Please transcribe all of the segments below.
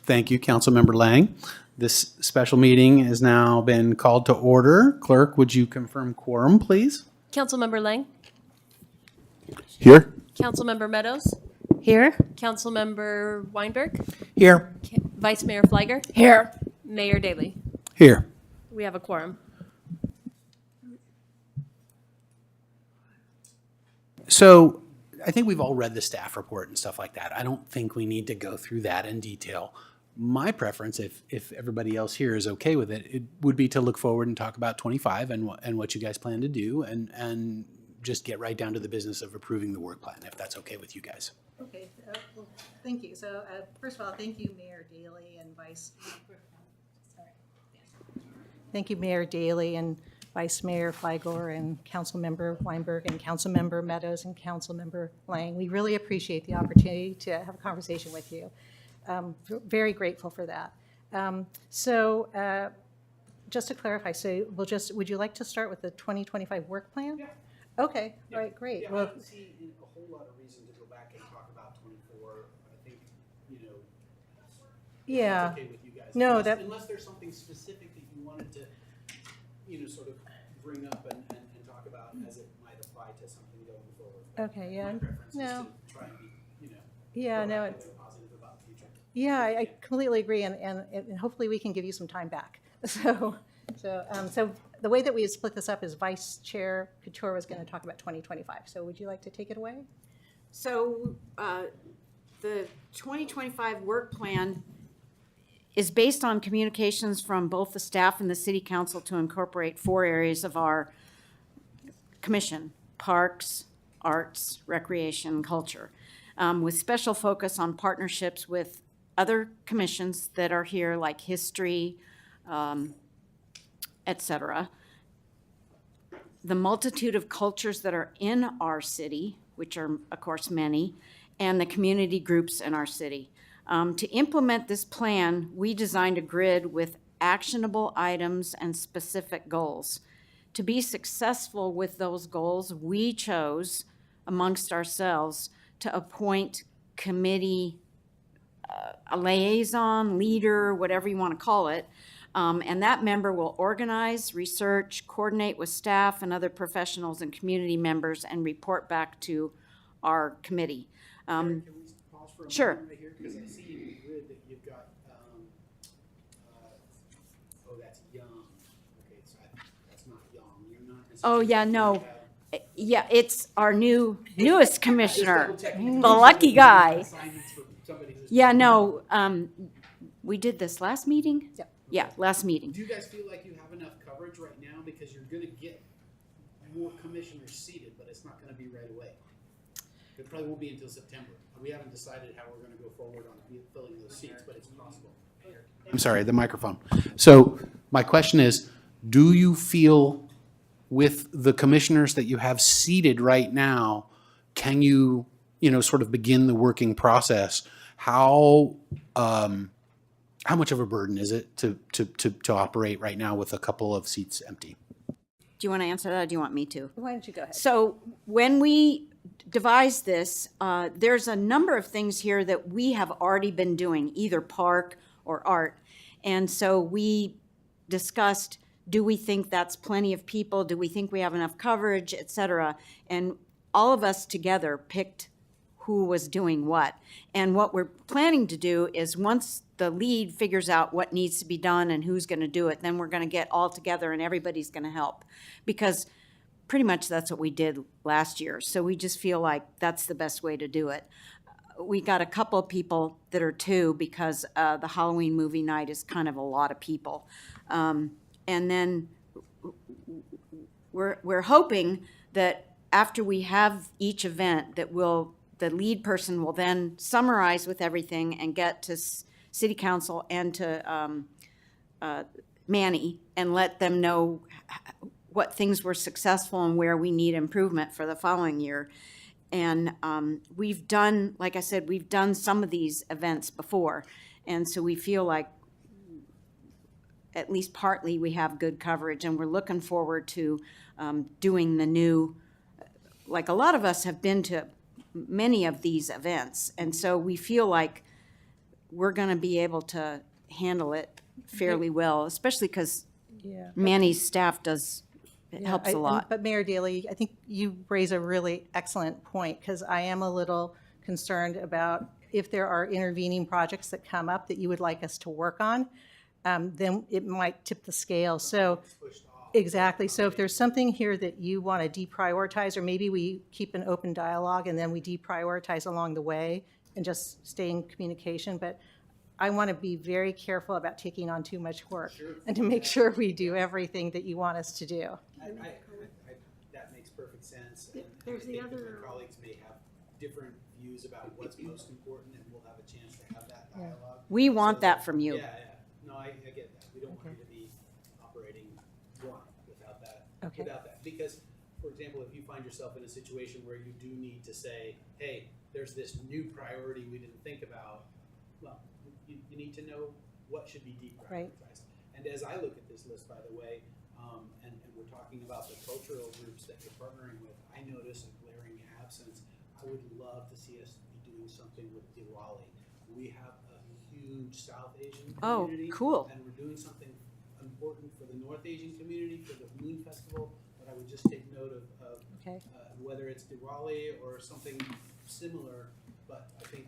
Thank you, Councilmember Lang. This special meeting has now been called to order. Clerk, would you confirm quorum, please? Councilmember Lang, Here. Councilmember Meadows, Here. Councilmember Weinberg, Here. Vice Mayor Fliger, Here. Mayor Daley. Here. We have a quorum. So I think we've all read the staff report and stuff like that. I don't think we need to go through that in detail. My preference, if everybody else here is okay with it, it would be to look forward and talk about 25 and what you guys plan to do and just get right down to the business of approving the work plan, if that's okay with you guys. Okay, well, thank you. So first of all, thank you, Mayor Daley and Thank you, Mayor Daley and Vice Mayor Fligor and Councilmember Weinberg and Councilmember Meadows and Councilmember Lang. We really appreciate the opportunity to have a conversation with you. Very grateful for that. Just to clarify, so would you like to start with the 2025 work plan? Yeah. Okay, all right, great. Yeah, Well, I don't see a whole lot of reason to go back and talk about 24. I think, yeah. it's okay with you guys. No, unless there's something specific that you wanted to, sort of bring up and talk about as it might apply to something going forward. Okay, yeah. My preference No. is to try and be, Yeah, no, proactive and positive about the future. yeah, I completely agree, and hopefully we can give you some time back. So the way that we split this up is Vice Chair Couture was going to talk about 2025. So would you like to take it away? So the 2025 work plan is based on communications from both the staff and the city council to incorporate 4 areas of our commission: parks, arts, recreation, culture, with special focus on partnerships with other commissions that are here, like history, etc. The multitude of cultures that are in our city, which are, of course, many, and the community groups in our city. To implement this plan, we designed a grid with actionable items and specific goals. To be successful with those goals, we chose, amongst ourselves, to appoint committee, a liaison, leader, whatever you want to call it, and that member will organize, research, coordinate with staff and other professionals and community members, and report back to our committee. Can we pause for a Sure. moment right here? Because I see in the grid that you've got, that's young. Okay, so that's not young. You're not Oh, necessarily. yeah, no. have- Yeah, it's our newest commissioner, Just double-checking. the lucky guy. Assignments for somebody who's- Yeah, no, we did this last meeting? Yep. Yeah, last meeting. Do you guys feel like you have enough coverage right now? Because you're gonna get more commissioners seated, but it's not gonna be right away. It probably won't be until September. We haven't decided how we're gonna go forward on filling those seats, but it's possible. I'm sorry, the microphone. So my question is, do you feel with the commissioners that you have seated right now, can you, sort of begin the working process? How much of a burden is it to operate right now with a couple of seats empty? Do you want to answer that, or do you want me to? Why don't you go ahead? So when we devised this, there's a number of things here that we have already been doing, either park or art. And so we discussed, do we think that's plenty of people? Do we think we have enough coverage, et cetera? And all of us together picked who was doing what. And what we're planning to do is, once the lead figures out what needs to be done and who's going to do it, then we're going to get all together and everybody's going to help. Because pretty much that's what we did last year. So we just feel like that's the best way to do it. We got a couple of people that are 2 because the Halloween movie night is kind of a lot of people. And then we're hoping that after we have each event, that the lead person will then summarize with everything and get to city council and to Manny and let them know what things were successful and where we need improvement for the following year. And we've done, like I said, we've done some of these events before. And so we feel like at least partly we have good coverage, and we're looking forward to doing the new, like a lot of us have been to many of these events. And so we feel like we're going to be able to handle it fairly well, especially because Yeah. Manny's staff helps a lot. But Mayor Daley, I think you raise a really excellent point, because I am a little concerned about if there are intervening projects that come up that you would like us to work on, then it might tip the scale. So, exactly. So if there's something here that you want to deprioritize, or maybe we keep an open dialogue and then we deprioritize along the way and just stay in communication. But I want to be very careful about taking on too much work and to make sure we do everything that you want us to do. That makes perfect sense. And There's I the think that other- my colleagues may have different views about what's most important, and we'll have a chance to have that dialogue. We want So that from you. Yeah, yeah. No, I get that. We don't want you to be operating blind without that. Okay. Without that. Because, for example, if you find yourself in a situation where you do need to say, hey, there's this new priority we didn't think about, well, you need to know what should be deprioritized. Right. And as I look at this list, by the way, and we're talking about the cultural groups that you're partnering with, I notice a glaring absence. I would love to see us be doing something with Diwali. We have a huge South Asian Oh, community. cool. And we're doing something important for the North Asian community, for the Moon Festival, but I would just take note of Okay. whether it's Diwali or something similar, but I think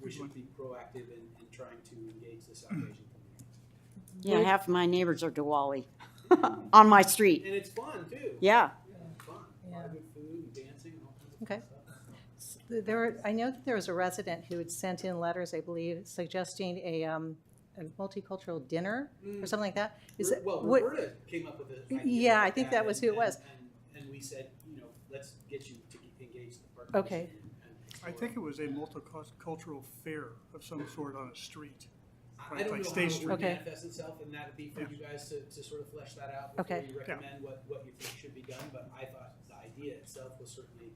we should be proactive in trying to engage the South Asian community. Yeah, half of my neighbors are Diwali on my street. And it's fun, too. Yeah. It's fun. A lot of good food and dancing and all kinds of Okay. fun stuff. I know that there was a resident who had sent in letters, I believe, suggesting a multicultural dinner or something like that. Is it, Well, what, Roberta came up with an idea. Yeah, I like think that was who it was. And we said, let's get you to engage the partners. Okay. I think it was a multicultural fair of some sort on a street. I don't like know how State it Street. would Okay. manifest itself, and that'd be for Yeah. you guys to sort of flesh that out before Okay. you recommend what you think should be done, but I thought the idea itself was certainly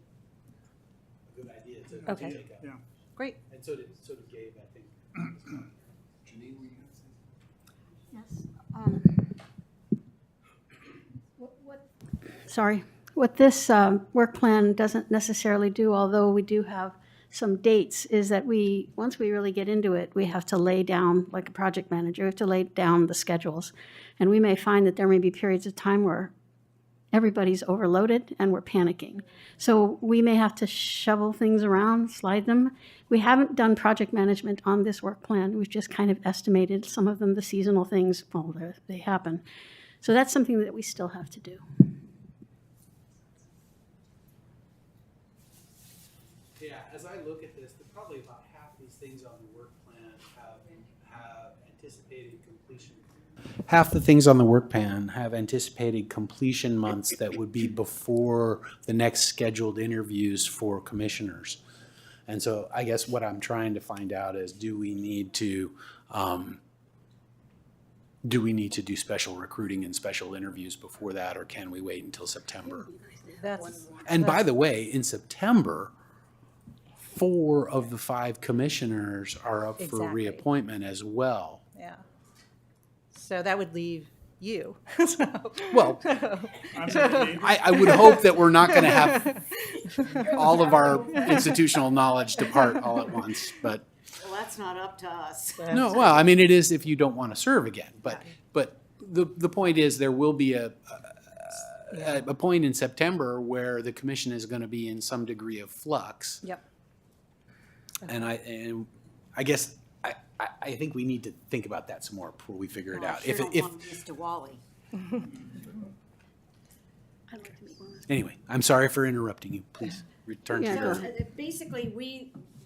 a good idea to Okay. take up. Yeah. great. And so did Gabe, I think. Yes. Sorry. What this work plan doesn't necessarily do, although we do have some dates, is that once we really get into it, we have to lay down, like a project manager, we have to lay down the schedules. And we may find that there may be periods of time where everybody's overloaded and we're panicking. So we may have to shovel things around, slide them. We haven't done project management on this work plan. We've just kind of estimated some of them, the seasonal things, well, they happen. So that's something that we still have to do. Yeah, as I look at this, probably about half these things on the work plan have anticipated completion. Half the things on the work plan have anticipated completion months that would be before the next scheduled interviews for commissioners. And so I guess what I'm trying to find out is, do we need to do special recruiting and special interviews before that, or can we wait until September? And by the way, in September, 4 of the 5 commissioners are up for Exactly. reappointment as well. Yeah. So that would leave you. Well, I'm not- I would hope that we're not going to have all of our institutional knowledge depart all at once, but Well, that's not up to us. no, well, I mean, it is if you don't want to serve again, but the point is, there will be a point in September where the commission is going to be in some degree of flux. Yep. And I guess I think we need to think about that some more before we figure it I out. sure If don't want to miss Diwali. I'd like to meet one of anyway, I'm sorry for interrupting you. Please return to Yeah, your. go ahead. Basically,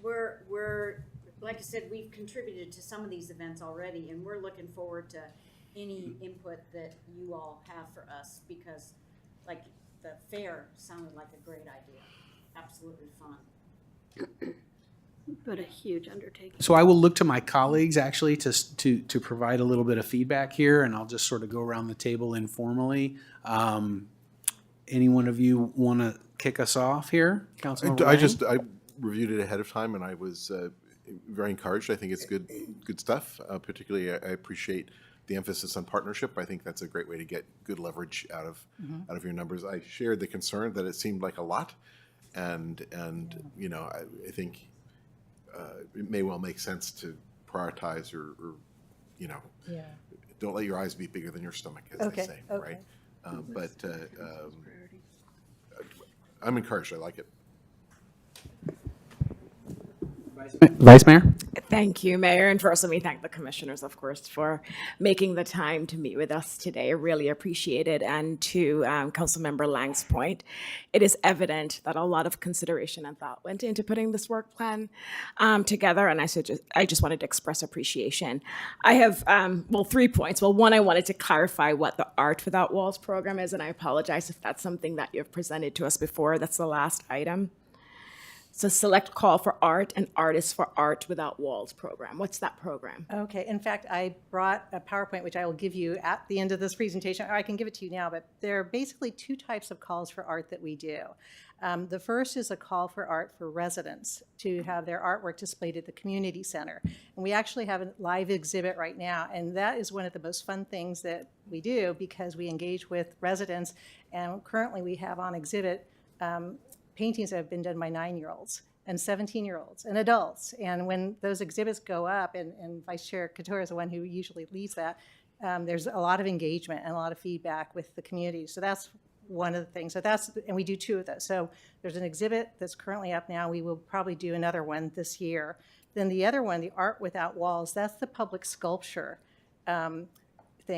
we're, like I said, we've contributed to some of these events already, and we're looking forward to any input that you all have for us, because like the fair sounded like a great idea. Absolutely fun. But a huge undertaking. So I will look to my colleagues actually to provide a little bit of feedback here, and I'll just sort of go around the table informally. Any one of you want to kick us off here, Councilmember Lang? I reviewed it ahead of time, and I was very encouraged. I think it's good stuff. Particularly, I appreciate the emphasis on partnership. I think that's a great way to get good leverage out of your numbers. I shared the concern that it seemed like a lot, and I think it may well make sense to prioritize or Yeah. don't let your eyes be bigger than your stomach, as Okay, they say, okay. right? But I'm encouraged. I like it. Vice Mayor? Thank you, Mayor. And first, let me thank the commissioners, of course, for making the time to meet with us today. I really appreciate it. And to Councilmember Lang's point, it is evident that a lot of consideration and thought went into putting this work plan together. And I just wanted to express appreciation. I have, 3 points. Well, one, I wanted to clarify what the Art Without Walls program is. And I apologize if that's something that you've presented to us before. That's the last item. It's a select call for art and Artists for Art Without Walls program. What's that program? Okay, in fact, I brought a PowerPoint, which I will give you at the end of this presentation, or I can give it to you now, but there are basically 2 types of calls for art that we do. The first is a call for art for residents to have their artwork displayed at the community center. And we actually have a live exhibit right now, and that is one of the most fun things that we do because we engage with residents, and currently we have on exhibit paintings that have been done by 9-year-olds and 17-year-olds and adults. And when those exhibits go up, and Vice Chair Couture is the one who usually leads that, there's a lot of engagement and a lot of feedback with the community. So that's one of the things. So and we do 2 of those. So there's an exhibit that's currently up now. We will probably do another one this year. Then the other one, the Art Without Walls, that's the public sculpture thing.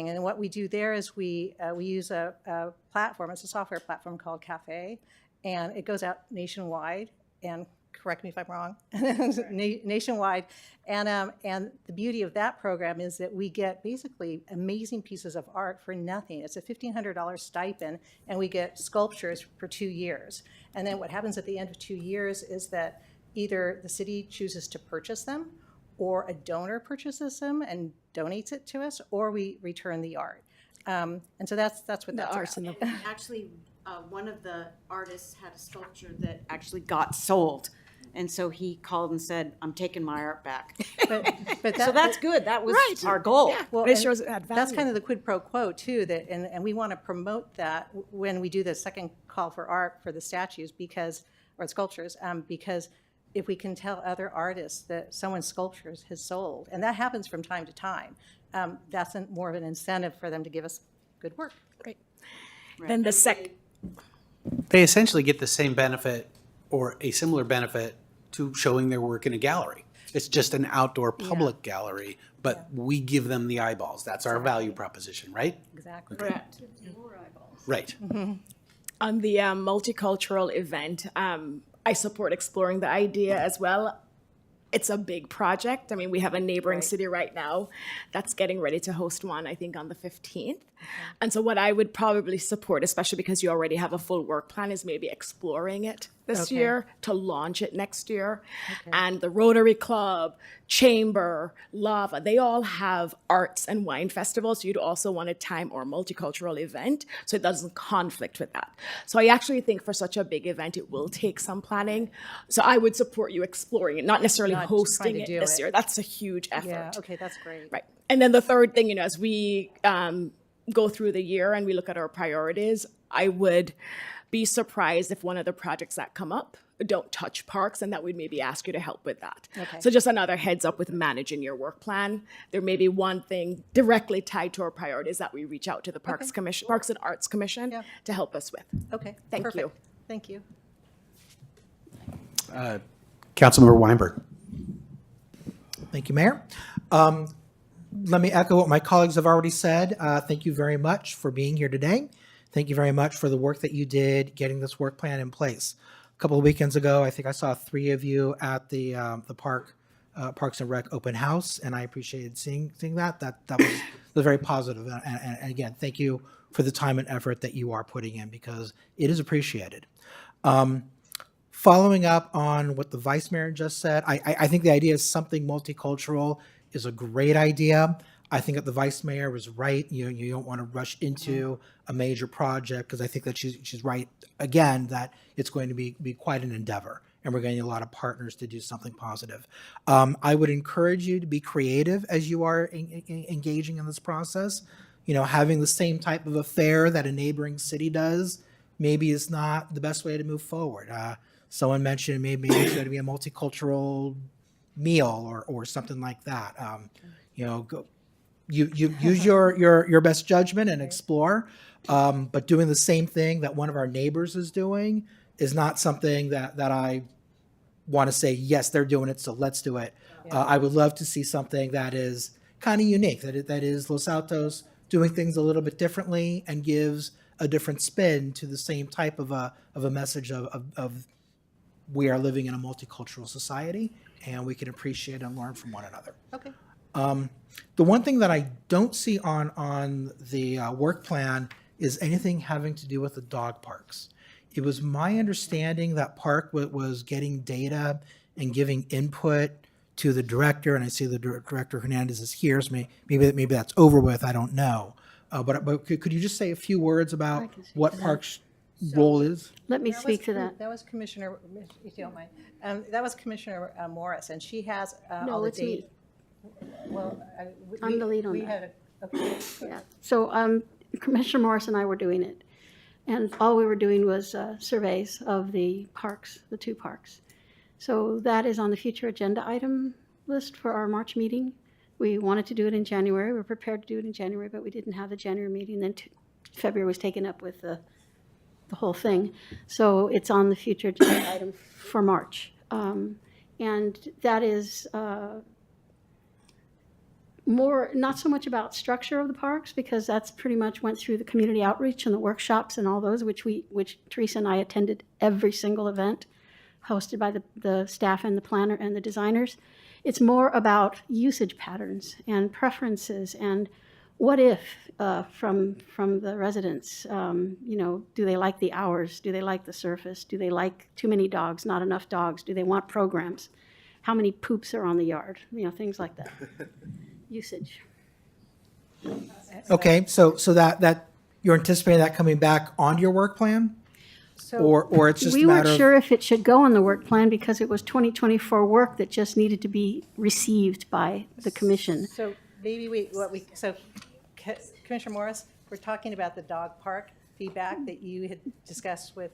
And what we do there is we use a platform. It's a software platform called Cafe. And it goes out nationwide, and correct me if I'm wrong, nationwide. And the beauty of that program is that we get basically amazing pieces of art for nothing. It's a $1,500 stipend, and we get sculptures for 2 years. And then what happens at the end of 2 years is that either the city chooses to purchase them, or a donor purchases them and donates it to us, or we return the art. And so that's what that's arts about. and Actually, one of the artists had a sculpture that actually got sold. And so he called and said, I'm taking my art back. But So that's good. That was Right. our goal. Well, But it and shows it had that's value. kind of the quid pro quo too, that, and we want to promote that when we do the second call for art for the statues or sculptures, because if we can tell other artists that someone's sculptures has sold, and that happens from time to time, that's more of an incentive for them to give us good work. Great. Then the They essentially get the same benefit or a similar benefit to showing their work in a gallery. It's just an outdoor public gallery, but we give them the eyeballs. That's our value proposition, right? Exactly. Correct. Right. On the multicultural event, I support exploring the idea as well. It's a big project. I mean, we have a neighboring city right now that's getting ready to host one, I think, on the 15th. And so what I would probably support, especially because you already have a full work plan, is maybe exploring it this year to launch it next year. And the Rotary Club, Chamber, Lava, they all have arts and wine festivals. So you'd also want a time or multicultural event so it doesn't conflict with that. So I actually think for such a big event, it will take some planning. So I would support you exploring it, not necessarily Not just hosting trying it to do this it. year. That's a huge effort. Yeah, okay, that's great. Right. And then the third thing, as we go through the year and we look at our priorities, I would be surprised if one of the projects that come up don't touch parks, and that we'd maybe ask you to help with that. Okay. So just another heads up with managing your work plan. There may be one thing directly tied to our priorities that we reach out to the Parks Commission, Parks and Arts Commission to help us with. Okay, Thank perfect. you. Thank you. Councilmember Weinberg. Thank you, Mayor. Let me echo what my colleagues have already said. Thank you very much for being here today. Thank you very much for the work that you did getting this work plan in place. A couple of weekends ago, I think I saw 3 of you at the Parks and Rec open house, and I appreciated seeing that. That was very positive. And again, thank you for the time and effort that you are putting in, because it is appreciated. Following up on what the Vice Mayor just said, I think the idea is something multicultural is a great idea. I think that the Vice Mayor was right. You don't want to rush into a major project, because I think that she's right, again, that it's going to be quite an endeavor, and we're going to need a lot of partners to do something positive. I would encourage you to be creative as you are engaging in this process. Having the same type of affair that a neighboring city does maybe is not the best way to move forward. Someone mentioned maybe it's going to be a multicultural meal or something like that. Go, you use your best judgment and explore, but doing the same thing that one of our neighbors is doing is not something that I want to say, yes, they're doing it, so let's do it. I would love to see something that is kind of unique, that is Los Altos doing things a little bit differently and gives a different spin to the same type of a message of we are living in a multicultural society and we can appreciate and learn from one another. Okay. The one thing that I don't see on the work plan is anything having to do with the dog parks. It was my understanding that Park was getting data and giving input to the director, and I see the director Hernandez is here, so maybe that's over with, I don't know. But could you just say a few words about what Park's role is? Let me speak to that. That was Commissioner, if you don't mind. That was Commissioner Morris, and she has all No, the it's me. Well, I'm the lead on we that. had okay. Yeah, so Commissioner Morris and I were doing it. And all we were doing was surveys of the parks, the 2 parks. So that is on the future agenda item list for our March meeting. We wanted to do it in January. We were prepared to do it in January, but we didn't have the January meeting. Then February was taken up with the whole thing. So it's on the future agenda item for March. And that is more, not so much about structure of the parks, because that's pretty much went through the community outreach and the workshops and all those, which Teresa and I attended every single event hosted by the staff and the planner and the designers. It's more about usage patterns and preferences and what if from the residents, do they like the hours? Do they like the surface? Do they like too many dogs, not enough dogs? Do they want programs? How many poops are on the yard? Things like that. Usage. Okay, so that you're anticipating that coming back onto your work plan? Or it's just a We matter weren't of... sure if it should go on the work plan because it was 2024 work that just needed to be received by the commission. So maybe Commissioner Morris, we're talking about the dog park feedback that you had discussed with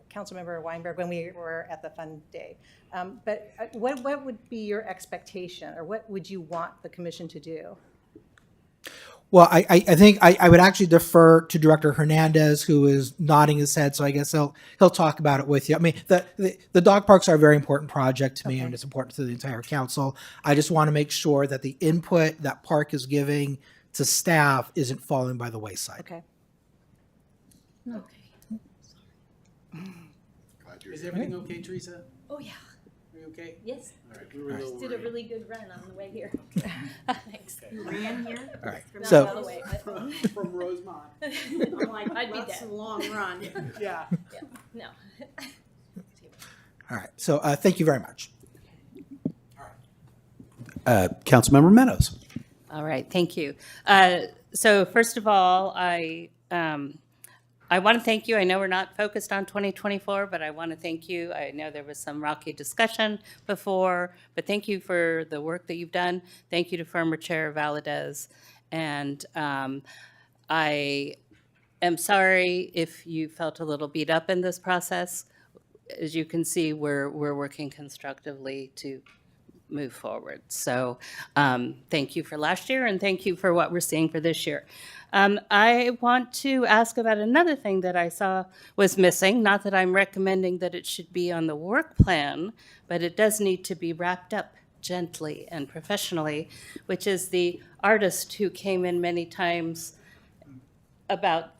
Councilmember Weinberg when we were at the Fun Day. But what would be your expectation, or what would you want the commission to do? Well, I think I would actually defer to Director Hernandez, who is nodding his head, so I guess he'll talk about it with you. I mean, the dog parks are a very important project to me, and it's important to the entire council. I just want to make sure that the input that Park is giving to staff isn't falling by the wayside. Okay. Is everything okay, Teresa? Oh, yeah. Are you okay? Yes. All right, we were a little Did a worried. really good run on the way here. Thanks. Ran here? All right. Not So- all the way, but From Rosemont. I'm like, I'd be that's dead. a long run. Yeah. no. All right. So thank you very much. Councilmember Meadows. All right, thank you. So first of all, I want to thank you. I know we're not focused on 2024, but I want to thank you. I know there was some rocky discussion before, but thank you for the work that you've done. Thank you to former Chair Valadez. And I am sorry if you felt a little beat up in this process. As you can see, we're working constructively to move forward. So thank you for last year, and thank you for what we're seeing for this year. I want to ask about another thing that I saw was missing. Not that I'm recommending that it should be on the work plan, but it does need to be wrapped up gently and professionally, which is the artist who came in many times about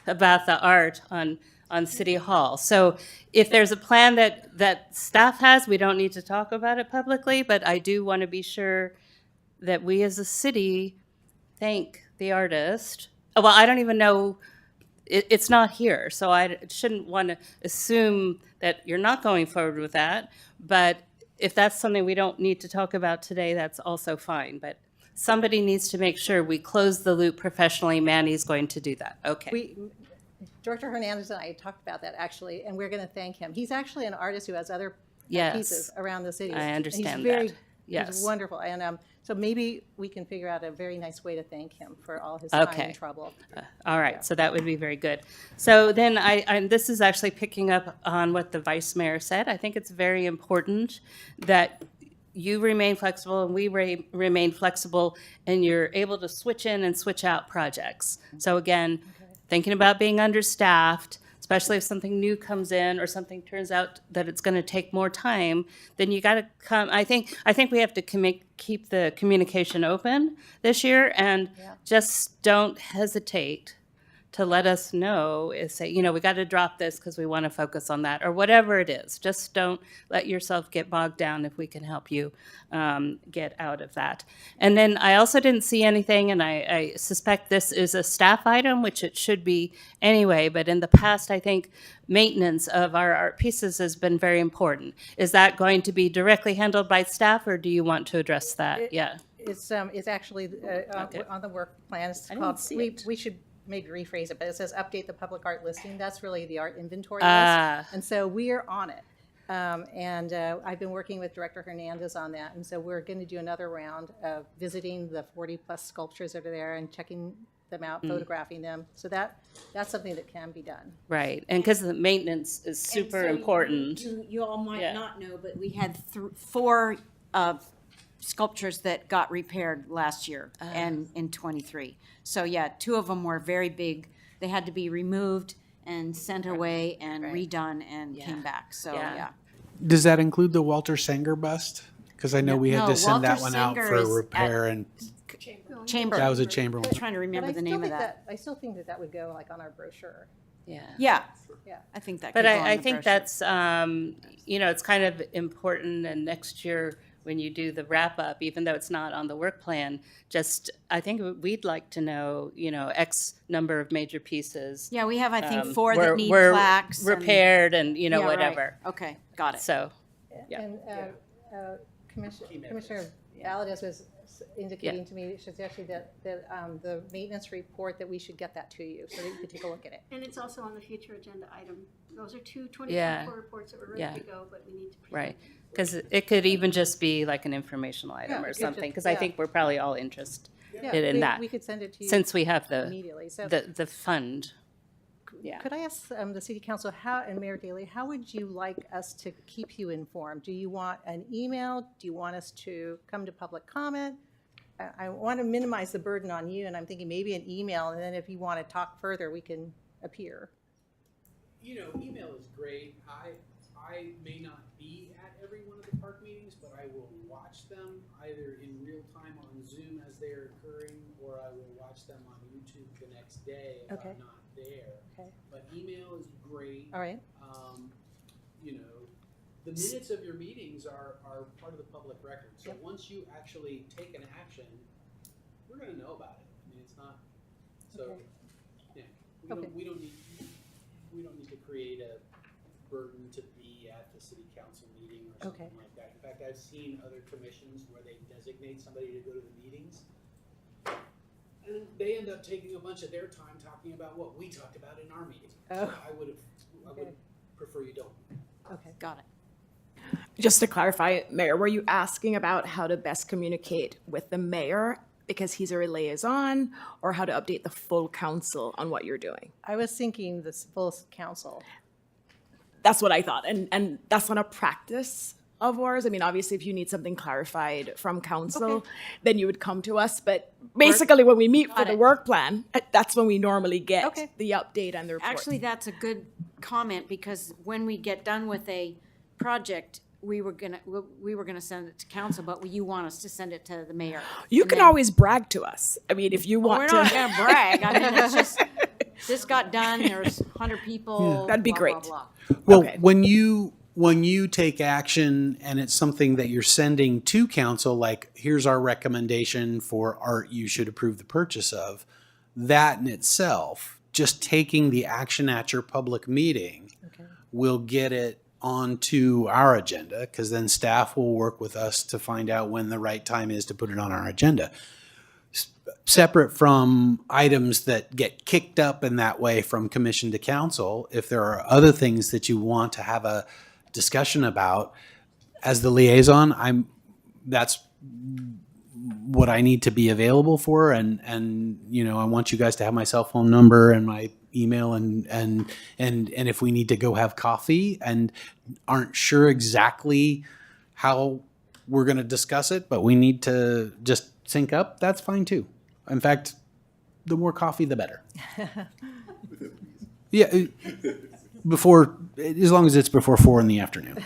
the art on City Hall. So if there's a plan that staff has, we don't need to talk about it publicly, but I do want to be sure that we as a city thank the artist. Well, I don't even know, it's not here, so I shouldn't want to assume that you're not going forward with that, but if that's something we don't need to talk about today, that's also fine, but somebody needs to make sure we close the loop professionally. Manny's going to do that. Okay. Director Hernandez and I talked about that actually, and we're going to thank him. He's actually an artist who has other Yes. pieces around the city. I understand and he's very that. Yes. wonderful. And so maybe we can figure out a very nice way to thank him for all his Okay. time and trouble. All right, so that would be very good. So then this is actually picking up on what the vice mayor said. I think it's very important that you remain flexible and we remain flexible and you're able to switch in and switch out projects. So again, thinking about being understaffed, especially if something new comes in or something turns out that it's going to take more time, then you got to come. I think we have to keep the communication open this year and just don't hesitate to let us know, say, we got to drop this because we want to focus on that, or whatever it is. Just don't let yourself get bogged down if we can help you get out of that. And then I also didn't see anything, and I suspect this is a staff item, which it should be anyway, but in the past, I think maintenance of our art pieces has been very important. Is that going to be directly handled by staff, or do you want to address that? Yeah. It's actually on the work plan. It's I didn't called, see we, it. we should maybe rephrase it, but it says update the public art listing. That's really the art inventory Ah. list. And so we are on it. And I've been working with Director Hernandez on that. And so we're going to do another round of visiting the 40-plus sculptures that are there and checking them out, photographing them. So that's something that can be done. Right, and because the maintenance is super And so important. You all might Yeah. not know, but we had 4 sculptures that got repaired last year and in '23. So yeah, 2 of them were very big. They had to be removed and sent away and redone and came back. So Yeah. yeah. Does that include the Walter Sanger bust? Because I know we had No, to send that Walter one out Sanger is for repair, and Chamber. that was a chamber one. I'm trying to remember But the I name still of think that. I still think that would go like on our brochure. Yeah. Yeah, Yeah. I think that. But could go on I the think brochure. that's, it's kind of important, and next year, when you do the wrap-up, even though it's not on the work plan, I think we'd like to know, X number of major pieces. Yeah, we have, I think, 4 that need were plaques. and- repaired and, Yeah, right. whatever. Okay, got it. So, Yeah. And Commissioner Valdez was indicating to me, suggesting that the maintenance report, that we should get that to you so that you could take a look at it. And it's also on the future agenda item. Those are 2 Yeah. 2024 reports that were Yeah. ready to go, but we need to present. right. Because it could even just be like an informational item Yeah, or it could something, just- because I yeah. think we're probably all interested Yeah, in that. we could send it to you Since we have immediately. So the fund. Yeah. could I ask the city council and Mayor Daley, how would you like us to keep you informed? Do you want an email? Do you want us to come to public comment? I want to minimize the burden on you, and I'm thinking maybe an email, and then if you want to talk further, we can appear. Email is great. I may not be at every one of the park meetings, but I will watch them either in real time on Zoom as they are occurring, or I will watch them on YouTube the next day if Okay. I'm not there. Okay. But email is great. All right. The minutes of your meetings are part of the public record. So Yep. once you actually take an action, we're gonna know about it. I mean, it's not, so, Okay. yeah. Okay. We don't need to create a burden to be at the city council meeting or Okay. something like that. In fact, I've seen other commissions where they designate somebody to go to the meetings. And they end up taking a bunch of their time talking about what we talked about in our meeting. Oh. I would Okay. prefer you don't. Okay. Got it. Just to clarify, Mayor, were you asking about how to best communicate with the mayor because he's a liaison, or how to update the full council on what you're doing? I was thinking this full council. That's what I thought, and that's not a practice of ours. I mean, obviously, if you need something clarified from council, then you would come to us. But basically, when we meet for Got the it. work plan, that's when we normally get Okay. the update and the report. Actually, that's a good comment, because when we get done with a project, we were gonna send it to council, but you want us to send it to the mayor. you And can then- always brag to us. I mean, if you Well, want we're to. not gonna brag. I mean, it's just, this got done, there's 100 people. That'd be blah, blah, great. blah. Well, Okay. when you take action and it's something that you're sending to council, like here's our recommendation for art you should approve the purchase of, that in itself, just taking the action at your public meeting will get it onto our agenda, because then staff will work with us to find out when the right time is to put it on our agenda. Separate from items that get kicked up in that way from commission to council, if there are other things that you want to have a discussion about, as the liaison, I'm that's what I need to be available for. And, you know, I want you guys to have my cell phone number and my email and if we need to go have coffee and aren't sure exactly how we're going to discuss it, but we need to just sync up, that's fine too. In fact, the more coffee, the better. Yeah, before, as long as it's before 4 in the afternoon.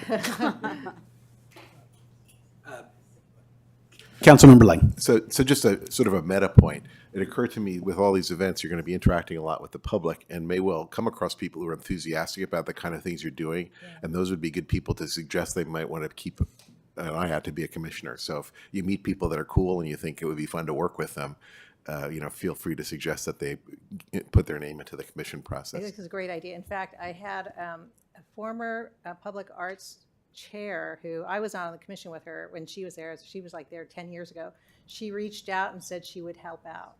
Councilmember Lang. So just a sort of a meta point. It occurred to me with all these events, you're going to be interacting a lot with the public and may well come across people who are enthusiastic about the kind of things you're doing. And those would be good people to suggest they might want to keep, and I had to be a commissioner. So if you meet people that are cool and you think it would be fun to work with them, you know, feel free to suggest that they put their name into the commission I process. think it's a great idea. In fact, I had a former public arts chair who I was on the commission with her when she was there. She was like there 10 years ago. She reached out and said she would help out.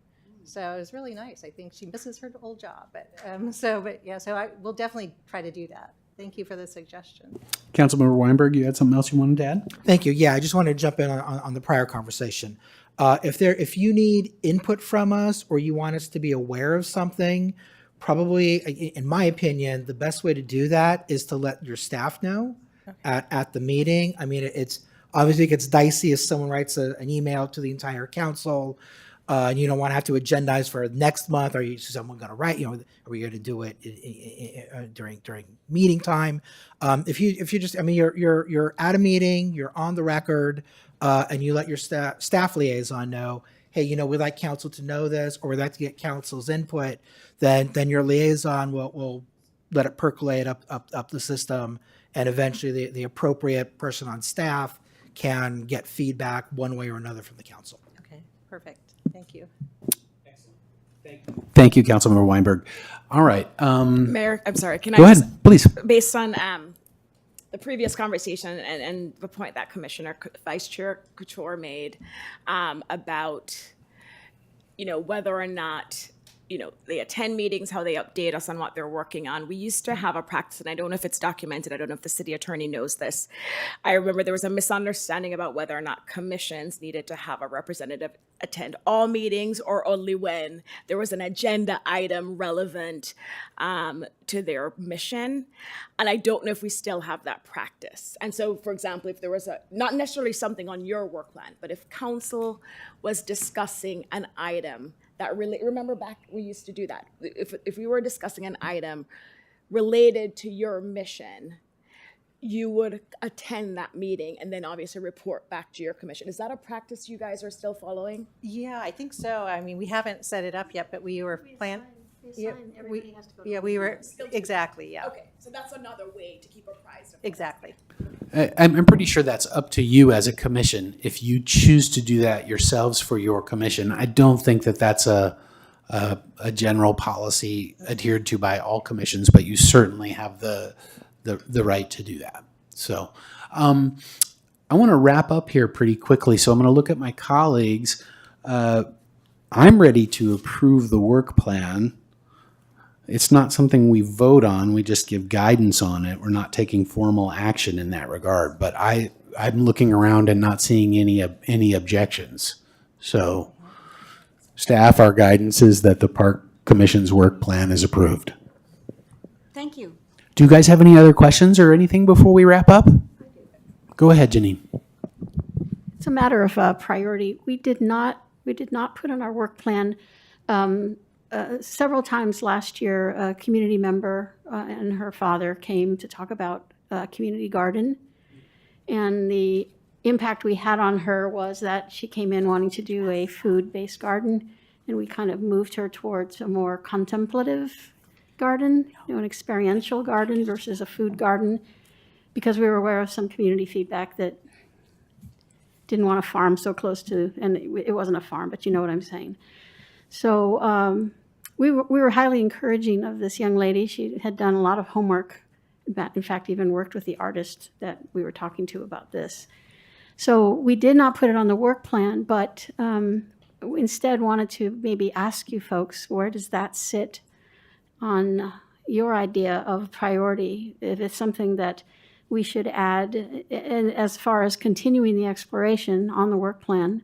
So it was really nice. I think she misses her old job, but so I will definitely try to do that. Thank you for the suggestion. Councilmember Weinberg, you had something else you wanted to add? Thank you. Yeah, I just wanted to jump in on the prior conversation. If you need input from us or you want us to be aware of something, probably, in my opinion, the best way to do that is to let your staff know at the meeting. I mean, it's obviously it gets dicey if someone writes an email to the entire council, and you don't want to have to agendize for next month. Are you someone going to write? You know, are we going to do it during meeting time? If you just, I mean, you're at a meeting, you're on the record, and you let your staff liaison know, hey, you know, we'd like council to know this, or we'd like to get council's input. Then your liaison will let it percolate up the system, and eventually the appropriate person on staff can get feedback one way or another from the council. Okay, perfect. Thank you. Thank you, Councilmember Weinberg. All right. Mayor, I'm sorry, can I Go just, ahead, please. based on the previous conversation and the point that Vice Chair Couture made about, you know, whether or not, you know, they attend meetings, how they update us on what they're working on. We used to have a practice, and I don't know if it's documented, I don't know if the city attorney knows this. I remember there was a misunderstanding about whether or not commissions needed to have a representative attend all meetings or only when there was an agenda item relevant to their mission. And I don't know if we still have that practice. And so, for example, if there was not necessarily something on your work plan, but if council was discussing an item that really, remember back, we used to do that. If we were discussing an item related to your mission, you would attend that meeting and then obviously report back to your commission. Is that a practice you guys are still following? Yeah, I think so. I mean, we haven't set it up yet, but we were planning. Yeah, we were, exactly, yeah, Okay, so that's another way to keep apprised of. exactly. I'm pretty sure that's up to you as a commission. If you choose to do that yourselves for your commission, I don't think that that's a general policy adhered to by all commissions, but you certainly have the right to do that. So I want to wrap up here pretty quickly. So I'm going to look at my colleagues. I'm ready to approve the work plan. It's not something we vote on. We just give guidance on it. We're not taking formal action in that regard. But I'm looking around and not seeing any objections. So staff, our guidance is that the Park Commission's work plan is approved. Thank you. Do you guys have any other questions or anything before we wrap up? Go ahead, Janine. It's a matter of priority. We did not put in our work plan. Several times last year, a community member and her father came to talk about a community garden. And the impact we had on her was that she came in wanting to do a food-based garden, and we kind of moved her towards a more contemplative garden, an experiential garden versus a food garden, because we were aware of some community feedback that didn't want to farm so close to, and it wasn't a farm, but you know what I'm saying. So we were highly encouraging of this young lady. She had done a lot of homework, in fact, even worked with the artist that we were talking to about this. So we did not put it on the work plan, but instead wanted to maybe ask you folks, where does that sit on your idea of priority? If it's something that we should add, as far as continuing the exploration on the work plan,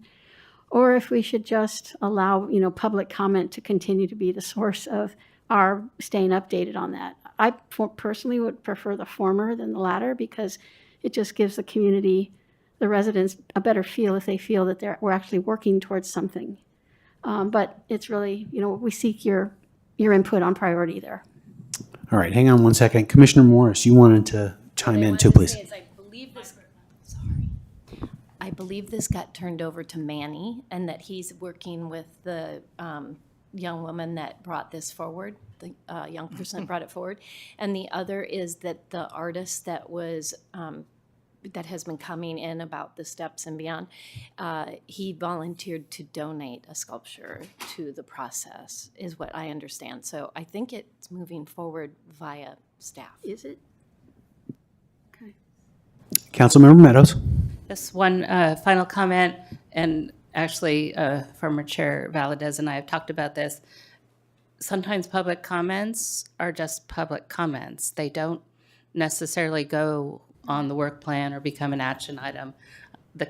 or if we should just allow, public comment to continue to be the source of our staying updated on that. I personally would prefer the former than the latter, because it just gives the community, the residents, a better feel if they feel that we're actually working towards something. But it's really, we seek your input on priority there. All right, hang on one second. Commissioner Morris, you wanted to chime in too, please. I believe this got turned over to Manny, and that he's working with the young woman that brought this forward, the young person that brought it forward. And the other is that the artist that was, that has been coming in about the steps and beyond, he volunteered to donate a sculpture to the process, is what I understand. So I think it's moving forward via staff. Is it? Okay. Councilmember Meadows. Just one final comment, and actually, former Chair Valadez and I have talked about this. Sometimes public comments are just public comments. They don't necessarily go on the work plan or become an action item. The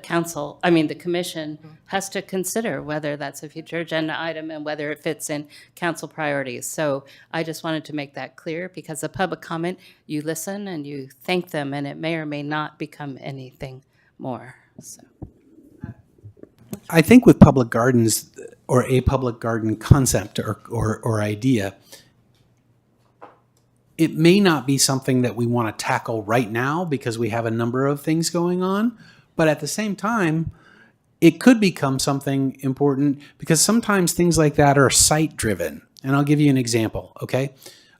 commission has to consider whether that's a future agenda item and whether it fits in council priorities. So I just wanted to make that clear, because the public comment, you listen and you thank them, and it may or may not become anything more. So I think with public gardens, or a public garden concept or idea, it may not be something that we want to tackle right now because we have a number of things going on. But at the same time, it could become something important, because sometimes things like that are site driven. And I'll give you an example, okay?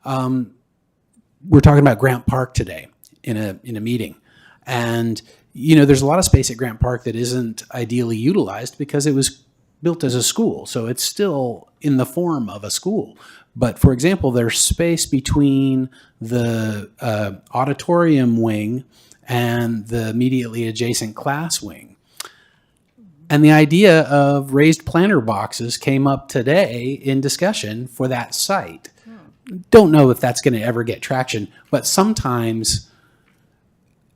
We're talking about Grant Park today in a meeting. And, there's a lot of space at Grant Park that isn't ideally utilized because it was built as a school. So it's still in the form of a school. But for example, there's space between the auditorium wing and the immediately adjacent class wing. And the idea of raised planter boxes came up today in discussion for that site. Don't know if that's going to ever get traction, but sometimes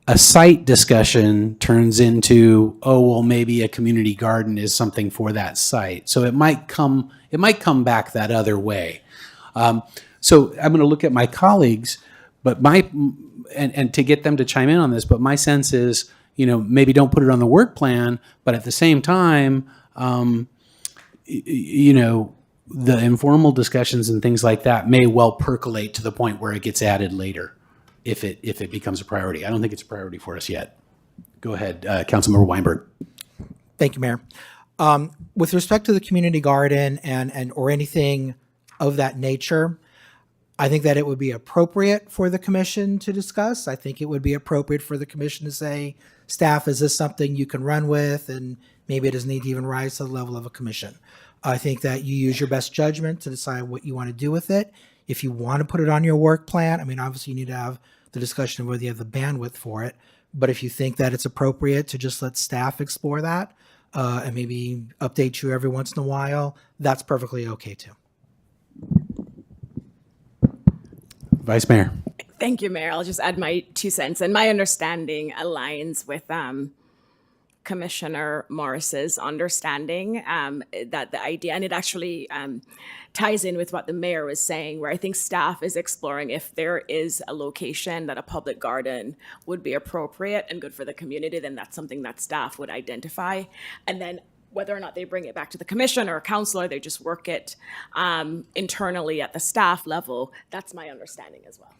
a site discussion turns into, oh, well, maybe a community garden is something for that site. So it might come back that other way. So I'm going to look at my colleagues, but and to get them to chime in on this, but my sense is, maybe don't put it on the work plan, but at the same time, the informal discussions and things like that may well percolate to the point where it gets added later, if it becomes a priority. I don't think it's a priority for us yet. Go ahead, Councilmember Weinberg. Thank you, Mayor. With respect to the community garden and or anything of that nature, I think that it would be appropriate for the commission to discuss. I think it would be appropriate for the commission to say, staff, is this something you can run with? And maybe it doesn't need to even rise to the level of a commission. I think that you use your best judgment to decide what you want to do with it. If you want to put it on your work plan, obviously you need to have the discussion of whether you have the bandwidth for it. But if you think that it's appropriate to just let staff explore that and maybe update you every once in a while, that's perfectly okay too. Vice Mayor. Thank you, Mayor. I'll just add my 2 cents. And my understanding aligns with Commissioner Morris's understanding that the idea, and it actually ties in with what the mayor was saying, where I think staff is exploring if there is a location that a public garden would be appropriate and good for the community, then that's something that staff would identify. And then whether or not they bring it back to the commission or a council, or they just work it internally at the staff level, that's my understanding as well.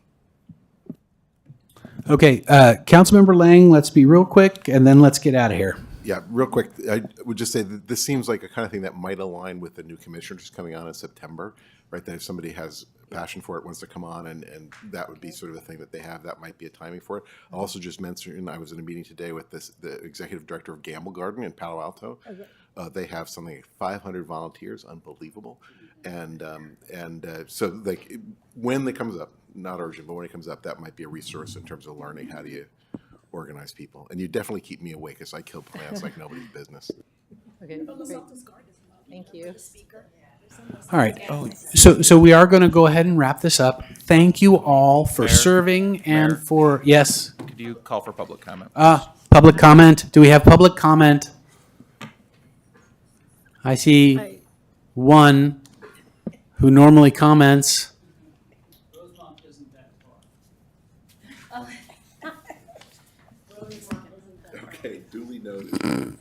Okay, Councilmember Lang, let's be real quick, and then let's get out of here. Yeah, real quick, I would just say that this seems like a kind of thing that might align with the new commissioners coming on in September, right? That if somebody has a passion for it, wants to come on, and that would be sort of a thing that they have, that might be a timing for it. I'll also just mention, I was in a meeting today with the executive director of Gamble Garden in Palo Alto. They have something like 500 volunteers, unbelievable. And so like when it comes up, not urgent, but when it comes up, that might be a resource in terms of learning how do you organize people. And you definitely keep me awake as I kill plants like nobody's business. Okay, great. Thank you. All right. So we are going to go ahead and wrap this up. Thank you all for serving and Mayor. for, yes, Could you call for public comment? public comment. Do we have public comment? I see one who normally comments. Okay, duly noted.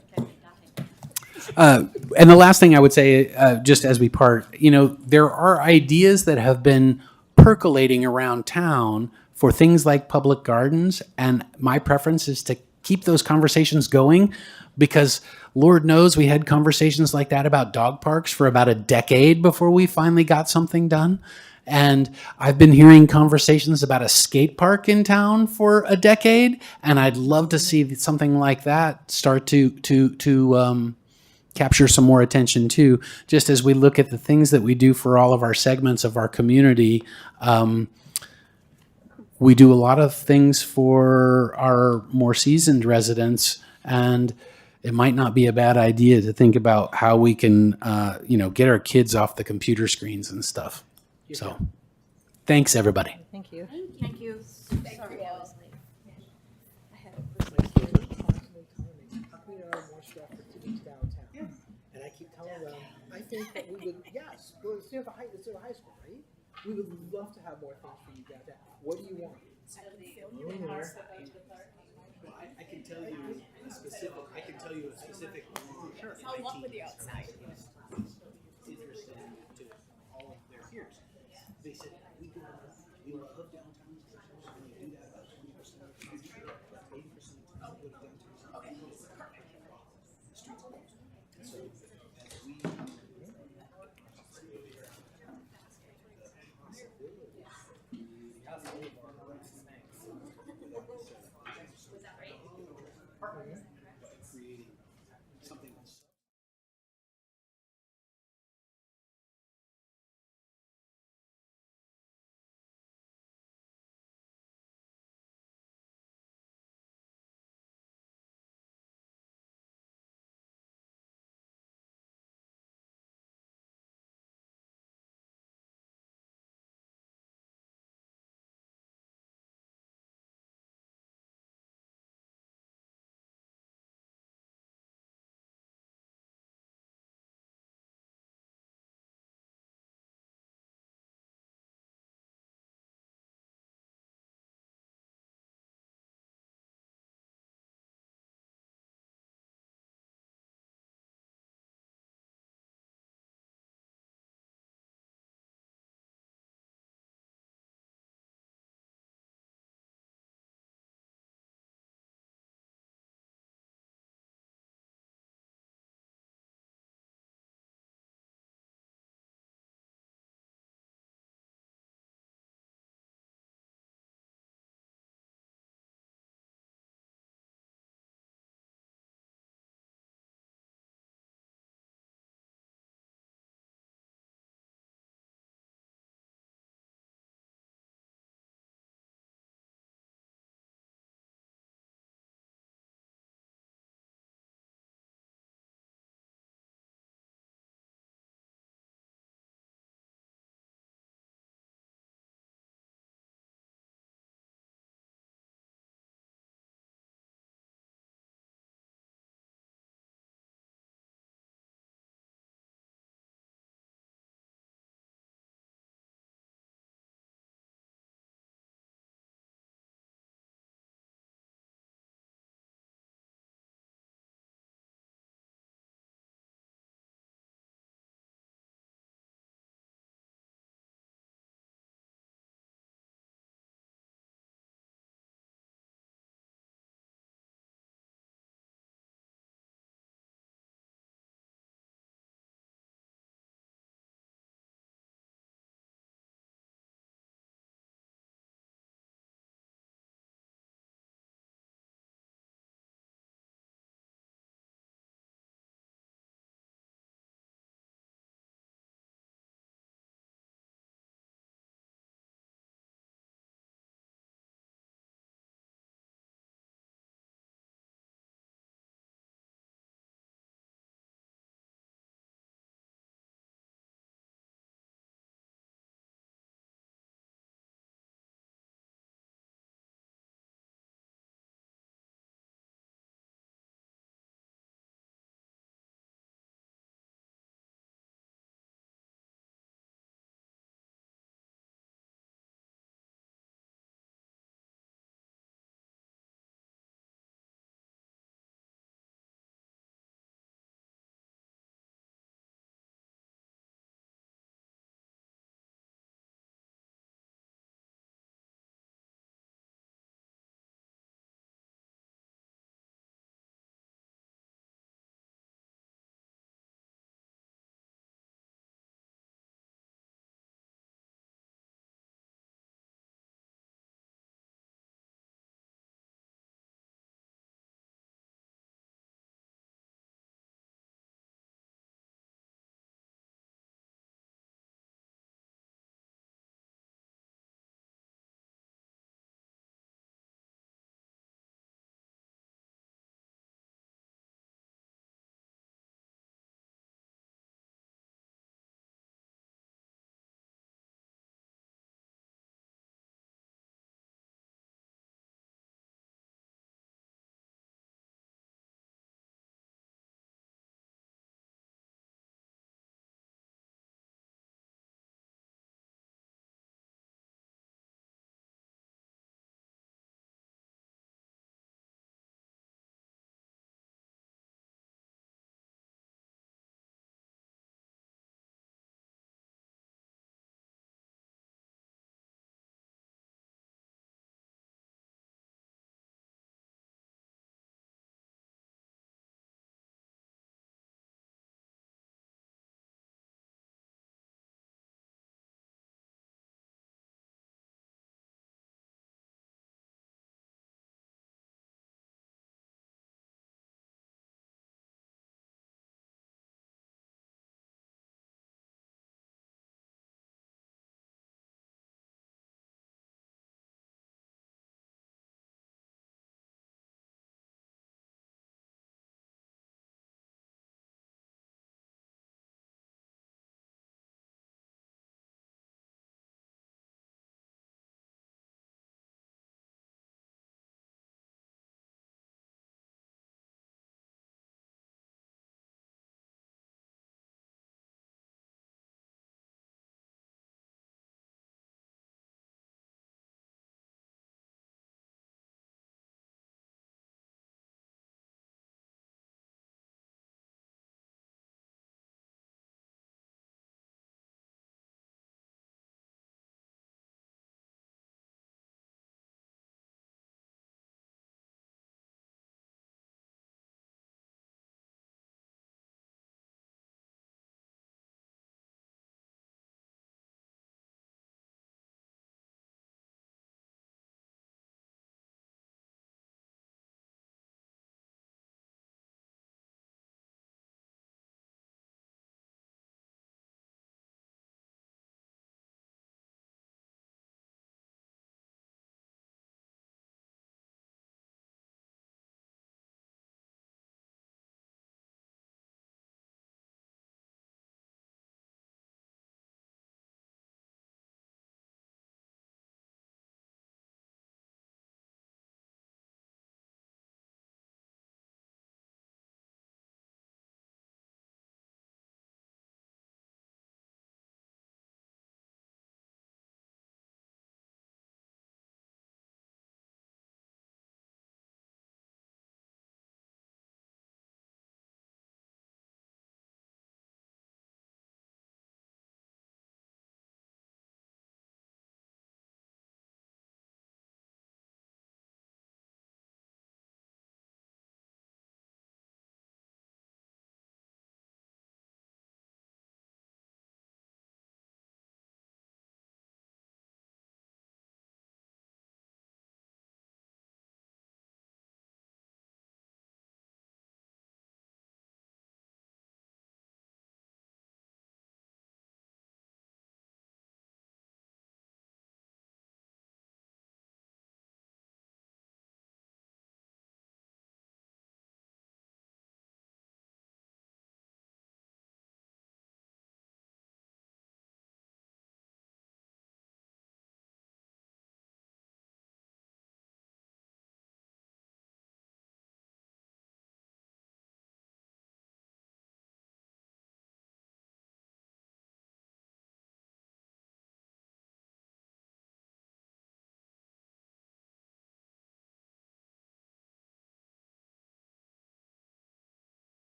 And the last thing I would say, just as we part, there are ideas that have been percolating around town for things like public gardens, and my preference is to keep those conversations going because Lord knows we had conversations like that about dog parks for about a decade before we finally got something done. And I've been hearing conversations about a skate park in town for a decade, and I'd love to see something like that start to capture some more attention too. Just as we look at the things that we do for all of our segments of our community, we do a lot of things for our more seasoned residents, and it might not be a bad idea to think about how we can, get our kids off the computer screens and stuff. So, thanks everybody. Thank you. Thank you. And I keep telling them, I think that we would, yes, well, it's near the high school, right? We would love to have more things for you downtown. What do you want? I can tell you a specific, I'll walk with you outside. interested to all of their peers. They said, we love downtown, and we do that about 20% of the future, 80% of the downtown. Okay. Streets closed. So as we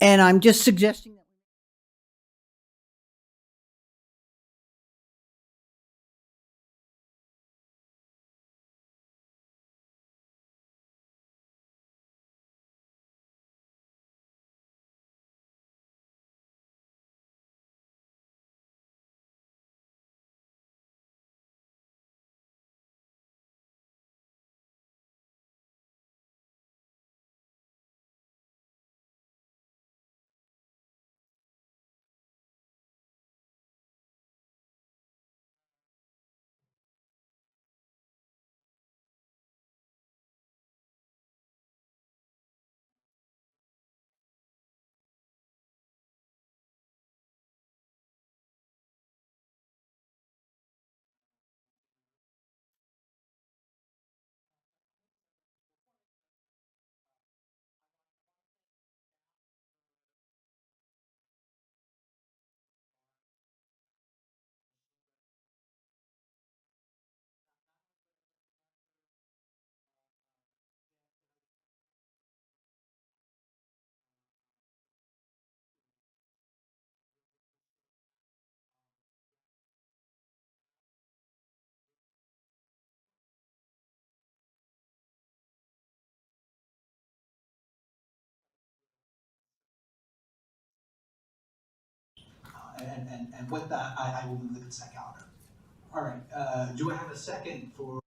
And I'm just suggesting that. And with that, I will move the consent calendar. All right, do I have a second for?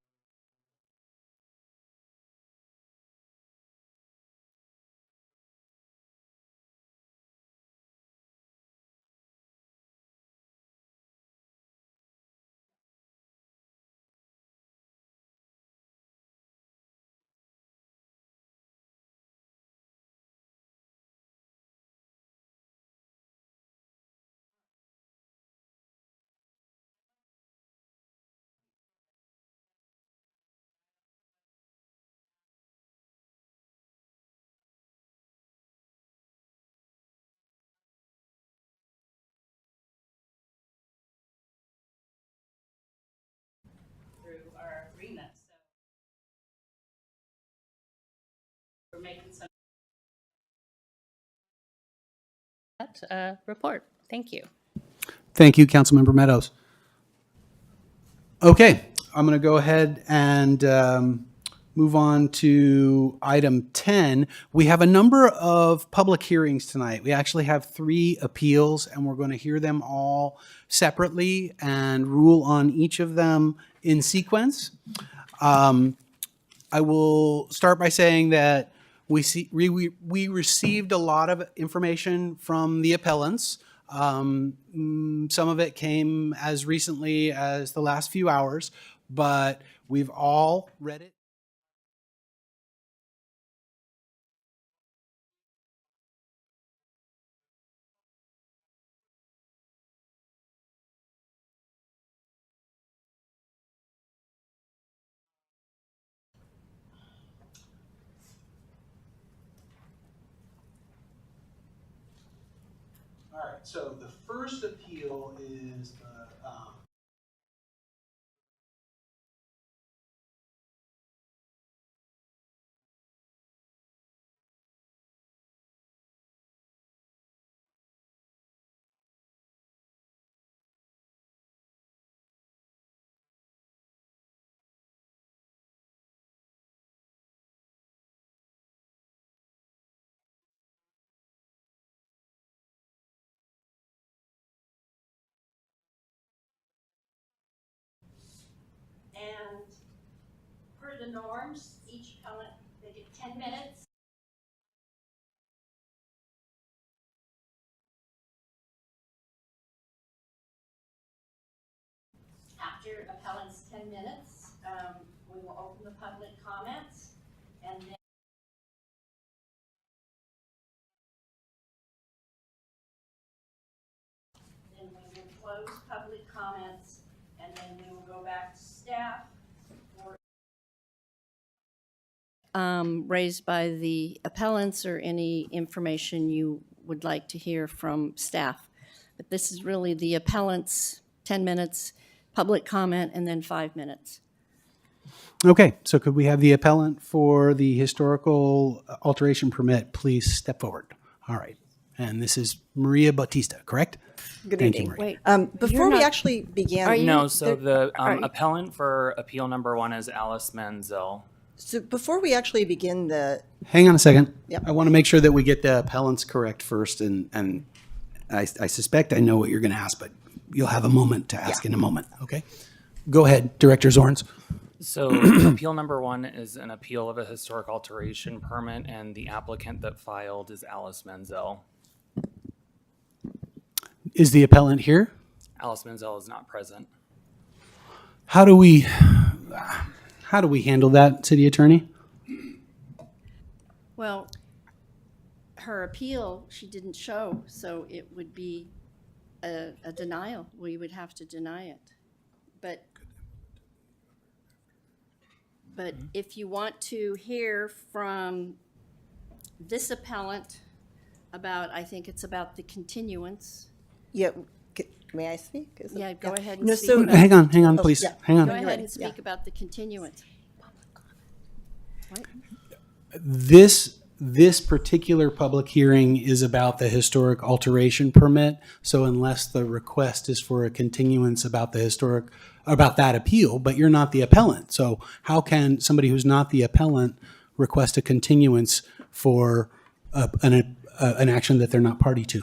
Through our agreement, so we're making some. Report. Thank you. Thank you, Councilmember Meadows. Okay, I'm going to go ahead and move on to item 10. We have a number of public hearings tonight. We actually have 3 appeals, and we're going to hear them all separately and rule on each of them in sequence. I will start by saying that we received a lot of information from the appellants. Some of it came as recently as the last few hours, but we've all read it. All right, so the first appeal is the And per the norms, each appellant, they get 10 minutes. After appellant's 10 minutes, we will open the public comments, and then we will close public comments, and then we will go back to staff for raised by the appellants or any information you would like to hear from staff. But this is really the appellants, 10 minutes, public comment, and then 5 minutes. Okay, so could we have the appellant for the historical alteration permit please step forward? All right. and this is Maria Bautista, correct? Good Thank you, evening. Maria. Wait, Before you're we not- actually begin, Are you- No, so the are you- appellant for appeal number 1 is Alice Menzel. so before we actually begin the, Hang on a second. Yep. I want to make sure that we get the appellants correct first, and I suspect I know what you're going to ask, but you'll have a moment to ask in a moment, okay? Go ahead, Director Zorns. So appeal number 1 is an appeal of a historic alteration permit, and the applicant that filed is Alice Menzel. Is the appellant here? Alice Menzel is not present. How do we handle that, City Attorney? Well, her appeal, she didn't show, so it would be a denial. We would have to deny it. But if you want to hear from this appellant about, I think it's about the continuance. yeah, may I speak? Is it- Yeah, go ahead No, and speak so- about, Hang on, Oh, please. yeah. Hang go on. ahead ready, and speak about the continuance. What? This particular public hearing is about the historic alteration permit. So unless the request is for a continuance about that appeal, but you're not the appellant. So how can somebody who's not the appellant request a continuance for an action that they're not party to?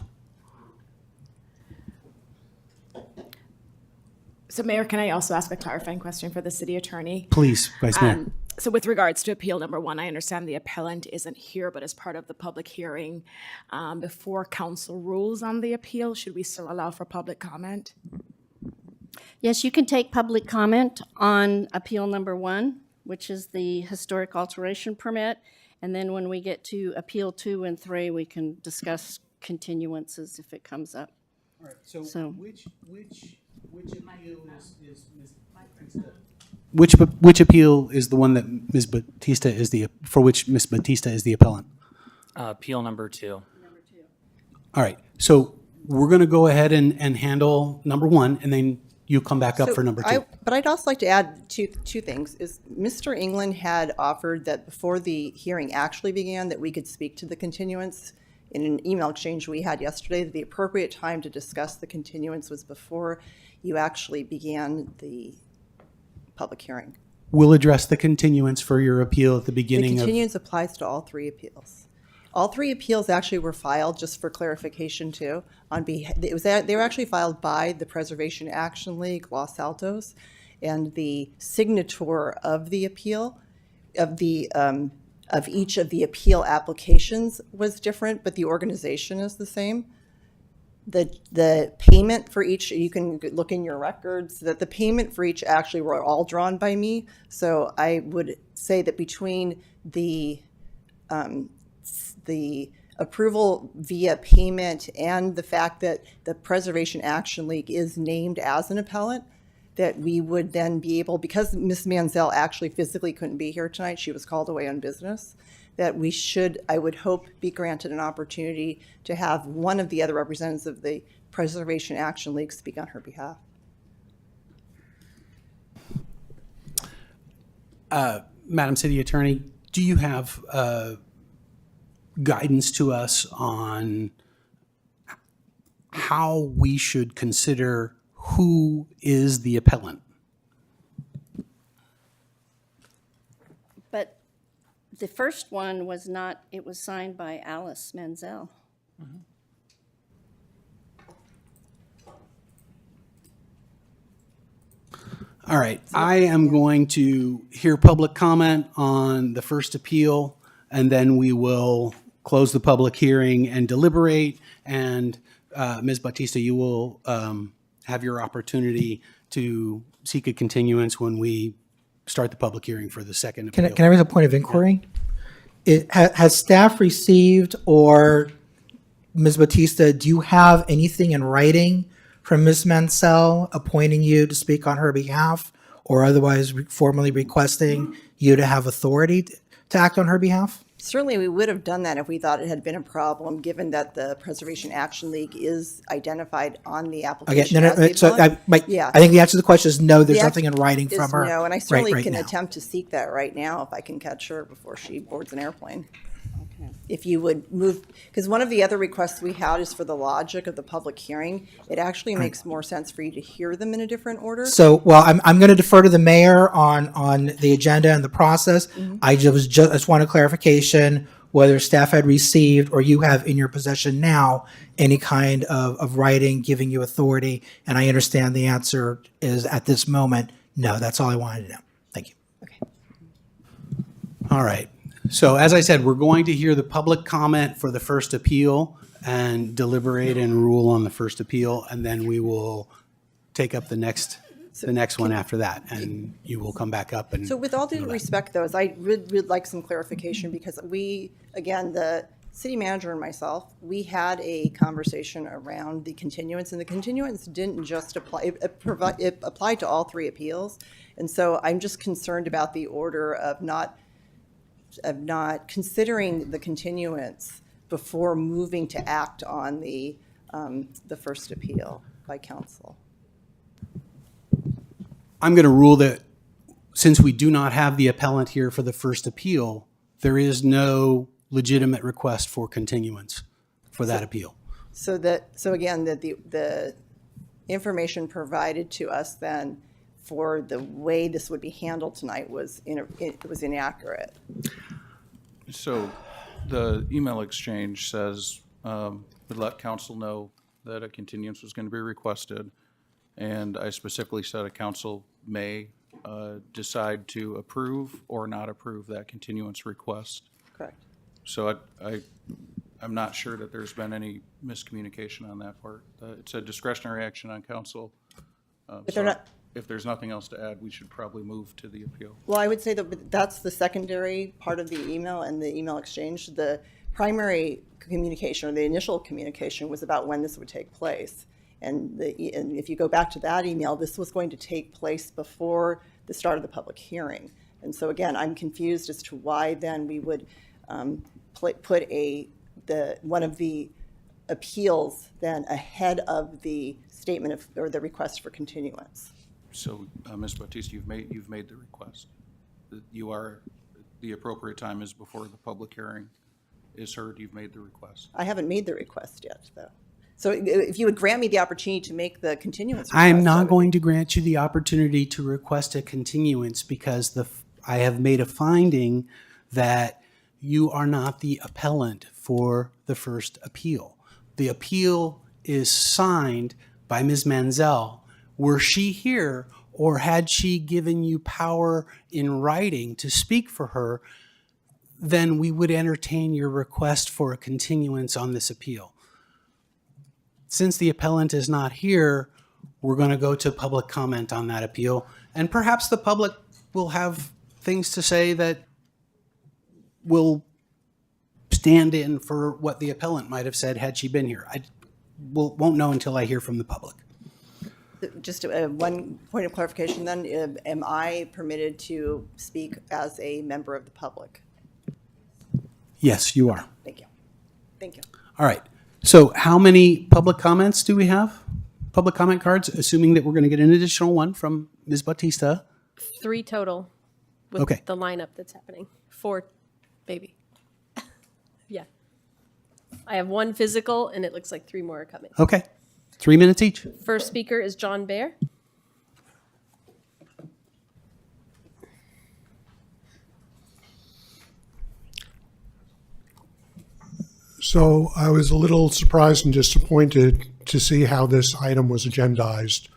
So Mayor, can I also ask a clarifying question for the city attorney? Please, Vice Mayor. So with regards to appeal number 1, I understand the appellant isn't here, but as part of the public hearing, before council rules on the appeal, should we still allow for public comment? Yes, you can take public comment on appeal number 1, which is the historic alteration permit. And then when we get to appeal 2 and 3, we can discuss continuances if it comes up. All right, So- which appeal is Ms. Batista? Which appeal is the one that Ms. Batista is for which Ms. Batista is the appellant? Appeal number 2. All right, so we're going to go ahead and handle number 1, and then you come back up So for number 2. But I'd also like to add two things. Is Mr. England had offered that before the hearing actually began, that we could speak to the continuance. In an email exchange we had yesterday, that the appropriate time to discuss the continuance was before you actually began the public hearing. We'll address the continuance for your appeal at the The beginning of. continuance applies to all 3 appeals. All 3 appeals actually were filed, just for clarification too, they were actually filed by the Preservation Action League, Los Altos, and the signature of the appeal, of each of the appeal applications was different, but the organization is the same. The payment for each, you can look in your records, that the payment for each actually were all drawn by me. So I would say that between the approval via payment and the fact that the Preservation Action League is named as an appellant, that we would then be able, because Ms. Manzel actually physically couldn't be here tonight, she was called away on business, that we should, I would hope, be granted an opportunity to have one of the other representatives of the Preservation Action League speak on her behalf. Madam City Attorney, do you have guidance to us on how we should consider who is the appellant? But the first one was not, it was signed by Alice Menzel. All right, I am going to hear public comment on the first appeal, and then we will close the public hearing and deliberate. And Ms. Bautista, you will have your opportunity to seek a continuance when we start the public hearing for the second appeal. Can I raise a point of inquiry? Has staff received, or Ms. Batista, do you have anything in writing from Ms. Mansell appointing you to speak on her behalf, or otherwise formally requesting you to have authority to act on her behalf? Certainly, we would have done that if we thought it had been a problem, given that the Preservation Action League is identified on the Okay, application. no, as no, the so appellant. I think the answer to the question is no, there's The nothing in writing is from her. No, and I certainly right can now. attempt to seek that right now if I can catch her before she boards an airplane. Okay. if you would move, because one of the other requests we had is for the logic of the public hearing. It actually makes more sense for you to hear them in a different order. So, well, I'm going to defer to the mayor on the agenda and the process. I just want a clarification whether staff had received or you have in your possession now any kind of writing giving you authority. And I understand the answer is at this moment, no. That's all I wanted to know. Thank you. Okay. All right. So as I said, we're going to hear the public comment for the first appeal and deliberate and rule on the first appeal, and then we will take up the next one after that, and you will come back up and. So with all due respect, though, is I would like some clarification, because we, again, the city manager and myself, we had a conversation around the continuance, and the continuance didn't just apply, it applied to all three appeals. And so I'm just concerned about the order of not considering the continuance before moving to act on the first appeal by council. I'm going to rule that since we do not have the appellant here for the first appeal, there is no legitimate request for continuance for that appeal. So again, that the information provided to us then for the way this would be handled tonight was inaccurate. So the email exchange says, would let council know that a continuance was going to be requested. And I specifically said a council may decide to approve or not approve that continuance request. Correct. So I'm not sure that there's been any miscommunication on that part. It's a discretionary action on council. But they're not. If there's nothing else to add, we should probably move to the appeal. Well, I would say that that's the secondary part of the email and the email exchange. The primary communication, or the initial communication, was about when this would take place. And if you go back to that email, this was going to take place before the start of the public hearing. And so again, I'm confused as to why then we would put one of the appeals then ahead of the statement of, or the request for continuance. So, Ms. Batista, you've made the request. The appropriate time is before the public hearing is heard. You've made the request. I haven't made the request yet, though. So if you would grant me the opportunity to make the continuance request. I am not going to grant you the opportunity to request a continuance because I have made a finding that you are not the appellant for the first appeal. The appeal is signed by Ms. Manzel. Were she here, or had she given you power in writing to speak for her, then we would entertain your request for a continuance on this appeal. Since the appellant is not here, we're going to go to public comment on that appeal, and perhaps the public will have things to say that will stand in for what the appellant might have said had she been here. I won't know until I hear from the public. Just one point of clarification then, am I permitted to speak as a member of the public? Yes, you are. Thank you. Thank you. All right. So how many public comments do we have? Public comment cards, assuming that we're going to get an additional one from Ms. Batista. 3 total with Okay. the lineup that's happening. 4, maybe. Yeah. I have 1 physical, and it looks like 3 more are coming. Okay. 3 minutes each. First speaker is John Baer. So I was a little surprised and disappointed to see how this item was agendized.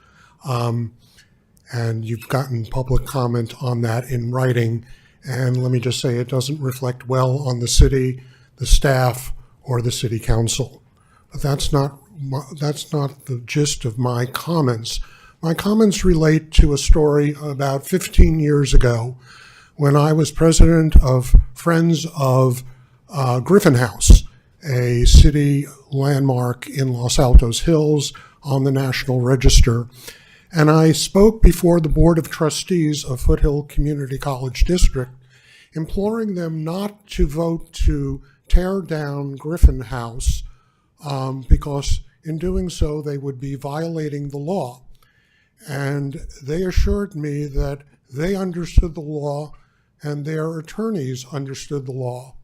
And you've gotten public comment on that in writing. And let me just say, it doesn't reflect well on the city, the staff, or the city council. But that's not the gist of my comments. My comments relate to a story about 15 years ago when I was president of Friends of Griffin House, a city landmark in Los Altos Hills on the National Register. And I spoke before the Board of Trustees of Foothill Community College District, imploring them not to vote to tear down Griffin House because in doing so they would be violating the law. And they assured me that they understood the law and their attorneys understood the law.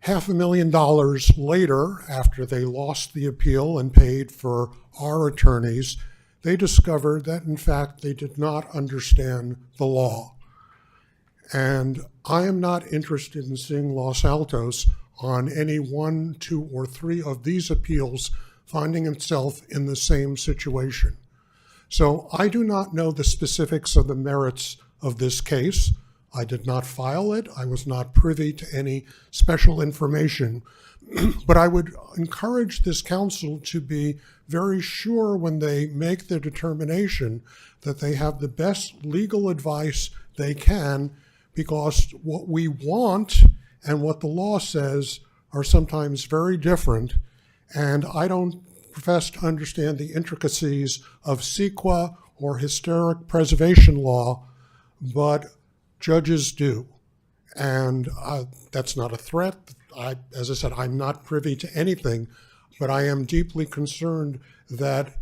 $500,000 later, after they lost the appeal and paid for our attorneys, they discovered that in fact they did not understand the law. And I am not interested in seeing Los Altos on any 1, 2, or 3 of these appeals finding itself in the same situation. So I do not know the specifics of the merits of this case. I did not file it. I was not privy to any special information. But I would encourage this council to be very sure when they make their determination that they have the best legal advice they can, because what we want and what the law says are sometimes very different. And I don't profess to understand the intricacies of CEQA or historic preservation law, but judges do. And that's not a threat. As I said, I'm not privy to anything, but I am deeply concerned that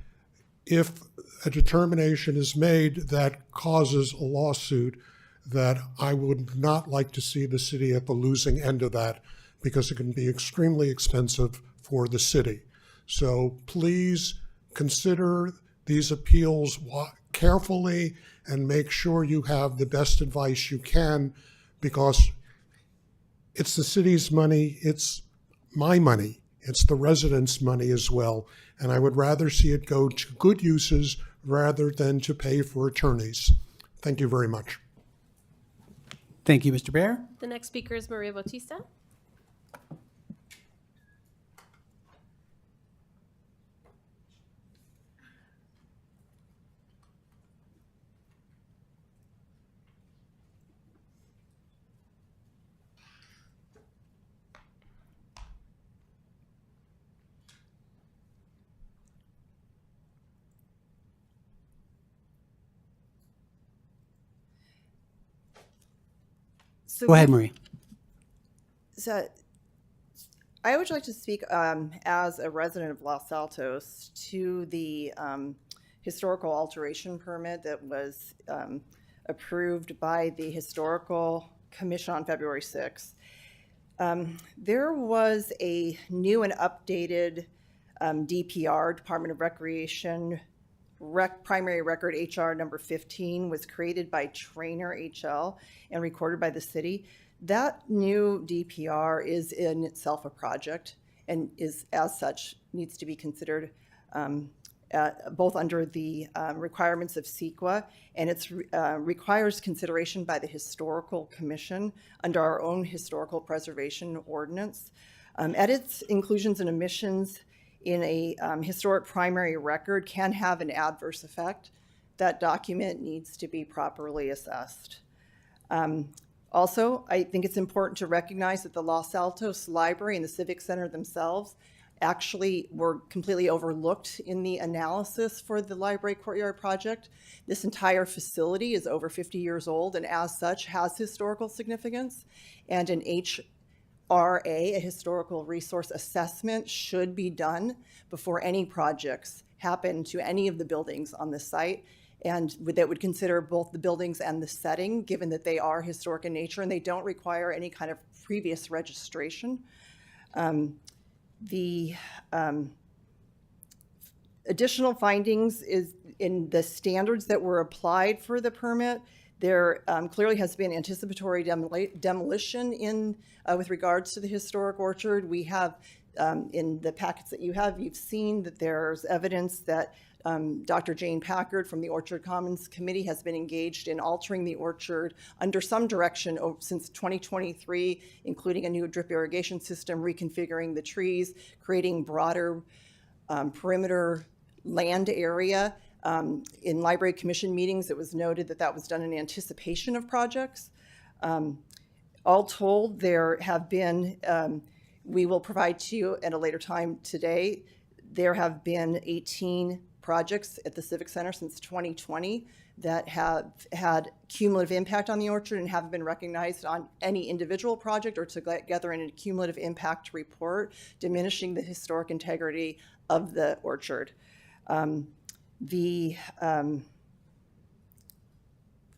if a determination is made that causes a lawsuit, that I would not like to see the city at the losing end of that, because it can be extremely expensive for the city. So please consider these appeals carefully and make sure you have the best advice you can, because it's the city's money, it's my money, it's the residents' money as well. And I would rather see it go to good uses rather than to pay for attorneys. Thank you very much. Thank you, Mr. Bear. The next speaker is Maria Bautista. So Go ahead, Marie. So I would like to speak as a resident of Los Altos to the historical alteration permit that was approved by the Historical Commission on February 6th. There was a new and updated DPR, Department of Recreation, primary record HR number 15 was created by Trainer HL and recorded by the city. That new DPR is in itself a project and is as such needs to be considered both under the requirements of CEQA, and it requires consideration by the Historical Commission under our own historical preservation ordinance. At its inclusions and omissions in a historic primary record can have an adverse effect. That document needs to be properly assessed. Also, I think it's important to recognize that the Los Altos Library and the Civic Center themselves actually were completely overlooked in the analysis for the library courtyard project. This entire facility is over 50 years old and as such has historical significance, and an HRA, a historical resource assessment, should be done before any projects happen to any of the buildings on the site, and that would consider both the buildings and the setting, given that they are historic in nature and they don't require any kind of previous registration. The additional findings is in the standards that were applied for the permit. There clearly has been anticipatory demolition in with regards to the historic orchard. We have in the packets that you've seen that there's evidence that Dr. Jane Packard from the Orchard Commons Committee has been engaged in altering the orchard under some direction since 2023, including a new drip irrigation system, reconfiguring the trees, creating broader perimeter land area. In Library Commission meetings, it was noted that that was done in anticipation of projects. All told, there have been, we will provide to you at a later time today, there have been 18 projects at the Civic Center since 2020 that have had cumulative impact on the orchard and haven't been recognized on any individual project or together in a cumulative impact report, diminishing the historic integrity of the orchard.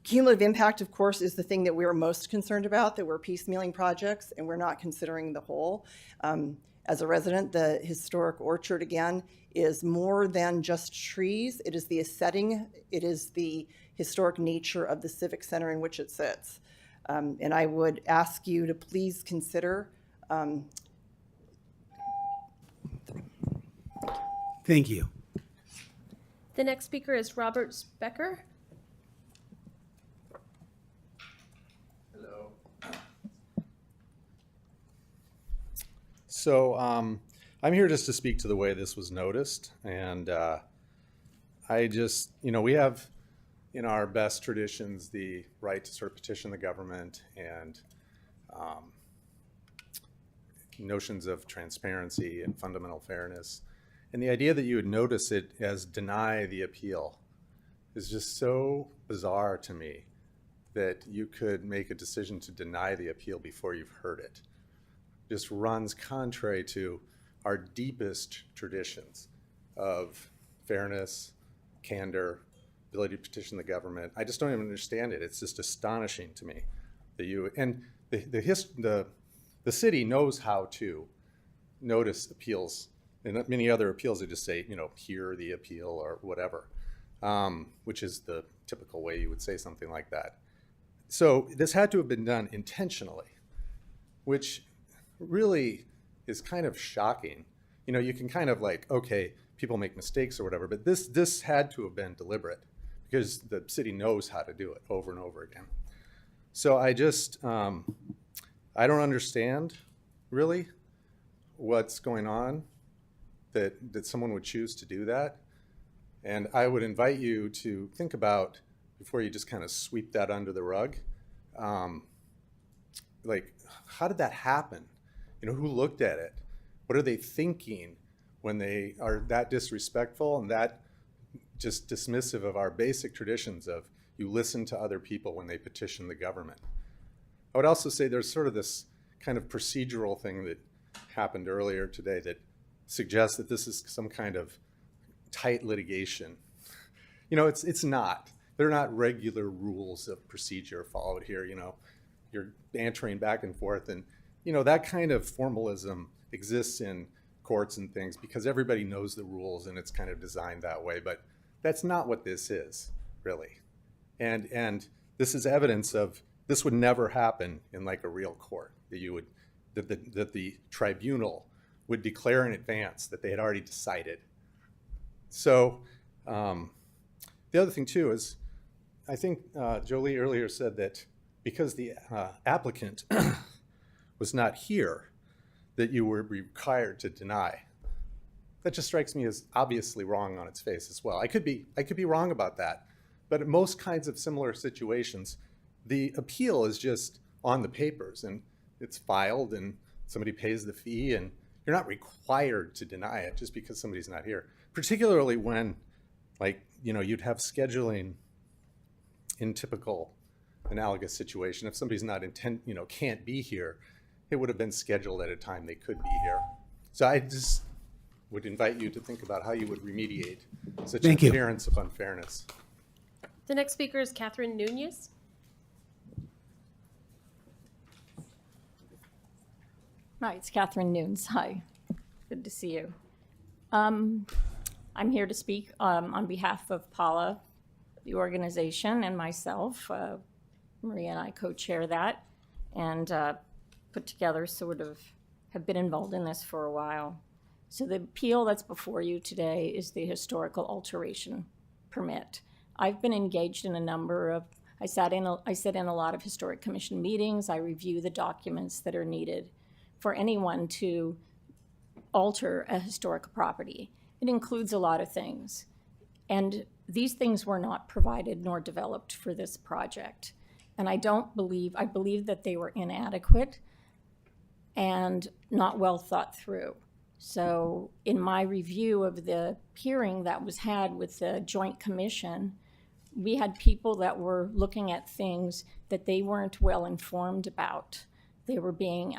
Cumulative impact, of course, is the thing that we're most concerned about, that we're piecemealing projects and we're not considering the whole. As a resident, the historic orchard, again, is more than just trees. It is the setting, it is the historic nature of the civic center in which it sits. And I would ask you to please consider. Thank you. The next speaker is Robert Becker. So I'm here just to speak to the way this was noticed. And I just, we have in our best traditions the right to sort of petition the government and notions of transparency and fundamental fairness. And the idea that you would notice it as deny the appeal is just so bizarre to me, that you could make a decision to deny the appeal before you've heard it. Just runs contrary to our deepest traditions of fairness, candor, ability to petition the government. I just don't even understand it. It's just astonishing to me that you, and the city knows how to notice appeals, and many other appeals they just say, hear the appeal or whatever, which is the typical way you would say something like that. So this had to have been done intentionally, which really is kind of shocking. You can kind of like, okay, people make mistakes or whatever, but this had to have been deliberate because the city knows how to do it over and over again. So I just, I don't understand really what's going on that someone would choose to do that. And I would invite you to think about, before you just kind of sweep that under the rug, like, how did that happen? Who looked at it? What are they thinking when they are that disrespectful and that just dismissive of our basic traditions of you listen to other people when they petition the government? I would also say there's sort of this kind of procedural thing that happened earlier today that suggests that this is some kind of tight litigation. It's not. They're not regular rules of procedure followed here. You're bantering back and forth, and that kind of formalism exists in courts and things because everybody knows the rules and it's kind of designed that way, but that's not what this is, really. And this is evidence of this would never happen in like a real court, that the tribunal would declare in advance that they had already decided. So the other thing too is, I think Jolie earlier said that because the applicant was not here, that you were required to deny. That just strikes me as obviously wrong on its face as well. I could be wrong about that, but in most kinds of similar situations, the appeal is just on the papers and it's filed and somebody pays the fee, and you're not required to deny it just because somebody's not here. Particularly when, you'd have scheduling in typical analogous situation. If somebody's not can't be here, it would have been scheduled at a time they could be here. So I just would invite you to think about how you would remediate such an appearance of unfairness. The next speaker is Catherine Nunez. Hi, it's Catherine Nunes. Hi, good to see you. I'm here to speak on behalf of Paula, the organization, and myself. Maria and I co-chair that and put together have been involved in this for a while. So the appeal that's before you today is the historical alteration permit. I've been engaged in a number of, I sit in a lot of historic commission meetings. I review the documents that are needed for anyone to alter a historic property. It includes a lot of things. And these things were not provided nor developed for this project. And I believe that they were inadequate and not well thought through. So in my review of the hearing that was had with the Joint Commission, we had people that were looking at things that they weren't well informed about. They were being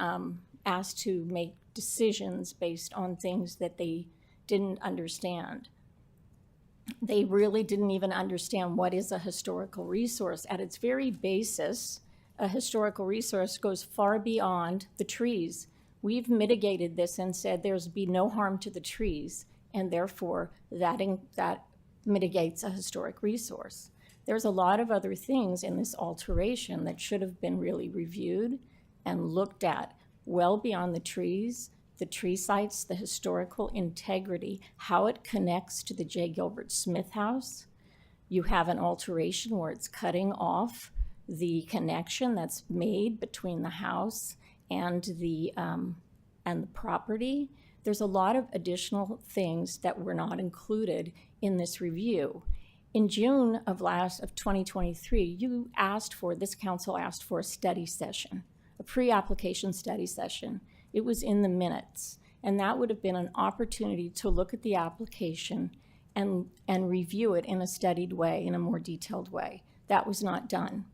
asked to make decisions based on things that they didn't understand. They really didn't even understand what is a historical resource. At its very basis, a historical resource goes far beyond the trees. We've mitigated this and said there's be no harm to the trees, and therefore that mitigates a historic resource. There's a lot of other things in this alteration that should have been really reviewed and looked at well beyond the trees, the tree sites, the historical integrity, how it connects to the J. Gilbert Smith house. You have an alteration where it's cutting off the connection that's made between the house and the property. There's a lot of additional things that were not included in this review. In June of 2023, this council asked for a study session, a pre-application study session. It was in the minutes, and that would have been an opportunity to look at the application and review it in a studied way, in a more detailed way. That was not done.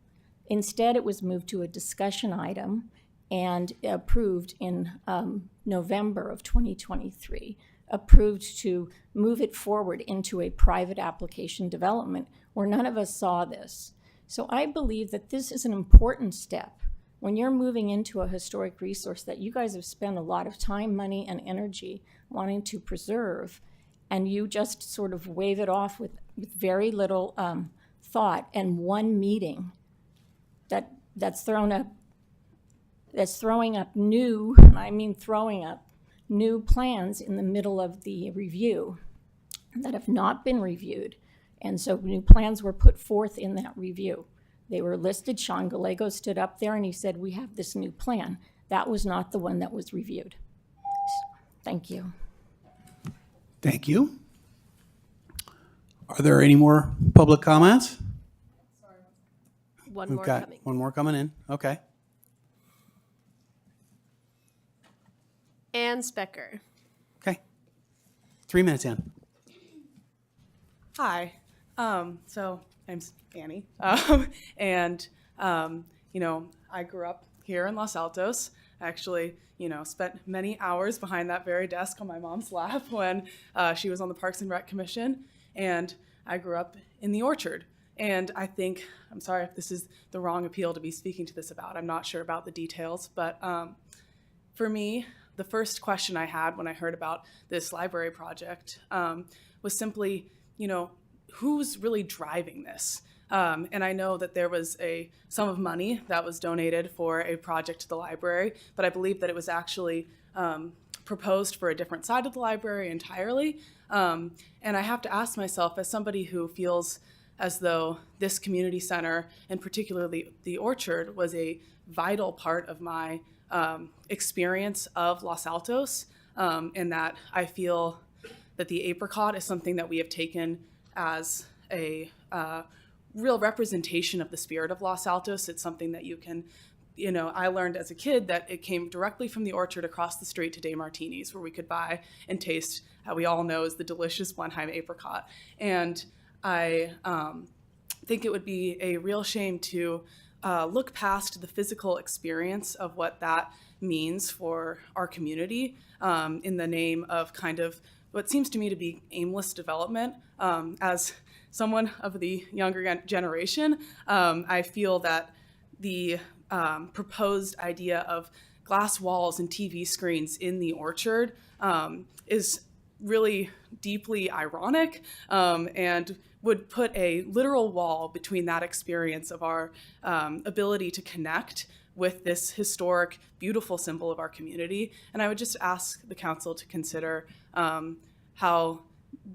Instead, it was moved to a discussion item and approved in November of 2023, approved to move it forward into a private application development where none of us saw this. So I believe that this is an important step. When you're moving into a historic resource that you guys have spent a lot of time, money, and energy wanting to preserve, and you just sort of wave it off with very little thought and one meeting that's throwing up new plans in the middle of the review that have not been reviewed. And so new plans were put forth in that review. They were listed. Sean Gallego stood up there and he said, we have this new plan. That was not the one that was reviewed. Thank you. Thank you. Are there any more public comments? One We've more got coming. one more coming in. Okay. Ann Specker. Okay. 3 minutes in. Hi. So I'm Annie. And I grew up here in Los Altos. I actually, spent many hours behind that very desk on my mom's lap when she was on the Parks and Rec Commission. And I grew up in the Orchard. And I'm sorry if this is the wrong appeal to be speaking to this about. I'm not sure about the details. But for me, the first question I had when I heard about this library project was simply, who's really driving this? And I know that there was a sum of money that was donated for a project to the library, but I believe that it was actually proposed for a different side of the library entirely. And I have to ask myself, as somebody who feels as though this community center, and particularly the Orchard, was a vital part of my experience of Los Altos, and that I feel that the apricot is something that we have taken as a real representation of the spirit of Los Altos. It's something that you can, I learned as a kid that it came directly from the Orchard across the street to De Martini's, where we could buy and taste, how we all know is the delicious Blenheim apricot. And I think it would be a real shame to look past the physical experience of what that means for our community in the name of kind of what seems to me to be aimless development. As someone of the younger generation, I feel that the proposed idea of glass walls and TV screens in the Orchard is really deeply ironic and would put a literal wall between that experience of our ability to connect with this historic, beautiful symbol of our community. And I would just ask the council to consider how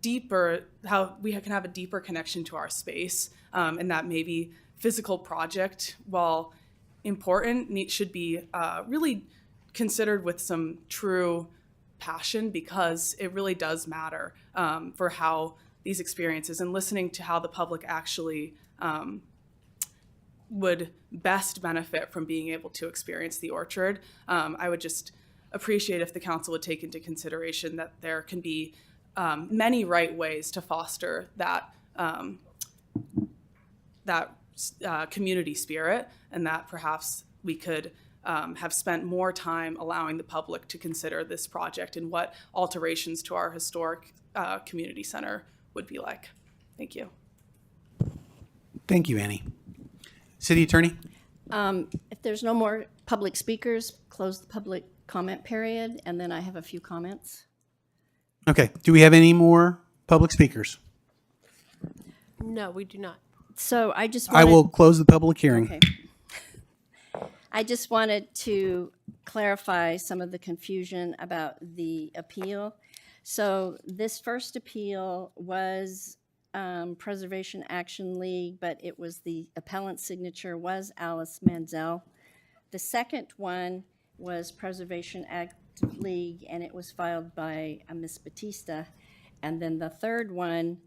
we can have a deeper connection to our space, and that maybe physical project, while important, should be really considered with some true passion, because it really does matter for how these experiences, and listening to how the public actually would best benefit from being able to experience the Orchard. I would just appreciate if the council would take into consideration that there can be many right ways to foster that community spirit, and that perhaps we could have spent more time allowing the public to consider this project and what alterations to our historic community center would be like. Thank you. Thank you, Annie. City Attorney? If there's no more public speakers, close the public comment period, and then I have a few comments. Okay, do we have any more public speakers? No, we do not. So I just I wanted. will close the public hearing. Okay. I just wanted to clarify some of the confusion about the appeal. So this first appeal was Preservation Action League, but it was the appellant signature was Alice Manzel. The second one was Preservation Act League, and it was filed by Ms. Batista. And then the third one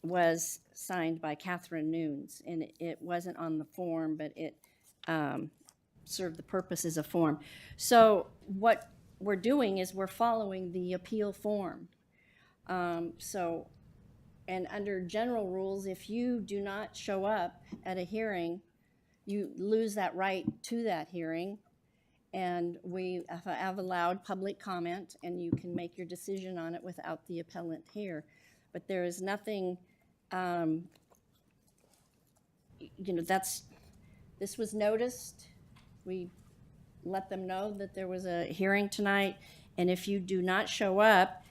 was signed by Catherine Nunes, and it wasn't on the form, but it served the purpose as a form. So what we're doing is we're following the appeal form. And under general rules, if you do not show up at a hearing, you lose that right to that hearing. And we have allowed public comment, and you can make your decision on it without the appellant here. But there is nothing, this was noticed. We let them know that there was a hearing tonight, and if you do not show up,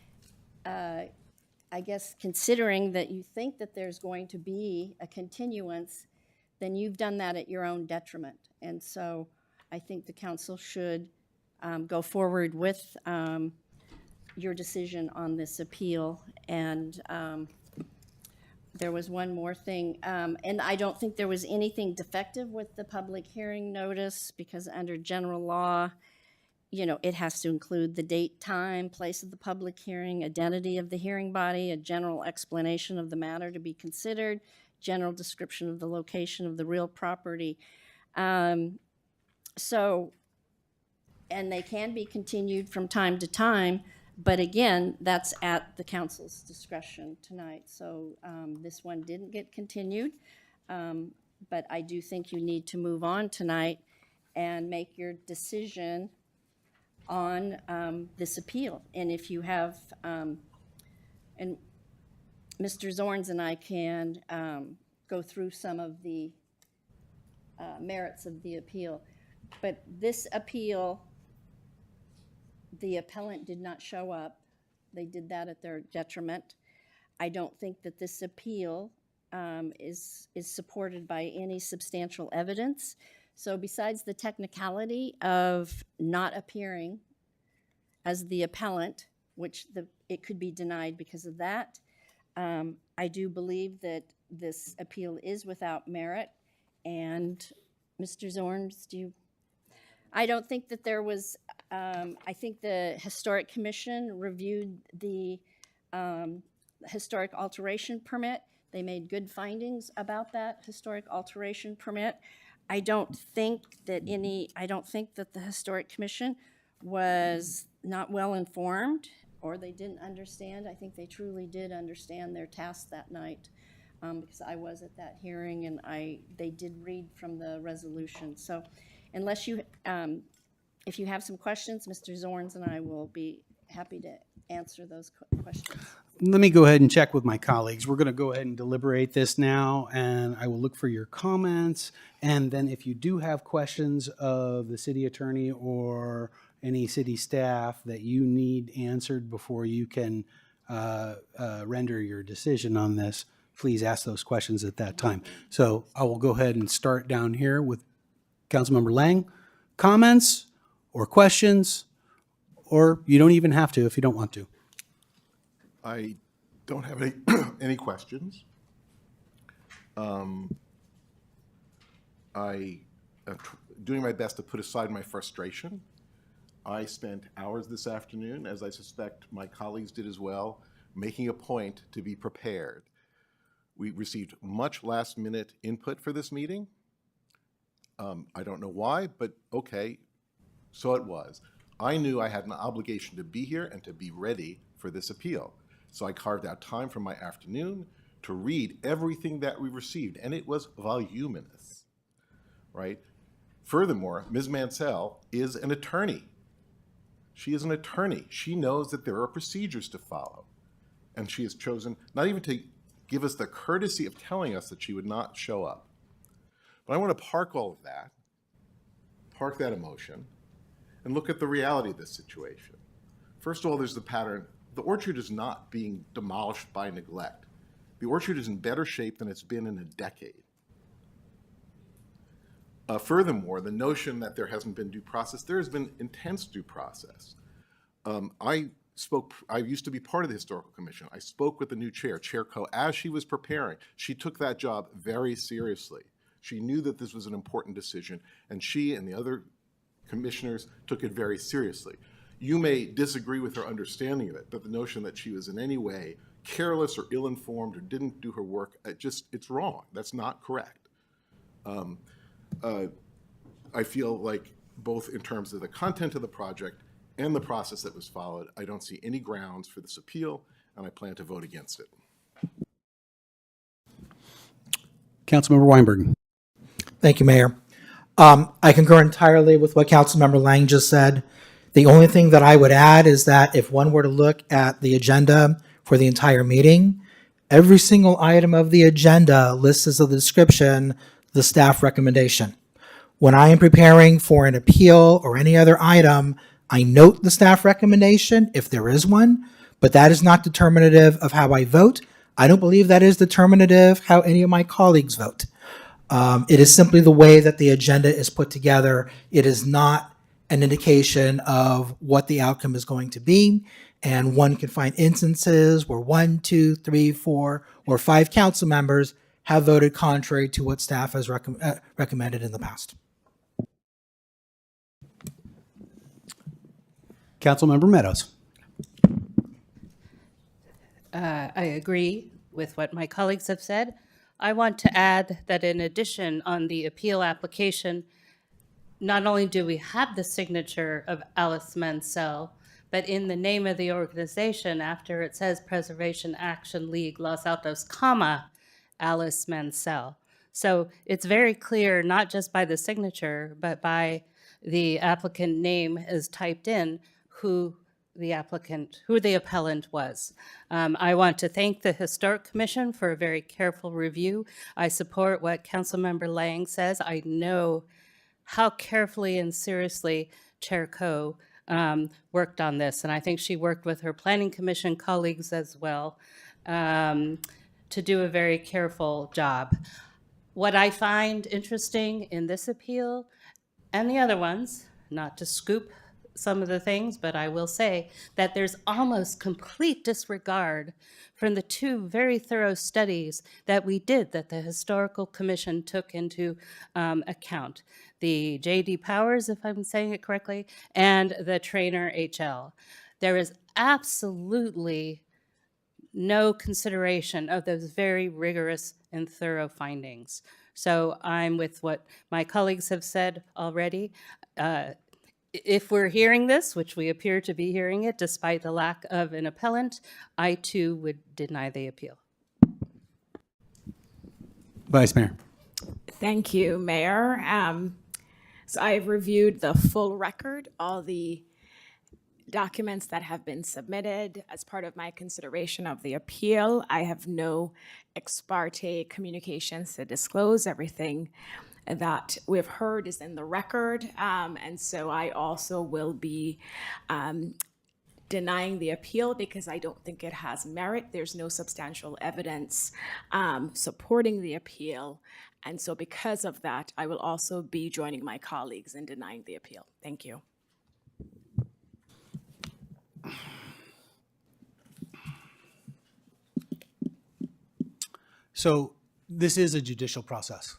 I guess considering that you think that there's going to be a continuance, then you've done that at your own detriment. And so I think the council should go forward with your decision on this appeal. And there was one more thing, and I don't think there was anything defective with the public hearing notice, because under general law, it has to include the date, time, place of the public hearing, identity of the hearing body, a general explanation of the matter to be considered, general description of the location of the real property. And they can be continued from time to time, but again, that's at the council's discretion tonight. So this one didn't get continued, but I do think you need to move on tonight and make your decision on this appeal. And if you have, and Mr. Zorns and I can go through some of the merits of the appeal. But this appeal, the appellant did not show up. They did that at their detriment. I don't think that this appeal is supported by any substantial evidence. So besides the technicality of not appearing as the appellant, which it could be denied because of that, I do believe that this appeal is without merit. And Mr. Zorns, I don't think that there was, I think the Historic Commission reviewed the historic alteration permit. They made good findings about that historic alteration permit. I don't think that the Historic Commission was not well informed, or they didn't understand. I think they truly did understand their task that night, because I was at that hearing, and they did read from the resolution. So unless you, if you have some questions, Mr. Zorns and I will be happy to answer those questions. Let me go ahead and check with my colleagues. We're going to go ahead and deliberate this now, and I will look for your comments. And then if you do have questions of the city attorney or any city staff that you need answered before you can render your decision on this, please ask those questions at that time. So I will go ahead and start down here with Councilmember Lang. Comments or questions, or you don't even have to if you don't want to. I don't have any questions. I am doing my best to put aside my frustration. I spent hours this afternoon, as I suspect my colleagues did as well, making a point to be prepared. We received much last-minute input for this meeting. I don't know why, but okay, so it was. I knew I had an obligation to be here and to be ready for this appeal. So I carved out time from my afternoon to read everything that we received, and it was voluminous, right? Furthermore, Ms. Mansell is an attorney. She is an attorney. She knows that there are procedures to follow. and she has chosen not even to give us the courtesy of telling us that she would not show up. But I want to park all of that, park that emotion, and look at the reality of this situation. First of all, there's the pattern. The orchard is not being demolished by neglect. The orchard is in better shape than it's been in a decade. Furthermore, the notion that there hasn't been due process, there has been intense due process. I used to be part of the Historical Commission. I spoke with the new chair, Chair Coe, as she was preparing. She took that job very seriously. She knew that this was an important decision, and she and the other commissioners took it very seriously. You may disagree with her understanding of it, but the notion that she was in any way careless or ill-informed or didn't do her work, it's wrong. That's not correct. I feel like both in terms of the content of the project and the process that was followed, I don't see any grounds for this appeal, and I plan to vote against it. Councilmember Weinberg. Thank you, Mayor. I concur entirely with what Councilmember Lang just said. The only thing that I would add is that if one were to look at the agenda for the entire meeting, every single item of the agenda lists as a description the staff recommendation. When I am preparing for an appeal or any other item, I note the staff recommendation if there is one, but that is not determinative of how I vote. I don't believe that is determinative how any of my colleagues vote. It is simply the way that the agenda is put together. It is not an indication of what the outcome is going to be. And one can find instances where 1, 2, 3, 4, or 5 council members have voted contrary to what staff has recommended in the past. Councilmember Meadows. I agree with what my colleagues have said. I want to add that in addition, on the appeal application, not only do we have the signature of Alice Mansell, but in the name of the organization, after it says Preservation Action League Los Altos, comma, Alice Mansell. So it's very clear, not just by the signature, but by the applicant name is typed in, who the appellant was. I want to thank the Historic Commission for a very careful review. I support what Councilmember Lang says. I know how carefully and seriously Chair Coe worked on this, and I think she worked with her Planning Commission colleagues as well to do a very careful job. What I find interesting in this appeal and the other ones, not to scoop some of the things, but I will say that there's almost complete disregard from the 2 very thorough studies that we did, that the Historical Commission took into account. The J.D. Powers, if I'm saying it correctly, and the Trainer HL. There is absolutely no consideration of those very rigorous and thorough findings. So I'm with what my colleagues have said already. If we're hearing this, which we appear to be hearing it, despite the lack of an appellant, I too would deny the appeal. Vice Mayor. Thank you, Mayor. So I've reviewed the full record, all the documents that have been submitted as part of my consideration of the appeal. I have no ex parte communications to disclose. Everything that we've heard is in the record. And so I also will be denying the appeal because I don't think it has merit. There's no substantial evidence supporting the appeal. And so because of that, I will also be joining my colleagues in denying the appeal. Thank you. So this is a judicial process,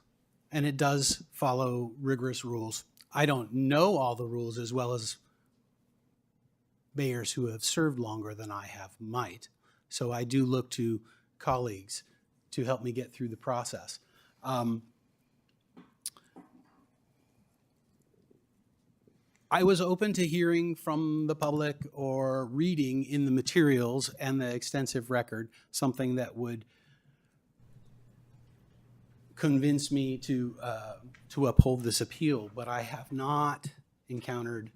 and it does follow rigorous rules. I don't know all the rules as well as mayors who have served longer than I have might. So I do look to colleagues to help me get through the process. I was open to hearing from the public or reading in the materials and the extensive record something that would convince me to uphold this appeal, but I have not encountered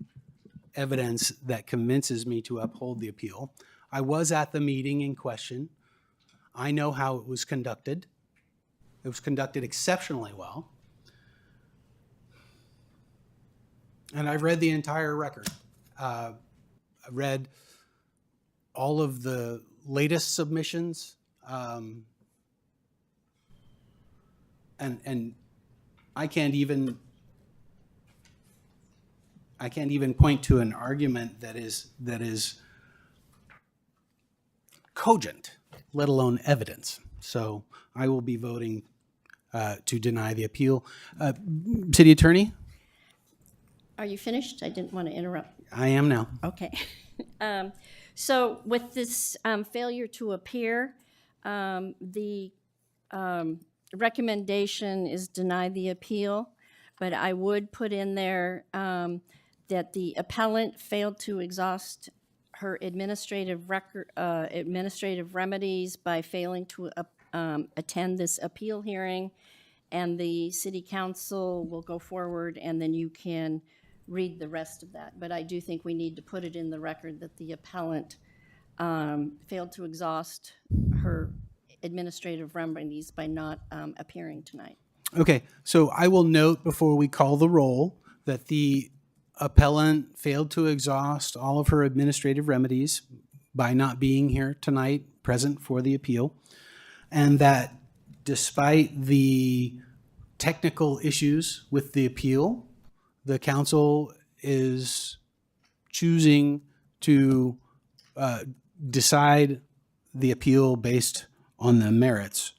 evidence that convinces me to uphold the appeal. I was at the meeting in question. I know how it was conducted. It was conducted exceptionally well. And I read the entire record. I read all of the latest submissions. And I can't even point to an argument that is cogent, let alone evidence. So I will be voting to deny the appeal. City Attorney? Are you finished? I didn't want to interrupt. I am now. Okay. So with this failure to appear, the recommendation is deny the appeal, but I would put in there that the appellant failed to exhaust her administrative remedies by failing to attend this appeal hearing, and the city council will go forward, and then you can read the rest of that. But I do think we need to put it in the record that the appellant failed to exhaust her administrative remedies by not appearing tonight. Okay, so I will note before we call the roll that the appellant failed to exhaust all of her administrative remedies by not being here tonight, present for the appeal, and that despite the technical issues with the appeal, the council is choosing to decide the appeal based on the merits,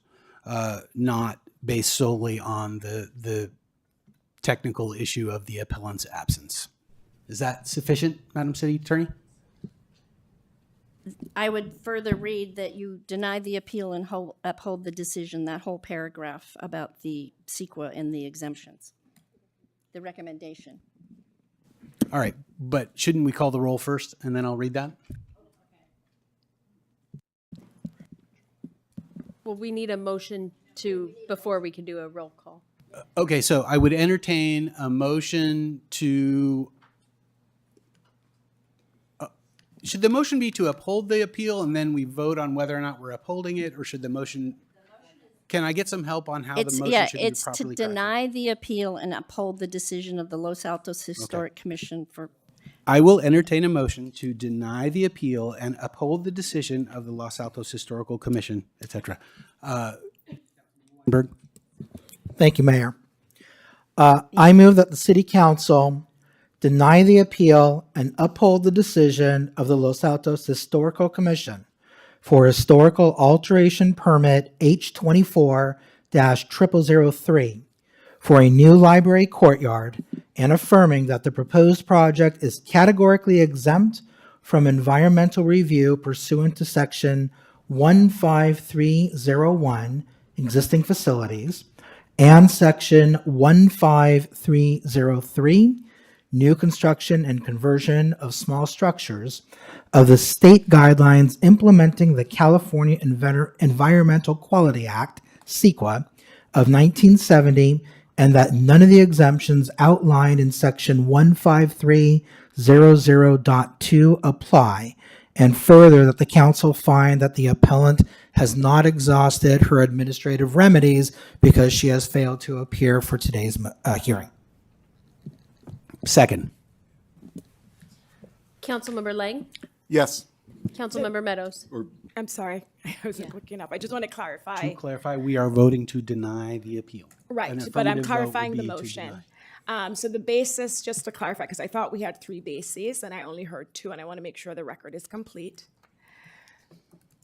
not based solely on the technical issue of the appellant's absence. Is that sufficient, Madam City Attorney? I would further read that you deny the appeal and uphold the decision, that whole paragraph about the CEQA and the exemptions, the recommendation. All right, but shouldn't we call the roll first and then I'll read that? Well, we need a motion before we can do a roll call. Okay, so I would entertain a motion to, should the motion be to uphold the appeal and then we vote on whether or not we're upholding it, or should the motion, can I get some help on how the motion should be properly It's to crafted? deny the appeal and uphold the decision of the Los Altos Historic Commission for. I will entertain a motion to deny the appeal and uphold the decision of the Los Altos Historical Commission, et cetera. Berg? Thank you, Mayor. I move that the City Council deny the appeal and uphold the decision of the Los Altos Historical Commission for Historical Alteration Permit H24-0003 for a new library courtyard, and affirming that the proposed project is categorically exempt from environmental review pursuant to Section 15301, Existing Facilities, and Section 15303, New Construction and Conversion of Small Structures, of the state guidelines implementing the California Environmental Quality Act, CEQA, of 1970, and that none of the exemptions outlined in Section 15300.2 apply, and further that the council find that the appellant has not exhausted her administrative remedies because she has failed to appear for today's hearing. Second. Councilmember Lang? Yes. Councilmember Meadows? I'm sorry, I wasn't looking up. I just want to clarify. To clarify, we are voting to deny the appeal. Right, An but I'm affirmative vote would clarifying the be to motion. deny. So the basis, just to clarify, because I thought we had 3 bases and I only heard 2, and I want to make sure the record is complete.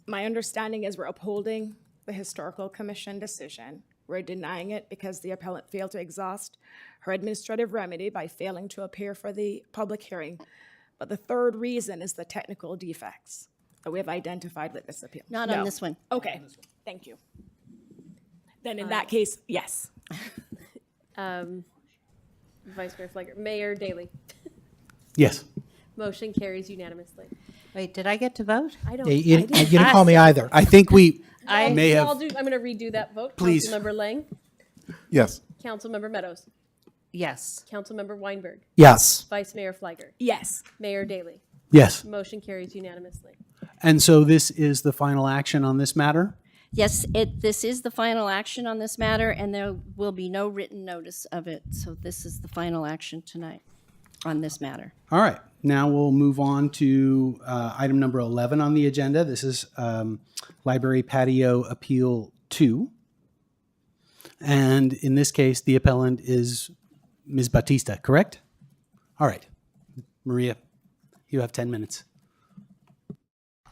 My understanding is we're upholding the Historical Commission decision. We're denying it because the appellant failed to exhaust her administrative remedy by failing to appear for the public hearing. But the third reason is the technical defects that we have identified with this appeal. Not on this one. Okay, thank you. Then in that case, yes. Vice Mayor Fliger. Mayor Daley? Yes. Motion carries unanimously. Wait, did I get to vote? I don't. Yeah, you I didn't call me either. I think we I'll- may I'll have, do- I'm going to redo that vote. Please. Councilmember Lang? Yes. Councilmember Meadows? Yes. Councilmember Weinberg? Yes. Vice Mayor Fliger? Yes. Mayor Daley? yes. Motion carries unanimously. And so this is the final action on this matter? Yes, this is the final action on this matter, and there will be no written notice of it. So this is the final action tonight on this matter. All right, now we'll move on to item number 11 on the agenda. This is Library Patio Appeal 2. And in this case, the appellant is Ms. Batista, correct? All right. Maria, you have 10 minutes.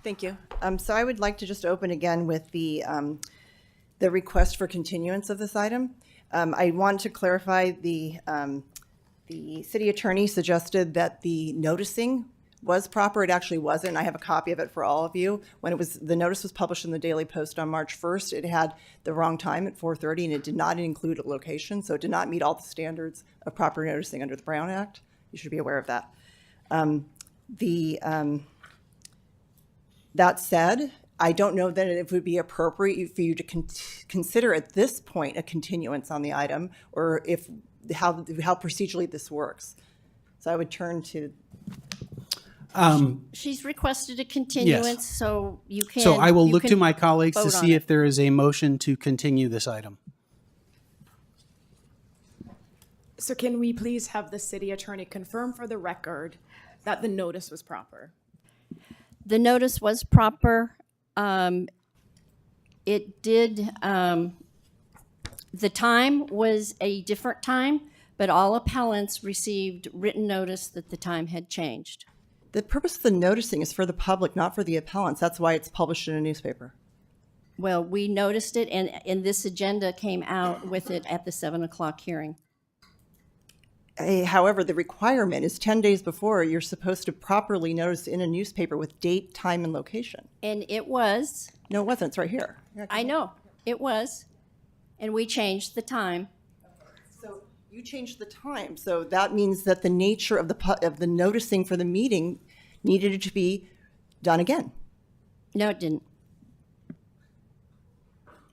Thank you. So I would like to just open again with the request for continuance of this item. I want to clarify the city attorney suggested that the noticing was proper. It actually wasn't. I have a copy of it for all of you. When the notice was published in the Daily Post on March 1st, it had the wrong time at 4:30, and it did not include a location, so it did not meet all the standards of proper noticing under the Brown Act. You should be aware of that. That said, I don't know that it would be appropriate for you to consider at this point a continuance on the item, or how procedurally this works. So I would turn to. She's requested a continuance, Yes. so you can. So I will you look can to my colleagues to vote on see it. if there is a motion to continue this item. So can we please have the city attorney confirm for the record that the notice was proper? The notice was proper. It did, the time was a different time, but all appellants received written notice that the time had changed. The purpose of the noticing is for the public, not for the appellants. That's why it's published in a newspaper. Well, we noticed it, and this agenda came out with it at the 7 o'clock hearing. However, the requirement is 10 days before you're supposed to properly notice in a newspaper with date, time, and location. And it was. No, it wasn't. It's right here. I know, it was. And we changed the time. So you changed the time. So that means that the nature of the noticing for the meeting needed to be done again. No, it didn't.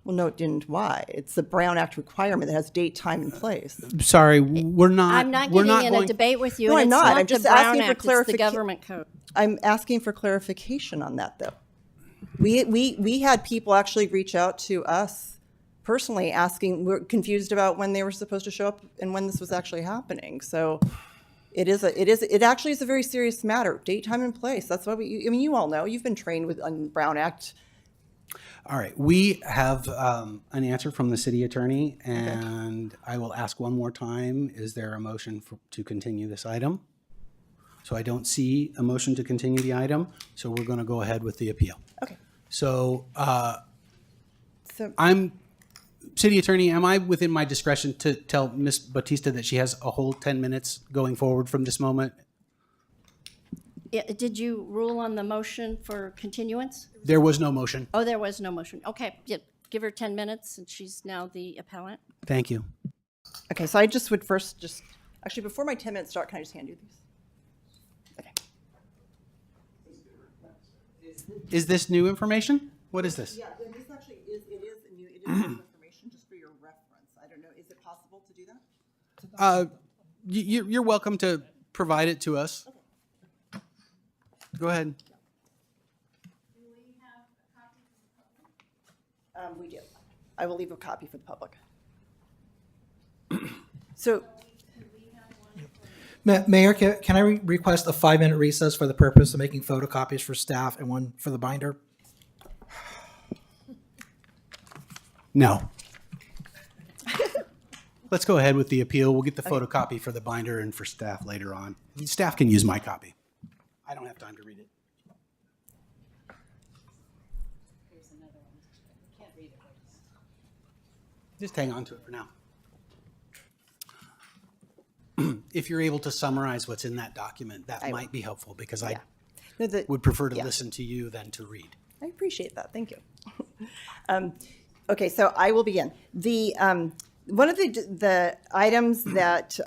Well, no, it didn't. Why? It's the Brown Act requirement that has date, time, and place. Sorry, we're not. I'm not we're getting not in going, a debate with you. No, and I'm it's not. I'm the just Brown asking for Act, it's the clarification. government code. I'm asking for clarification on that, though. We had people actually reach out to us personally asking, we're confused about when they were supposed to show up and when this was actually happening. So it actually is a very serious matter. Date, time, and place. That's why you all know. You've been trained on Brown Act. All right, we have an answer from the city attorney, and I will ask one more time, is there a motion to continue this item? So I don't see a motion to continue the item, so we're going to go ahead with the appeal. Okay. So So I'm, city attorney, am I within my discretion to tell Ms. Batista that she has a whole 10 minutes going forward from this moment? Did you rule on the motion for continuance? There was no motion. Oh, there was no motion. Okay, yeah, give her 10 minutes, and she's now the appellant. Thank you. Okay, so I just would first actually, before my 10 minutes start, can I just hand you these? Okay. Is this new information? What is this? Yeah, this actually is new information just for your reference. I don't know, is it possible to do that? You're welcome to provide it to us. Go ahead. We do. I will leave a copy for the public. So, Mayor, can I request a 5-minute recess for the purpose of making photocopies for staff and one for the binder? No. Let's go ahead with the appeal. We'll get the photocopy for the binder and for staff later on. Staff can use my copy. I don't have time to read it. Just hang on to it for now. If you're able to summarize what's in that document, that might be helpful, because I would prefer to listen to you than to read. I appreciate that. Thank you. Okay, so I will begin. One of the items that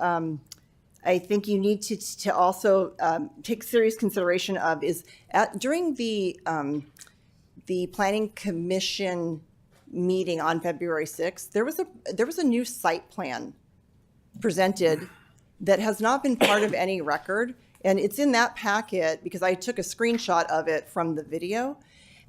I think you need to also take serious consideration of is during the Planning Commission meeting on February 6th, there was a new site plan presented that has not been part of any record. And it's in that packet because I took a screenshot of it from the video.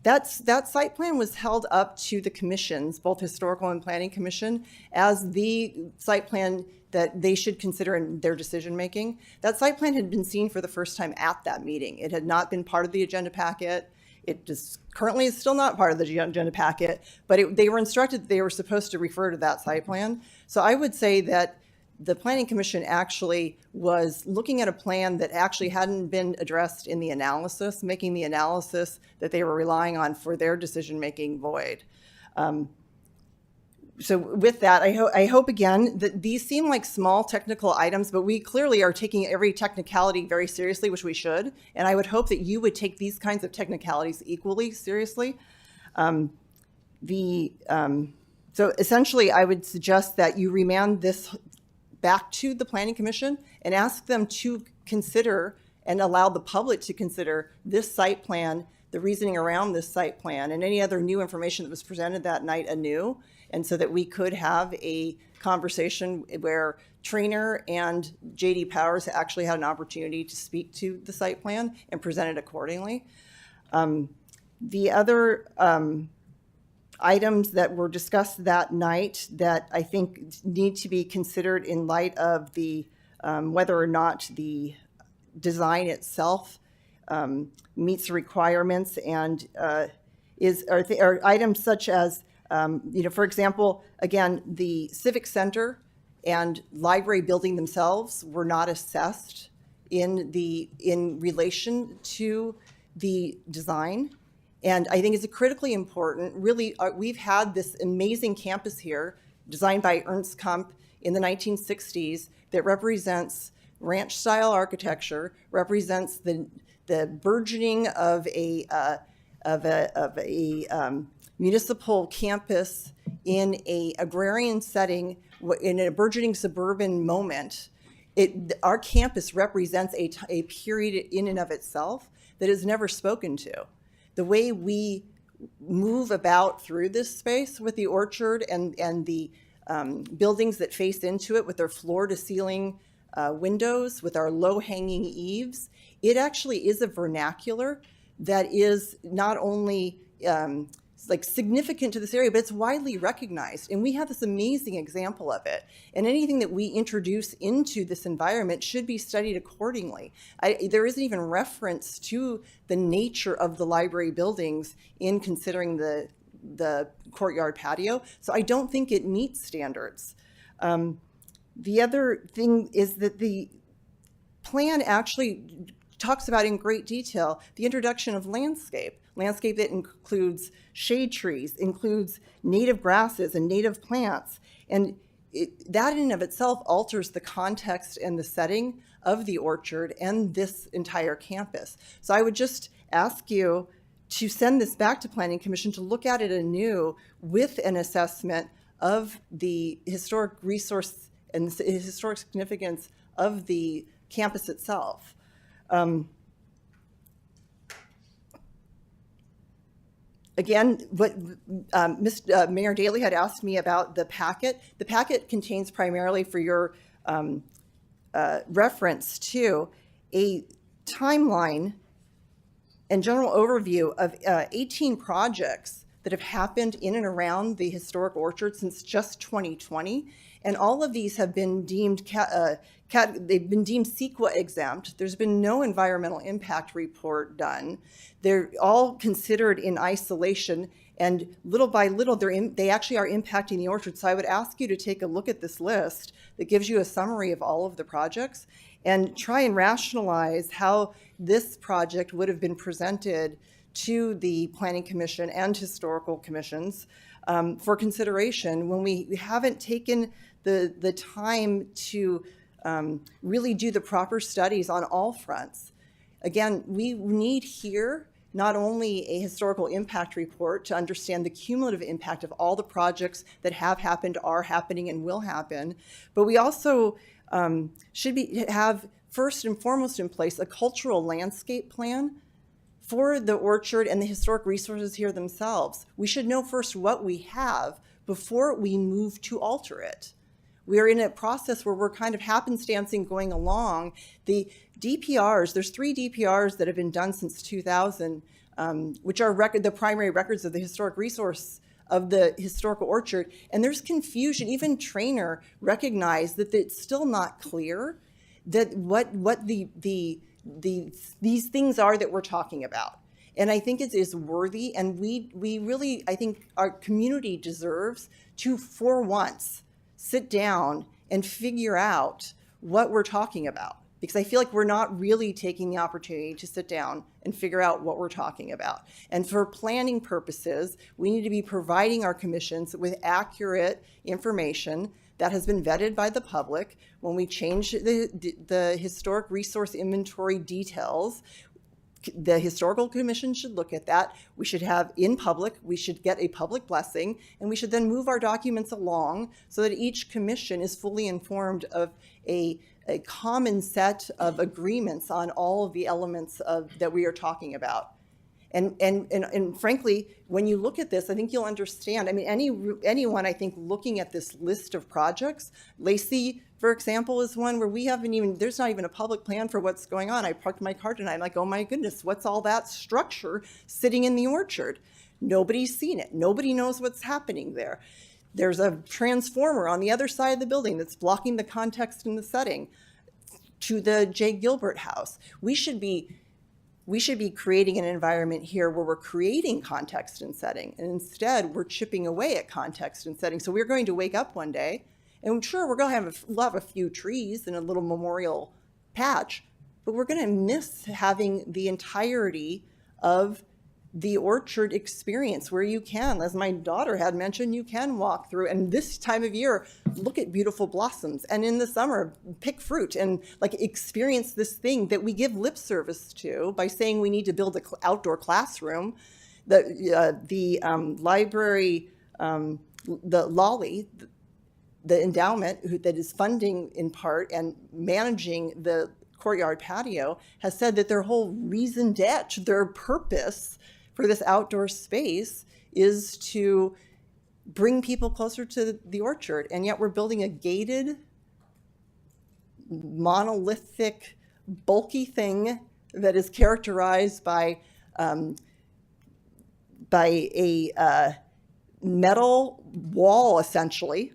That site plan was held up to the commissions, both Historical and Planning Commission, as the site plan that they should consider in their decision-making. That site plan had been seen for the first time at that meeting. It had not been part of the agenda packet. It just currently is still not part of the agenda packet, but they were instructed that they were supposed to refer to that site plan. So I would say that the Planning Commission actually was looking at a plan that actually hadn't been addressed in the analysis, making the analysis that they were relying on for their decision-making void. So with that, I hope again that these seem like small technical items, but we clearly are taking every technicality very seriously, which we should. And I would hope that you would take these kinds of technicalities equally seriously. So essentially, I would suggest that you remand this back to the Planning Commission and ask them to consider and allow the public to consider this site plan, the reasoning around this site plan, and any other new information that was presented that night anew. And so that we could have a conversation where Trainer and JD Powers actually had an opportunity to speak to the site plan and present it accordingly. The other items that were discussed that night that I think need to be considered in light of the whether or not the design itself meets the requirements and are items such as for example, again, the Civic Center and library building themselves were not assessed in relation to the design. And I think it's critically important. Really, we've had this amazing campus here designed by Ernst Kump in the 1960s that represents ranch-style architecture, represents the burgeoning of a municipal campus in a agrarian setting, in a burgeoning suburban moment. Our campus represents a period in and of itself that is never spoken to. The way we move about through this space with the orchard and the buildings that face into it with their floor-to-ceiling windows, with our low-hanging eaves, it actually is a vernacular that is not only significant to this area, but it's widely recognized. And we have this amazing example of it. And anything that we introduce into this environment should be studied accordingly. There isn't even reference to the nature of the library buildings in considering the courtyard patio. So I don't think it meets standards. The other thing is that the plan actually talks about in great detail the introduction of landscape that includes shade trees, includes native grasses and native plants. And that in and of itself alters the context and the setting of the orchard and this entire campus. So I would just ask you to send this back to Planning Commission to look at it anew with an assessment of the historic resource and the historic significance of the campus itself. Again, what Mayor Daley had asked me about the packet. The packet contains primarily, for your reference to, a timeline and general overview of 18 projects that have happened in and around the historic orchard since just 2020. And all of these have been deemed they've been deemed CEQA exempt. There's been no environmental impact report done. They're all considered in isolation, and little by little, they actually are impacting the orchard. So I would ask you to take a look at this list that gives you a summary of all of the projects and try and rationalize how this project would have been presented to the Planning Commission and historical commissions for consideration when we haven't taken the time to really do the proper studies on all fronts. Again, we need here not only a historical impact report to understand the cumulative impact of all the projects that have happened, are happening, and will happen, but we also should have first and foremost in place a cultural landscape plan for the orchard and the historic resources here themselves. We should know first what we have before we move to alter it. We're in a process where we're kind of happenstancing going along. The DPRs, there's 3 DPRs that have been done since 2000, which are the primary records of the historic resource of the historical orchard. And there's confusion. Even Trainer recognized that it's still not clear that what these things are that we're talking about. And I think it is worthy, and we really, I think our community deserves to, for once, sit down and figure out what we're talking about. Because I feel like we're not really taking the opportunity to sit down and figure out what we're talking about. And for planning purposes, we need to be providing our commissions with accurate information that has been vetted by the public. When we change the historic resource inventory details, the historical commission should look at that. We should have in public, we should get a public blessing, and we should then move our documents along so that each commission is fully informed of a common set of agreements on all of the elements that we are talking about. And frankly, when you look at this, I think you'll understand. I mean, anyone, I think, looking at this list of projects, Lacey, for example, is one where there's not even a public plan for what's going on. I parked my car tonight, I'm like, oh my goodness, what's all that structure sitting in the orchard? Nobody's seen it. Nobody knows what's happening there. There's a transformer on the other side of the building that's blocking the context and the setting to the J. Gilbert house. We should be creating an environment here where we're creating context and setting, and instead we're chipping away at context and setting. So we're going to wake up one day, and sure, we'll have a few trees and a little memorial patch, but we're going to miss having the entirety of the orchard experience where you can, as my daughter had mentioned, you can walk through, and this time of year, look at beautiful blossoms, and in the summer, pick fruit and experience this thing that we give lip service to by saying we need to build an outdoor classroom. The library, the Lolly, the endowment that is funding in part and managing the courtyard patio, has said that their whole raison d'etre, their purpose for this outdoor space is to bring people closer to the orchard. And yet we're building a gated, monolithic, bulky thing that is characterized by a metal wall, essentially,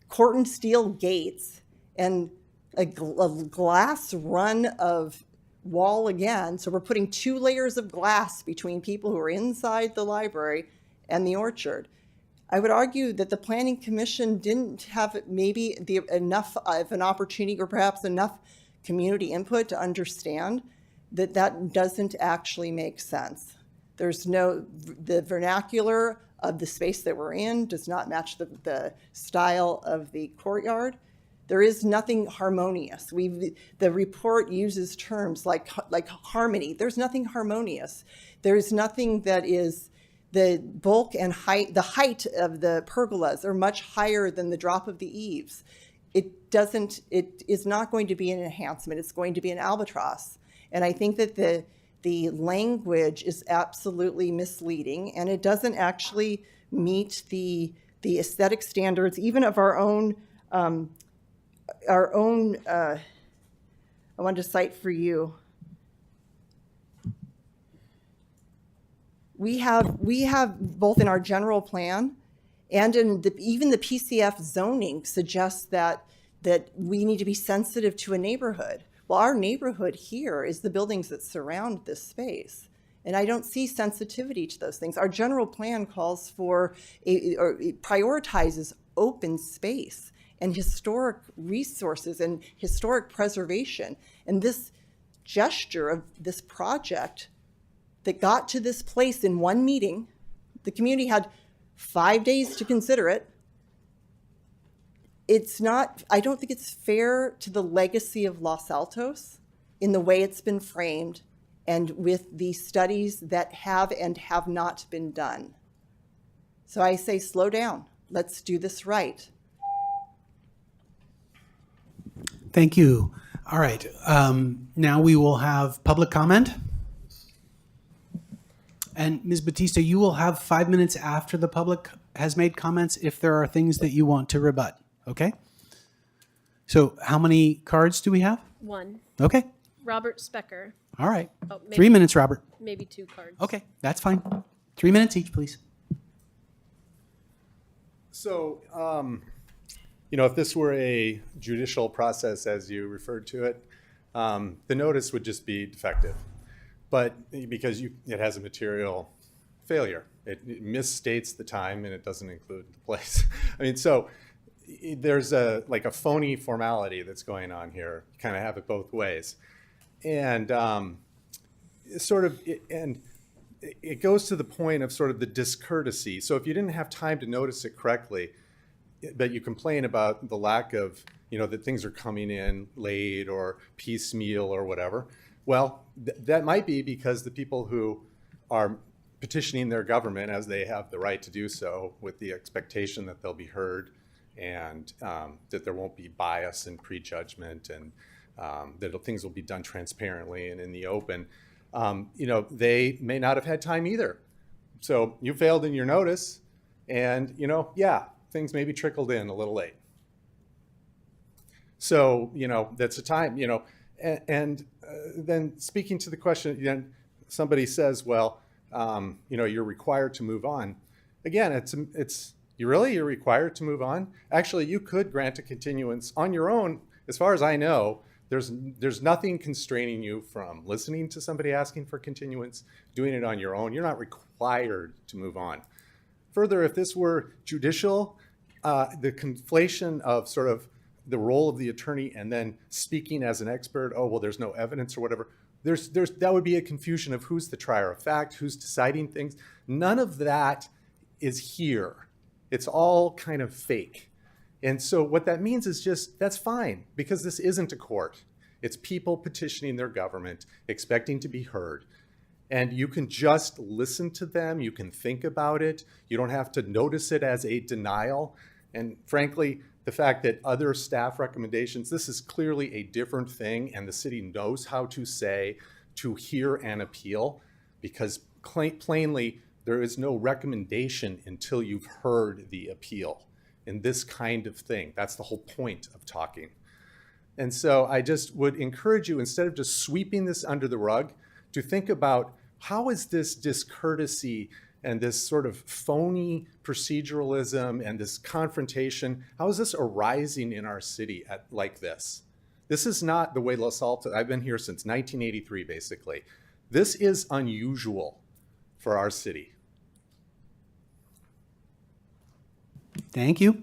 corten steel gates, and a glass run of wall again. So we're putting 2 layers of glass between people who are inside the library and the orchard. I would argue that the Planning Commission didn't have maybe enough of an opportunity, or perhaps enough community input to understand that that doesn't actually make sense. The vernacular of the space that we're in does not match the style of the courtyard. There is nothing harmonious. The report uses terms like harmony. There's nothing harmonious. There's nothing that is the bulk and height. The height of the pergolas are much higher than the drop of the eaves. It is not going to be an enhancement. It's going to be an albatross. And I think that the language is absolutely misleading, and it doesn't actually meet the aesthetic standards, even of our own. I wanted to cite for you. We have both in our general plan and in even the PCF zoning suggests that we need to be sensitive to a neighborhood. Well, our neighborhood here is the buildings that surround this space. And I don't see sensitivity to those things. Our general plan calls for, or it prioritizes open space and historic resources and historic preservation. And this gesture of this project that got to this place in one meeting, the community had 5 days to consider it. I don't think it's fair to the legacy of Los Altos in the way it's been framed and with the studies that have and have not been done. So I say, slow down. Let's do this right. Thank you. All right. Now we will have public comment. And Ms. Batista, you will have 5 minutes after the public has made comments if there are things that you want to rebut. Okay? So how many cards do we have? One. Okay. Robert Specker. All right. Oh, 3 minutes, Robert. Maybe 2 cards. Okay, that's fine. 3 minutes each, please. So, if this were a judicial process, as you referred to it, the notice would just be defective. But because it has a material failure, it misstates the time and it doesn't include the place. I mean, so there's a phony formality that's going on here. You kind of have it both ways. And it goes to the point of sort of the discourtesy. So if you didn't have time to notice it correctly, but you complain about the lack of, that things are coming in late or piecemeal or whatever, well, that might be because the people who are petitioning their government, as they have the right to do so, with the expectation that they'll be heard and that there won't be bias and prejudgment and that things will be done transparently and in the open, they may not have had time either. So you failed in your notice and, things maybe trickled in a little late. So, that's a time, and then speaking to the question, somebody says, well, you're required to move on. Again, you're required to move on. Actually, you could grant a continuance on your own. As far as I know, there's nothing constraining you from listening to somebody asking for continuance, doing it on your own. You're not required to move on. Further, if this were judicial, the conflation of sort of the role of the attorney and then speaking as an expert, oh, well, there's no evidence or whatever, that would be a confusion of who's the trier of fact, who's deciding things. None of that is here. It's all kind of fake. And so what that means is just, that's fine, because this isn't a court. It's people petitioning their government, expecting to be heard. And you can just listen to them. You can think about it. You don't have to notice it as a denial. And frankly, the fact that other staff recommendations, this is clearly a different thing, and the city knows how to say to hear an appeal, because plainly there is no recommendation until you've heard the appeal in this kind of thing. That's the whole point of talking. And so I just would encourage you, instead of just sweeping this under the rug, to think about how is this discourtesy and this sort of phony proceduralism and this confrontation, how is this arising in our city like this? This is not the way Los Altos, I've been here since 1983, basically. This is unusual for our city. Thank you.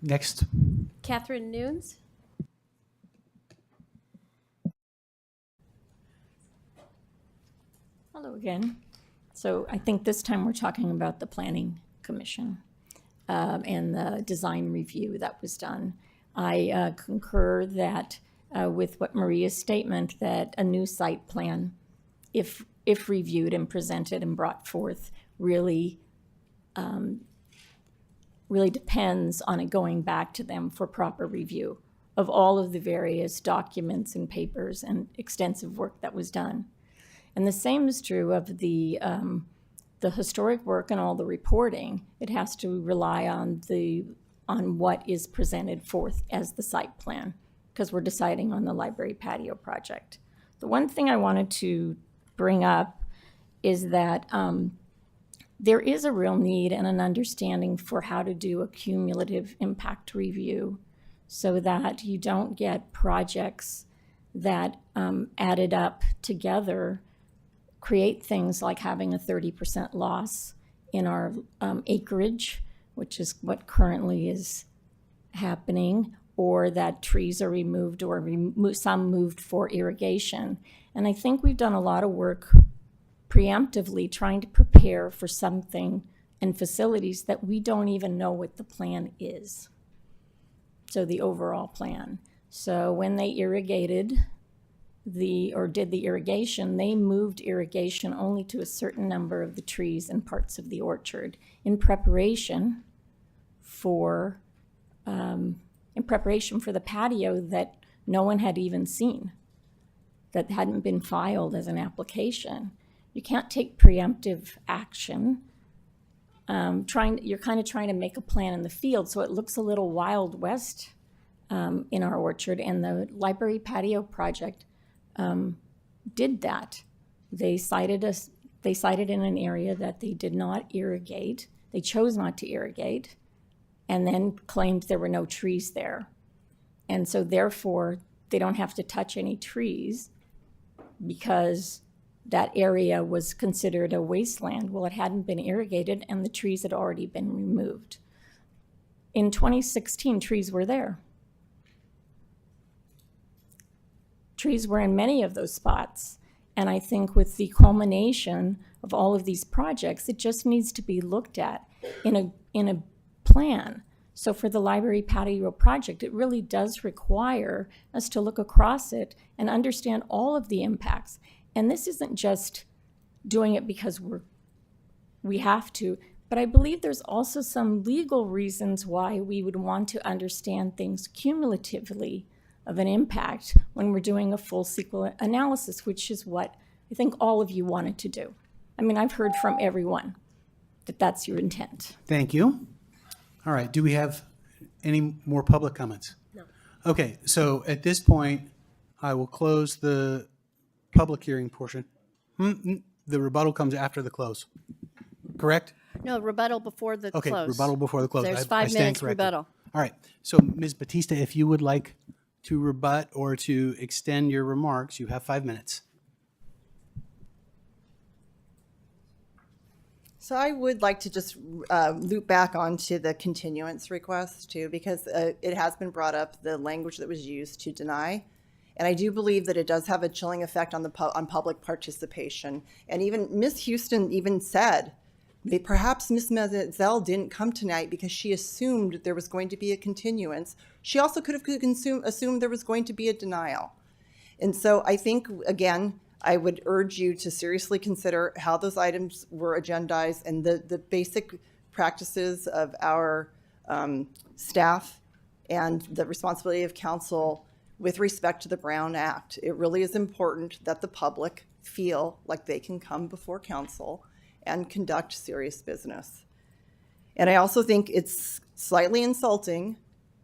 Next. Catherine Nunes. Hello again. So I think this time we're talking about the Planning Commission and the design review that was done. I concur that with what Maria's statement, that a new site plan, if reviewed and presented and brought forth, really depends on it going back to them for proper review of all of the various documents and papers and extensive work that was done. And the same is true of the historic work and all the reporting. It has to rely on what is presented forth as the site plan, because we're deciding on the library patio project. The one thing I wanted to bring up is that there is a real need and an understanding for how to do a cumulative impact review so that you don't get projects that added up together create things like having a 30% loss in our acreage, which is what currently is happening, or that trees are removed or some moved for irrigation. And I think we've done a lot of work preemptively trying to prepare for something and facilities that we don't even know what the plan is. So the overall plan. So when they irrigated did the irrigation, they moved irrigation only to a certain number of the trees and parts of the orchard in preparation for the patio that no one had even seen, that hadn't been filed as an application. You can't take preemptive action. You're kind of trying to make a plan in the field, so it looks a little Wild West in our orchard, and the library patio project did that. They cited in an area that they did not irrigate. They chose not to irrigate, and then claimed there were no trees there. And so therefore, they don't have to touch any trees because that area was considered a wasteland. Well, it hadn't been irrigated and the trees had already been removed. In 2016, trees were there. Trees were in many of those spots. And I think with the culmination of all of these projects, it just needs to be looked at in a plan. So for the library patio project, it really does require us to look across it and understand all of the impacts. And this isn't just doing it because we have to, but I believe there's also some legal reasons why we would want to understand things cumulatively of an impact when we're doing a full sequel analysis, which is what I think all of you wanted to do. I mean, I've heard from everyone that that's your intent. Thank you. All right, do we have any more public comments? No. Okay, so at this point, I will close the public hearing portion. The rebuttal comes after the close, correct? No, rebuttal before the Okay, close. rebuttal before the close. There's I 5 stand minutes corrected. rebuttal. All right, so Ms. Batista, if you would like to rebut or to extend your remarks, you have 5 minutes. So I would like to just loop back onto the continuance request too, because it has been brought up, the language that was used to deny. And I do believe that it does have a chilling effect on on public participation. And even Ms. Houston even said that perhaps Ms. Mazel didn't come tonight because she assumed there was going to be a continuance. She also could have assumed there was going to be a denial. And so I think, again, I would urge you to seriously consider how those items were agendized and the basic practices of our staff and the responsibility of council with respect to the Brown Act. It really is important that the public feel like they can come before council and conduct serious business. And I also think it's slightly insulting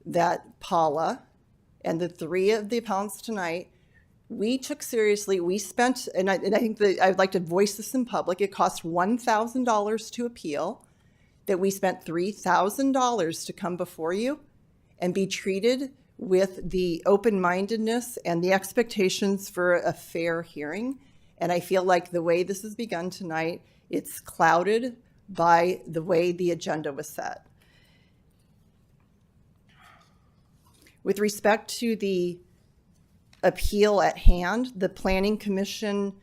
that Paula and the 3 of the appellants tonight, we took seriously, we spent, and I think that I'd like to voice this in public, it cost $1,000 to appeal, that we spent $3,000 to come before you and be treated with the open-mindedness and the expectations for a fair hearing. And I feel like the way this has begun tonight, it's clouded by the way the agenda was set. With respect to the appeal at hand, the Planning Commission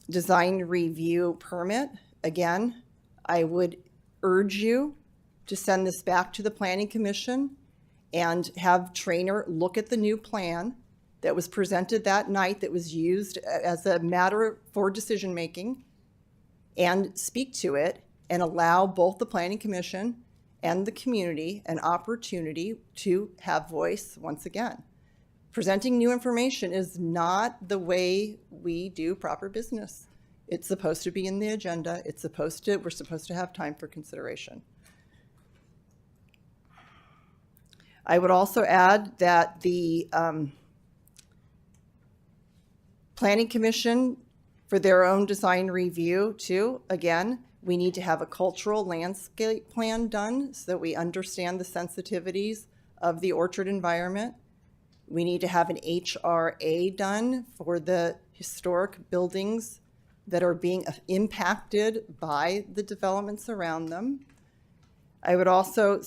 design review permit, again, I would urge you to send this back to the Planning Commission and have Trainer look at the new plan that was presented that night that was used as a matter for decision making and speak to it and allow both the Planning Commission and the community an opportunity to have voice once again. Presenting new information is not the way we do proper business. It's supposed to be in the agenda. We're supposed to have time for consideration. I would also add that the Planning Commission, for their own design review too, again, we need to have a cultural landscape plan done so that we understand the sensitivities of the orchard environment. We need to have an HRA done for the historic buildings that are being impacted by the developments around them. I would also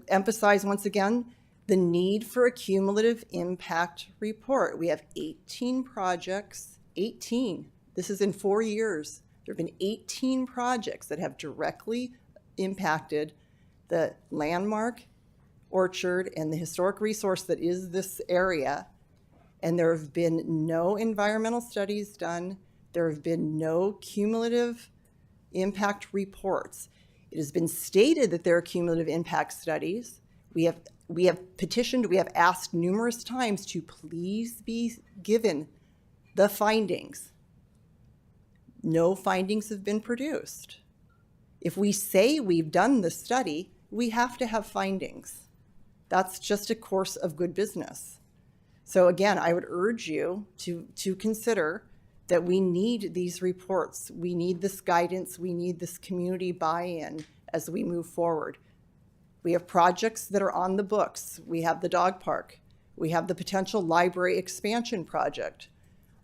emphasize once again the need for a cumulative impact report. We have 18 projects, 18. This is in 4 years. There have been 18 projects that have directly impacted the landmark, orchard, and the historic resource that is this area. And there have been no environmental studies done. There have been no cumulative impact reports. It has been stated that there are cumulative impact studies. We have petitioned, we have asked numerous times to please be given the findings. No findings have been produced. If we say we've done the study, we have to have findings. That's just a course of good business. So again, I would urge you to consider that we need these reports. We need this guidance. We need this community buy-in as we move forward. We have projects that are on the books. We have the dog park. We have the potential library expansion project.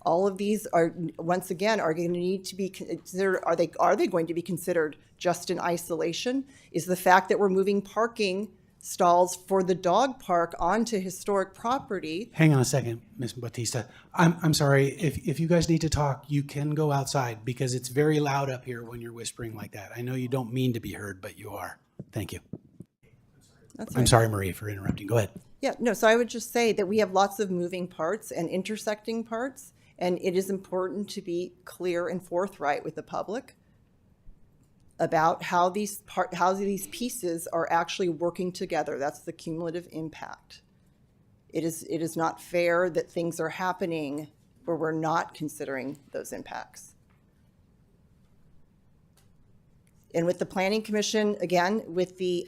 All of these are, once again, are going to need to be considered. Are they going to be considered just in isolation? Is the fact that we're moving parking stalls for the dog park onto historic property? Hang on a second, Ms. Batista. I'm sorry, if you guys need to talk, you can go outside because it's very loud up here when you're whispering like that. I know you don't mean to be heard, but you are. Thank you. That's I'm right. sorry, Marie, for interrupting. Go ahead. Yeah, no, so I would just say that we have lots of moving parts and intersecting parts, and it is important to be clear and forthright with the public about how these pieces are actually working together. That's the cumulative impact. It is not fair that things are happening where we're not considering those impacts. And with the Planning Commission, again,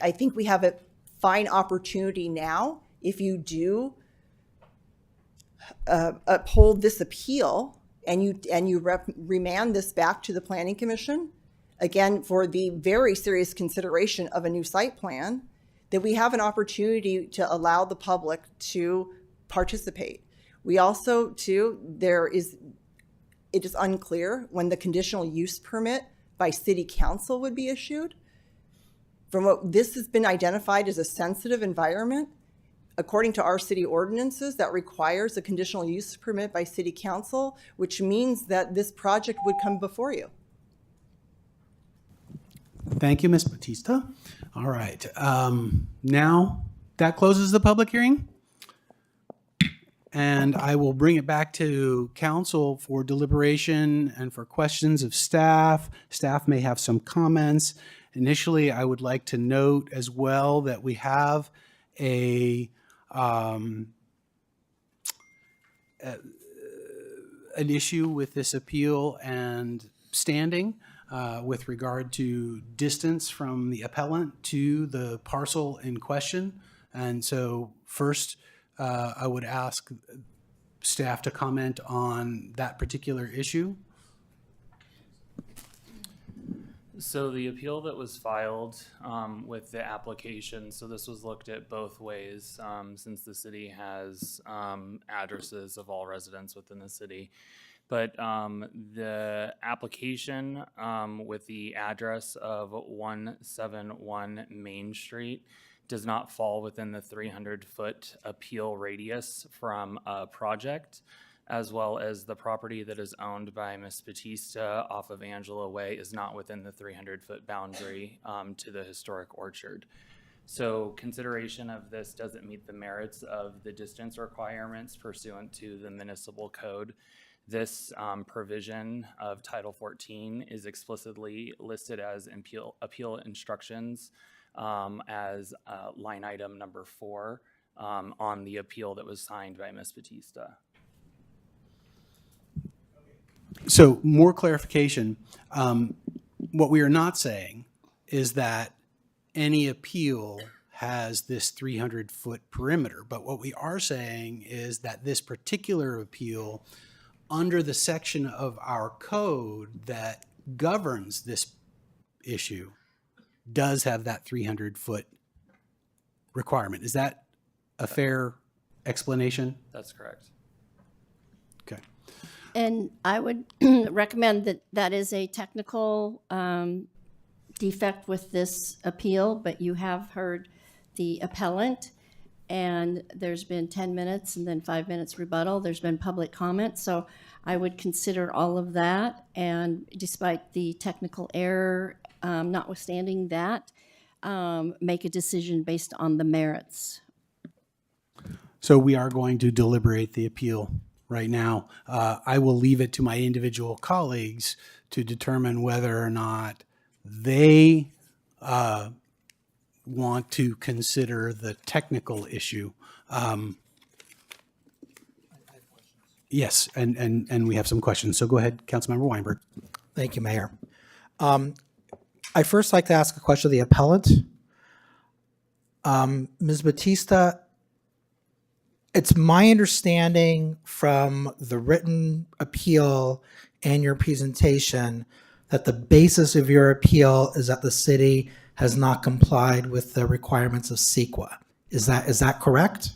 I think we have a fine opportunity now, if you do uphold this appeal and you remand this back to the Planning Commission, again, for the very serious consideration of a new site plan, that we have an opportunity to allow the public to participate. We also, too, it is unclear when the conditional use permit by City Council would be issued. From what this has been identified as a sensitive environment, according to our city ordinances, that requires a conditional use permit by City Council, which means that this project would come before you. Thank you, Ms. Batista. All right. Now that closes the public hearing. And I will bring it back to council for deliberation and for questions of staff. Staff may have some comments. Initially, I would like to note as well that we have an issue with this appeal and standing with regard to distance from the appellant to the parcel in question. And so first, I would ask staff to comment on that particular issue. So the appeal that was filed with the application, so this was looked at both ways since the city has addresses of all residents within the city. But the application with the address of 171 Main Street does not fall within the 300-foot appeal radius from a project, as well as the property that is owned by Ms. Batista off of Angela Way is not within the 300-foot boundary to the historic orchard. So consideration of this doesn't meet the merits of the distance requirements pursuant to the municipal code. This provision of Title 14 is explicitly listed as appeal instructions as line item number 4 on the appeal that was signed by Ms. Batista. So more clarification, what we are not saying is that any appeal has this 300-foot perimeter, but what we are saying is that this particular appeal under the section of our code that governs this issue does have that 300-foot requirement. Is that a fair explanation? That's correct. Okay. And I would recommend that that is a technical defect with this appeal, but you have heard the appellant, and there's been 10 minutes and then 5 minutes rebuttal. There's been public comment, so I would consider all of that, and despite the technical error, notwithstanding that, make a decision based on the merits. So we are going to deliberate the appeal right now. I will leave it to my individual colleagues to determine whether or not they want to consider the technical issue. Yes, and we have some questions. So go ahead, Councilmember Weinberg. Thank you, Mayor. I first like to ask a question of the appellant. Ms. Batista, it's my understanding from the written appeal and your presentation that the basis of your appeal is that the city has not complied with the requirements of CEQA. Is that correct?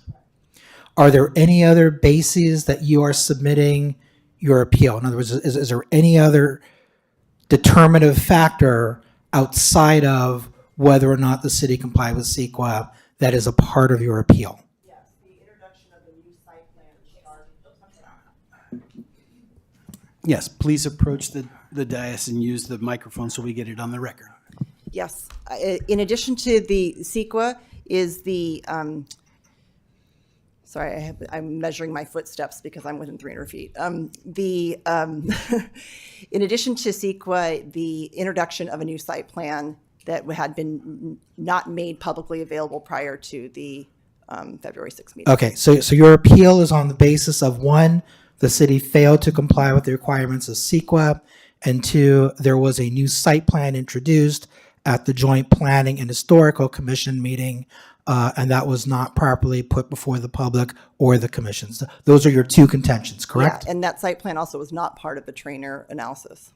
Are there any other bases that you are submitting your appeal? In other words, is there any other determinative factor outside of whether or not the city complied with CEQA that is a part of your appeal? Yes, the introduction of the new site plan. Yes, please approach the dais and use the microphone so we get it on the record. Yes, in addition to the CEQA is the, sorry, I'm measuring my footsteps because I'm within 300 feet. In addition to CEQA, the introduction of a new site plan that had been not made publicly available prior to the February 6th meeting. Okay, so your appeal is on the basis of, one, the city failed to comply with the requirements of CEQA, and two, there was a new site plan introduced at the Joint Planning and Historical Commission meeting, and that was not properly put before the public or the commissions. Those are your two contentions, correct? Yeah, and that site plan also was not part of the trainer analysis.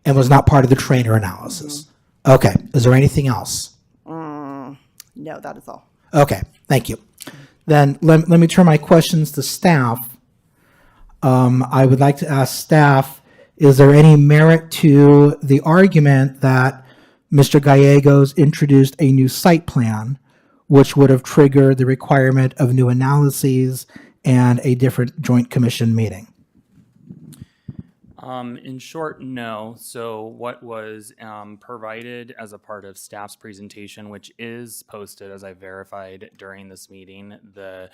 And was not part of the trainer analysis. Okay, is there anything else? No, that is all. Okay, thank you. Then let me turn my questions to staff. I would like to ask staff, is there any merit to the argument that Mr. Gallegos introduced a new site plan, which would have triggered the requirement of new analyses and a different joint commission meeting? In short, no. So what was provided as a part of staff's presentation, which is posted as I verified during this meeting, the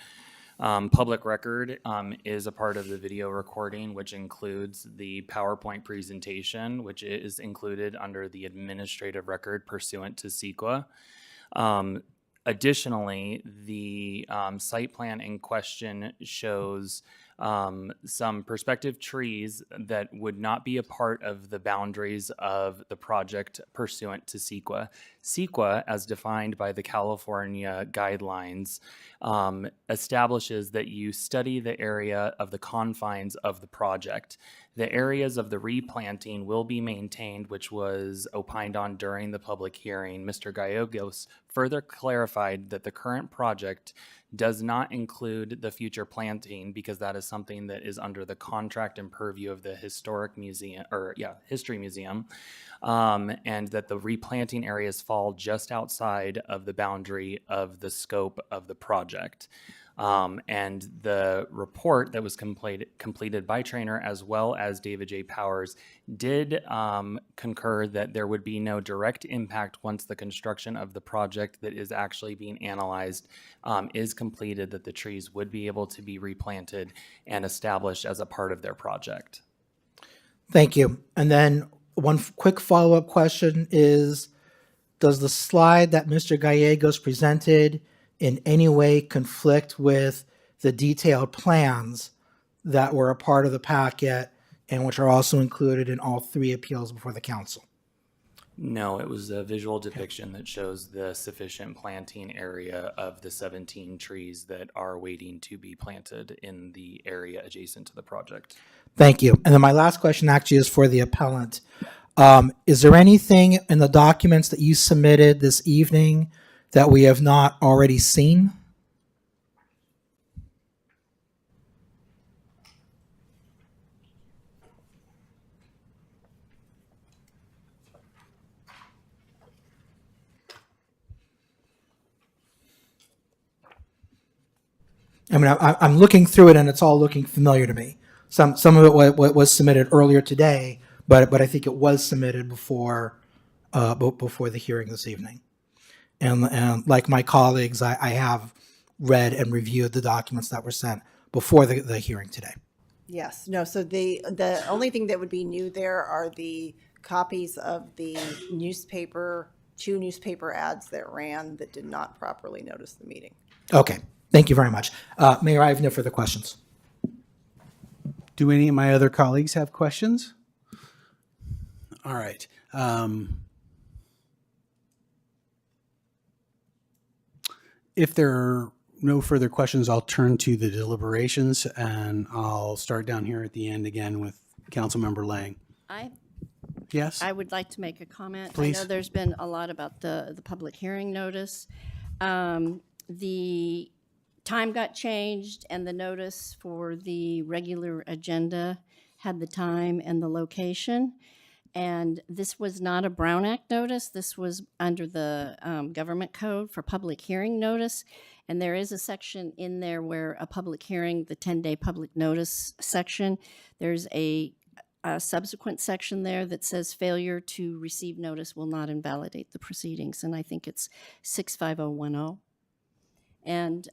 public record is a part of the video recording, which includes the PowerPoint presentation, which is included under the administrative record pursuant to CEQA. Additionally, the site plan in question shows some prospective trees that would not be a part of the boundaries of the project pursuant to CEQA. CEQA, as defined by the California guidelines, establishes that you study the area of the confines of the project. The areas of the replanting will be maintained, which was opined on during the public hearing. Mr. Gallegos further clarified that the current project does not include the future planting because that is something that is under the contract and purview of the History Museum, and that the replanting areas fall just outside of the boundary of the scope of the project. And the report that was completed by Trainer as well as David J. Powers did concur that there would be no direct impact once the construction of the project that is actually being analyzed is completed, that the trees would be able to be replanted and established as a part of their project. Thank you. And then one quick follow-up question is, does the slide that Mr. Gallegos presented in any way conflict with the detailed plans that were a part of the packet and which are also included in all three appeals before the council? No, it was a visual depiction that shows the sufficient planting area of the 17 trees that are waiting to be planted in the area adjacent to the project. Thank you. And then my last question actually is for the appellant. Is there anything in the documents that you submitted this evening that we have not already seen? I mean, I'm looking through it and it's all looking familiar to me. Some of it was submitted earlier today, but I think it was submitted before the hearing this evening. And like my colleagues, I have read and reviewed the documents that were sent before the hearing today. Yes, no, so the only thing that would be new there are the copies of the newspaper, 2 newspaper ads that ran that did not properly notice the meeting. Okay, thank you very much. Mayor, I have no further questions. Do any of my other colleagues have questions? All right. If there are no further questions, I'll turn to the deliberations, and I'll start down here at the end again with Councilmember Lang. Yes? I would like to make a comment. I Please. know there's been a lot about the public hearing notice. The time got changed, and the notice for the regular agenda had the time and the location. And this was not a Brown Act notice. This was under the government code for public hearing notice. And there is a section in there where a public hearing, the 10-day public notice section, there's a subsequent section there that says failure to receive notice will not invalidate the proceedings. And I think it's 65010. And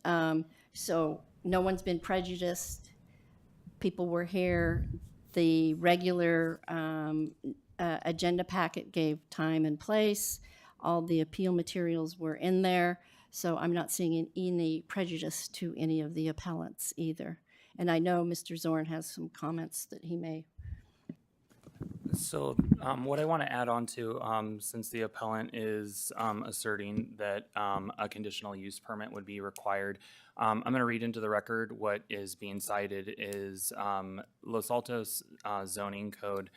so no one's been prejudiced. People were here. The regular agenda packet gave time and place. All the appeal materials were in there. So I'm not seeing any prejudice to any of the appellants either. And I know Mr. Zorn has some comments that he may. So what I want to add on to, since the appellant is asserting that a conditional use permit would be required, I'm going to read into the record what is being cited is Los Altos zoning code,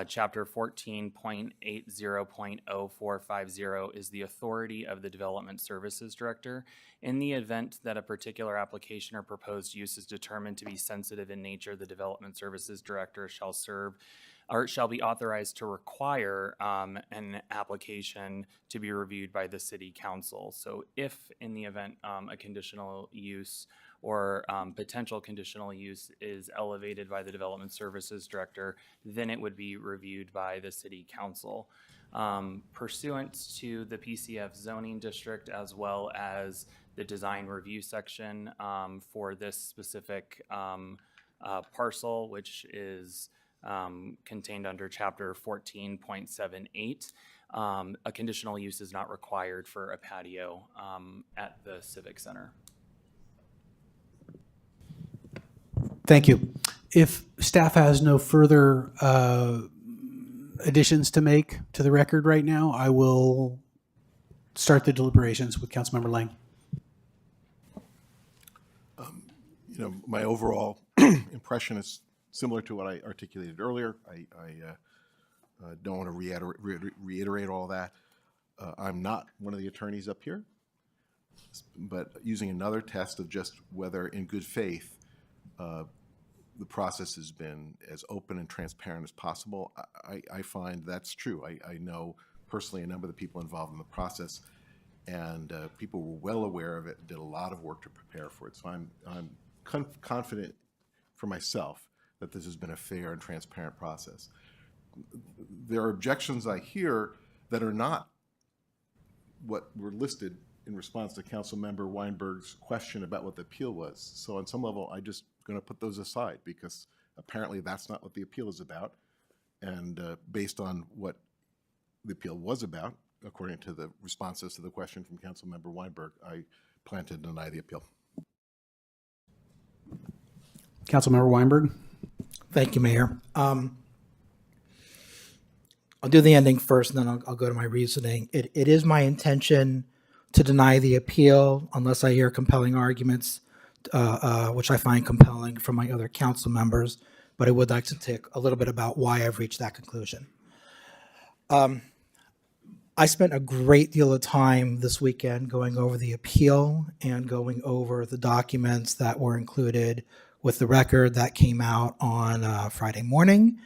chapter 14.80.0450 is the authority of the Development Services Director. In the event that a particular application or proposed use is determined to be sensitive in nature, the Development Services Director shall serve or shall be authorized to require an application to be reviewed by the City Council. So if in the event a conditional use or potential conditional use is elevated by the Development Services Director, then it would be reviewed by the City Council. Pursuant to the PCF zoning district as well as the design review section for this specific parcel, which is contained under chapter 14.78. A conditional use is not required for a patio at the Civic Center. Thank you. If staff has no further additions to make to the record right now, I will start the deliberations with Councilmember Lang. My overall impression is similar to what I articulated earlier. I don't want to reiterate all that. I'm not one of the attorneys up here, but using another test of just whether in good faith the process has been as open and transparent as possible, I find that's true. I know personally a number of the people involved in the process, and people were well aware of it and did a lot of work to prepare for it. So I'm confident for myself that this has been a fair and transparent process. There are objections I hear that are not what were listed in response to Councilmember Weinberg's question about what the appeal was. So on some level, I'm just going to put those aside because apparently that's not what the appeal is about. And based on what the appeal was about, according to the responses to the question from Councilmember Weinberg, I plan to deny the appeal. Councilmember Weinberg. Thank you, Mayor. I'll do the ending first, and then I'll go to my reasoning. It is my intention to deny the appeal unless I hear compelling arguments, which I find compelling from my other council members, but I would like to talk a little bit about why I've reached that conclusion. I spent a great deal of time this weekend going over the appeal and going over the documents that were included with the record that came out on Friday morning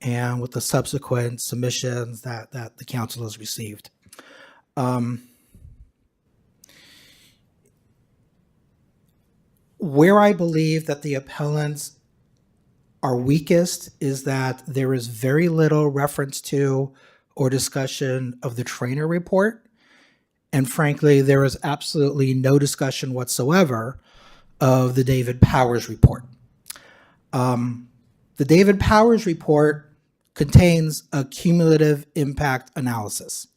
and with the subsequent submissions that the council has received. Where I believe that the appellants are weakest is that there is very little reference to or discussion of the Traynor report. And frankly, there is absolutely no discussion whatsoever of the David Powers report. The David Powers report contains a cumulative impact analysis.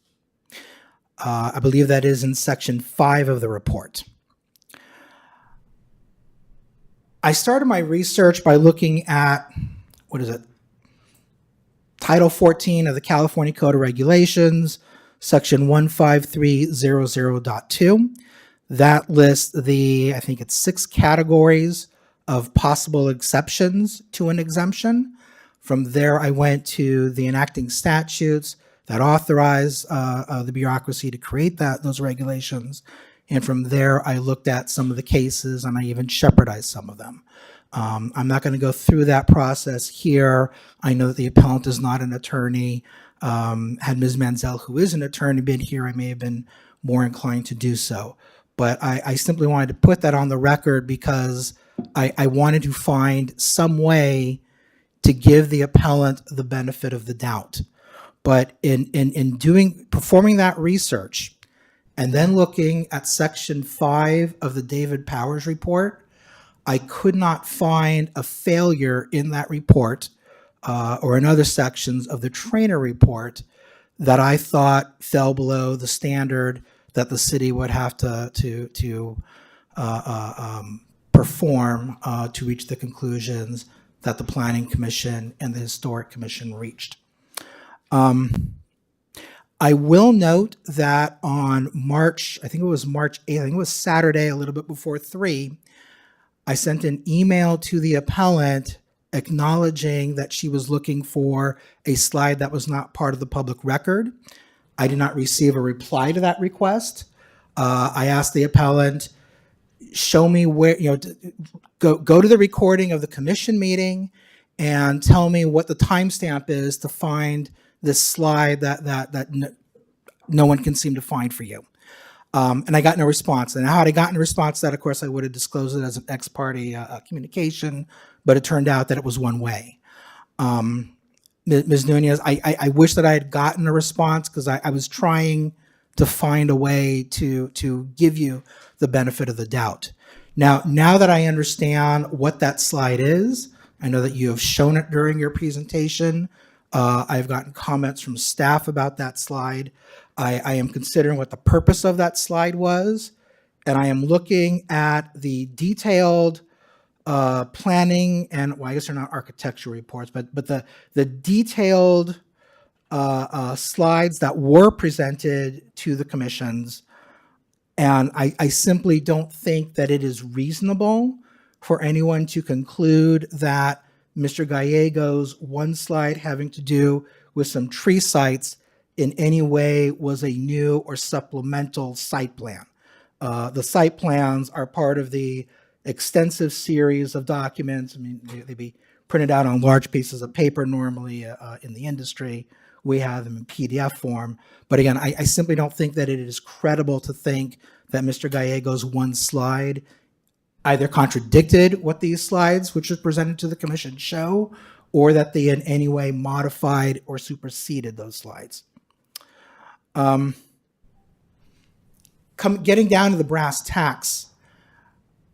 I believe that is in section 5 of the report. I started my research by looking at, Title 14 of the California Code of Regulations, section 15300.2. That lists I think it's 6 categories of possible exceptions to an exemption. From there, I went to the enacting statutes that authorize the bureaucracy to create those regulations. And from there, I looked at some of the cases and I even shepherdized some of them. I'm not going to go through that process here. I know that the appellant is not an attorney. Had Ms. Manzel, who is an attorney, been here, I may have been more inclined to do so. But I simply wanted to put that on the record because I wanted to find some way to give the appellant the benefit of the doubt. But in performing that research and then looking at Section 5 of the David Powers report, I could not find a failure in that report or in other sections of the trainer report that I thought fell below the standard that the city would have to perform to reach the conclusions that the Planning Commission and the Historic Commission reached. I will note that on March 8th, I think it was Saturday, a little bit before 3, I sent an email to the appellant acknowledging that she was looking for a slide that was not part of the public record. I did not receive a reply to that request. I asked the appellant, show me where, go to the recording of the commission meeting and tell me what the timestamp is to find this slide that no one can seem to find for you. And I got no response. And had I gotten a response to that, of course, I would have disclosed it as an ex parte communication, but it turned out that it was one way. Ms. Nunez, I wish that I had gotten a response because I was trying to find a way to give you the benefit of the doubt. Now that I understand what that slide is, I know that you have shown it during your presentation. I've gotten comments from staff about that slide. I am considering what the purpose of that slide was, and I am looking at the detailed planning and, well, I guess they're not architecture reports, but the detailed slides that were presented to the commissions. And I simply don't think that it is reasonable for anyone to conclude that Mr. Gallego's one slide having to do with some tree sites in any way was a new or supplemental site plan. The site plans are part of the extensive series of documents. I mean, they'd be printed out on large pieces of paper normally in the industry. We have them in PDF form. But again, I simply don't think that it is credible to think that Mr. Gallego's one slide either contradicted what these slides, which was presented to the commission, show, or that they in any way modified or superseded those slides. Getting down to the brass tacks,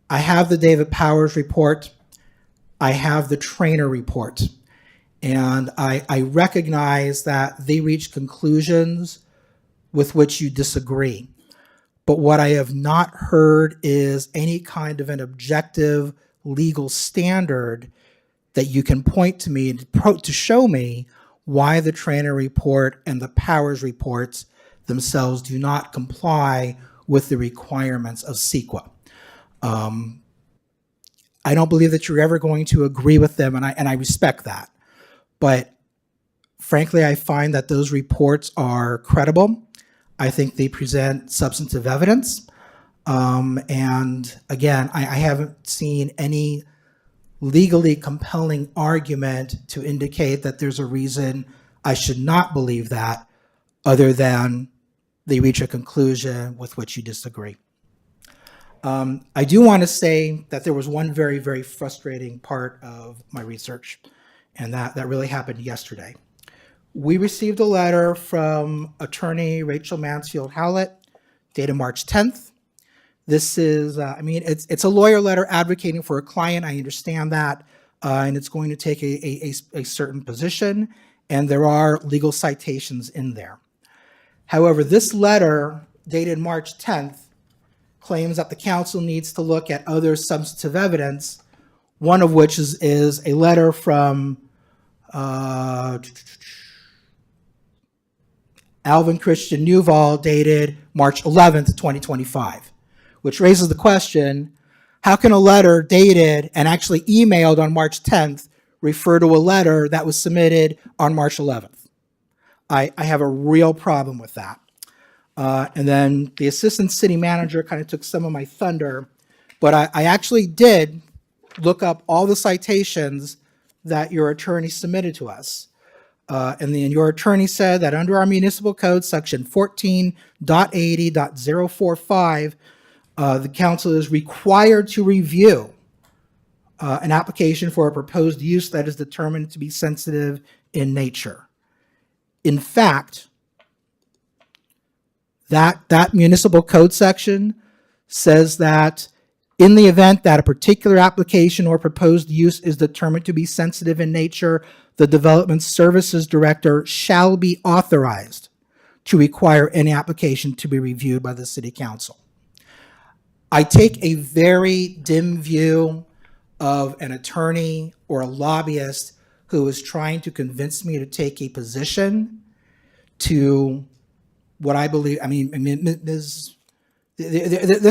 I have the David Powers report. I have the trainer report. And I recognize that they reach conclusions with which you disagree. But what I have not heard is any kind of an objective legal standard that you can point to me to show me why the trainer report and the Powers reports themselves do not comply with the requirements of CEQA. I don't believe that you're ever going to agree with them, and I respect that. But frankly, I find that those reports are credible. I think they present substantive evidence. And again, I haven't seen any legally compelling argument to indicate that there's a reason I should not believe that, other than they reach a conclusion with which you disagree. I do want to say that there was one very, very frustrating part of my research, and that really happened yesterday. We received a letter from attorney Rachel Mansfield Howlett, dated March 10th. This is, it's a lawyer letter advocating for a client. I understand that, and it's going to take a certain position, and there are legal citations in there. However, this letter, dated March 10th, claims that the council needs to look at other substantive evidence, one of which is a letter from Alvin Christian Newval, dated March 11th, 2025, which raises the question, how can a letter dated and actually emailed on March 10th refer to a letter that was submitted on March 11th? I have a real problem with that. And then the assistant city manager kind of took some of my thunder, but I actually did look up all the citations that your attorney submitted to us. And then your attorney said that under our municipal code, section 14.80.045, the council is required to review an application for a proposed use that is determined to be sensitive in nature. In fact, that municipal code section says that in the event that a particular application or proposed use is determined to be sensitive in nature, the Development Services Director shall be authorized to require any application to be reviewed by the City Council. I take a very dim view of an attorney or a lobbyist who is trying to convince me to take a position to what I believe. I mean, this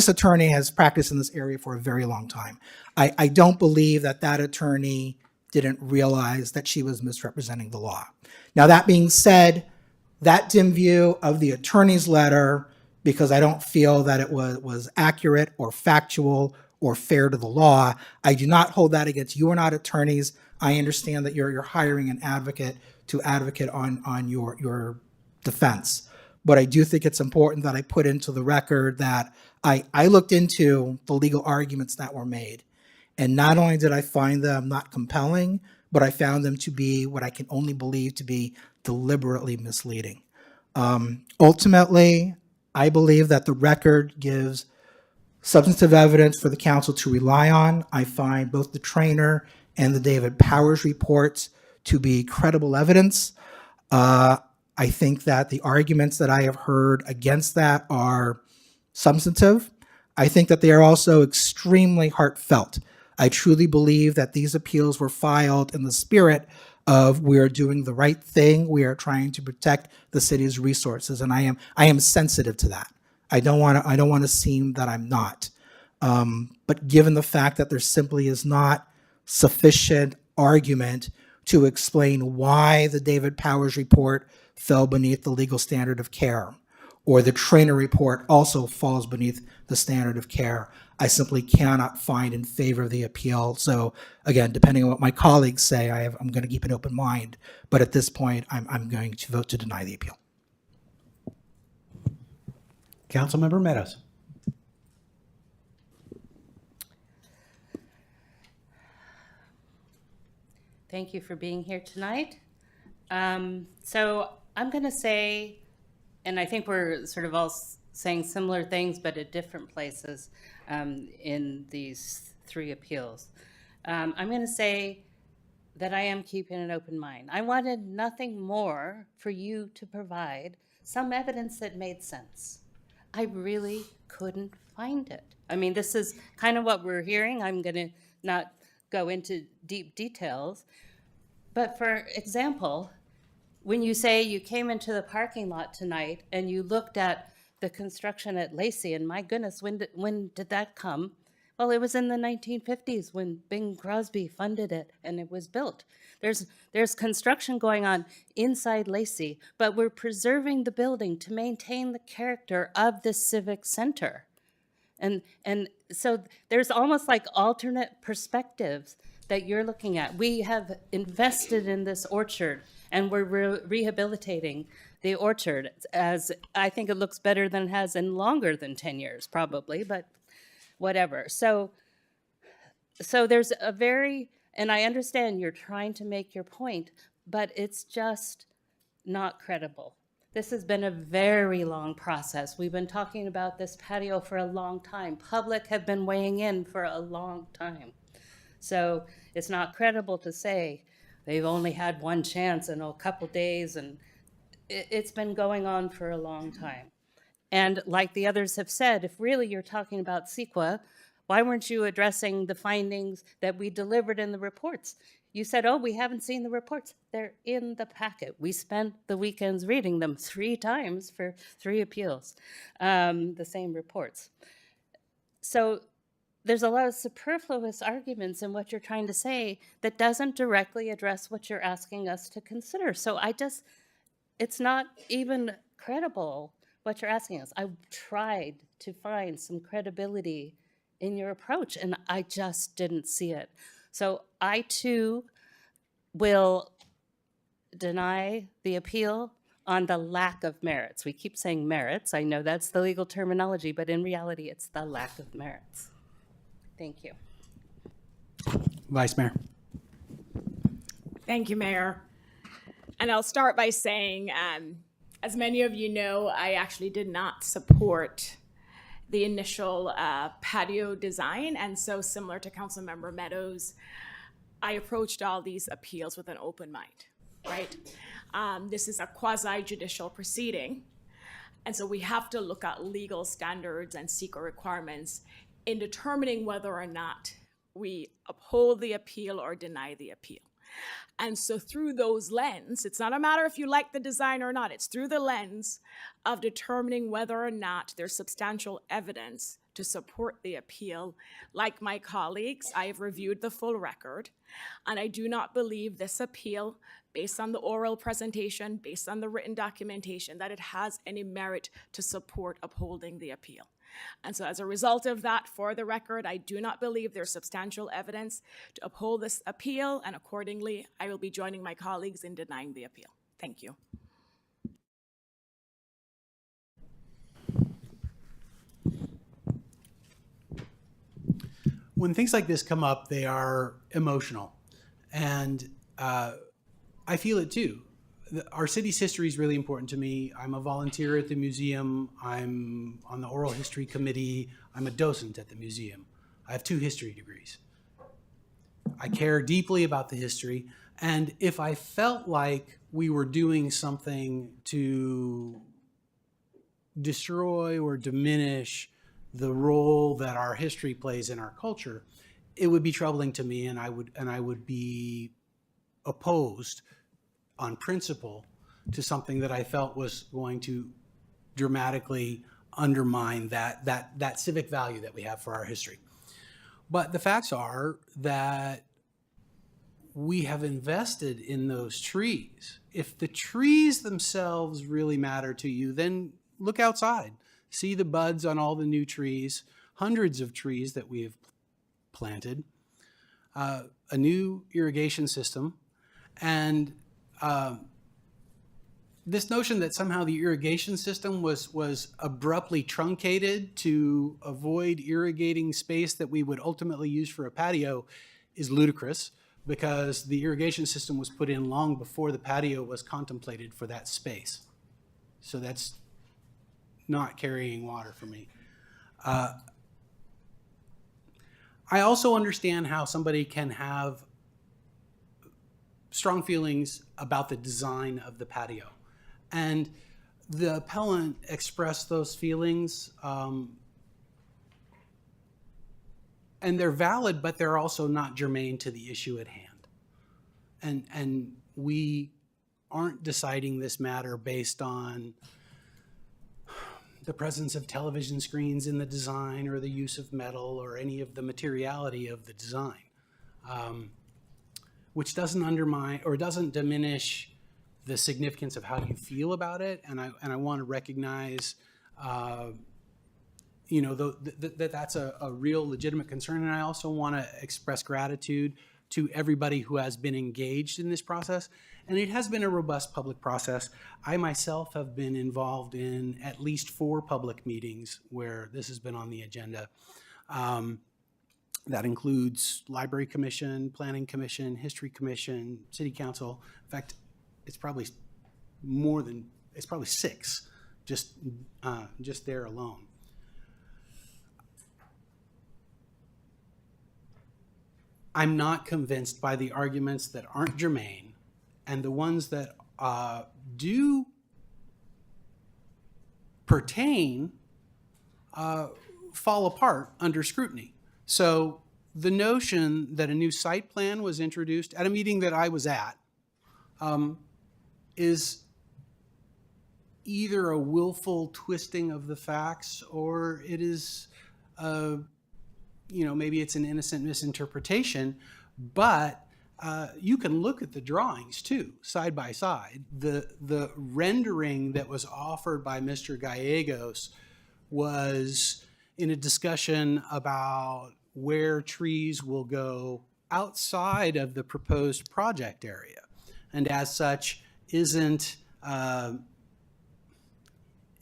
attorney has practiced in this area for a very long time. I don't believe that attorney didn't realize that she was misrepresenting the law. Now, that being said, that dim view of the attorney's letter, because I don't feel that it was accurate or factual or fair to the law, I do not hold that against you. Are not attorneys. I understand that you're hiring an advocate to advocate on your defense. But I do think it's important that I put into the record that I looked into the legal arguments that were made. And not only did I find them not compelling, but I found them to be what I can only believe to be deliberately misleading. Ultimately, I believe that the record gives substantive evidence for the council to rely on. I find both the Traynor and the David Powers reports to be credible evidence. I think that the arguments that I have heard against that are substantive. I think that they are also extremely heartfelt. I truly believe that these appeals were filed in the spirit of we are doing the right thing. We are trying to protect the city's resources, and I am sensitive to that. I don't want to seem that I'm not. But given the fact that there simply is not sufficient argument to explain why the David Powers report fell beneath the legal standard of care, or the Traynor report also falls beneath the standard of care, I simply cannot find in favor of the appeal. So again, depending on what my colleagues say, I'm going to keep an open mind. But at this point, I'm going to vote to deny the appeal. Councilmember Meadows. Thank you for being here tonight. So I'm going to say, and I think we're sort of all saying similar things, but at different places in these three appeals. I'm going to say that I am keeping an open mind. I wanted nothing more for you to provide some evidence that made sense. I really couldn't find it. I mean, this is kind of what we're hearing. I'm going to not go into deep details. But for example, when you say you came into the parking lot tonight and you looked at the construction at Lacey, and my goodness, when did that come? Well, it was in the 1950s when Bing Crosby funded it and it was built. There's construction going on inside Lacey, but we're preserving the building to maintain the character of the civic center. And so there's almost like alternate perspectives that you're looking at. We have invested in this orchard and we're rehabilitating the orchard, as I think it looks better than it has in longer than 10 years probably, but whatever. So there's a very, and I understand you're trying to make your point, but it's just not credible. This has been a very long process. We've been talking about this patio for a long time. Public have been weighing in for a long time. So it's not credible to say they've only had one chance in a couple days, and it's been going on for a long time. And like the others have said, if really you're talking about CEQA, why weren't you addressing the findings that we delivered in the reports? You said, oh, we haven't seen the reports. They're in the packet. We spent the weekends reading them 3 times for 3 appeals, the same reports. So there's a lot of superfluous arguments in what you're trying to say that doesn't directly address what you're asking us to consider. So it's not even credible what you're asking us. I tried to find some credibility in your approach, and I just didn't see it. So I too will deny the appeal on the lack of merits. We keep saying merits. I know that's the legal terminology, but in reality, it's the lack of merits. Thank you. Vice Mayor. Thank you, Mayor. And I'll start by saying, as many of you know, I actually did not support the initial patio design. And so similar to Councilmember Meadows, I approached all these appeals with an open mind, right? This is a quasi-judicial proceeding. And so we have to look at legal standards and SEQA requirements in determining whether or not we uphold the appeal or deny the appeal. And so through those lens, it's not a matter if you like the design or not, it's through the lens of determining whether or not there's substantial evidence to support the appeal. Like my colleagues, I have reviewed the full record, and I do not believe this appeal, based on the oral presentation, based on the written documentation, that it has any merit to support upholding the appeal. And so as a result of that, for the record, I do not believe there's substantial evidence to uphold this appeal, and accordingly, I will be joining my colleagues in denying the appeal. Thank you. When things like this come up, they are emotional. And I feel it too. Our city's history is really important to me. I'm a volunteer at the museum. I'm on the oral history committee. I'm a docent at the museum. I have 2 history degrees. I care deeply about the history. And if I felt like we were doing something to destroy or diminish the role that our history plays in our culture, it would be troubling to me, and I would be opposed on principle to something that I felt was going to dramatically undermine that civic value that we have for our history. But the facts are that we have invested in those trees. If the trees themselves really matter to you, then look outside. See the buds on all the new trees, hundreds of trees that we have planted, a new irrigation system, and this notion that somehow the irrigation system was abruptly truncated to avoid irrigating space that we would ultimately use for a patio is ludicrous, because the irrigation system was put in long before the patio was contemplated for that space. So that's not carrying water for me. I also understand how somebody can have strong feelings about the design of the patio. And the appellant expressed those feelings, and they're valid, but they're also not germane to the issue at hand. And we aren't deciding this matter based on the presence of television screens in the design or the use of metal or any of the materiality of the design, which doesn't undermine or doesn't diminish the significance of how you feel about it. And I want to recognize, that's a real legitimate concern. And I also want to express gratitude to everybody who has been engaged in this process. And it has been a robust public process. I myself have been involved in at least 4 public meetings where this has been on the agenda. That includes Library Commission, Planning Commission, History Commission, City Council. In fact, it's probably 6, just there alone. I'm not convinced by the arguments that aren't germane, and the ones that do pertain fall apart under scrutiny. So the notion that a new site plan was introduced at a meeting that I was at is either a willful twisting of the facts, or it is maybe it's an innocent misinterpretation, but you can look at the drawings too, side by side. The rendering that was offered by Mr. Gallegos was in a discussion about where trees will go outside of the proposed project area, and as such isn't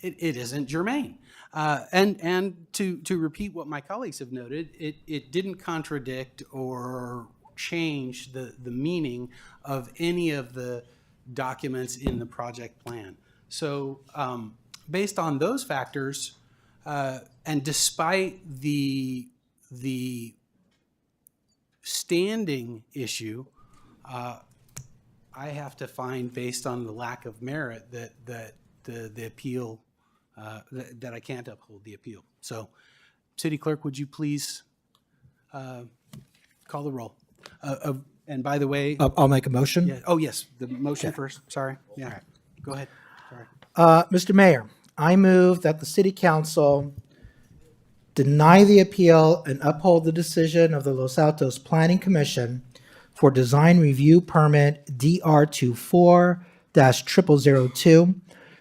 it isn't germane. And to repeat what my colleagues have noted, it didn't contradict or change the meaning of any of the documents in the project plan. So based on those factors, and despite the standing issue, I have to find, based on the lack of merit, that the appeal, that I can't uphold the appeal. So, City Clerk, would you please call the roll? And by the way, I'll make a motion. yeah, oh yes, the motion first. Sorry. Yeah. Go ahead. Sorry. Mr. Mayor, I move that the City Council deny the appeal and uphold the decision of the Los Altos Planning Commission for Design Review Permit DR24-0002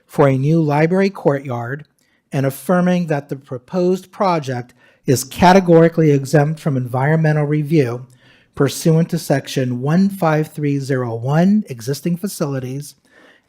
for a new library courtyard, and affirming that the proposed project is categorically exempt from environmental review pursuant to Section 15301, Existing Facilities,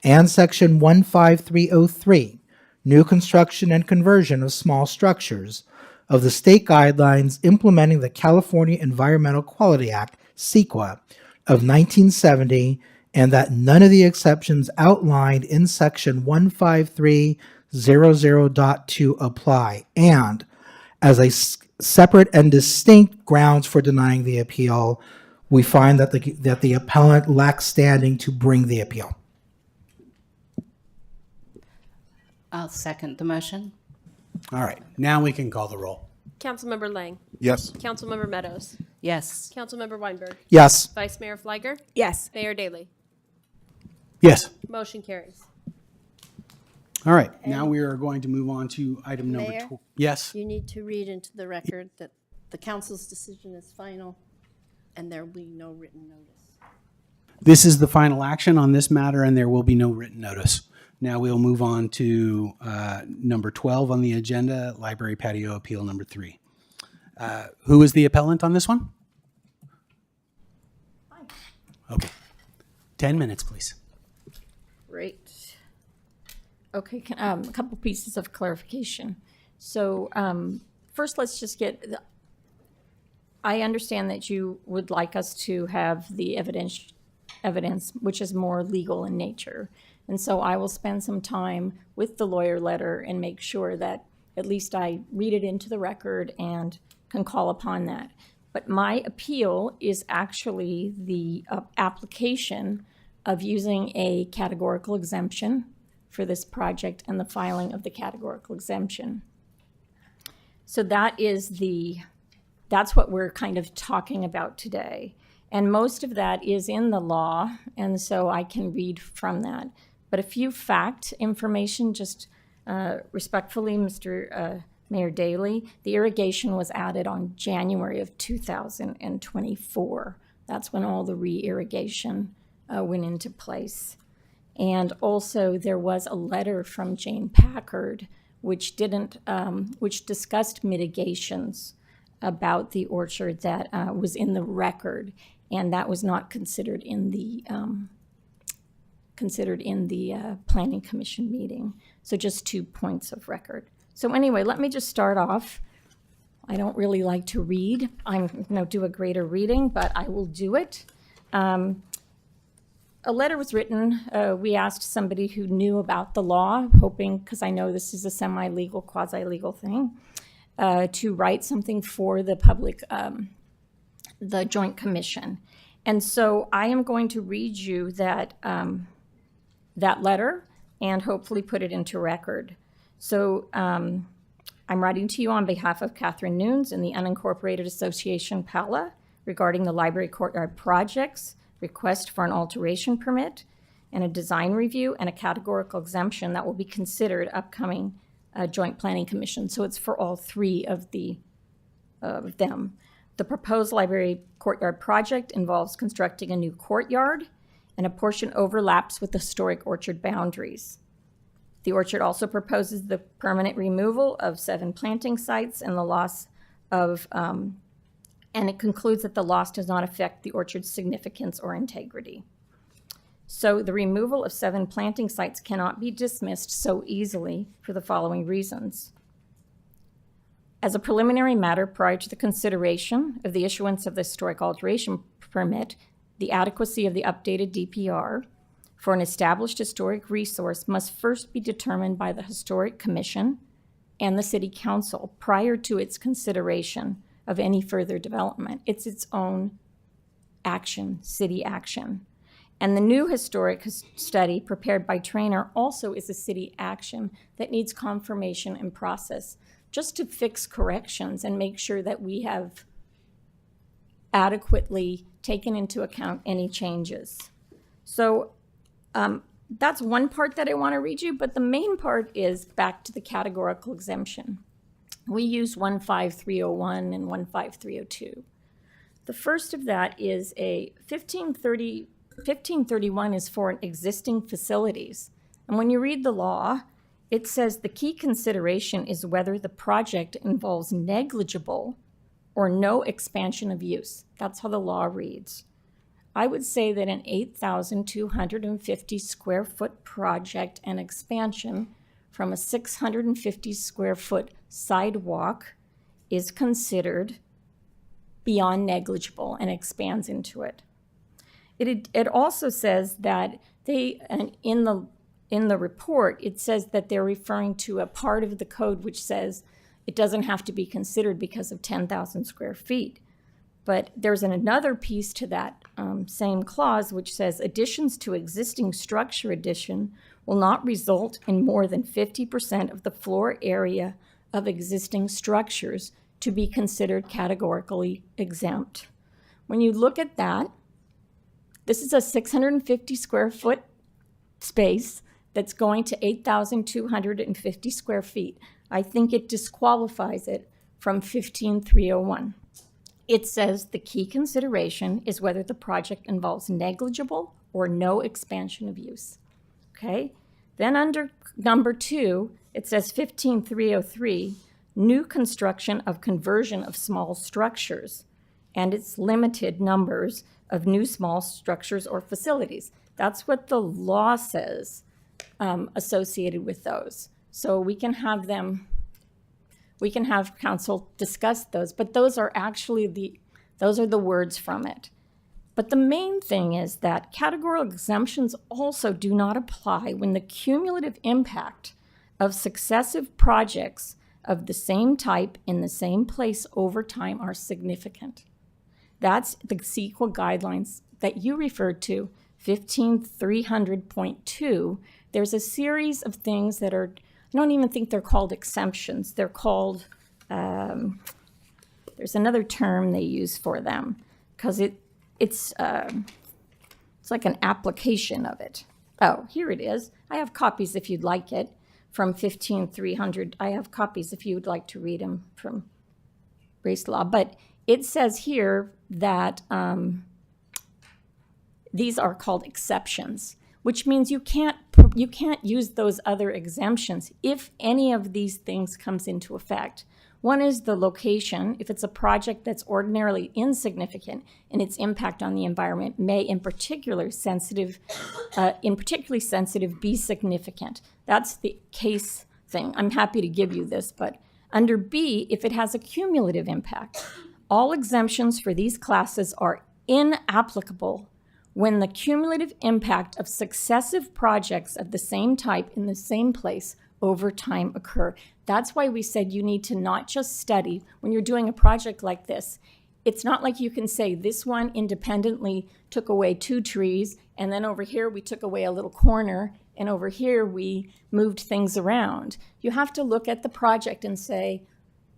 and Section 15303, New Construction and Conversion of Small Structures, of the state guidelines implementing the California Environmental Quality Act, CEQA, of 1970, and that none of the exceptions outlined in Section 15300.2 apply. And as a separate and distinct grounds for denying the appeal, we find that the appellant lacks standing to bring the appeal. I'll second the motion. All right. Now we can call the roll. Councilmember Lang. Yes. Councilmember Meadows. Yes. Councilmember Weinberg. Yes. Vice Mayor Fliger. Yes. Mayor Daley. Yes. Motion carries. All right. Now we are going to move on to item number Mayor? 12. Yes. You need to read into the record that the council's decision is final and there will be no written notice. This is the final action on this matter, and there will be no written notice. Now we'll move on to number 12 on the agenda, Library Patio Appeal number 3. Who is the appellant on this one? Okay. 10 minutes, please. Great. Okay, a couple pieces of clarification. So first, let's just get, I understand that you would like us to have the evidence which is more legal in nature. And so I will spend some time with the lawyer letter and make sure that at least I read it into the record and can call upon that. But my appeal is actually the application of using a categorical exemption for this project and the filing of the categorical exemption. So that's what we're kind of talking about today. And most of that is in the law, and so I can read from that. But a few fact information, just respectfully, Mr. Mayor Daley, the irrigation was added on January of 2024. That's when all the re-irrigation went into place. And also there was a letter from Jane Packard which discussed mitigations about the orchard that was in the record, and that was not considered in the Planning Commission meeting. So just 2 points of record. So anyway, let me just start off. I don't really like to read. I'm going to do a greater reading, but I will do it. A letter was written. We asked somebody who knew about the law, hoping, because I know this is a semi-legal, quasi-legal thing, to write something for the public, the Joint Commission. And so I am going to read you that letter and hopefully put it into record. So I'm writing to you on behalf of Catherine Nunes and the Unincorporated Association PALA regarding the library courtyard projects, request for an alteration permit, and a design review and a categorical exemption that will be considered upcoming Joint Planning Commission. So it's for all three of the of them. The proposed library courtyard project involves constructing a new courtyard, and a portion overlaps with the historic orchard boundaries. The orchard also proposes the permanent removal of 7 planting sites and the loss of, and it concludes that the loss does not affect the orchard's significance or integrity. So the removal of 7 planting sites cannot be dismissed so easily for the following reasons. As a preliminary matter, prior to the consideration of the issuance of the historic alteration permit, the adequacy of the updated DPR for an established historic resource must first be determined by the Historic Commission and the City Council prior to its consideration of any further development. It's its own action, city action. And the new historic study prepared by Traynor also is a city action that needs confirmation and process just to fix corrections and make sure that we have adequately taken into account any changes. So that's one part that I want to read you, but the main part is back to the categorical exemption. We use 15301 and 15302. The first of that is a 1531 is for existing facilities. And when you read the law, it says the key consideration is whether the project involves negligible or no expansion of use. That's how the law reads. I would say that an 8,250 square foot project and expansion from a 650 square foot sidewalk is considered beyond negligible and expands into it. It also says that in the report, it says that they're referring to a part of the code which says it doesn't have to be considered because of 10,000 square feet. But there's another piece to that same clause which says additions to existing structure addition will not result in more than 50% of the floor area of existing structures to be considered categorically exempt. When you look at that, this is a 650 square foot space that's going to 8,250 square feet. I think it disqualifies it from 15301. It says the key consideration is whether the project involves negligible or no expansion of use. Okay? Then under number 2, it says 15303, new construction of conversion of small structures, and its limited numbers of new small structures or facilities. That's what the law says associated with those. So we can have council discuss those, but those are actually those are the words from it. But the main thing is that categorical exemptions also do not apply when the cumulative impact of successive projects of the same type in the same place over time are significant. That's the CEQA guidelines that you referred to, 15300.2. There's a series of things that are, I don't even think they're called exemptions. They're called, there's another term they use for them because it's like an application of it. Oh, here it is. I have copies if you'd like it from 15300. I have copies if you would like to read them from race law. But it says here that these are called exceptions, which means you can't use those other exemptions if any of these things comes into effect. One is the location. If it's a project that's ordinarily insignificant in its impact on the environment, may in particularly sensitive be significant. That's the case thing. I'm happy to give you this, but under B, if it has a cumulative impact, all exemptions for these classes are inapplicable when the cumulative impact of successive projects of the same type in the same place over time occur. That's why we said you need to not just study when you're doing a project like this. It's not like you can say this one independently took away 2 trees, and then over here we took away a little corner, and over here we moved things around. You have to look at the project and say,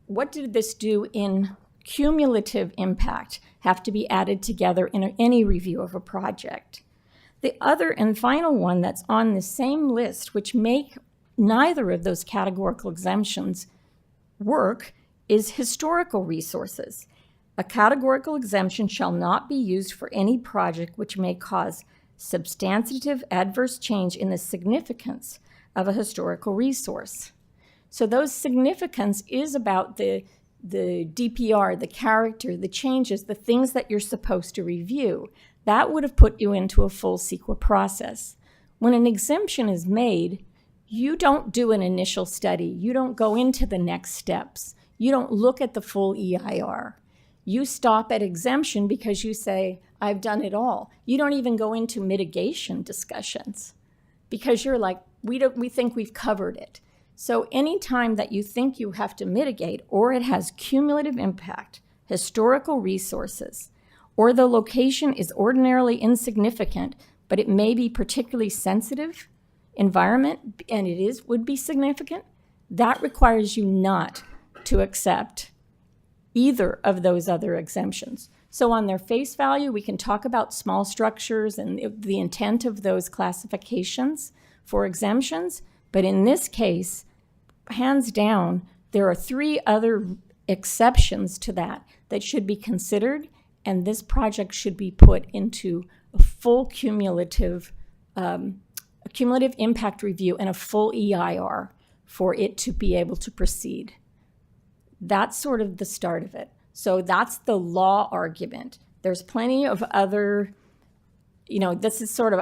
what did this do in cumulative impact? Have to be added together in any review of a project. The other and final one that's on the same list, which make neither of those categorical exemptions work, is historical resources. A categorical exemption shall not be used for any project which may cause substantive adverse change in the significance of a historical resource. So those significance is about the DPR, the character, the changes, the things that you're supposed to review. That would have put you into a full CEQA process. When an exemption is made, you don't do an initial study. You don't go into the next steps. You don't look at the full EIR. You stop at exemption because you say, I've done it all. You don't even go into mitigation discussions because you're like, we think we've covered it. So anytime that you think you have to mitigate or it has cumulative impact, historical resources, or the location is ordinarily insignificant, but it may be particularly sensitive environment, and would be significant, that requires you not to accept either of those other exemptions. So on their face value, we can talk about small structures and the intent of those classifications for exemptions, but in this case, hands down, there are 3 other exceptions to that should be considered, and this project should be put into a full cumulative impact review and a full EIR for it to be able to proceed. That's sort of the start of it. So that's the law argument. There's plenty of other, this is sort of,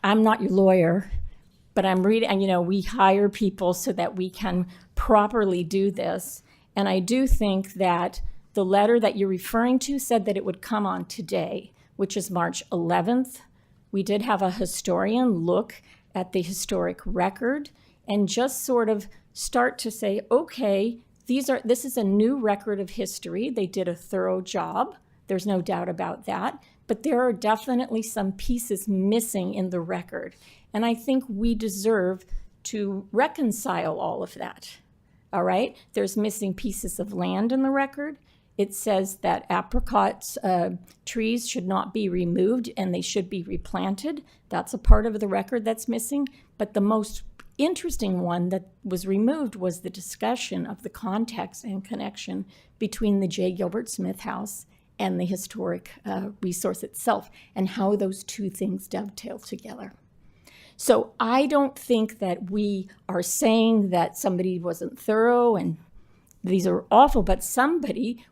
I'm not your lawyer, but I'm reading, we hire people so that we can properly do this. And I do think that the letter that you're referring to said that it would come on today, which is March 11th. We did have a historian look at the historic record and just sort of start to say, okay, this is a new record of history. They did a thorough job. There's no doubt about that. But there are definitely some pieces missing in the record. And I think we deserve to reconcile all of that. All right? There's missing pieces of land in the record. It says that apricot trees should not be removed and they should be replanted. That's a part of the record that's missing. But the most interesting one that was removed was the discussion of the context and connection between the J. Gilbert Smith House and the historic resource itself and how those two things dovetail together. So I don't think that we are saying that somebody wasn't thorough and these are awful, but somebody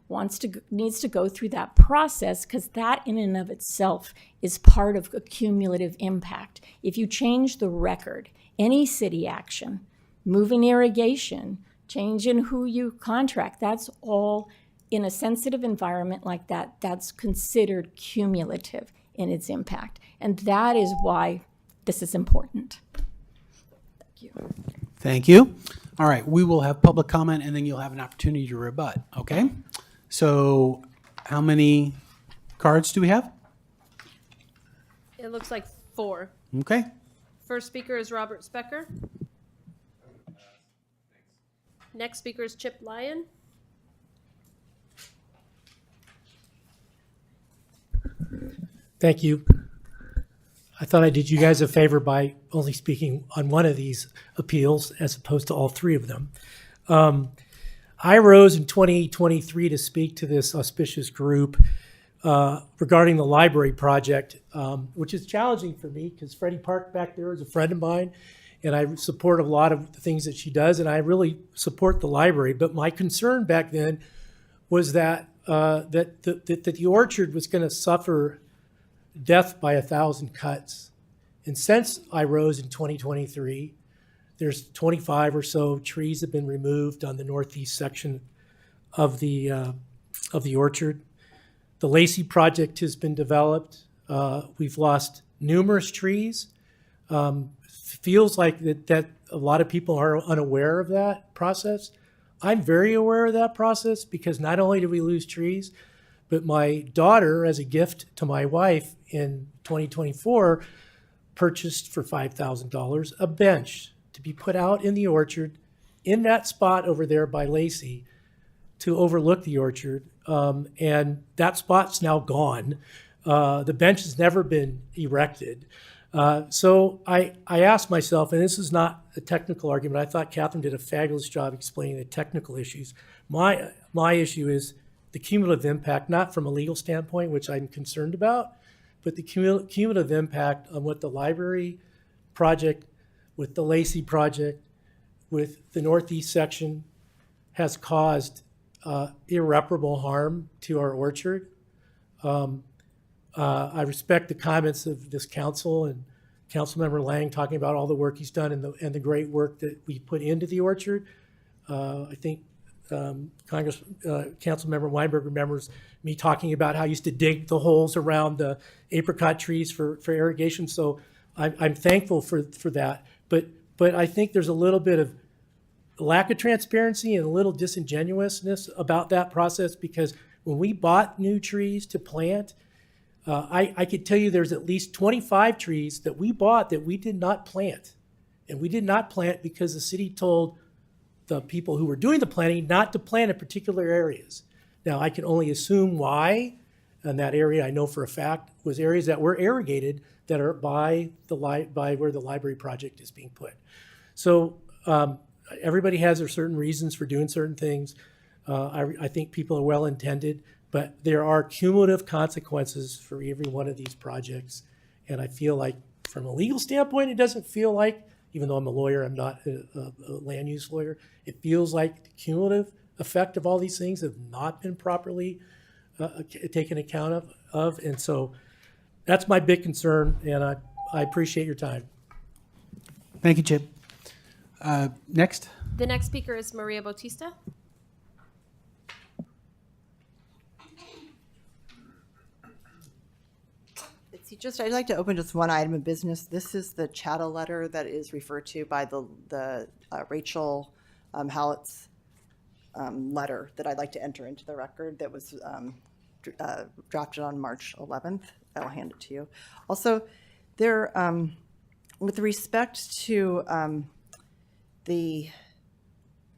needs to go through that process because that in and of itself is part of a cumulative impact. If you change the record, any city action, moving irrigation, change in who you contract, that's all in a sensitive environment like that, that's considered cumulative in its impact. And that is why this is important. Thank you. Thank you. All right, we will have public comment and then you'll have an opportunity to rebut, okay? So how many cards do we have? It looks like 4. Okay. First speaker is Robert Specker. Next speaker is Chip Lyon. Thank you. I thought I did you guys a favor by only speaking on one of these appeals as opposed to all 3 of them. I rose in 2023 to speak to this auspicious group regarding the library project, which is challenging for me because Freddie Park back there is a friend of mine and I support a lot of the things that she does and I really support the library. But my concern back then was that that the orchard was going to suffer death by 1,000 cuts. And since I rose in 2023, there's 25 or so trees have been removed on the northeast section of the orchard. The Lacey project has been developed. We've lost numerous trees. Feels like that a lot of people are unaware of that process. I'm very aware of that process because not only did we lose trees, but my daughter, as a gift to my wife in 2024, purchased for $5,000 a bench to be put out in the orchard in that spot over there by Lacey to overlook the orchard. And that spot's now gone. The bench has never been erected. So I asked myself, and this is not a technical argument, I thought Catherine did a fabulous job explaining the technical issues. My issue is the cumulative impact, not from a legal standpoint, which I'm concerned about, but the cumulative impact on what the library project, with the Lacey project, with the northeast section has caused irreparable harm to our orchard. I respect the comments of this council and Councilmember Lang talking about all the work he's done and the great work that we put into the orchard. I think Councilmember Weinberg remembers me talking about how I used to dig the holes around the apricot trees for irrigation. So I'm thankful for that. But I think there's a little bit of lack of transparency and a little disingenuousness about that process, because when we bought new trees to plant, I could tell you there's at least 25 trees that we bought that we did not plant. And we did not plant because the city told the people who were doing the planting not to plant in particular areas. Now, I can only assume why, and that area I know for a fact was areas that were irrigated that are by where the library project is being put. So everybody has their certain reasons for doing certain things. I think people are well intended, but there are cumulative consequences for every one of these projects. And I feel like from a legal standpoint, it doesn't feel like, even though I'm a lawyer, I'm not a land use lawyer, it feels like the cumulative effect of all these things have not been properly taken account of. And so that's my big concern, and I appreciate your time. Thank you, Chip. Next. The next speaker is Maria Bautista. I'd like to open just one item of business. This is the chattel letter that is referred to by the Rachel Hallett's letter that I'd like to enter into the record that was drafted on March 11th. I'll hand it to you. Also, there, with respect to the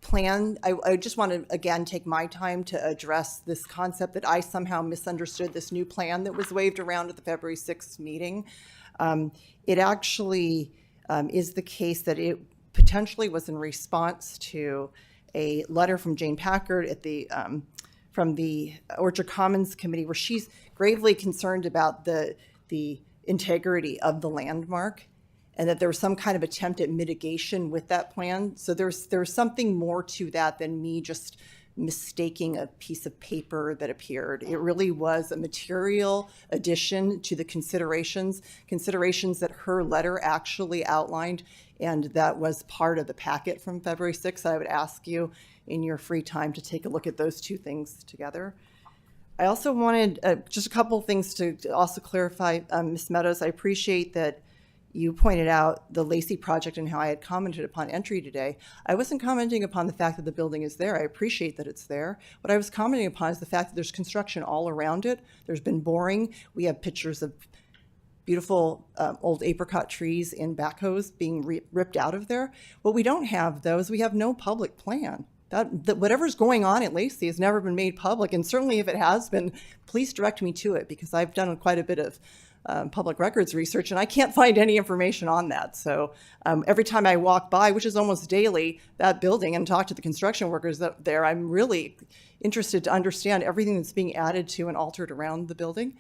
plan, I just want to, again, take my time to address this concept that I somehow misunderstood this new plan that was waved around at the February 6th meeting. It actually is the case that it potentially was in response to a letter from Jane Packard at from the Orchard Commons Committee, where she's gravely concerned about the integrity of the landmark, and that there was some kind of attempt at mitigation with that plan. So there's something more to that than me just mistaking a piece of paper that appeared. It really was a material addition to the considerations that her letter actually outlined, and that was part of the packet from February 6th. I would ask you in your free time to take a look at those two things together. I also wanted just a couple of things to also clarify, Ms. Meadows. I appreciate that you pointed out the Lacey project and how I had commented upon entry today. I wasn't commenting upon the fact that the building is there. I appreciate that it's there. What I was commenting upon is the fact that there's construction all around it. There's been boring. We have pictures of beautiful old apricot trees in backhoes being ripped out of there. What we don't have, though, is we have no public plan. That whatever's going on at Lacey has never been made public, and certainly if it has been, please direct me to it, because I've done quite a bit of public records research, and I can't find any information on that. So every time I walk by, which is almost daily, that building and talk to the construction workers there, I'm really interested to understand everything that's being added to and altered around the building.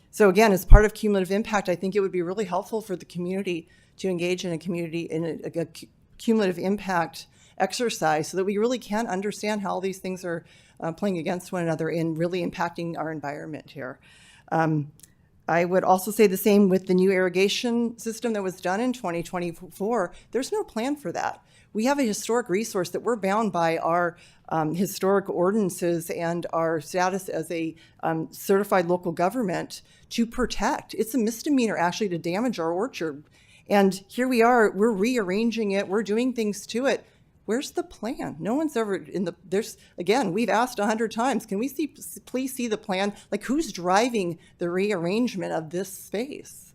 So again, as part of cumulative impact, I think it would be really helpful for the community to engage in a cumulative impact exercise, so that we really can understand how all these things are playing against one another and really impacting our environment here. I would also say the same with the new irrigation system that was done in 2024. There's no plan for that. We have a historic resource that we're bound by our historic ordinances and our status as a certified local government to protect. It's a misdemeanor actually to damage our orchard. And here we are, we're rearranging it, we're doing things to it. Where's the plan? No one's ever again, we've asked 100 times, can we please see the plan? Like, who's driving the rearrangement of this space?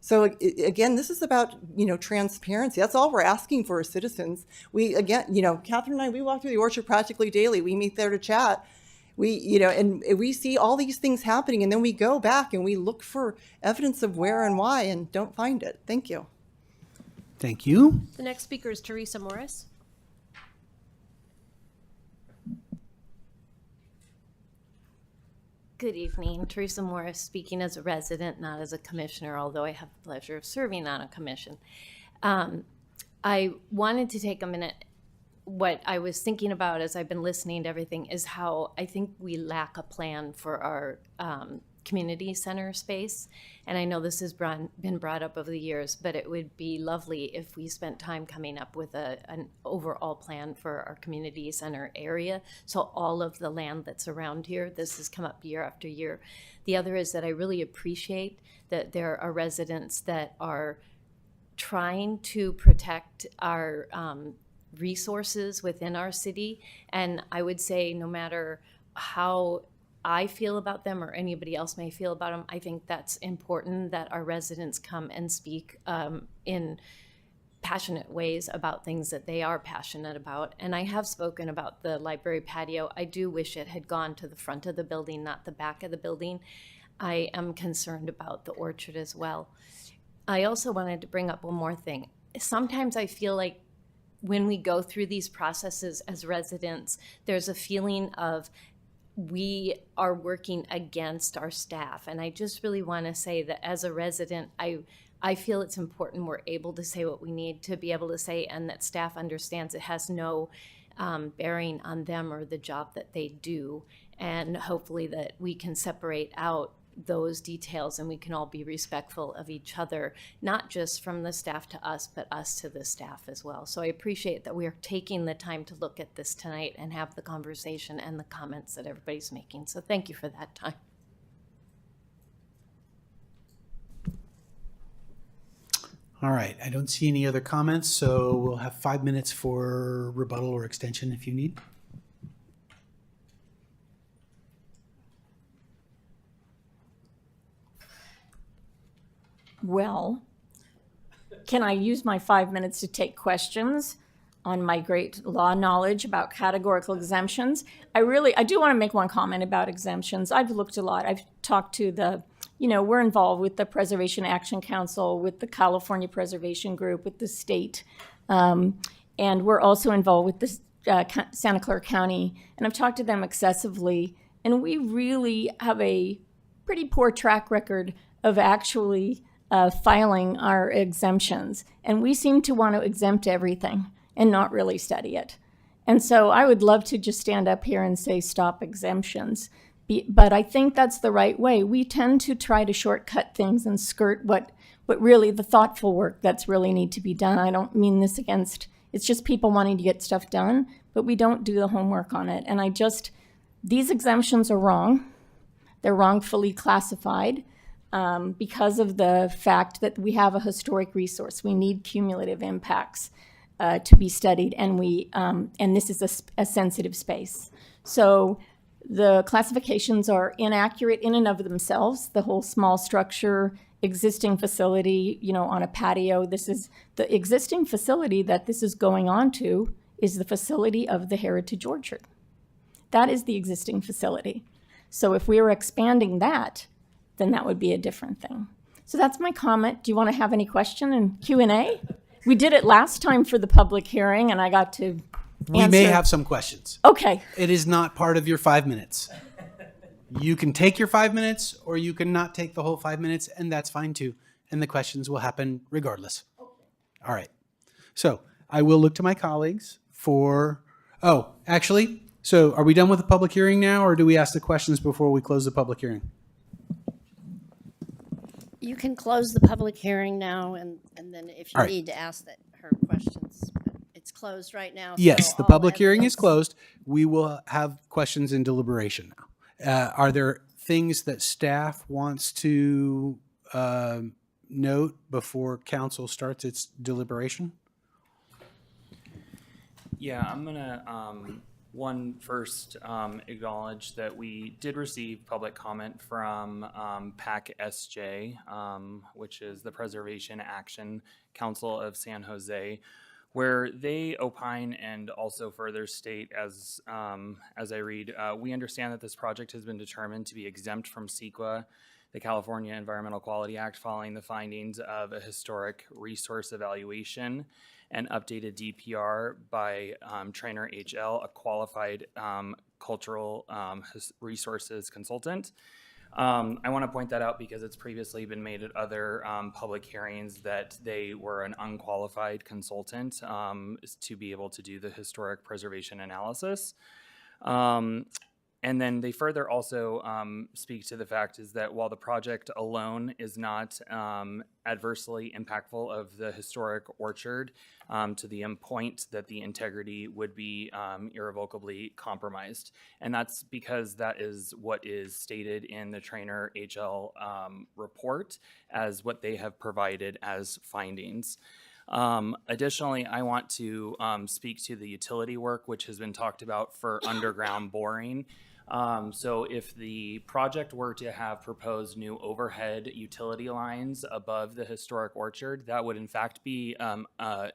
So again, this is about, transparency. That's all we're asking for as citizens. Catherine and I, we walk through the orchard practically daily. We meet there to chat. And we see all these things happening, and then we go back and we look for evidence of where and why and don't find it. Thank you. Thank you. The next speaker is Teresa Morris. Good evening. Teresa Morris, speaking as a resident, not as a commissioner, although I have the pleasure of serving on a commission. I wanted to take a minute. What I was thinking about as I've been listening to everything is how I think we lack a plan for our community center space. And I know this has been brought up over the years, but it would be lovely if we spent time coming up with an overall plan for our community center area. So all of the land that's around here, this has come up year after year. The other is that I really appreciate that there are residents that are trying to protect our resources within our city. And I would say no matter how I feel about them or anybody else may feel about them, I think that's important that our residents come and speak in passionate ways about things that they are passionate about. And I have spoken about the library patio. I do wish it had gone to the front of the building, not the back of the building. I am concerned about the orchard as well. I also wanted to bring up one more thing. Sometimes I feel like when we go through these processes as residents, there's a feeling of we are working against our staff. And I just really want to say that as a resident, I feel it's important we're able to say what we need to be able to say, and that staff understands it has no bearing on them or the job that they do. And hopefully that we can separate out those details and we can all be respectful of each other, not just from the staff to us, but us to the staff as well. So I appreciate that we are taking the time to look at this tonight and have the conversation and the comments that everybody's making. So thank you for that time. All right, I don't see any other comments, so we'll have 5 minutes for rebuttal or extension if you need. Well, can I use my 5 minutes to take questions on my great law knowledge about categorical exemptions? I do want to make one comment about exemptions. I've looked a lot. I've talked to we're involved with the Preservation Action Council, with the California Preservation Group, with the state, and we're also involved with the Santa Clara County, and I've talked to them excessively, and we really have a pretty poor track record of actually filing our exemptions. And we seem to want to exempt everything and not really study it. And so I would love to just stand up here and say stop exemptions. But I think that's the right way. We tend to try to shortcut things and skirt what really the thoughtful work that's really need to be done. I don't mean this against, it's just people wanting to get stuff done, but we don't do the homework on it. And these exemptions are wrong. They're wrongfully classified. Because of the fact that we have a historic resource. We need cumulative impacts to be studied, and this is a sensitive space. So the classifications are inaccurate in and of themselves. The whole small structure, existing facility, on a patio. This is the existing facility that this is going on to is the facility of the Heritage Orchard. That is the existing facility. So if we were expanding that, then that would be a different thing. So that's my comment. Do you want to have any question in Q&A? We did it last time for the public hearing, and I got to We may have some questions. Okay. It is not part of your 5 minutes. You can take your 5 minutes, or you can not take the whole 5 minutes, and that's fine too. And the questions will happen regardless. All right. So I will look to my colleagues for, so are we done with the public hearing now, or do we ask the questions before we close the public hearing? You can close the public hearing now, and then if you All right. need to ask her questions. But it's closed right now. Yes, so the all public hearing is evidence- closed. We will have questions in deliberation now. Are there things that staff wants to note before council starts its deliberation? Yeah, I'm gonna first acknowledge that we did receive public comment from PAC SJ, which is the Preservation Action Council of San Jose, where they opine and also further state, as I read, we understand that this project has been determined to be exempt from CEQA, the California Environmental Quality Act, following the findings of a historic resource evaluation. and updated DPR by Trainer HL, a qualified cultural resources consultant. I want to point that out because it's previously been made at other public hearings that they were an unqualified consultant to be able to do the historic preservation analysis. And then they further also speak to the fact is that while the project alone is not adversely impactful of the historic orchard to the point that the integrity would be irrevocably compromised. And that's because that is what is stated in the Trainer HL report as what they have provided as findings. Additionally, I want to speak to the utility work, which has been talked about for underground boring. So if the project were to have proposed new overhead utility lines above the historic orchard, that would in fact be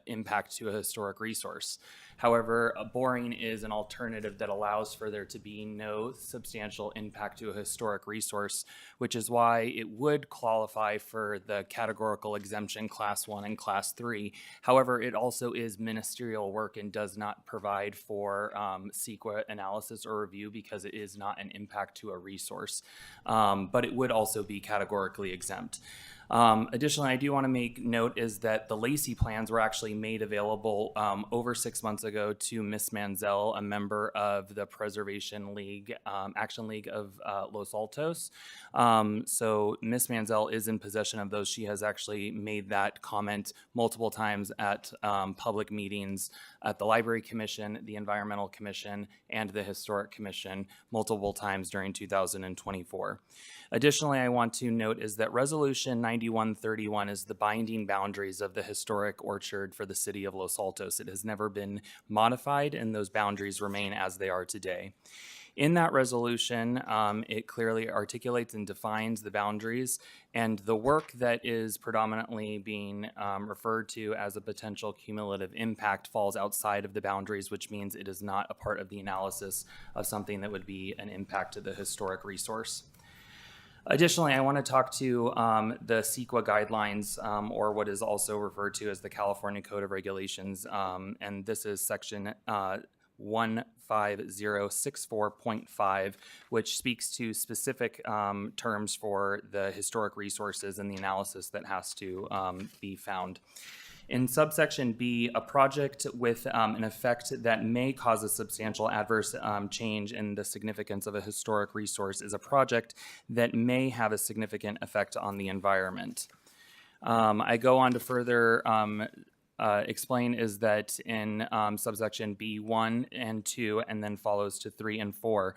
impact to a historic resource. However, boring is an alternative that allows for there to be no substantial impact to a historic resource, which is why it would qualify for the categorical exemption Class 1 and Class 3. However, it also is ministerial work and does not provide for CEQA analysis or review because it is not an impact to a resource, but it would also be categorically exempt. Additionally, I do want to make note is that the Lacey plans were actually made available over 6 months ago to Miss Manzel, a member of the Preservation League, Action League of Los Altos. So Miss Manzel is in possession of those. She has actually made that comment multiple times at public meetings at the Library Commission, the Environmental Commission, and the Historic Commission multiple times during 2024. Additionally, I want to note is that Resolution 9131 is the binding boundaries of the historic orchard for the city of Los Altos. It has never been modified, and those boundaries remain as they are today. In that resolution, it clearly articulates and defines the boundaries, and the work that is predominantly being referred to as a potential cumulative impact falls outside of the boundaries, which means it is not a part of the analysis of something that would be an impact to the historic resource. Additionally, I want to talk to the CEQA guidelines, or what is also referred to as the California Code of Regulations, and this is section 15064.5, which speaks to specific terms for the historic resources and the analysis that has to be found. In subsection B, a project with an effect that may cause a substantial adverse change in the significance of a historic resource is a project that may have a significant effect on the environment. I go on to further explain is that in subsection B1 and 2 and then follows to 3 and 4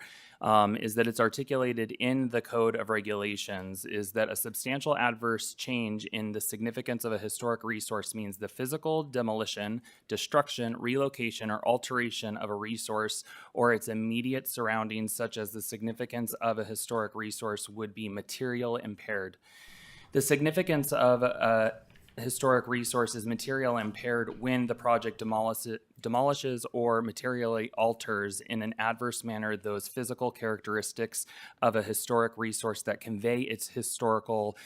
is that it's articulated in the Code of Regulations is that a substantial adverse change in the significance of a historic resource means the physical demolition, destruction, relocation, or alteration of a resource or its immediate surroundings, such as the significance of a historic resource, would be material impaired. The significance of a historic resource is material impaired when the project demolishes or materially alters in an adverse manner those physical characteristics of a historic resource that convey its historical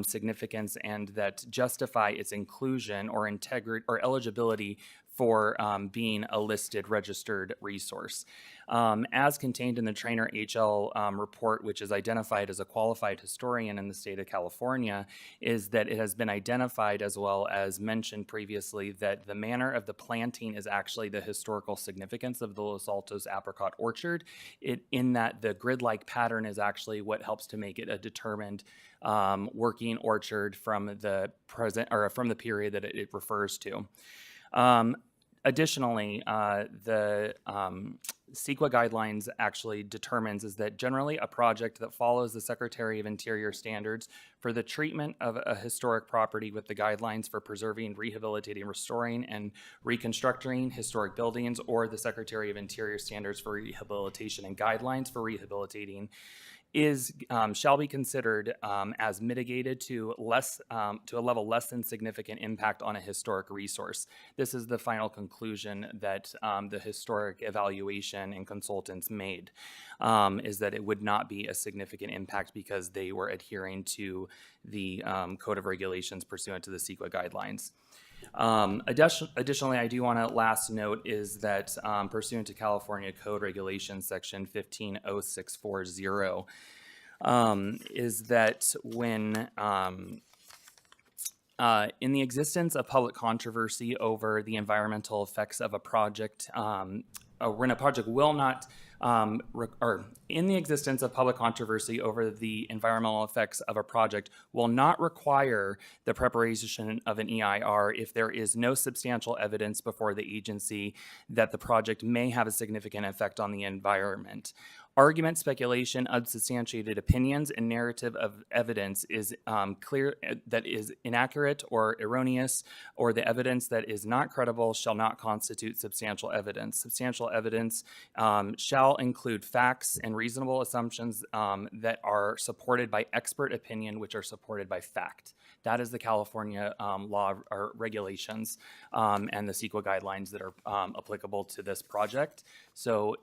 significance and that justify its inclusion or integrity or eligibility for being a listed registered resource. As contained in the Trainer HL report, which is identified as a qualified historian in the state of California, is that it has been identified as well as mentioned previously that the manner of the planting is actually the historical significance of the Los Altos apricot orchard, in that the grid-like pattern is actually what helps to make it a determined working orchard from the present or from the period that it refers to. Additionally, the CEQA guidelines actually determines is that generally a project that follows the Secretary of Interior standards for the treatment of a historic property with the guidelines for preserving, rehabilitating, restoring, and reconstructing historic buildings, or the Secretary of Interior standards for rehabilitation and guidelines for rehabilitating shall be considered as mitigated to a level less than significant impact on a historic resource. This is the final conclusion that the historic evaluation and consultants made, is that it would not be a significant impact because they were adhering to the Code of Regulations pursuant to the CEQA guidelines. Additionally, I do want to last note is that pursuant to California Code Regulations, Section 150640, is that when in the existence of public controversy over the environmental effects of a project, when a project will not, or in the existence of public controversy over the environmental effects of a project will not require the preparation of an EIR if there is no substantial evidence before the agency that the project may have a significant effect on the environment. Argument, speculation, unsubstantiated opinions, and narrative of evidence is clear that is inaccurate or erroneous, or the evidence that is not credible shall not constitute substantial evidence. Substantial evidence shall include facts and reasonable assumptions that are supported by expert opinion, which are supported by fact. That is the California law or regulations and the CEQA guidelines that are applicable to this project. So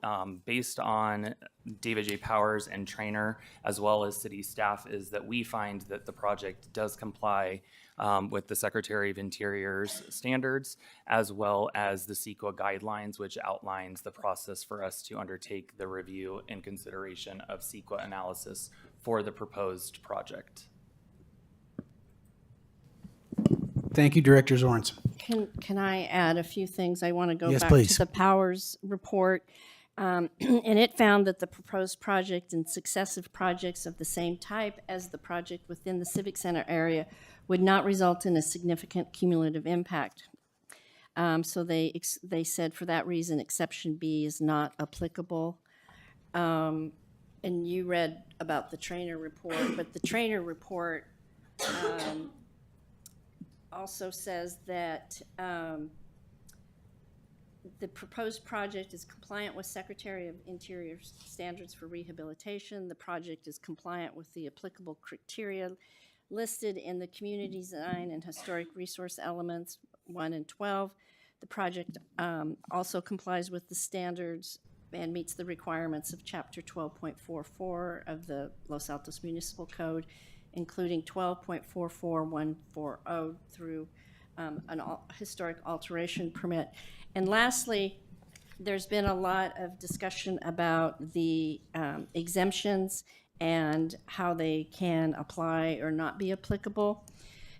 based on David J. Powers and Trainer, as well as city staff, is that we find that the project does comply with the Secretary of Interior's standards, as well as the CEQA guidelines, which outlines the process for us to undertake the review and consideration of CEQA analysis for the proposed project. Thank you, Director Zorns. Can I add a few things? I want to go Yes, back please. to the Powers report. And it found that the proposed project and successive projects of the same type as the project within the Civic Center area would not result in a significant cumulative impact. So they said for that reason, exception B is not applicable. And you read about the Trainer report, but the Trainer report also says that the proposed project is compliant with Secretary of Interior standards for rehabilitation. The project is compliant with the applicable criteria listed in the community design and historic resource elements 1 and 12. The project also complies with the standards and meets the requirements of Chapter 12.44 of the Los Altos Municipal Code, including 12.44140 through an historic alteration permit. And lastly, there's been a lot of discussion about the exemptions and how they can apply or not be applicable.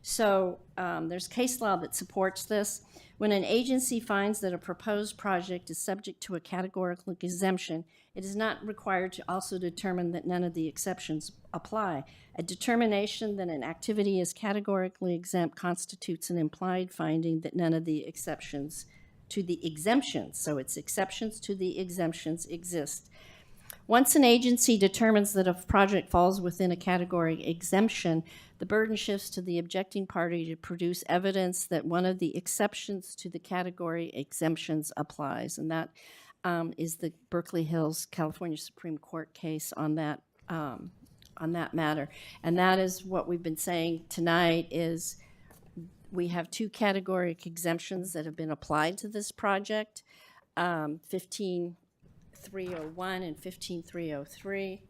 So there's case law that supports this. When an agency finds that a proposed project is subject to a categorical exemption, it is not required to also determine that none of the exceptions apply. A determination that an activity is categorically exempt constitutes an implied finding that none of the exceptions to the exemptions, so it's exceptions to the exemptions, exist. Once an agency determines that a project falls within a category exemption, the burden shifts to the objecting party to produce evidence that one of the exceptions to the category exemptions applies. And that is the Berkeley Hills California Supreme Court case on that matter. And that is what we've been saying tonight is we have 2 categoric exemptions that have been applied to this project, 15301 and 15303.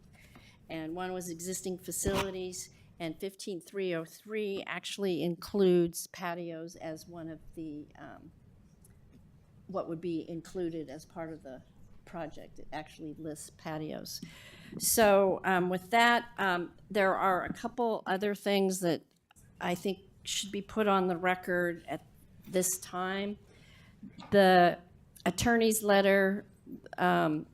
And one was existing facilities, and 15303 actually includes patios as one of the, what would be included as part of the project. It actually lists patios. So with that, there are a couple other things that I think should be put on the record at this time. The attorney's letter, and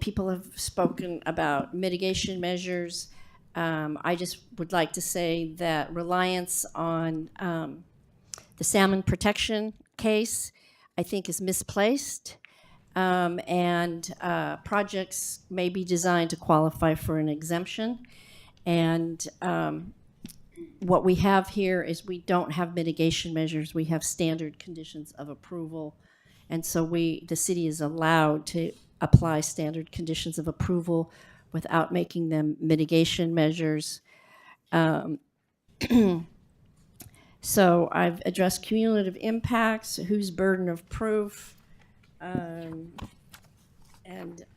people have spoken about mitigation measures. I just would like to say that reliance on the salmon protection case, I think, is misplaced. And projects may be designed to qualify for an exemption. And what we have here is we don't have mitigation measures. We have standard conditions of approval. And so the city is allowed to apply standard conditions of approval without making them mitigation measures. So I've addressed cumulative impacts, whose burden of proof, and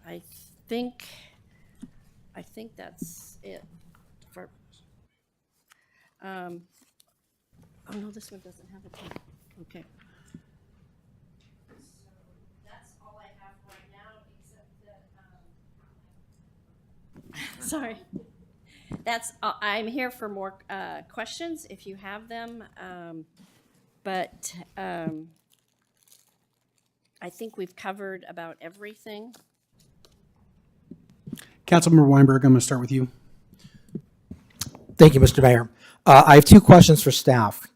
I think that's it. Oh, no, this one doesn't have a table. Okay. That's all I have right now, except that, sorry. That's, I'm here for more questions if you have them. But I think we've covered about everything. Councilmember Weinberg, I'm going to start with you. Thank you, Mr. Mayor. I have two questions for staff.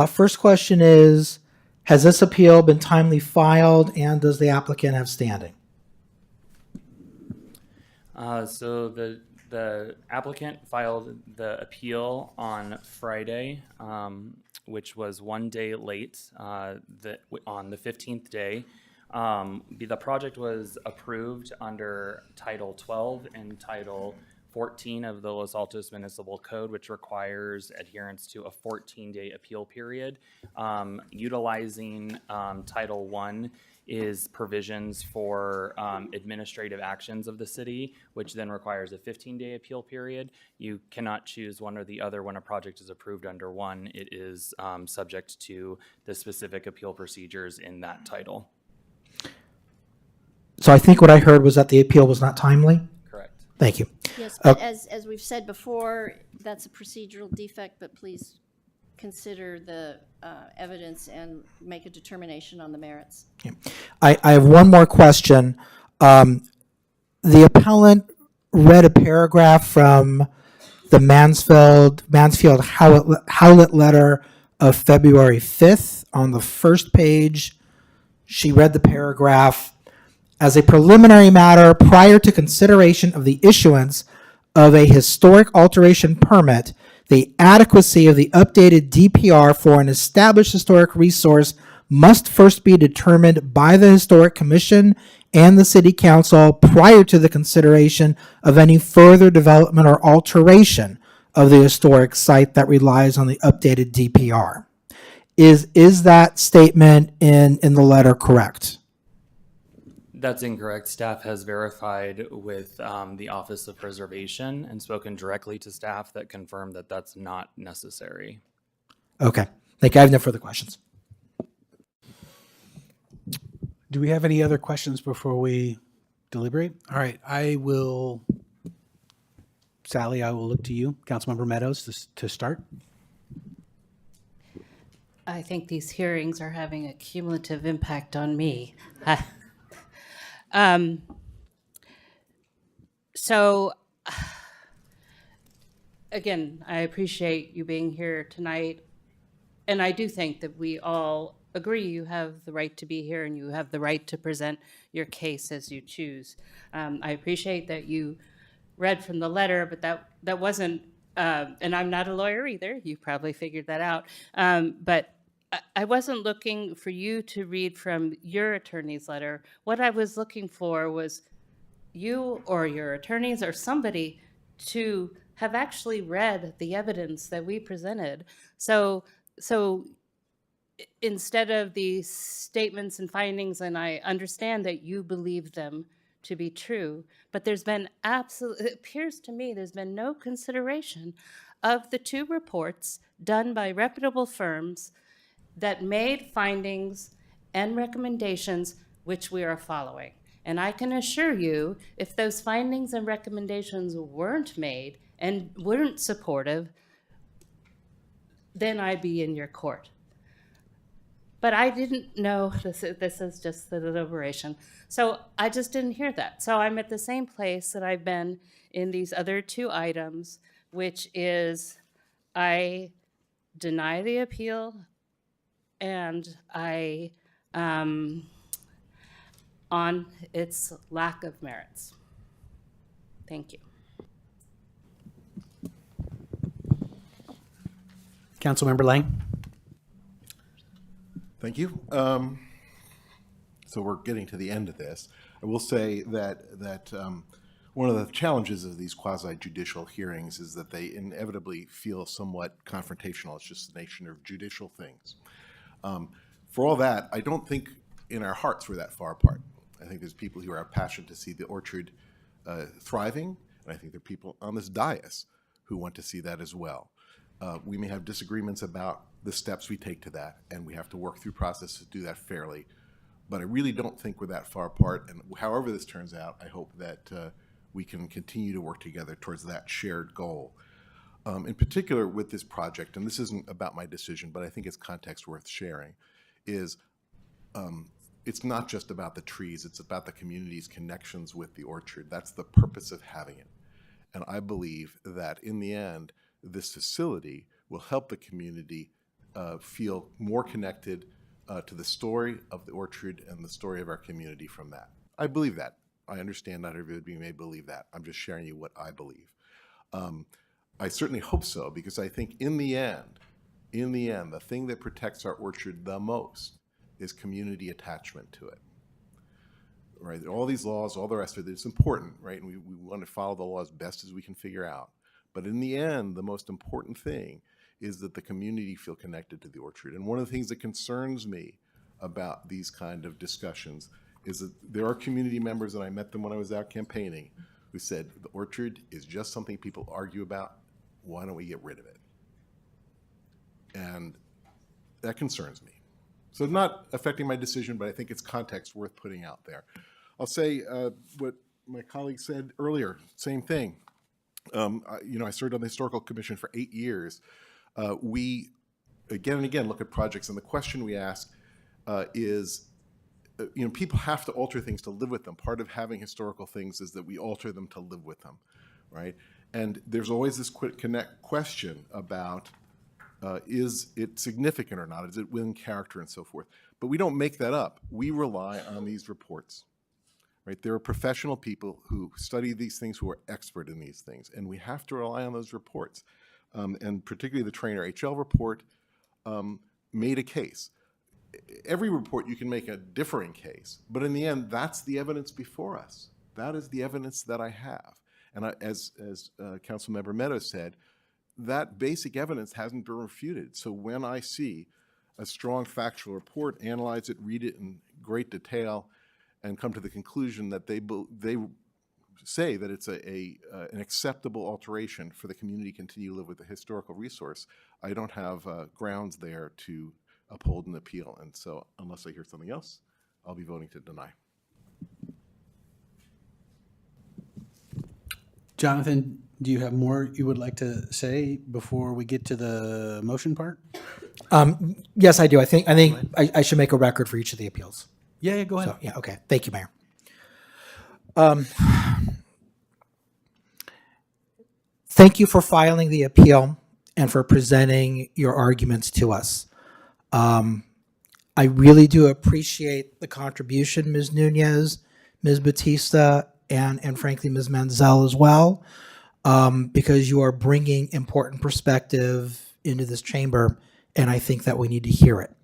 First question is, has this appeal been timely filed, and does the applicant have standing? So the applicant filed the appeal on Friday, which was one day late, on the 15th day. The project was approved under Title 12 and Title 14 of the Los Altos Municipal Code, which requires adherence to a 14-day appeal period. Utilizing Title 1 is provisions for administrative actions of the city, which then requires a 15-day appeal period. You cannot choose one or the other when a project is approved under one. It is subject to the specific appeal procedures in that title. So I think what I heard was that the appeal was not timely? Correct. Thank you. Yes, but as we've said before, that's a procedural defect, but please consider the evidence and make a determination on the merits. I have one more question. The appellant read a paragraph from the Mansfield Howlett letter of February 5th. On the first page, she read the paragraph, as a preliminary matter prior to consideration of the issuance of a historic alteration permit, the adequacy of the updated DPR for an established historic resource must first be determined by the Historic Commission and the City Council prior to the consideration of any further development or alteration of the historic site that relies on the updated DPR. Is that statement in the letter correct? That's incorrect. Staff has verified with the Office of Preservation and spoken directly to staff that confirmed that that's not necessary. Okay. Thank you. I have no further questions. Do we have any other questions before we deliberate? All right, Sally, I will look to you, Councilmember Meadows, to start. I think these hearings are having a cumulative impact on me. So, again, I appreciate you being here tonight, and I do think that we all agree you have the right to be here and you have the right to present your case as you choose. I appreciate that you read from the letter, but that wasn't, and I'm not a lawyer either, you probably figured that out, but I wasn't looking for you to read from your attorney's letter. What I was looking for was you or your attorneys or somebody to have actually read the evidence that we presented. So instead of these statements and findings, and I understand that you believe them to be true, but it appears to me there's been no consideration of the two reports done by reputable firms that made findings and recommendations which we are following. And I can assure you, if those findings and recommendations weren't made and weren't supportive, then I'd be in your court. But I didn't know, this is just the deliberation. So I just didn't hear that. So I'm at the same place that I've been in these other two items, which is I deny the appeal and I, on its lack of merits. Thank you. Councilmember Lang. Thank you. So we're getting to the end of this. I will say that one of the challenges of these quasi-judicial hearings is that they inevitably feel somewhat confrontational. It's just the nature of judicial things. For all that, I don't think in our hearts we're that far apart. I think there's people who are passionate to see the orchard thriving, and I think there are people on this dais who want to see that as well. We may have disagreements about the steps we take to that, and we have to work through process to do that fairly. But I really don't think we're that far apart, and however this turns out, I hope that we can continue to work together towards that shared goal. In particular with this project, and this isn't about my decision, but I think it's context worth sharing, is it's not just about the trees, it's about the community's connections with the orchard. That's the purpose of having it. And I believe that in the end, this facility will help the community feel more connected to the story of the orchard and the story of our community from that. I believe that. I understand not everybody may believe that. I'm just sharing you what I believe. I certainly hope so, because I think in the end, the thing that protects our orchard the most is community attachment to it. Right? All these laws, all the rest of it, it's important, right? And we want to follow the law as best as we can figure out. But in the end, the most important thing is that the community feel connected to the orchard. And one of the things that concerns me about these kind of discussions is that there are community members, and I met them when I was out campaigning, who said, the orchard is just something people argue about. Why don't we get rid of it? And that concerns me. So not affecting my decision, but I think it's context worth putting out there. I'll say what my colleague said earlier, same thing. I served on the Historical Commission for 8 years. We, again and again, look at projects, and the question we ask is, people have to alter things to live with them. Part of having historical things is that we alter them to live with them, right? And there's always this question about, is it significant or not? Is it within character and so forth? But we don't make that up. We rely on these reports, right? There are professional people who study these things, who are expert in these things, and we have to rely on those reports. And particularly the Trainer HL report made a case. Every report you can make a differing case, but in the end, that's the evidence before us. That is the evidence that I have. And as Councilmember Meadows said, that basic evidence hasn't been refuted. So when I see a strong factual report, analyze it, read it in great detail, and come to the conclusion that they say that it's an acceptable alteration for the community to continue to live with a historical resource, I don't have grounds there to uphold an appeal. And so unless I hear something else, I'll be voting to deny. Jonathan, do you have more you would like to say before we get to the motion part? Yes, I do. I think I should make a record for each of the appeals. Yeah, go ahead. So, yeah, okay. Thank you, Mayor. Thank you for filing the appeal and for presenting your arguments to us. I really do appreciate the contribution, Ms. Nunez, Ms. Batista, and frankly, Ms. Manzel as well, because you are bringing important perspective into this chamber, and I think that we need to hear it.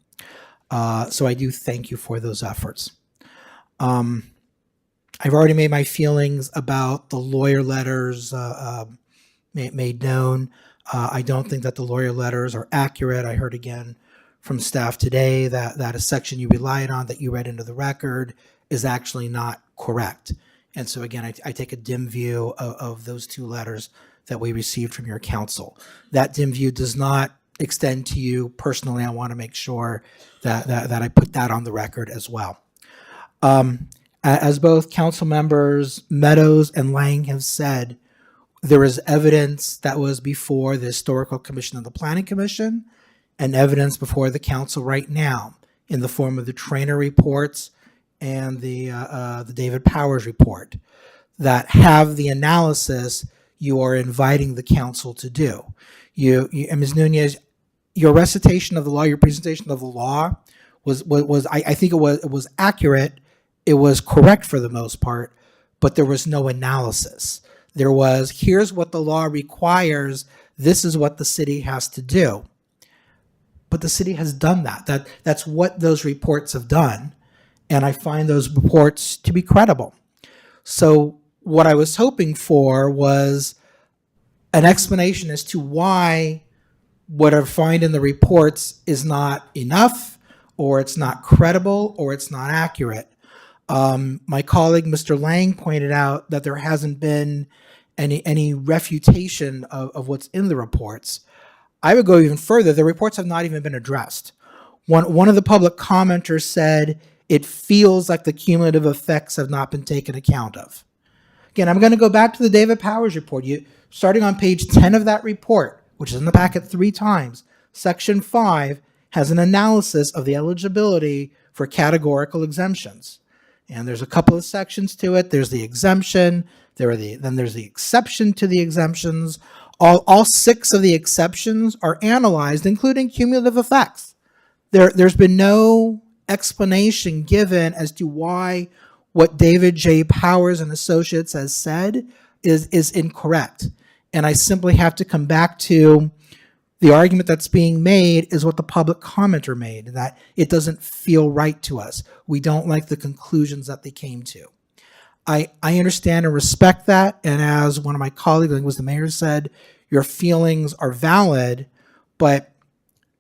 So I do thank you for those efforts. I've already made my feelings about the lawyer letters made known. I don't think that the lawyer letters are accurate. I heard again from staff today that a section you relied on that you read into the record is actually not correct. And so again, I take a dim view of those two letters that we received from your counsel. That dim view does not extend to you personally. I want to make sure that I put that on the record as well. As both council members Meadows and Lang have said, there is evidence that was before the Historical Commission and the Planning Commission, and evidence before the council right now in the form of the Trainer reports and the David Powers report that have the analysis you are inviting the council to do. You and Ms. Nunez, your recitation of the law, your presentation of the law was I think it was accurate. It was correct for the most part, but there was no analysis. There was, here's what the law requires. This is what the city has to do. But the city has done that. That's what those reports have done. And I find those reports to be credible. So what I was hoping for was an explanation as to why what I find in the reports is not enough, or it's not credible, or it's not accurate. My colleague, Mr. Lang, pointed out that there hasn't been any refutation of what's in the reports. I would go even further. The reports have not even been addressed. One of the public commenters said it feels like the cumulative effects have not been taken account of. Again, I'm going to go back to the David Powers report. Starting on page 10 of that report, which is in the packet 3 times, section 5 has an analysis of the eligibility for categorical exemptions. And there's a couple of sections to it. There's the exemption, then there's the exception to the exemptions. All 6 of the exceptions are analyzed, including cumulative effects. There's been no explanation given as to why what David J. Powers and Associates has said is incorrect. And I simply have to come back to the argument that's being made is what the public commenter made, that it doesn't feel right to us. We don't like the conclusions that they came to. I understand and respect that, and as one of my colleagues, I think it was the mayor, said, your feelings are valid, but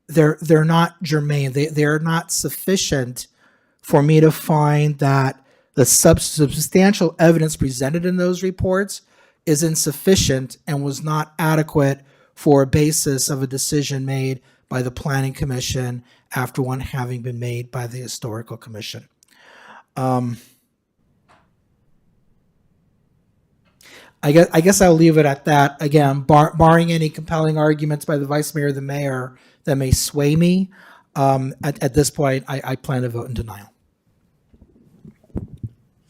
they're not germane. They're not sufficient for me to find that the substantial evidence presented in those reports is insufficient and was not adequate for a basis of a decision made by the Planning Commission after one having been made by the Historical Commission. I guess I'll leave it at that. Again, barring any compelling arguments by the Vice Mayor or the Mayor that may sway me, at this point, I plan to vote in denial.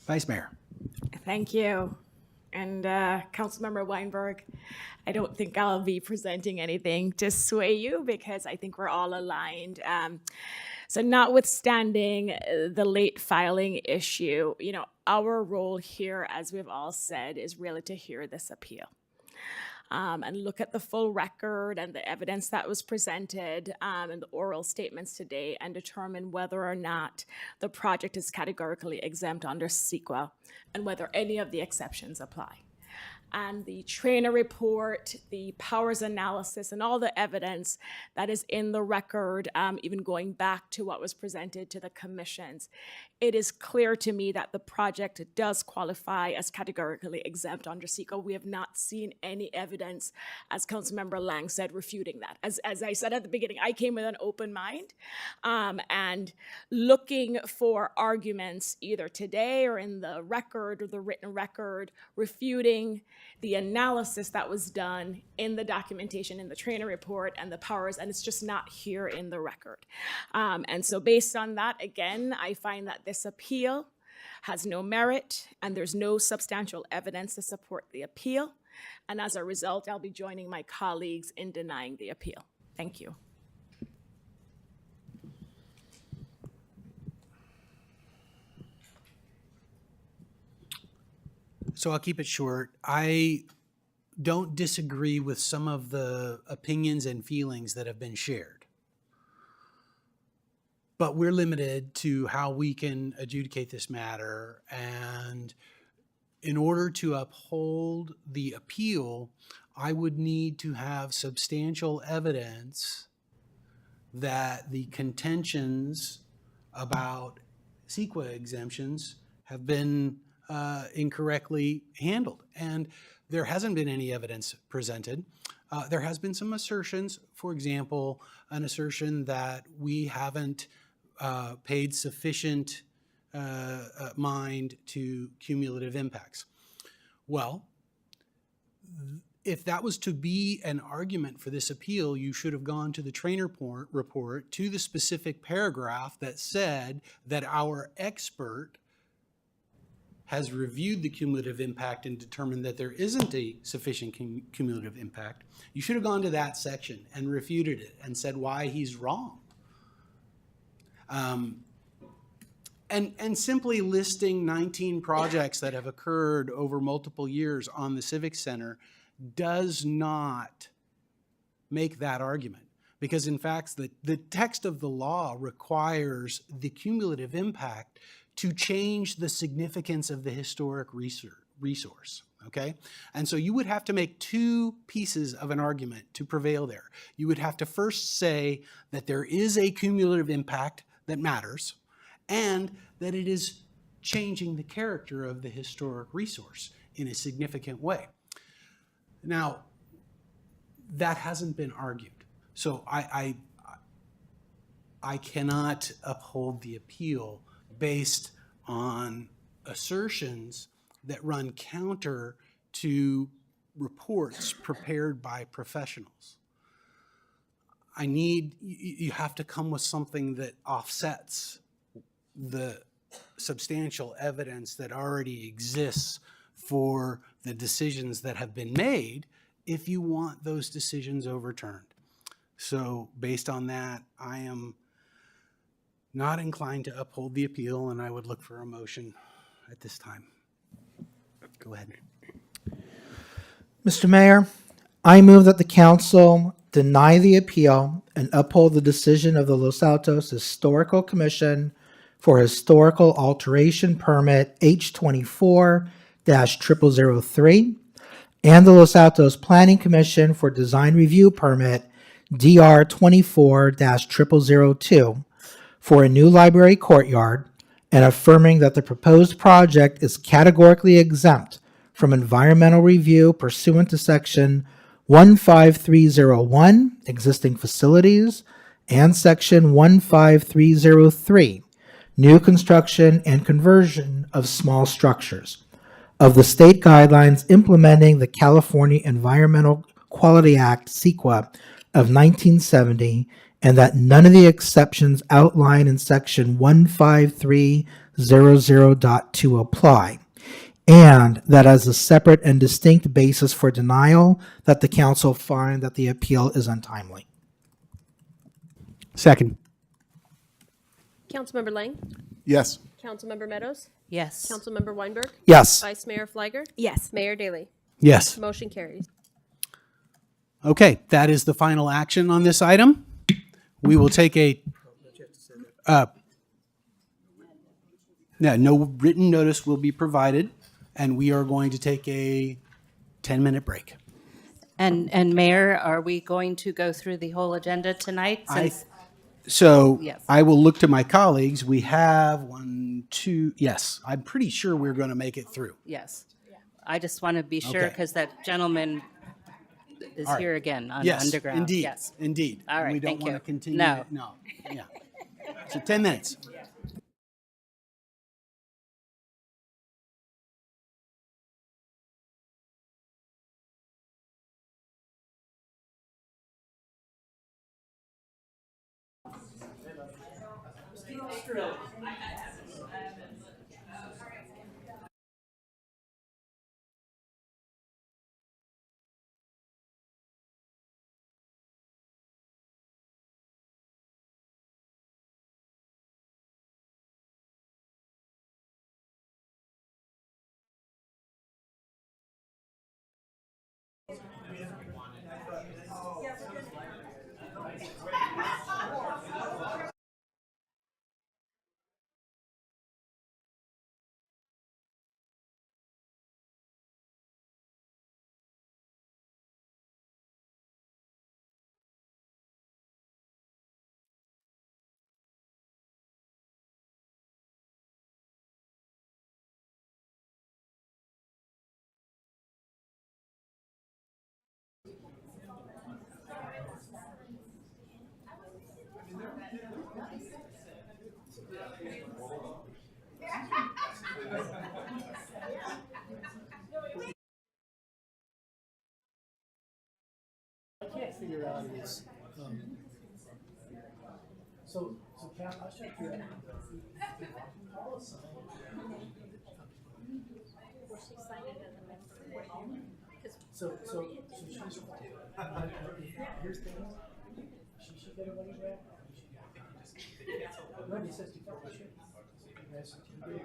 Vice Mayor. Thank you. And Councilmember Weinberg, I don't think I'll be presenting anything to sway you because I think we're all aligned. So notwithstanding the late filing issue, our role here, as we've all said, is really to hear this appeal. And look at the full record and the evidence that was presented and the oral statements today and determine whether or not the project is categorically exempt under CEQA and whether any of the exceptions apply. And the Trainer report, the powers analysis, and all the evidence that is in the record, even going back to what was presented to the commissions, it is clear to me that the project does qualify as categorically exempt under CEQA. We have not seen any evidence, as Councilmember Lang said, refuting that. As I said at the beginning, I came with an open mind and looking for arguments either today or in the record or the written record refuting the analysis that was done in the documentation in the Trainer report and the powers, and it's just not here in the record. And so based on that, again, I find that this appeal has no merit and there's no substantial evidence to support the appeal. And as a result, I'll be joining my colleagues in denying the appeal. Thank you. So I'll keep it short. I don't disagree with some of the opinions and feelings that have been shared. But we're limited to how we can adjudicate this matter. And in order to uphold the appeal, I would need to have substantial evidence that the contentions about CEQA exemptions have been incorrectly handled. And there hasn't been any evidence presented. There has been some assertions, for example, an assertion that we haven't paid sufficient mind to cumulative impacts. Well, if that was to be an argument for this appeal, you should have gone to the Trainer report, to the specific paragraph that said that our expert has reviewed the cumulative impact and determined that there isn't a sufficient cumulative impact. You should have gone to that section and refuted it and said why he's wrong. And simply listing 19 projects that have occurred over multiple years on the Civic Center does not make that argument. Because in fact, the text of the law requires the cumulative impact to change the significance of the historic resource, okay? And so you would have to make 2 pieces of an argument to prevail there. You would have to first say that there is a cumulative impact that matters and that it is changing the character of the historic resource in a significant way. Now, that hasn't been argued. So I cannot uphold the appeal based on assertions that run counter to reports prepared by professionals. You have to come with something that offsets the substantial evidence that already exists for the decisions that have been made if you want those decisions overturned. So based on that, I am not inclined to uphold the appeal, and I would look for a motion at this time. Go ahead. Mr. Mayor, I move that the council deny the appeal and uphold the decision of the Los Altos Historical Commission for Historical Alteration Permit H24-0003 and the Los Altos Planning Commission for Design Review Permit DR 24-0002 for a new library courtyard and affirming that the proposed project is categorically exempt from environmental review pursuant to section 15301, existing facilities, and section 15303, new construction and conversion of small structures, of the state guidelines implementing the California Environmental Quality Act, CEQA, of 1970, and that none of the exceptions outlined in section 15300.2 apply, and that as a separate and distinct basis for denial, that the council find that the appeal is untimely. Second. Councilmember Lang? Yes. Councilmember Meadows? Yes. Councilmember Weinberg? Yes. Vice Mayor Fliger? Yes. Mayor Daley? Yes. Motion carries. Okay, that is the final action on this item. We will take no written notice will be provided, and we are going to take a 10-minute break. And Mayor, are we going to go through the whole agenda tonight? So Yes. I will look to my colleagues. We have yes, I'm pretty sure we're going to make it through. Yes. I just want to be sure Okay. because that gentleman is All right. here again on Yes, Underground. indeed, Yes. indeed. All right, We don't thank want you. to continue. No. No, yeah. So 10 minutes. I can't figure out is, so Cap, I was trying to figure out. So she's, here's the thing, she should get her money back. No, he says to publish it. That's what you do.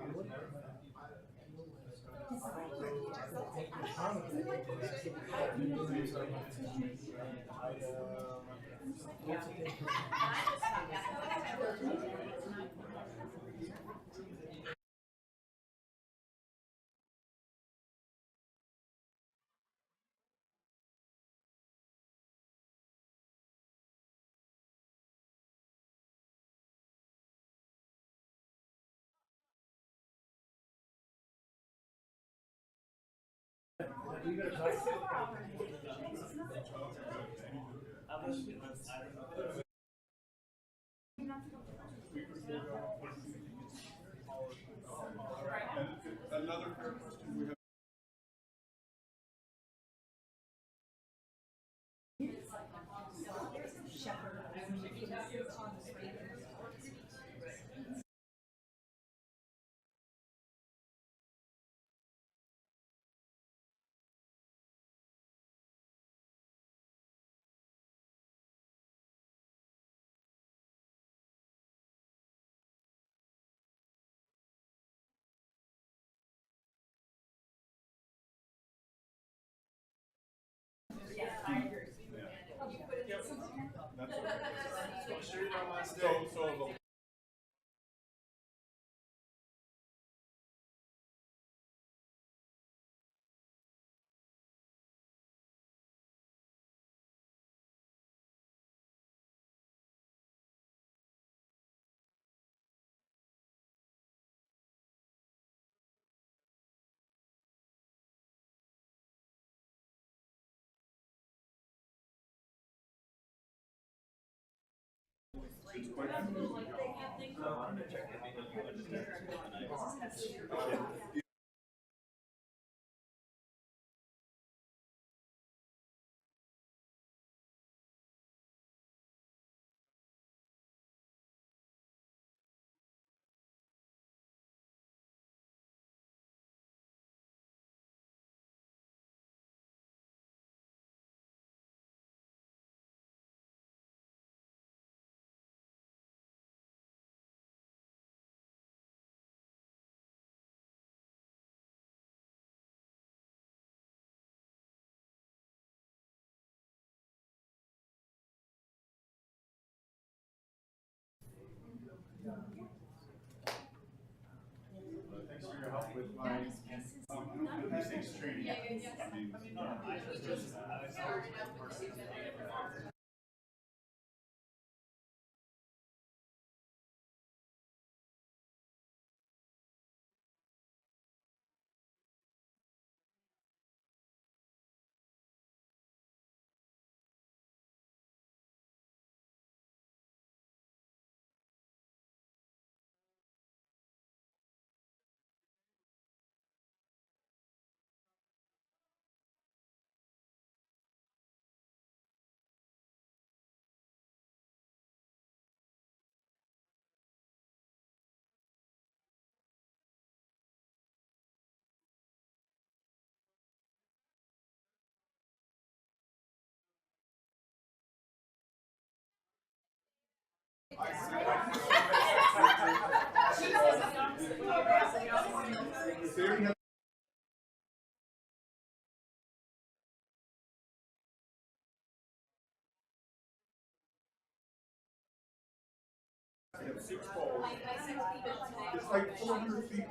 It's like 400 feet.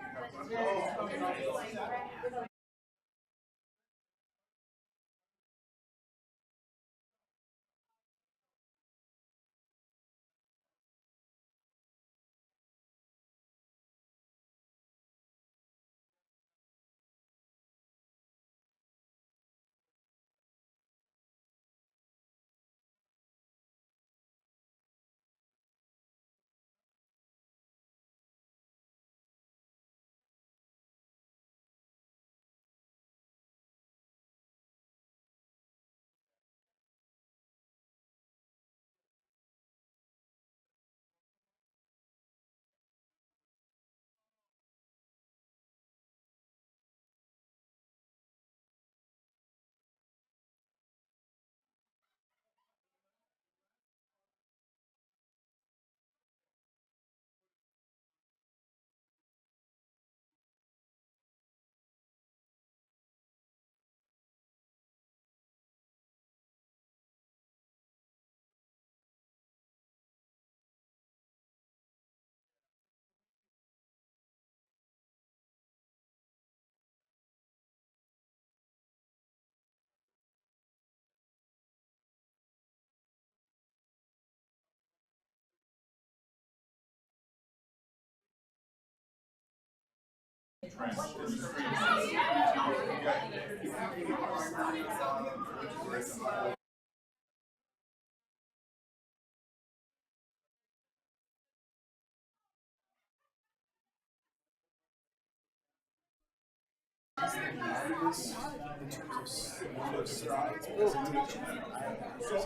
So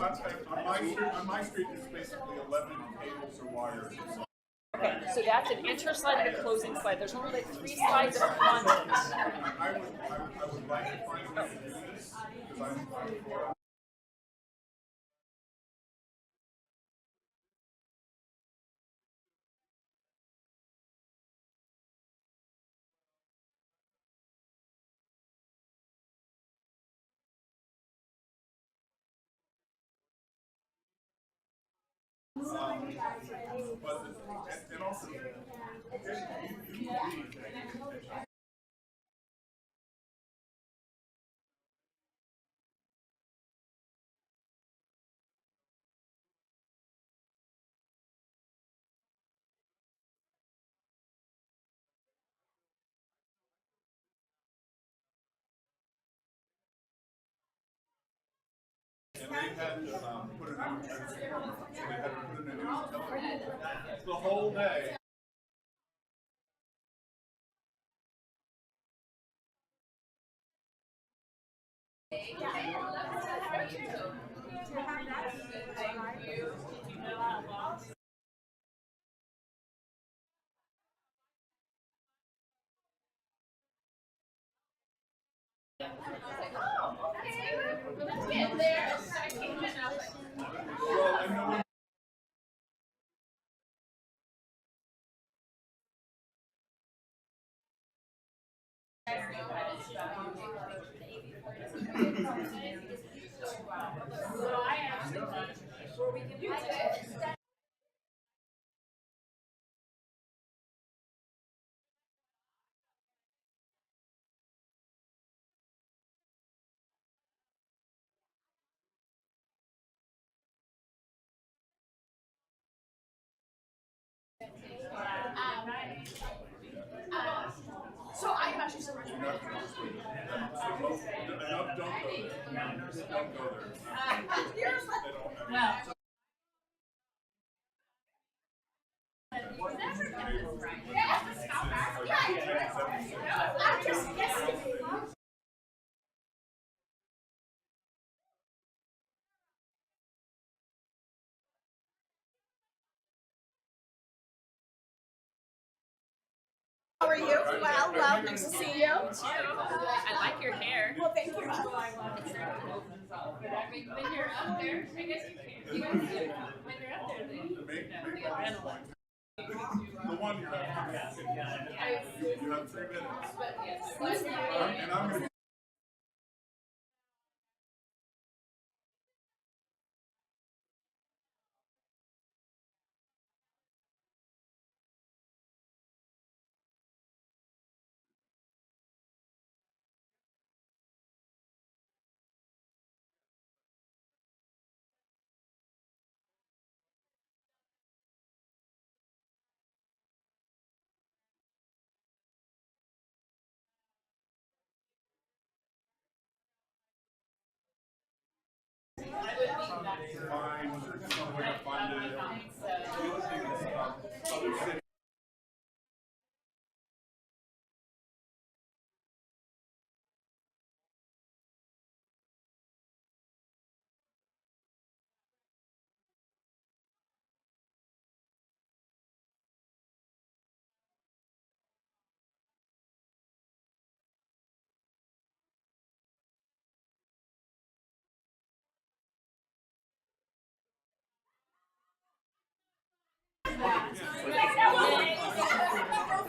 on my street, it's basically 11 cables or wires. Okay, so that's an enter slide and a closing slide. There's only like 3 slides of content. I would like to find a way to do this, because I'm for. But, and also, and they had to put a new, so they had to put in a new the whole day. So I'm actually surprised. Don't go there. Don't go there. How are you? Well, nice to see you. I like your hair. Well, thank you. When you're up there, I guess you can. When you're up there, the adrenaline. The one you have 3 minutes. And I'm gonna. Find some way to find it. Other cities.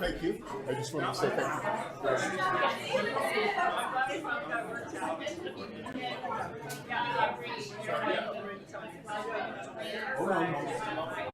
Thank you. I just wanted to say thank you. Hold on.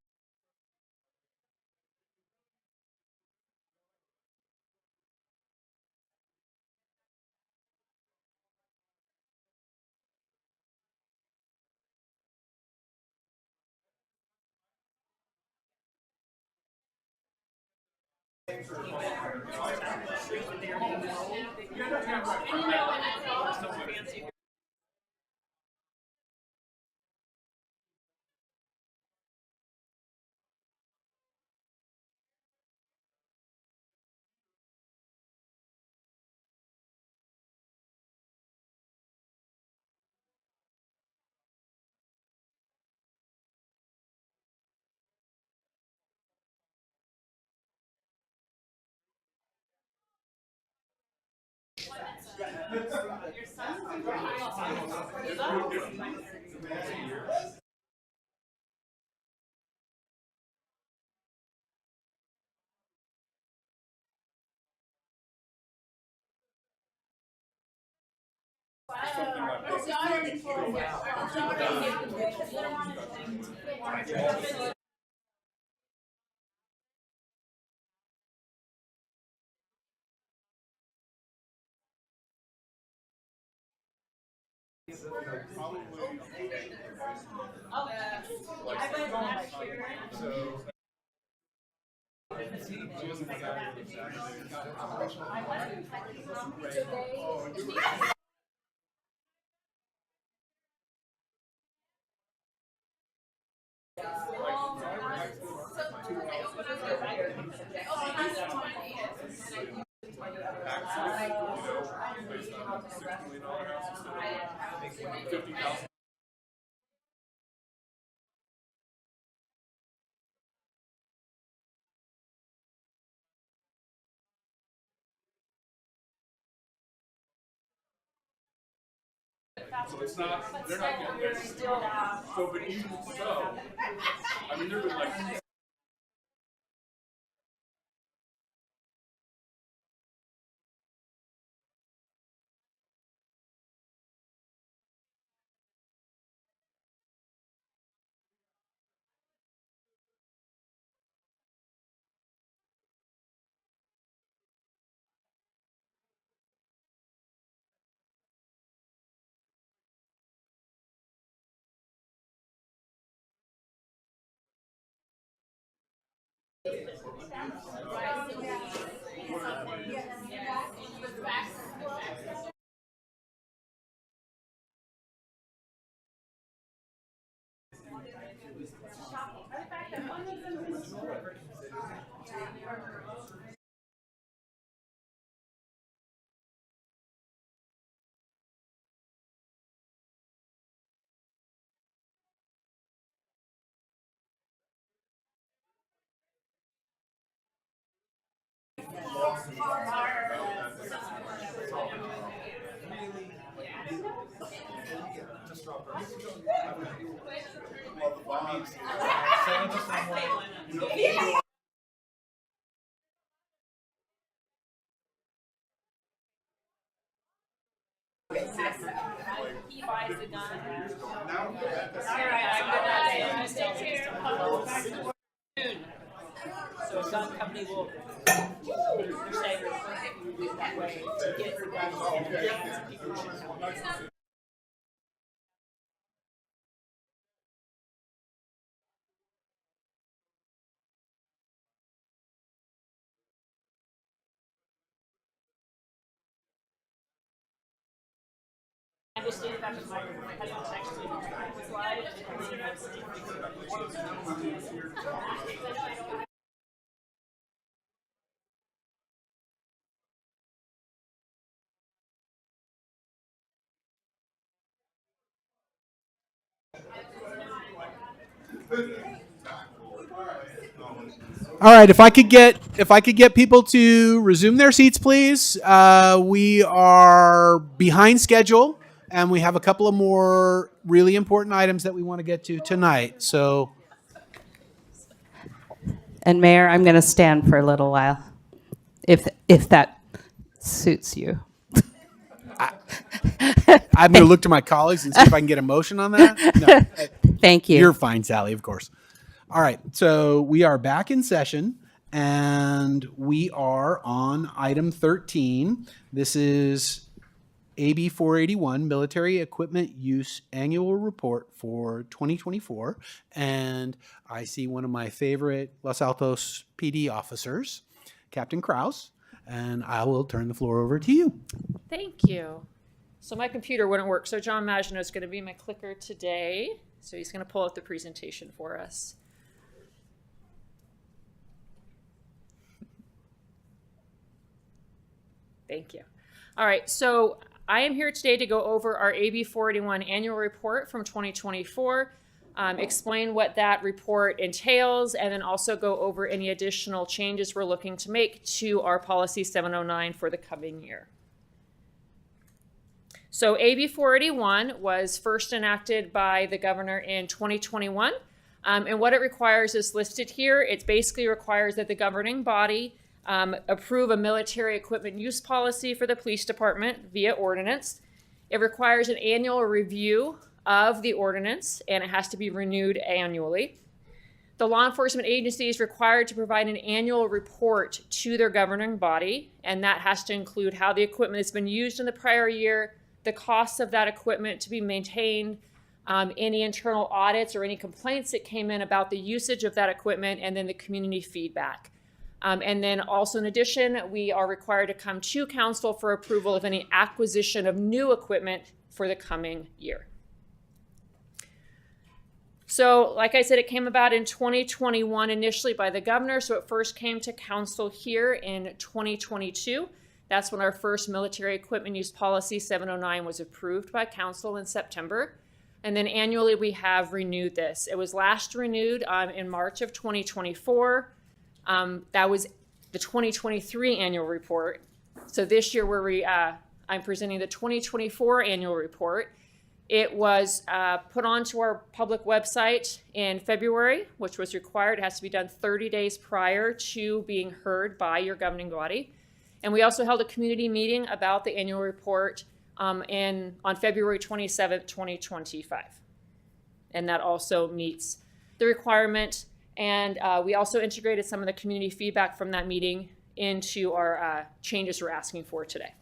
something like this. So it's not, they're not getting this. So, but even so, I mean, there was like. He buys the gun. So a gun company will say that way to get the gun. I just stand back with my husband next to me. All right, if I could get people to resume their seats, please. We are behind schedule, and we have a couple of more really important items that we want to get to tonight. So, And Mayor, I'm going to stand for a little while, if that suits you. I'm going to look to my colleagues and see if I can get a motion on that. No. Thank you. You're fine, Sally, of course. All right, so we are back in session, and we are on item 13. This is AB 481, Military Equipment Use Annual Report for 2024. And I see one of my favorite Los Altos PD officers, Captain Kraus, and I will turn the floor over to you. Thank you. So my computer wouldn't work, so John Maginot is going to be my clicker today. So he's going to pull out the presentation for us. Thank you. All right, so I am here today to go over our AB 481 annual report from 2024, explain what that report entails, and then also go over any additional changes we're looking to make to our policy 709 for the coming year. So AB 481 was first enacted by the governor in 2021, and what it requires is listed here. It basically requires that the governing body approve a military equipment use policy for the police department via ordinance. It requires an annual review of the ordinance, and it has to be renewed annually. The law enforcement agency is required to provide an annual report to their governing body, and that has to include how the equipment has been used in the prior year, the costs of that equipment to be maintained, any internal audits or any complaints that came in about the usage of that equipment, and then the community feedback. And then also in addition, we are required to come to council for approval of any acquisition of new equipment for the coming year. So like I said, it came about in 2021 initially by the governor. So it first came to council here in 2022. That's when our first military equipment use policy 709 was approved by council in September. And then annually we have renewed this. It was last renewed in March of 2024. That was the 2023 annual report. So this year I'm presenting the 2024 annual report. It was put onto our public website in February, which was required. It has to be done 30 days prior to being heard by your governing body. And we also held a community meeting about the annual report on February 27th, 2025. And that also meets the requirement. And we also integrated some of the community feedback from that meeting into our changes we're asking for today.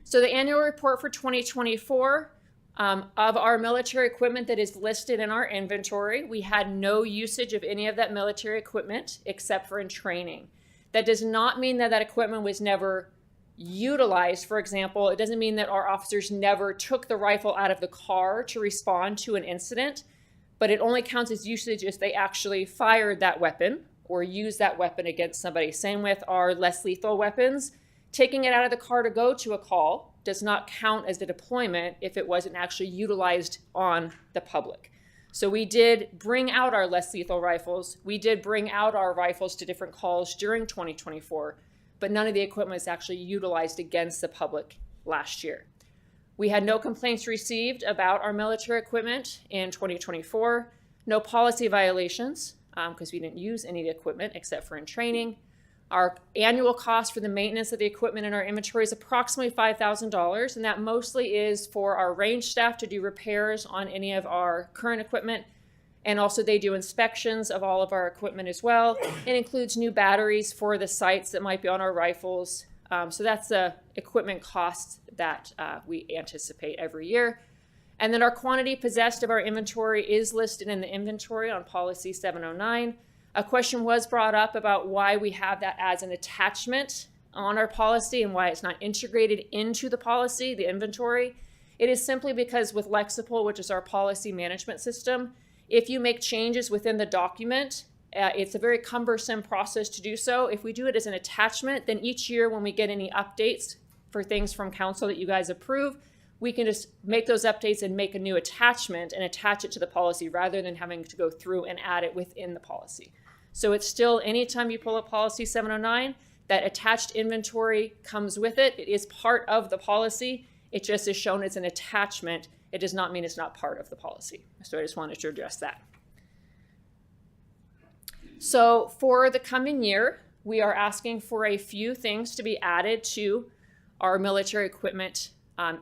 So the annual report for 2024, of our military equipment that is listed in our inventory, we had no usage of any of that military equipment except for in training. That does not mean that that equipment was never utilized. For example, it doesn't mean that our officers never took the rifle out of the car to respond to an incident, but it only counts as usage if they actually fired that weapon or used that weapon against somebody. Same with our less lethal weapons. Taking it out of the car to go to a call does not count as the deployment if it wasn't actually utilized on the public. So we did bring out our less lethal rifles. We did bring out our rifles to different calls during 2024, but none of the equipment was actually utilized against the public last year. We had no complaints received about our military equipment in 2024, no policy violations because we didn't use any of the equipment except for in training. Our annual cost for the maintenance of the equipment in our inventory is approximately $5,000, and that mostly is for our range staff to do repairs on any of our current equipment, and also they do inspections of all of our equipment as well. It includes new batteries for the sights that might be on our rifles. So that's the equipment costs that we anticipate every year. And then our quantity possessed of our inventory is listed in the inventory on policy 709. A question was brought up about why we have that as an attachment on our policy and why it's not integrated into the policy, the inventory. It is simply because with Lexipol, which is our policy management system, if you make changes within the document, it's a very cumbersome process to do so. If we do it as an attachment, then each year when we get any updates for things from council that you guys approve, we can just make those updates and make a new attachment and attach it to the policy rather than having to go through and add it within the policy. So it's still, anytime you pull up policy 709, that attached inventory comes with it. It is part of the policy. It just is shown as an attachment. It does not mean it's not part of the policy. So I just wanted to address that. So for the coming year, we are asking for a few things to be added to our military equipment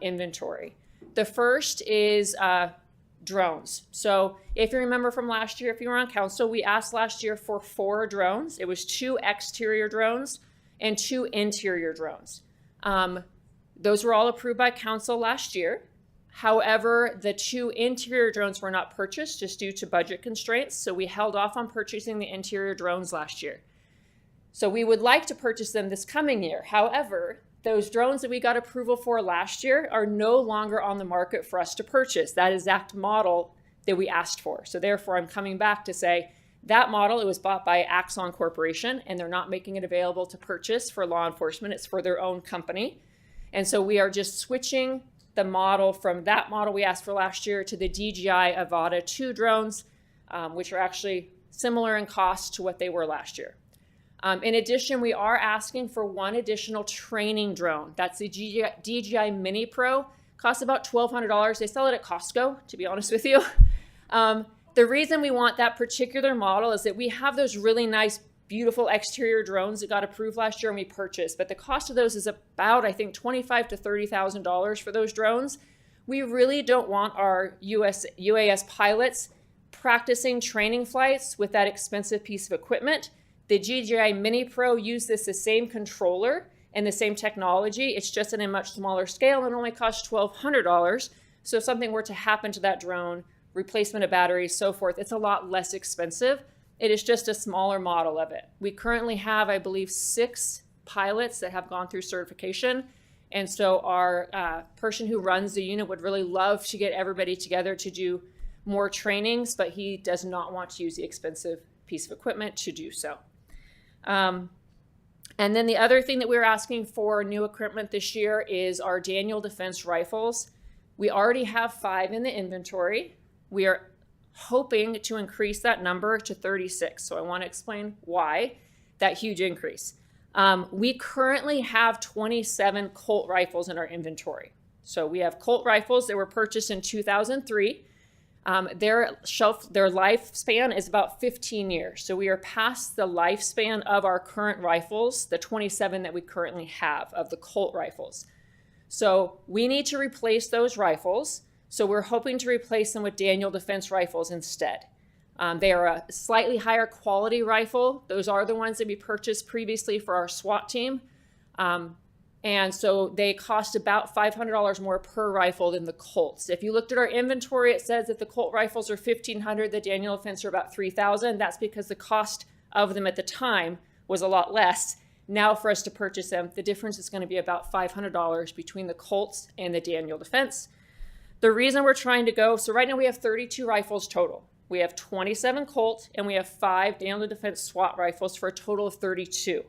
inventory. The first is drones. So if you remember from last year, if you were on council, we asked last year for 4 drones. It was 2 exterior drones and 2 interior drones. Those were all approved by council last year. However, the 2 interior drones were not purchased just due to budget constraints. So we held off on purchasing the interior drones last year. So we would like to purchase them this coming year. However, those drones that we got approval for last year are no longer on the market for us to purchase. That exact model that we asked for. So therefore, I'm coming back to say that model, it was bought by Axon Corporation, and they're not making it available to purchase for law enforcement. It's for their own company. And so we are just switching the model from that model we asked for last year to the DJI Avata 2 drones, which are actually similar in cost to what they were last year. In addition, we are asking for 1 additional training drone. That's the DJI Mini Pro. Costs about $1,200. They sell it at Costco, to be honest with you. The reason we want that particular model is that we have those really nice beautiful exterior drones that got approved last year and we purchased, but the cost of those is about, I think, $25,000 to $30,000 for those drones. We really don't want our UAS pilots practicing training flights with that expensive piece of equipment. The DJI Mini Pro uses the same controller and the same technology. It's just in a much smaller scale and only costs $1,200. So if something were to happen to that drone, replacement of batteries, so forth, it's a lot less expensive. It is just a smaller model of it. We currently have, I believe, 6 pilots that have gone through certification. And so our person who runs the unit would really love to get everybody together to do more trainings, but he does not want to use the expensive piece of equipment to do so. And then the other thing that we're asking for new equipment this year is our Daniel Defense rifles. We already have 5 in the inventory. We are hoping to increase that number to 36. So I want to explain why that huge increase. We currently have 27 Colt rifles in our inventory. So we have Colt rifles that were purchased in 2003. Their lifespan is about 15 years. So we are past the lifespan of our current rifles, the 27 that we currently have of the Colt rifles. So we need to replace those rifles. So we're hoping to replace them with Daniel Defense rifles instead. They are a slightly higher quality rifle. Those are the ones that we purchased previously for our SWAT team. And so they cost about $500 more per rifle than the Colts. If you looked at our inventory, it says that the Colt rifles are $1,500, the Daniel Defense are about $3,000. That's because the cost of them at the time was a lot less. Now for us to purchase them, the difference is going to be about $500 between the Colts and the Daniel Defense. The reason we're trying to go, so right now we have 32 rifles total. We have 27 Colt and we have 5 Daniel Defense SWAT rifles for a total of 32.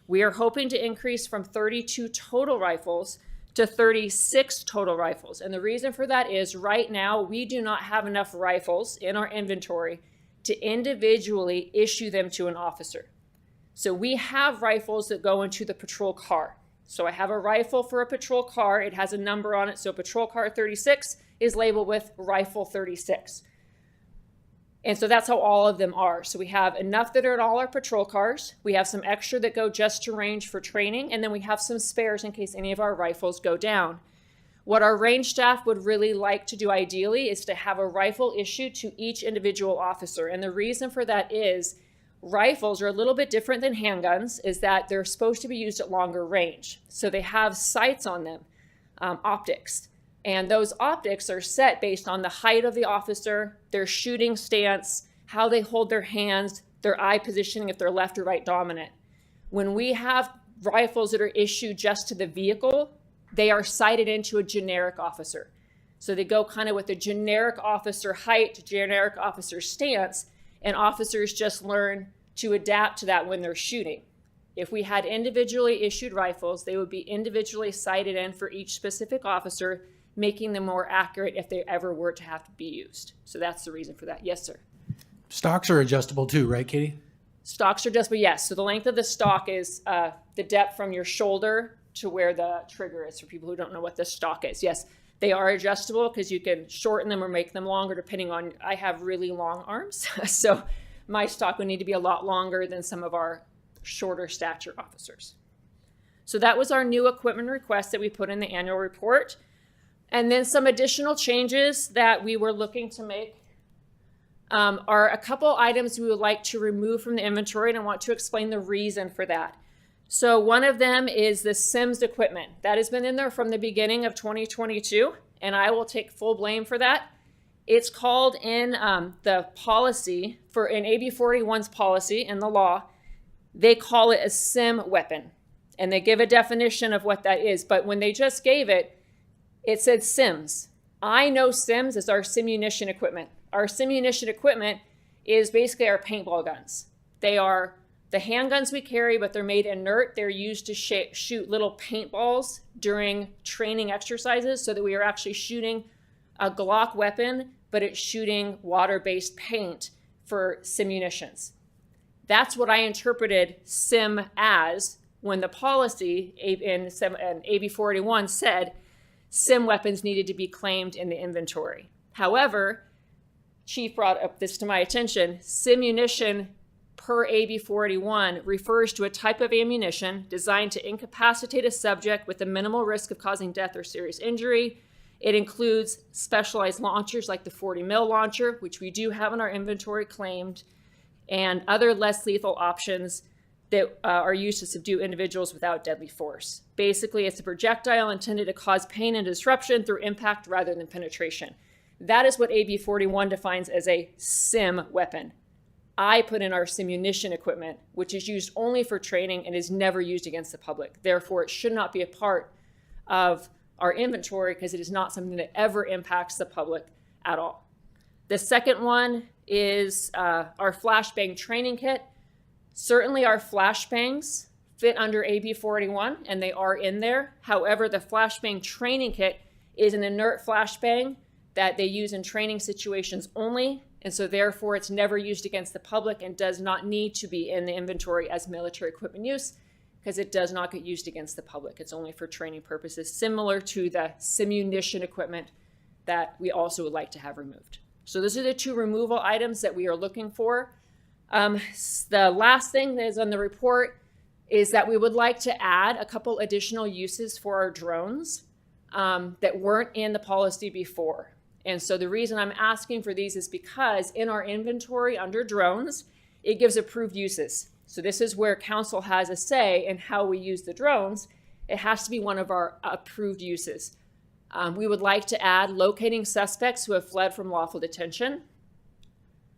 We are hoping to increase from 32 total rifles to 36 total rifles. And the reason for that is right now we do not have enough rifles in our inventory to individually issue them to an officer. So we have rifles that go into the patrol car. So I have a rifle for a patrol car. It has a number on it. So patrol car 36 is labeled with rifle 36. And so that's how all of them are. So we have enough that are in all our patrol cars. We have some extra that go just to range for training. And then we have some spares in case any of our rifles go down. What our range staff would really like to do ideally is to have a rifle issued to each individual officer. And the reason for that is rifles are a little bit different than handguns, is that they're supposed to be used at longer range. So they have sights on them, optics. And those optics are set based on the height of the officer, their shooting stance, how they hold their hands, their eye positioning, if they're left or right dominant. When we have rifles that are issued just to the vehicle, they are sighted into a generic officer. So they go kind of with a generic officer height, generic officer stance, and officers just learn to adapt to that when they're shooting. If we had individually issued rifles, they would be individually sighted in for each specific officer, making them more accurate if they ever were to have to be used. So that's the reason for that. Yes, sir. Stocks are adjustable too, right, Katie? Stocks are adjustable, yes. So the length of the stock is the depth from your shoulder to where the trigger is, for people who don't know what the stock is. Yes, they are adjustable because you can shorten them or make them longer depending on, I have really long arms. So my stock would need to be a lot longer than some of our shorter stature officers. So that was our new equipment request that we put in the annual report. And then some additional changes that we were looking to make are a couple items we would like to remove from the inventory, and I want to explain the reason for that. So one of them is the Sims equipment. That has been in there from the beginning of 2022, and I will take full blame for that. It's called in the policy, in AB 41's policy in the law, they call it a Sim weapon, and they give a definition of what that is. But when they just gave it, it said Sims. I know Sims as our simunition equipment. Our simunition equipment is basically our paintball guns. They are the handguns we carry, but they're made inert. They're used to shoot little paintballs during training exercises so that we are actually shooting a Glock weapon, but it's shooting water-based paint for simunitions. That's what I interpreted Sim as when the policy in AB 481 said Sim weapons needed to be claimed in the inventory. However, Chief brought up this to my attention, simunition per AB 481 refers to a type of ammunition designed to incapacitate a subject with a minimal risk of causing death or serious injury. It includes specialized launchers like the 40 mil launcher, which we do have in our inventory claimed, and other less lethal options that are used to subdue individuals without deadly force. Basically, it's a projectile intended to cause pain and disruption through impact rather than penetration. That is what AB 41 defines as a SIM weapon. I put in our simunition equipment, which is used only for training and is never used against the public. Therefore, it should not be a part of our inventory because it is not something that ever impacts the public at all. The second one is our flashbang training kit. Certainly our flashbangs fit under AB 481 and they are in there. However, the flashbang training kit is an inert flashbang that they use in training situations only. And so therefore it's never used against the public and does not need to be in the inventory as military equipment use because it does not get used against the public. It's only for training purposes, similar to the simunition equipment that we also would like to have removed. So those are the two removal items that we are looking for. The last thing that is on the report is that we would like to add a couple additional uses for our drones that weren't in the policy before. And so the reason I'm asking for these is because in our inventory under drones, it gives approved uses. So this is where council has a say in how we use the drones. It has to be one of our approved uses. We would like to add locating suspects who have fled from lawful detention,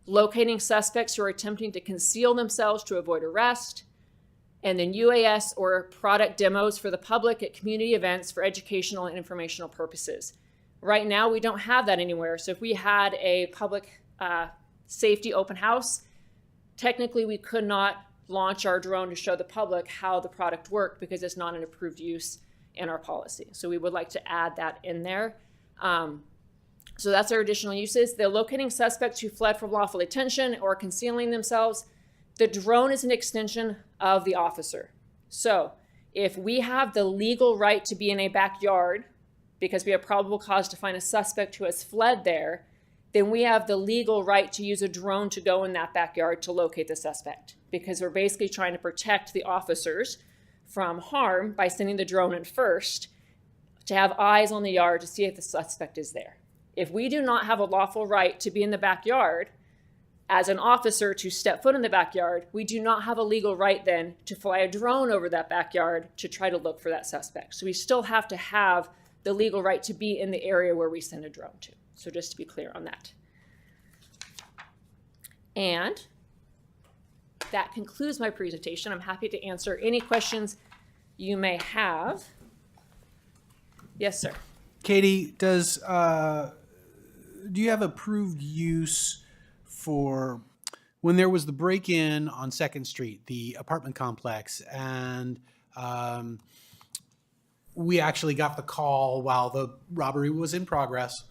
locating suspects who are attempting to conceal themselves to avoid arrest, and then UAS or product demos for the public at community events for educational and informational purposes. Right now, we don't have that anywhere. So if we had a public safety open house, technically we could not launch our drone to show the public how the product worked because it's not an approved use in our policy. So we would like to add that in there. So that's our additional uses. The locating suspects who fled from lawful detention or concealing themselves. The drone is an extension of the officer. So if we have the legal right to be in a backyard because we have probable cause to find a suspect who has fled there, then we have the legal right to use a drone to go in that backyard to locate the suspect because we're basically trying to protect the officers from harm by sending the drone in first to have eyes on the yard to see if the suspect is there. If we do not have a lawful right to be in the backyard as an officer to step foot in the backyard, we do not have a legal right then to fly a drone over that backyard to try to look for that suspect. So we still have to have the legal right to be in the area where we send a drone to. So just to be clear on that. And that concludes my presentation. I'm happy to answer any questions you may have. Yes, sir. Katie, do you have approved use for when there was the break-in on 2nd Street, the apartment complex, and we actually got the call while the robbery was in progress?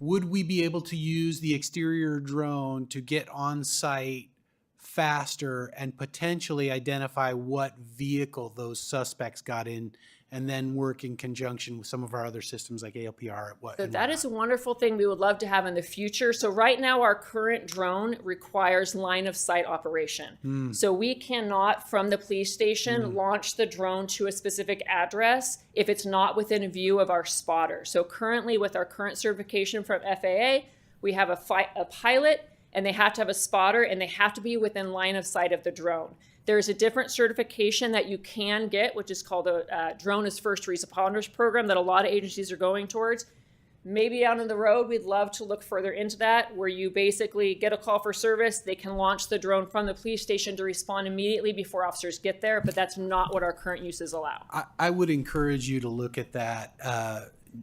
Would we be able to use the exterior drone to get on site faster and potentially identify what vehicle those suspects got in and then work in conjunction with some of our other systems like ALPR? So that is a wonderful thing we would love to have in the future. So right now our current drone requires line of sight operation. So we cannot from the police station launch the drone to a specific address if it's not within view of our spotter. So currently with our current certification from FAA, we have a pilot and they have to have a spotter and they have to be within line of sight of the drone. There's a different certification that you can get, which is called a Drone as First Responders program that a lot of agencies are going towards. Maybe down the road, we'd love to look further into that, where you basically get a call for service, they can launch the drone from the police station to respond immediately before officers get there, but that's not what our current uses allow. I would encourage you to look at that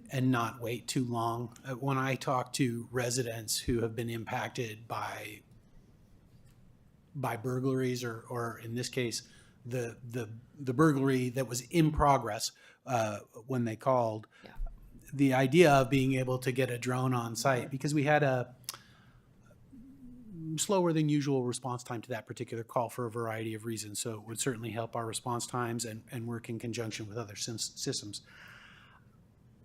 and not wait too long. When I talk to residents who have been impacted by burglaries, or in this case, the burglary that was in progress when they called. Yeah. The idea of being able to get a drone on site, because we had a slower than usual response time to that particular call for a variety of reasons. So it would certainly help our response times and work in conjunction with other systems.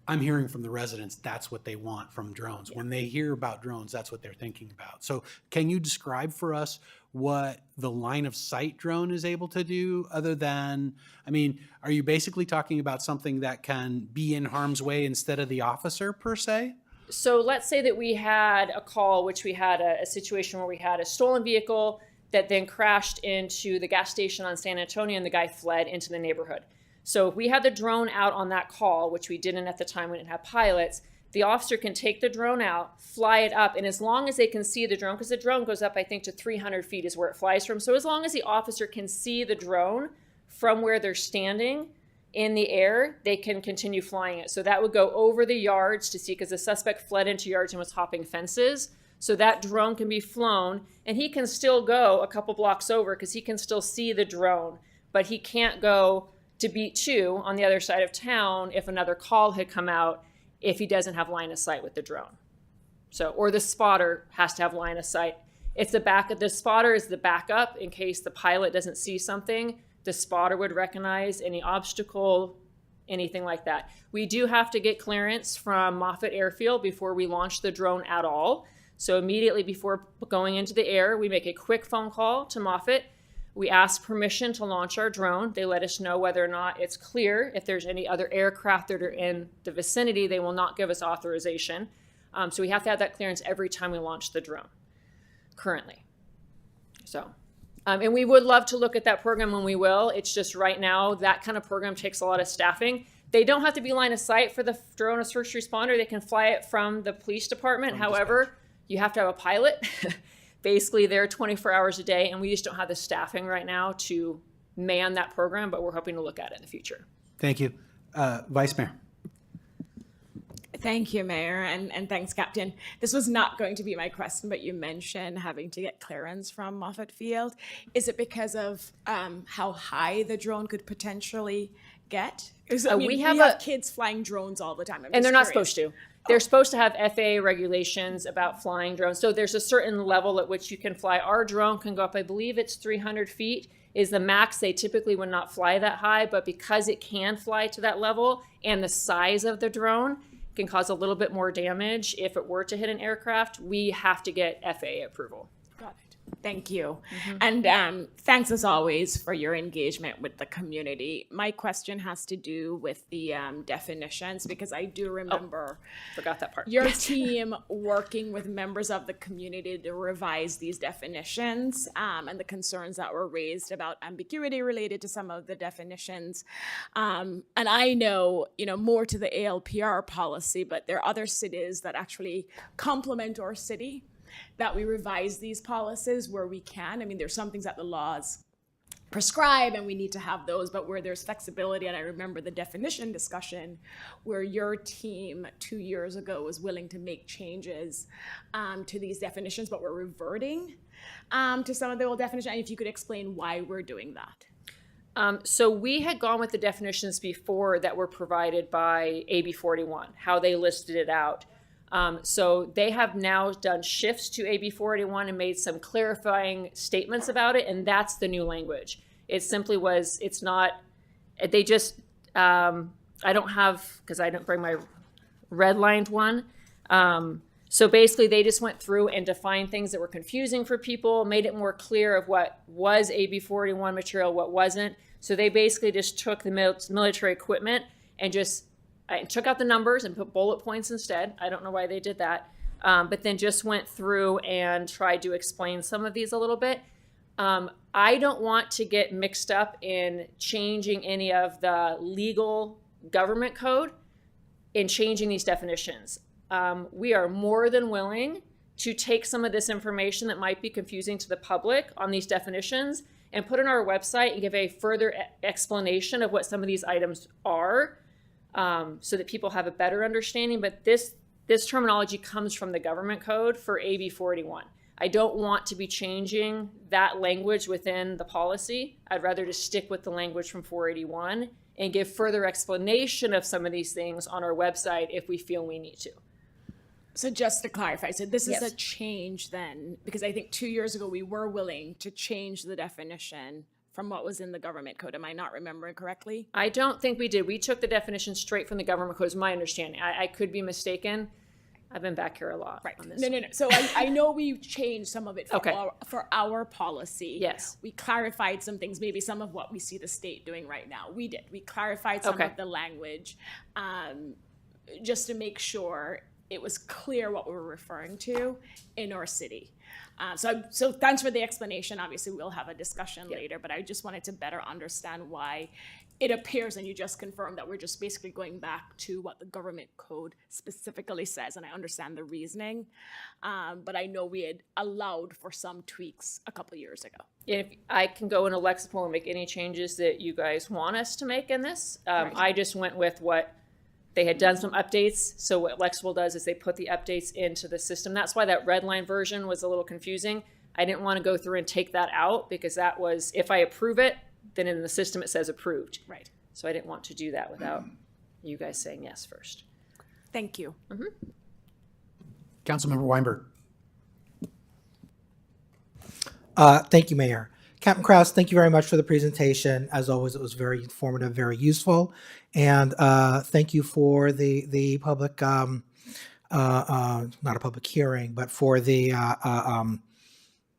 I'm hearing from the residents, that's what they want from drones. When they hear about drones, that's what they're thinking about. So can you describe for us what the line of sight drone is able to do other than, I mean, are you basically talking about something that can be in harm's way instead of the officer per se? So let's say that we had a call, which we had a situation where we had a stolen vehicle that then crashed into the gas station on San Antonio and the guy fled into the neighborhood. So if we had the drone out on that call, which we didn't at the time, we didn't have pilots, the officer can take the drone out, fly it up, and as long as they can see the drone, because the drone goes up, I think, to 300 feet is where it flies from. So as long as the officer can see the drone from where they're standing in the air, they can continue flying it. So that would go over the yards to see, because the suspect fled into yards and was hopping fences. So that drone can be flown, and he can still go a couple blocks over because he can still see the drone, but he can't go to beat 2 on the other side of town if another call had come out, if he doesn't have line of sight with the drone. So, or the spotter has to have line of sight. It's the spotter is the backup in case the pilot doesn't see something. The spotter would recognize any obstacle, anything like that. We do have to get clearance from Moffett Airfield before we launch the drone at all. So immediately before going into the air, we make a quick phone call to Moffett. We ask permission to launch our drone. They let us know whether or not it's clear. If there's any other aircraft that are in the vicinity, they will not give us authorization. So we have to have that clearance every time we launch the drone currently. So, and we would love to look at that program when we will. It's just right now, that kind of program takes a lot of staffing. They don't have to be line of sight for the drone or first responder. They can fly it from the police department. However, you have to have a pilot. Basically, they're 24 hours a day, and we just don't have the staffing right now to man that program, but we're hoping to look at it in the future. Thank you. Vice Mayor. Thank you, Mayor, and thanks, Captain. This was not going to be my question, but you mentioned having to get clearance from Moffett Field. Is it because of how high the drone could potentially get? We have kids flying drones all the time. And they're not supposed to. They're supposed to have FAA regulations about flying drones. So there's a certain level at which you can fly. Our drone can go up, I believe it's 300 feet is the max. They typically would not fly that high, but because it can fly to that level and the size of the drone can cause a little bit more damage if it were to hit an aircraft, we have to get FAA approval. Got it. Thank you. And thanks as always for your engagement with the community. My question has to do with the definitions, because I do remember forgot that part. Your team working with members of the community to revise these definitions and the concerns that were raised about ambiguity related to some of the definitions. And I know, more to the ALPR policy, but there are other cities that actually complement our city that we revise these policies where we can. I mean, there's some things that the laws prescribe and we need to have those, but where there's flexibility, and I remember the definition discussion where your team 2 years ago was willing to make changes to these definitions, but we're reverting to some of the old definitions. And if you could explain why we're doing that. So we had gone with the definitions before that were provided by AB 41, how they listed it out. So they have now done shifts to AB 481 and made some clarifying statements about it, and that's the new language. It simply was, it's not, they just, I don't have, because I didn't bring my redlined one. So basically they just went through and defined things that were confusing for people, made it more clear of what was AB 481 material, what wasn't. So they basically just took the military equipment and just I took out the numbers and put bullet points instead. I don't know why they did that. But then just went through and tried to explain some of these a little bit. I don't want to get mixed up in changing any of the legal government code in changing these definitions. We are more than willing to take some of this information that might be confusing to the public on these definitions and put it on our website and give a further explanation of what some of these items are. So that people have a better understanding, but this terminology comes from the government code for AB 481. I don't want to be changing that language within the policy. I'd rather just stick with the language from 481 and give further explanation of some of these things on our website if we feel we need to. So just to clarify, so this is Yes. a change then, because I think 2 years ago we were willing to change the definition from what was in the government code. Am I not remembering correctly? I don't think we did. We took the definition straight from the government code, is my understanding. I could be mistaken. I've been back here a lot on this. No. So I know we changed some of it for, Okay. for our policy. Yes. We clarified some things, maybe some of what we see the state doing right now. We did. We clarified some Okay. of the language just to make sure it was clear what we were referring to in our city. So thanks for the explanation. Obviously, we'll have a discussion later, but I just wanted to better understand why it appears, and you just confirmed that we're just basically going back to what the government code specifically says, and I understand the reasoning, but I know we had allowed for some tweaks a couple years ago. If I can go into Lexipol and make any changes that you guys want us to make in this, I just went with what they had done some updates. So what Lexipol does is they put the updates into the system. That's why that red line version was a little confusing. I didn't want to go through and take that out because that was, if I approve it, then in the system it says approved. Right. So I didn't want to do that without you guys saying yes first. Thank you. Councilmember Weinberg. Thank you, Mayor. Captain Kraus, thank you very much for the presentation. As always, it was very informative, very useful. And thank you for the public, not a public hearing, but for the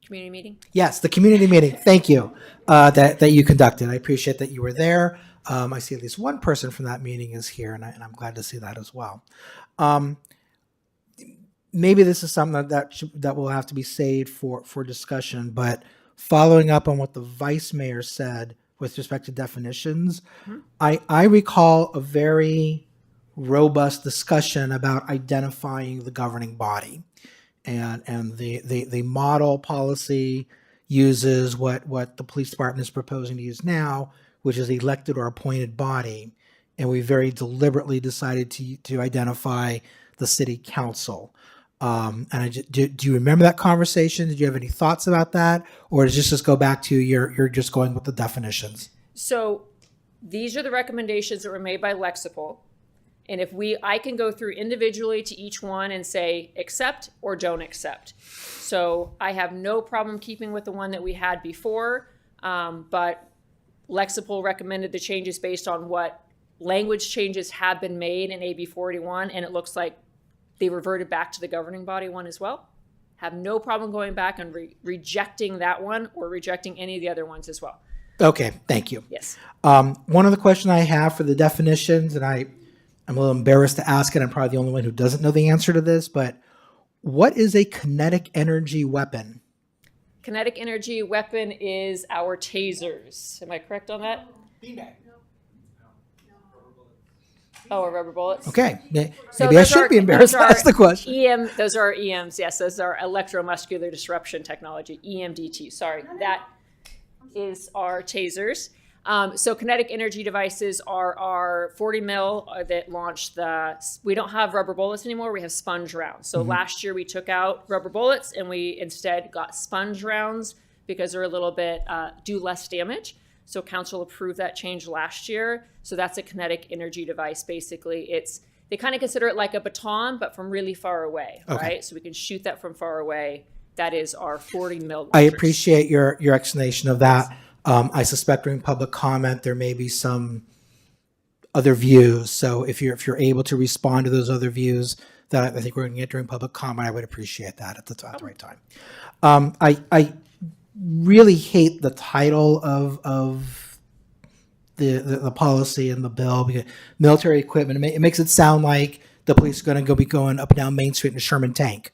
Community meeting? yes, the community meeting. Thank you that you conducted. I appreciate that you were there. I see at least one person from that meeting is here, and I'm glad to see that as well. Maybe this is something that will have to be saved for discussion, but following up on what the vice mayor said with respect to definitions, I recall a very robust discussion about identifying the governing body. And the model policy uses what the police department is proposing to use now, which is elected or appointed body. And we very deliberately decided to identify the city council. And do you remember that conversation? Did you have any thoughts about that? Or does this just go back to you're just going with the definitions? So these are the recommendations that were made by Lexipol. And if I can go through individually to each one and say accept or don't accept. So I have no problem keeping with the one that we had before, but Lexipol recommended the changes based on what language changes have been made in AB 41, and it looks like they reverted back to the governing body one as well. Have no problem going back and rejecting that one or rejecting any of the other ones as well. Okay, thank you. Yes. One other question I have for the definitions, and I'm a little embarrassed to ask it. I'm probably the only one who doesn't know the answer to this, but what is a kinetic energy weapon? Kinetic energy weapon is our tasers. Am I correct on that? Beanbag. Oh, or rubber bullets. Okay, maybe I those should are- be embarrassed to those are ask the question. Those are EMs, yes. Those are electromuscular disruption technology, EMDT. Sorry, that is our tasers. So kinetic energy devices are our 40 mil that launched we don't have rubber bullets anymore, we have sponge rounds. So last year we took out rubber bullets and we instead got sponge rounds because they're a little bit, do less damage. So council approved that change last year. So that's a kinetic energy device. Basically, they kind of consider it like a baton, but from really far away, right? So we can shoot that from far away. That is our 40 mil launchers. I appreciate your explanation of that. I suspect during public comment there may be some other views. So if you're able to respond to those other views that I think we're going to get during public comment, I would appreciate that at the right time. I really hate the title of the policy and the bill, because military equipment. It makes it sound like the police are going to be going up and down Main Street in a Sherman tank.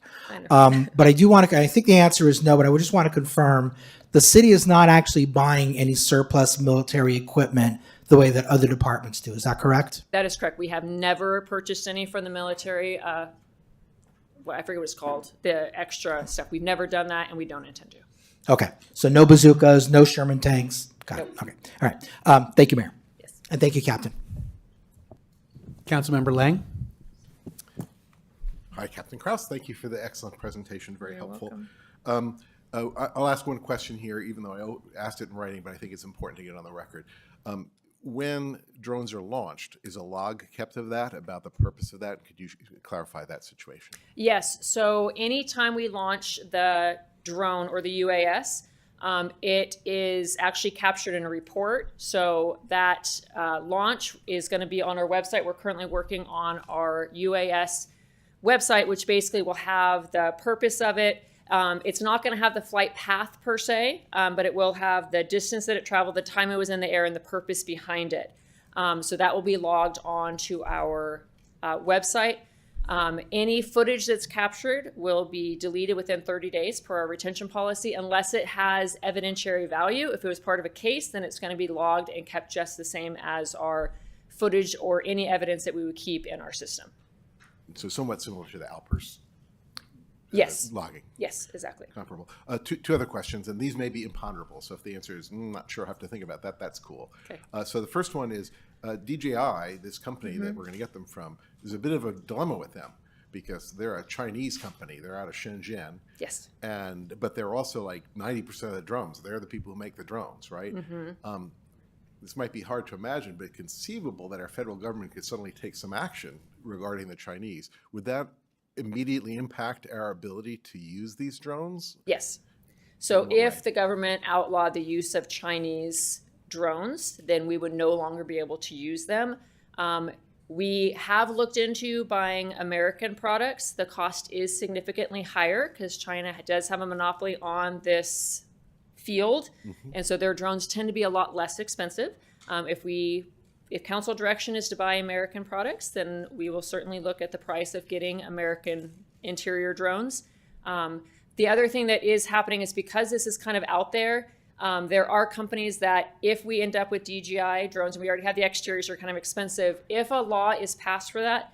But I do want to. I think the answer is no. But I would just want to confirm the city is not actually buying any surplus military equipment the way that other departments do. Is that correct? That is correct. We have never purchased any from the military. I forget what it's called. The extra stuff. We've never done that, and we don't intend to. Okay. So no bazookas, no Sherman tanks. Got it. Okay. All right. Thank you, Mayor. Yes. And thank you, Captain. Councilmember Lang. Hi, Captain Kraus. Thank you for the excellent presentation. Very helpful. welcome. I'll ask one question here, even though I asked it in writing, but I think it's important to get on the record. When drones are launched, is a log kept of that, about the purpose of that? Could you clarify that situation? Yes. So anytime we launch the drone or the UAS, It is actually captured in a report. So that launch is going to be on our website. We're currently working on our UAS website, which basically will have the purpose of it. It's not going to have the flight path per se, but it will have the distance that it traveled, the time it was in the air, and the purpose behind it. So that will be logged onto our website. Any footage that's captured will be deleted within 30 days per our retention policy, unless it has evidentiary value. If it was part of a case, then it's going to be logged and kept just the same as our footage or any evidence that we would keep in our system. So somewhat similar to the Alpers. Yes. Logging. Yes, exactly. Comparable. Two other questions, and these may be imponderable. So if the answer is not sure, I have to think about that. That's cool. Okay. So the first one is DJI, this company that we're going to get them from, there's a bit of a dilemma with them because they're a Chinese company. They're out of Shenzhen. Yes. But they're also like 90% of the drones. They're the people who make the drones, right? This might be hard to imagine, but conceivable that our federal government could suddenly take some action regarding the Chinese. Would that immediately impact our ability to use these drones? Yes. So if the government outlawed the use of Chinese drones, then we would no longer be able to use them. We have looked into buying American products. The cost is significantly higher because China does have a monopoly on this field. And so their drones tend to be a lot less expensive. If council direction is to buy American products, then we will certainly look at the price of getting American interior drones. The other thing that is happening is because this is kind of out there, there are companies that if we end up with DJI drones, and we already have the exteriors are kind of expensive, if a law is passed for that,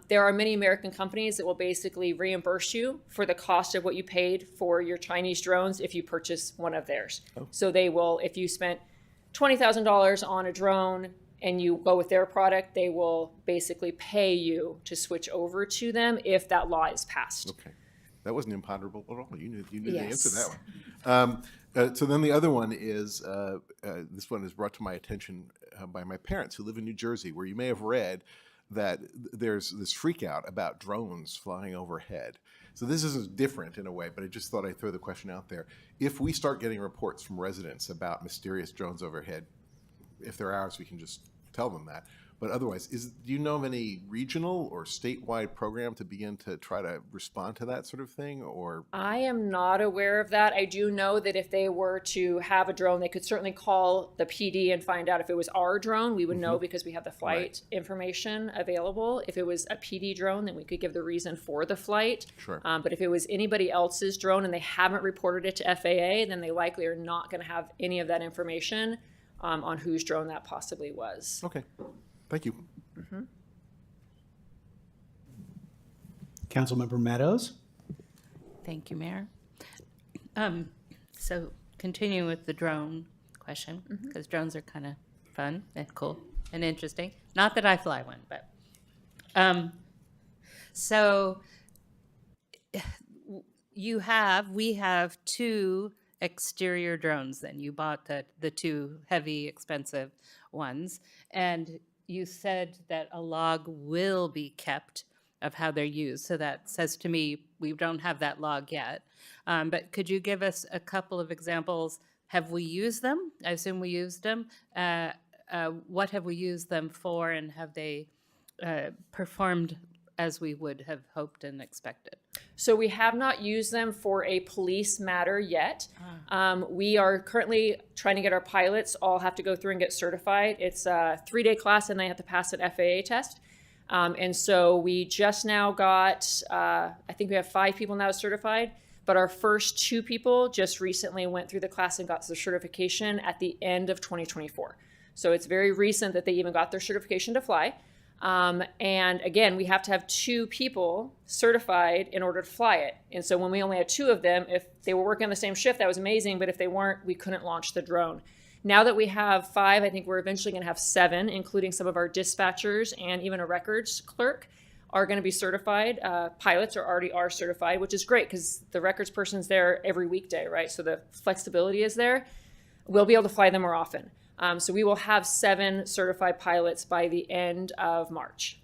there are many American companies that will basically reimburse you for the cost of what you paid for your Chinese drones if you purchase one of theirs. So they will, if you spent $20,000 on a drone and you go with their product, they will basically pay you to switch over to them if that law is passed. Okay. That wasn't imponderable at all. You knew the Yes. answer to that one. So then the other one is, this one is brought to my attention by my parents who live in New Jersey, where you may have read that there's this freak out about drones flying overhead. So this is different in a way, but I just thought I'd throw the question out there. If we start getting reports from residents about mysterious drones overhead, if they're ours, we can just tell them that. But otherwise, do you know of any regional or statewide program to begin to try to respond to that sort of thing? Or I am not aware of that. I do know that if they were to have a drone, they could certainly call the PD and find out if it was our drone. We would know because we have the flight information available. If it was a PD drone, then we could give the reason for the flight. Sure. But if it was anybody else's drone and they haven't reported it to FAA, then they likely are not going to have any of that information on whose drone that possibly was. Okay. Thank you. Councilmember Meadows? Thank you, Mayor. So continuing with the drone question, because drones are kind of fun and cool and interesting. Not that I fly one, but so we have two exterior drones. Then you bought the two heavy, expensive ones, and you said that a log will be kept of how they're used. So that says to me, we don't have that log yet. But could you give us a couple of examples? Have we used them? I assume we used them. What have we used them for, and have they performed as we would have hoped and expected? So we have not used them for a police matter yet. We are currently trying to get our pilots all have to go through and get certified. It's a 3-day class and they have to pass an FAA test. And so we just now got, I think we have 5 people now certified, but our first 2 people just recently went through the class and got their certification at the end of 2024. So it's very recent that they even got their certification to fly. And again, we have to have 2 people certified in order to fly it. And so when we only had 2 of them, if they were working on the same shift, that was amazing. But if they weren't, we couldn't launch the drone. Now that we have 5, I think we're eventually going to have 7, including some of our dispatchers and even a records clerk are going to be certified. Pilots already are certified, which is great because the records person's there every weekday, right? So the flexibility is there. We'll be able to fly them more often. So we will have 7 certified pilots by the end of March.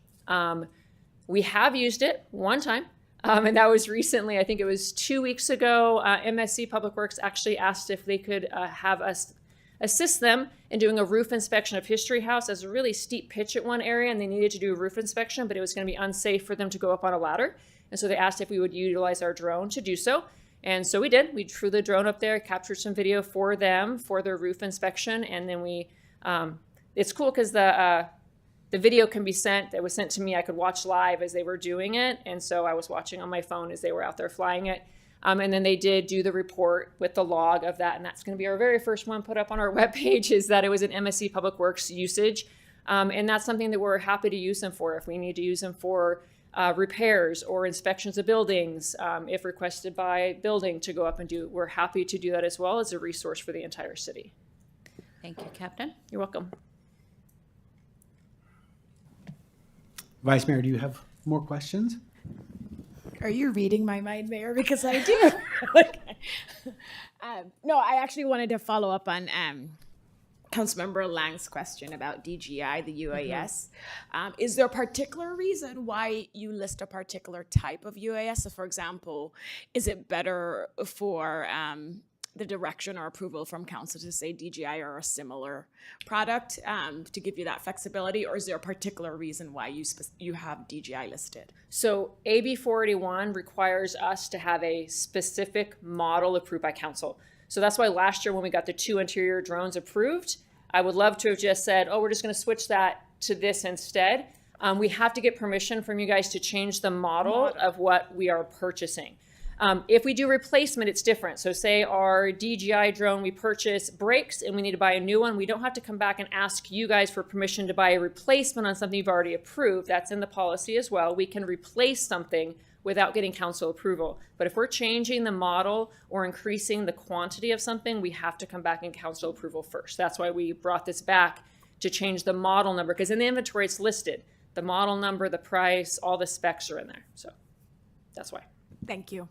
We have used it one time. And that was recently, I think it was 2 weeks ago. MSC Public Works actually asked if they could have us assist them in doing a roof inspection of History House. There's a really steep pitch at one area, and they needed to do a roof inspection, but it was going to be unsafe for them to go up on a ladder. And so they asked if we would utilize our drone to do so. And so we did. We flew the drone up there, captured some video for them for their roof inspection. And then we, it's cool because the video can be sent, that was sent to me. I could watch live as they were doing it. And so I was watching on my phone as they were out there flying it. And then they did do the report with the log of that. And that's going to be our very first one put up on our webpage, is that it was an MSC Public Works usage. And that's something that we're happy to use them for if we need to use them for repairs or inspections of buildings, if requested by building to go up and do. We're happy to do that as well as a resource for the entire city. Thank you, Captain. You're welcome. Vice Mayor, do you have more questions? Are you reading my mind, Mayor? Because I do. Okay. No, I actually wanted to follow up on Councilmember Lang's question about DGI, the UAS. Is there a particular reason why you list a particular type of UAS? So for example, is it better for the direction or approval from council to say DGI or a similar product to give you that flexibility? Or is there a particular reason why you have DGI listed? So AB 481 requires us to have a specific model approved by council. So that's why last year when we got the 2 interior drones approved, I would love to have just said, oh, we're just going to switch that to this instead. We have to get permission from you guys to change the model of what we are purchasing. If we do replacement, it's different. So say our DJI drone, we purchase breaks and we need to buy a new one. We don't have to come back and ask you guys for permission to buy a replacement on something you've already approved. That's in the policy as well. We can replace something without getting council approval. But if we're changing the model or increasing the quantity of something, we have to come back and council approval first. That's why we brought this back to change the model number, because in the inventory it's listed. The model number, the price, all the specs are in there. So that's why. Thank you.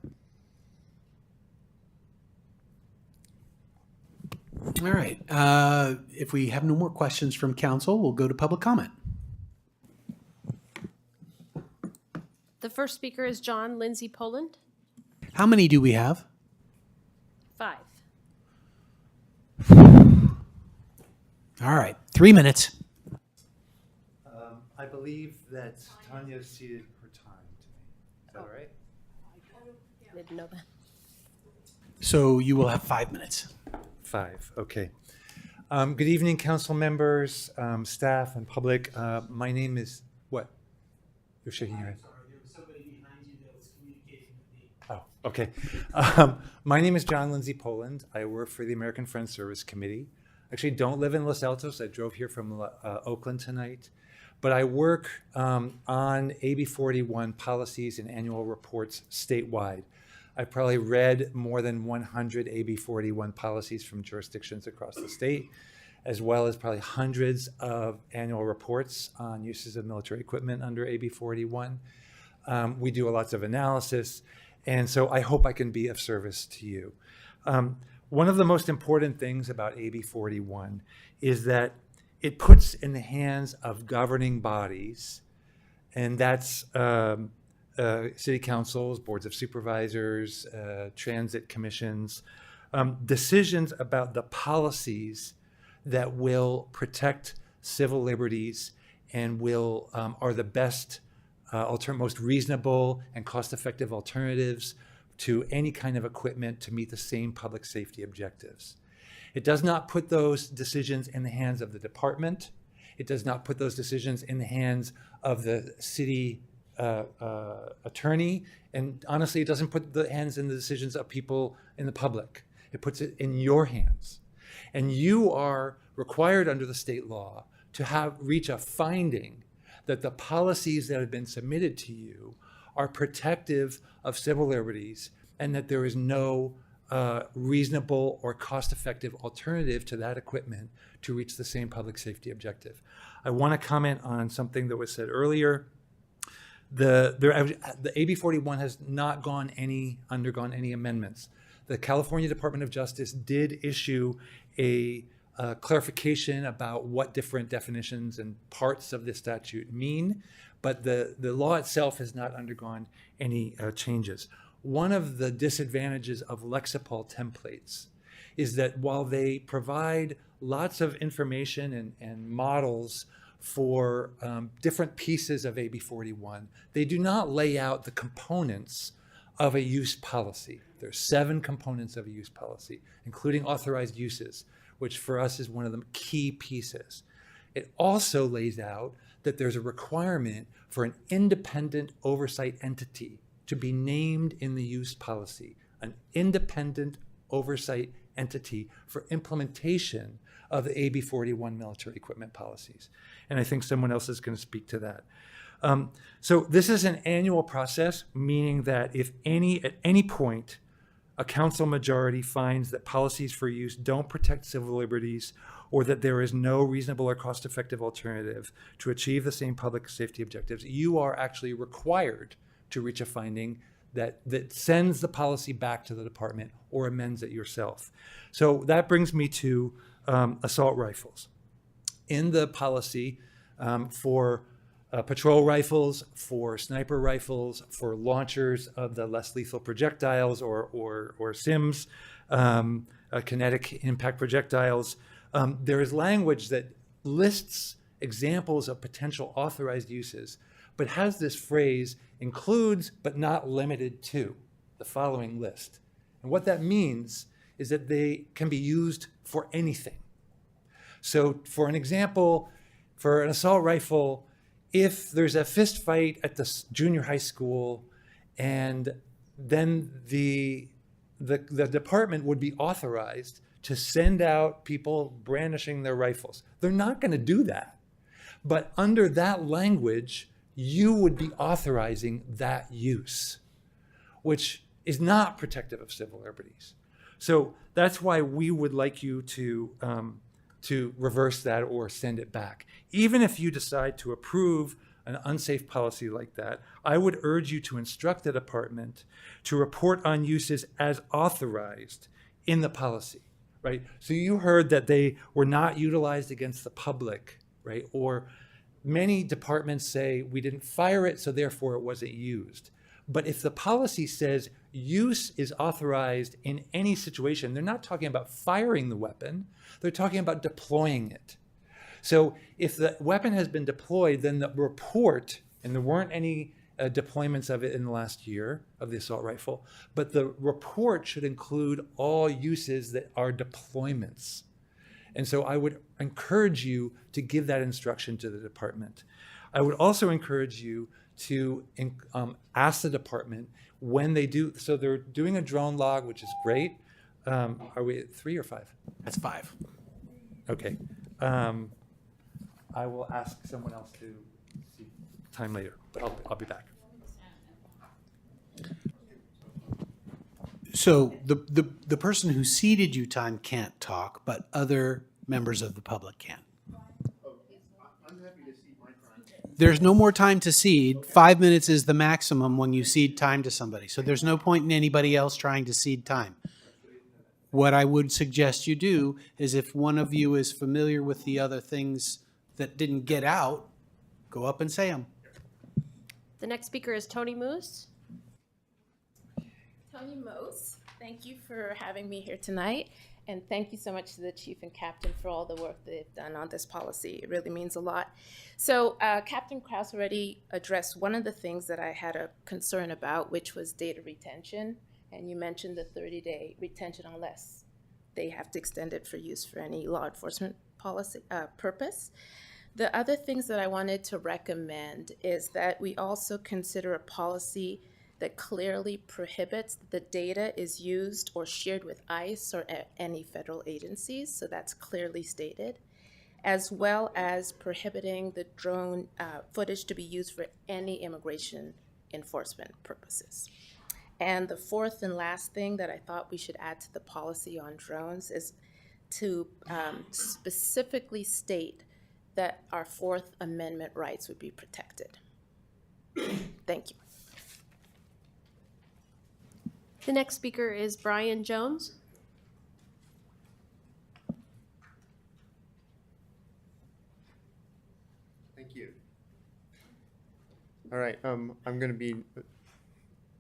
All right. If we have no more questions from council, we'll go to public comment. The first speaker is John Lindsay Poland. How many do we have? 5. All right. 3 minutes. I believe that Tanya ceded her time to me. Is that all right? I didn't know that. So you will have 5 minutes. 5, okay. Good evening, council members, staff, and public. My name is, what? You're shaking your head. Oh, okay. My name is John Lindsay Poland. I work for the American Friends Service Committee. Actually, don't live in Los Altos. I drove here from Oakland tonight. But I work on AB 41 policies and annual reports statewide. I've probably read more than 100 AB 41 policies from jurisdictions across the state, as well as probably hundreds of annual reports on uses of military equipment under AB 41. We do lots of analysis, and so I hope I can be of service to you. One of the most important things about AB 41 is that it puts in the hands of governing bodies, and that's city councils, boards of supervisors, transit commissions, decisions about the policies that will protect civil liberties and will are the best, most reasonable and cost-effective alternatives to any kind of equipment to meet the same public safety objectives. It does not put those decisions in the hands of the department. It does not put those decisions in the hands of the city attorney. And honestly, it doesn't put the hands in the decisions of people in the public. It puts it in your hands. And you are required under the state law to reach a finding that the policies that have been submitted to you are protective of civil liberties and that there is no reasonable or cost-effective alternative to that equipment to reach the same public safety objective. I want to comment on something that was said earlier. The AB 41 has not undergone any amendments. The California Department of Justice did issue a clarification about what different definitions and parts of the statute mean, but the law itself has not undergone any changes. One of the disadvantages of Lexipol templates is that while they provide lots of information and models for different pieces of AB 41, they do not lay out the components of a use policy. There's 7 components of a use policy, including authorized uses, which for us is one of the key pieces. It also lays out that there's a requirement for an independent oversight entity to be named in the use policy, an independent oversight entity for implementation of the AB 41 military equipment policies. And I think someone else is going to speak to that. So this is an annual process, meaning that if at any point a council majority finds that policies for use don't protect civil liberties, or that there is no reasonable or cost-effective alternative to achieve the same public safety objectives, you are actually required to reach a finding that sends the policy back to the department or amends it yourself. So that brings me to assault rifles. In the policy for patrol rifles, for sniper rifles, for launchers of the less lethal projectiles or SIMs, kinetic impact projectiles, there is language that lists examples of potential authorized uses, but has this phrase, includes but not limited to the following list. And what that means is that they can be used for anything. So for an example, for an assault rifle, if there's a fist fight at the junior high school and then the department would be authorized to send out people brandishing their rifles. They're not going to do that. But under that language, you would be authorizing that use, which is not protective of civil liberties. So that's why we would like you to reverse that or send it back. Even if you decide to approve an unsafe policy like that, I would urge you to instruct the department to report on uses as authorized in the policy, right? So you heard that they were not utilized against the public, right? Or many departments say we didn't fire it, so therefore it wasn't used. But if the policy says use is authorized in any situation, they're not talking about firing the weapon, they're talking about deploying it. So if the weapon has been deployed, then the report, and there weren't any deployments of it in the last year of the assault rifle, but the report should include all uses that are deployments. And so I would encourage you to give that instruction to the department. I would also encourage you to ask the department when they do, so they're doing a drone log, which is great. Are we at 3 or 5? That's 5. Okay. I will ask someone else to see time later, but I'll be back. So the person who seated you time can't talk, but other members of the public can. There's no more time to cede. 5 minutes is the maximum when you cede time to somebody. So there's no point in anybody else trying to cede time. What I would suggest you do is if one of you is familiar with the other things that didn't get out, go up and say them. The next speaker is Tony Moose. Tony Mose, thank you for having me here tonight. And thank you so much to the chief and captain for all the work they've done on this policy. It really means a lot. So Captain Krause already addressed one of the things that I had a concern about, which was data retention. And you mentioned the 30-day retention unless they have to extend it for use for any law enforcement policy purpose. The other things that I wanted to recommend is that we also consider a policy that clearly prohibits the data is used or shared with ICE or any federal agencies, so that's clearly stated, as well as prohibiting the drone footage to be used for any immigration enforcement purposes. And the fourth and last thing that I thought we should add to the policy on drones is to specifically state that our Fourth Amendment rights would be protected. Thank you. The next speaker is Brian Jones. All right. I'm going to be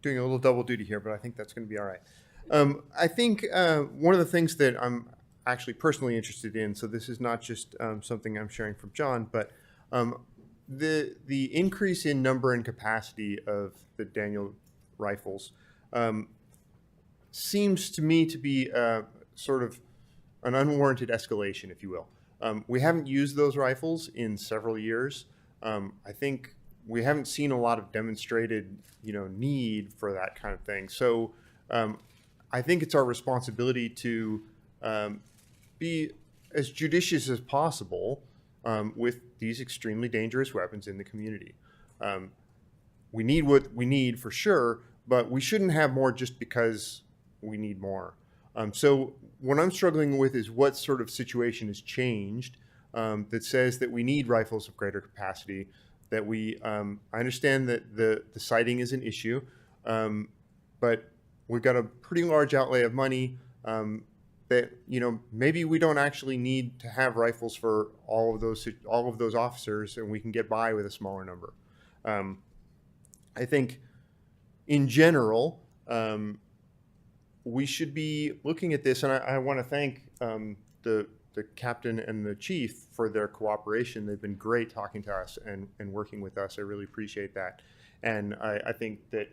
doing a little double duty here, but I think that's going to be all right. I think one of the things that I'm actually personally interested in, so this is not just something I'm sharing from John, but the increase in number and capacity of the Daniel rifles seems to me to be sort of an unwarranted escalation, if you will. We haven't used those rifles in several years. I think we haven't seen a lot of demonstrated, need for that kind of thing. So I think it's our responsibility to be as judicious as possible with these extremely dangerous weapons in the community. We need what we need for sure, but we shouldn't have more just because we need more. So what I'm struggling with is what sort of situation has changed that says that we need rifles of greater capacity, that we, I understand that the sighting is an issue, but we've got a pretty large outlay of money that, maybe we don't actually need to have rifles for all of those officers, and we can get by with a smaller number. I think in general, we should be looking at this, and I want to thank the captain and the chief for their cooperation. They've been great talking to us and working with us. I really appreciate that. And I think that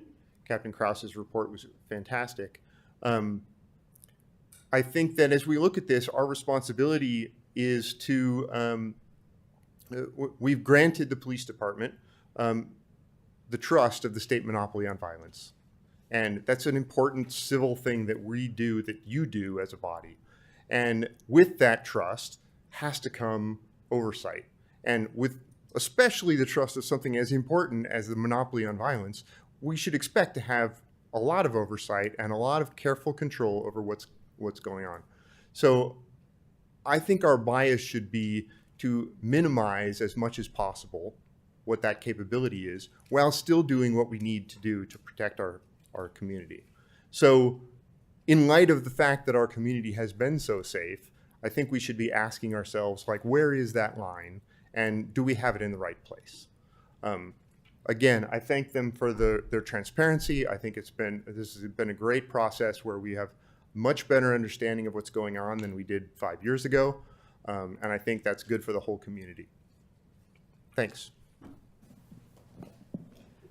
Captain Krause's report was fantastic. I think that as we look at this, our responsibility is to, we've granted the police department the trust of the state monopoly on violence. And that's an important civil thing that we do, that you do as a body. And with that trust has to come oversight. And with especially the trust of something as important as the monopoly on violence, we should expect to have a lot of oversight and a lot of careful control over what's going on. So I think our bias should be to minimize as much as possible what that capability is, while still doing what we need to do to protect our community. So in light of the fact that our community has been so safe, I think we should be asking ourselves, where is that line, and do we have it in the right place? Again, I thank them for their transparency. I think this has been a great process where we have much better understanding of what's going on than we did 5 years ago, and I think that's good for the whole community. Thanks.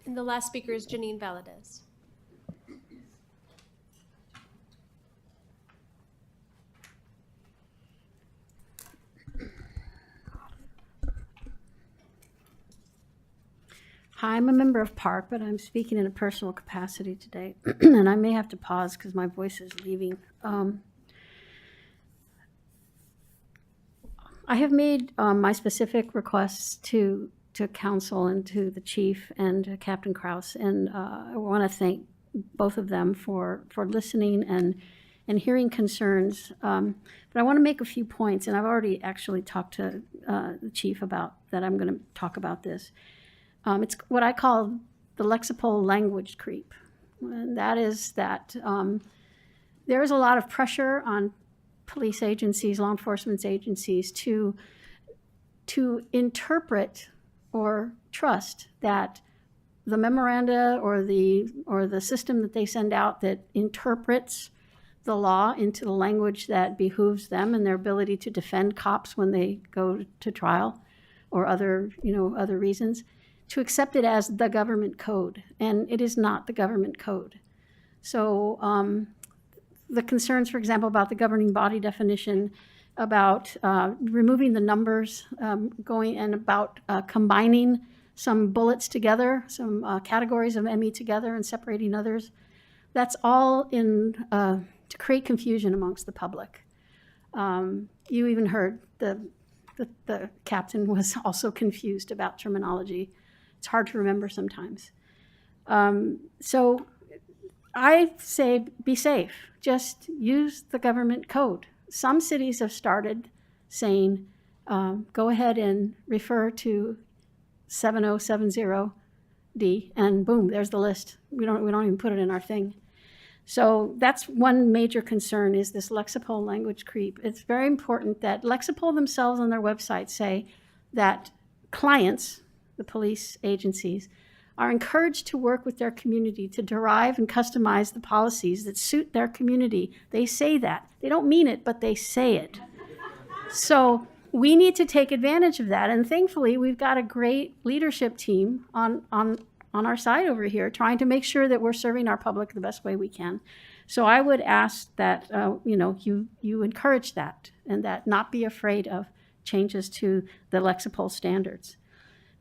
And the last speaker is Janine Valadez. Hi, I'm a member of PARC, but I'm speaking in a personal capacity today, and I may have to pause because my voice is leaving. I have made my specific requests to council and to the chief and to Captain Krause, and I want to thank both of them for listening and hearing concerns. But I want to make a few points, and I've already actually talked to the chief about that. I'm going to talk about this. It's what I call the lexipol language creep. And that is that there is a lot of pressure on police agencies, law enforcement agencies to interpret or trust that the memoranda or the system that they send out that interprets the law into the language that behooves them and their ability to defend cops when they go to trial or other reasons, to accept it as the government code, and it is not the government code. So the concerns, for example, about the governing body definition, about removing the numbers, about combining some bullets together, some categories of ME together and separating others, that's all to create confusion amongst the public. You even heard the captain was also confused about terminology. It's hard to remember sometimes. So I say be safe. Just use the government code. Some cities have started saying, go ahead and refer to 7070D, and boom, there's the list. We don't even put it in our thing. So that's one major concern, is this lexipol language creep. It's very important that Lexipol themselves on their website say that clients, the police agencies, are encouraged to work with their community to derive and customize the policies that suit their community. They say that. They don't mean it, but they say it. So we need to take advantage of that. And thankfully, we've got a great leadership team on our side over here trying to make sure that we're serving our public the best way we can. So I would ask that, you encourage that and that not be afraid of changes to the Lexipol standards.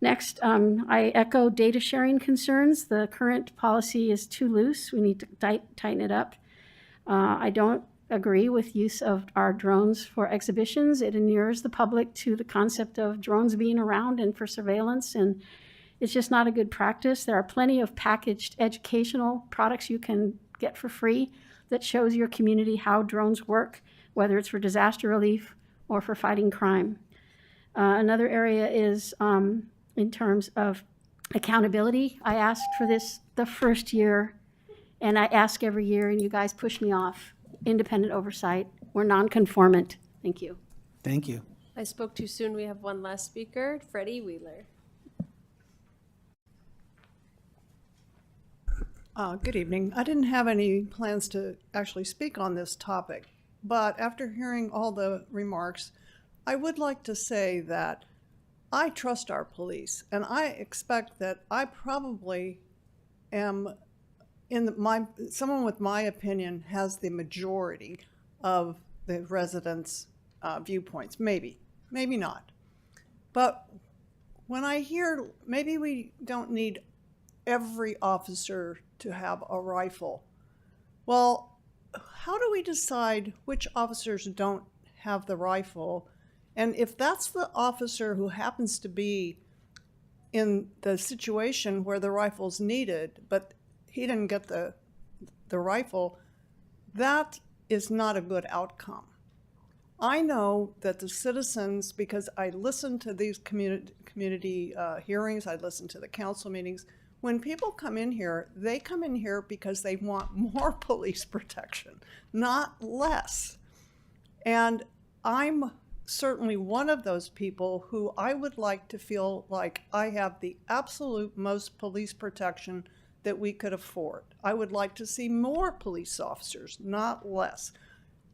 Next, I echo data sharing concerns. The current policy is too loose. We need to tighten it up. I don't agree with use of our drones for exhibitions. It inures the public to the concept of drones being around and for surveillance, and it's just not a good practice. There are plenty of packaged educational products you can get for free that shows your community how drones work, whether it's for disaster relief or for fighting crime. Another area is in terms of accountability. I asked for this the first year, and I ask every year, and you guys push me off. Independent oversight. We're non-conformant. Thank you. Thank you. I spoke too soon. We have one last speaker, Freddie Wheeler. Good evening. I didn't have any plans to actually speak on this topic, but after hearing all the remarks, I would like to say that I trust our police, and I expect that I probably am someone with my opinion has the majority of the residents' viewpoints. Maybe not. But when I hear maybe we don't need every officer to have a rifle, well, how do we decide which officers don't have the rifle? And if that's the officer who happens to be in the situation where the rifle's needed, but he didn't get the rifle, that is not a good outcome. I know that the citizens, because I listen to these community hearings, I listen to the council meetings, when people come in here, they come in here because they want more police protection, not less. And I'm certainly one of those people who I would like to feel like I have the absolute most police protection that we could afford. I would like to see more police officers, not less.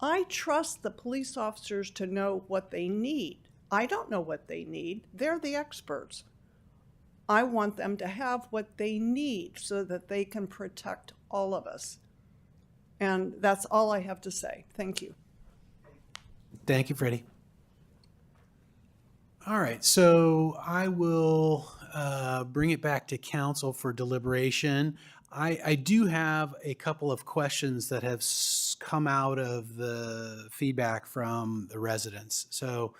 I trust the police officers to know what they need. I don't know what they need. They're the experts. I want them to have what they need so that they can protect all of us. And that's all I have to say. Thank you. Thank you, Freddie. All right, so I will bring it back to council for deliberation. I do have a couple of questions that have come out of the feedback from the residents. So,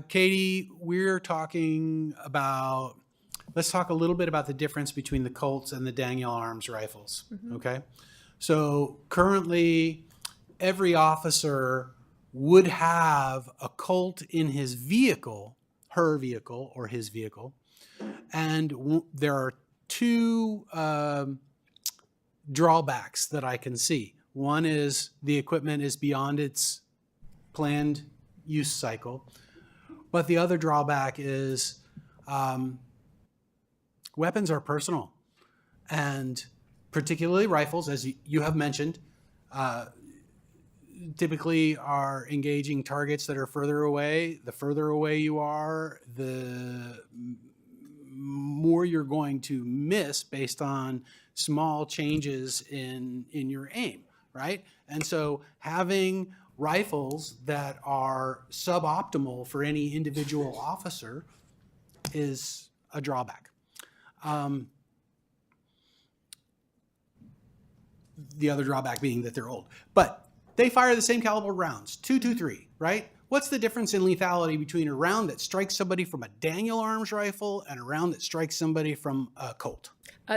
Katie, we're talking about, let's talk a little bit about the difference between the Colts and the Daniel Arms rifles, okay? So currently, every officer would have a Colt in his vehicle, her vehicle or his vehicle, and there are two drawbacks that I can see. One is the equipment is beyond its planned use cycle, but the other drawback is weapons are personal, and particularly rifles, as you have mentioned, typically are engaging targets that are further away. The further away you are, the more you're going to miss based on small changes in your aim, right? And so having rifles that are suboptimal for any individual officer is a drawback. The other drawback being that they're old. But they fire the same caliber rounds, .223, right? What's the difference in lethality between a round that strikes somebody from a Daniel Arms rifle and a round that strikes somebody from a Colt?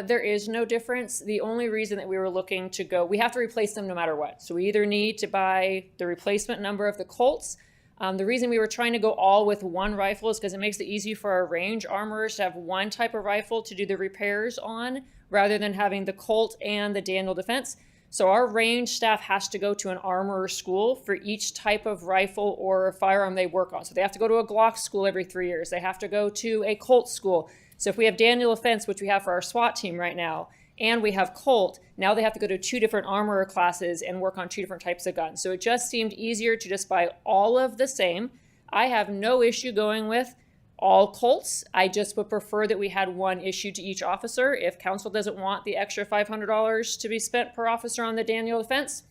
There is no difference. The only reason that we were looking to go, we have to replace them no matter what. So we either need to buy the replacement number of the Colts. The reason we were trying to go all with one rifle is because it makes it easy for our range armorers to have one type of rifle to do the repairs on, rather than having the Colt and the Daniel Defense. So our range staff has to go to an armorer school for each type of rifle or firearm they work on. So they have to go to a Glock school every 3 years. They have to go to a Colt school. So if we have Daniel Defense, which we have for our SWAT team right now, and we have Colt, now they have to go to 2 different armorer classes and work on 2 different types of guns. So it just seemed easier to just buy all of the same. I have no issue going with all Colts. I just would prefer that we had one issued to each officer. If council doesn't want the extra $500 to be spent per officer on the Daniel Defense,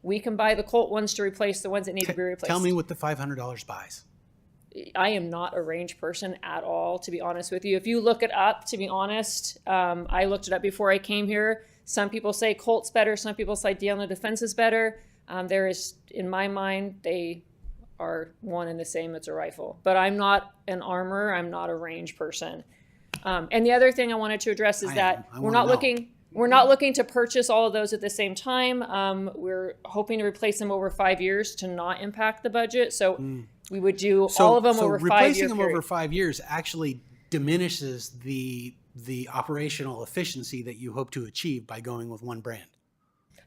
we can buy the Colt ones to replace the ones that need to be replaced. Tell me what the $500 buys. I am not a range person at all, to be honest with you. If you look it up, to be honest, I looked it up before I came here. Some people say Colt's better. Some people say Daniel Defense is better. There is, in my mind, they are one and the same. It's a rifle. But I'm not an armor. I'm not a range person. And the other thing I wanted to address is that we're not looking to purchase all of those at the same time. We're hoping to replace them over 5 years to not impact the budget. So we would do all of them over 5 years. Replacing them over 5 years actually diminishes the operational efficiency that you hope to achieve by going with one brand.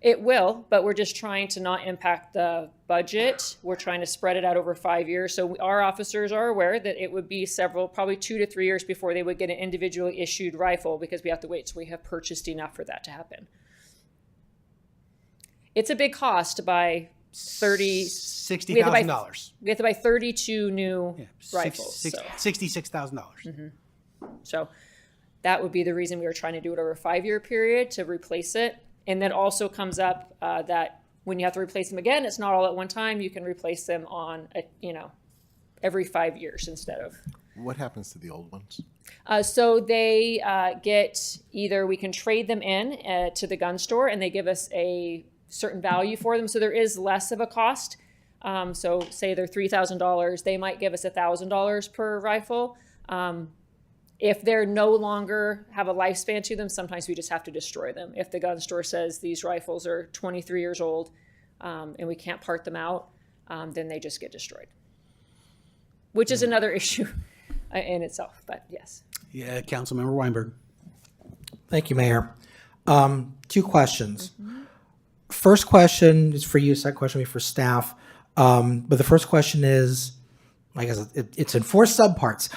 It will, but we're just trying to not impact the budget. We're trying to spread it out over 5 years. So our officers are aware that it would be probably 2 to 3 years before they would get an individually issued rifle, because we have to wait till we have purchased enough for that to happen. It's a big cost to buy $60,000. We have to buy 32 new rifles. $66,000. So that would be the reason we were trying to do it over a 5-year period to replace it. And then also comes up that when you have to replace them again, it's not all at one time. You can replace them on, every 5 years instead of. What happens to the old ones? So they get either we can trade them in to the gun store and they give us a certain value for them. So there is less of a cost. So say they're $3,000, they might give us $1,000 per rifle. If they're no longer have a lifespan to them, sometimes we just have to destroy them. If the gun store says these rifles are 23 years old and we can't part them out, then they just get destroyed, which is another issue in itself, but yes. Yeah, Councilmember Weinberg. Thank you, Mayor. 2 questions. First question is for you, second question will be for staff. But the first question is, I guess it's in 4 subparts.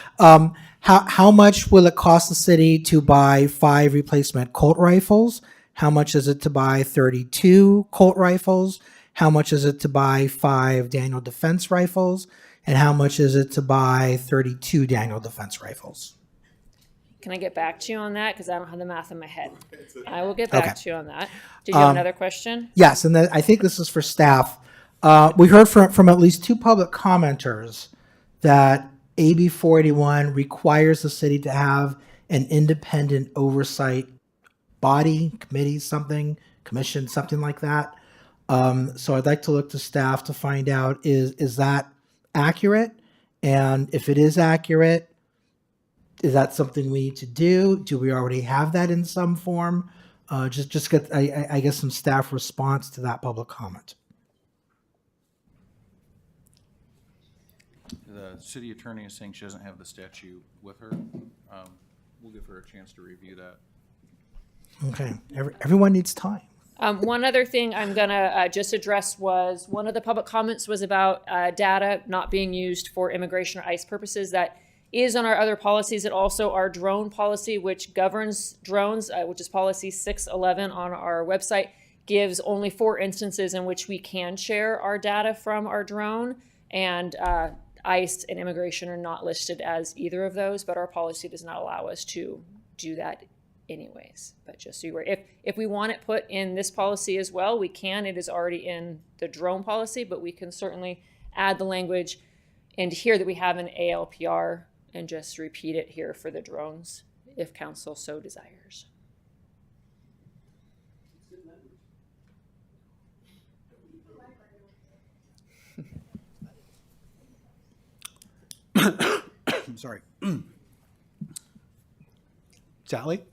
How much will it cost the city to buy 5 replacement Colt rifles? How much is it to buy 32 Colt rifles? How much is it to buy 5 Daniel Defense rifles? And how much is it to buy 32 Daniel Defense rifles? Can I get back to you on that? Because I don't have the math in my head. I will get back to you on that. Did you have another question? Yes, and then I think this is for staff. We heard from at least 2 public commenters that AB 481 requires the city to have an independent oversight body, committee, commission, something like that. So I'd like to look to staff to find out, is that accurate? And if it is accurate, is that something we need to do? Do we already have that in some form? Just get, I guess, some staff response to that public comment. The city attorney is saying she doesn't have the statute with her. We'll give her a chance to review that. Okay, everyone needs time. One other thing I'm gonna just address was one of the public comments was about data not being used for immigration or ICE purposes. That is on our other policies. And also our drone policy, which governs drones, which is policy 611 on our website, gives only 4 instances in which we can share our data from our drone. And ICE and immigration are not listed as either of those, but our policy does not allow us to do that anyways. But just so you were, if we want it put in this policy as well, we can. It is already in the drone policy, but we can certainly add the language and here that we have an ALPR and just repeat it here for the drones if council so desires. I'm sorry. Sally?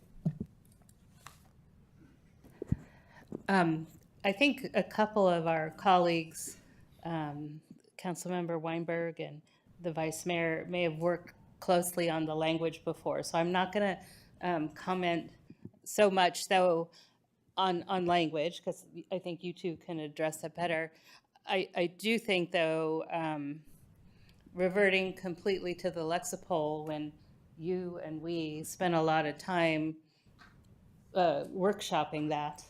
I think a couple of our colleagues, Councilmember Weinberg and the Vice Mayor, may have worked closely on the language before. So I'm not going to comment so much, though, on language, because I think you two can address it better. I do think, though, reverting completely to the Lexapol when you and we spent a lot of time workshopping that.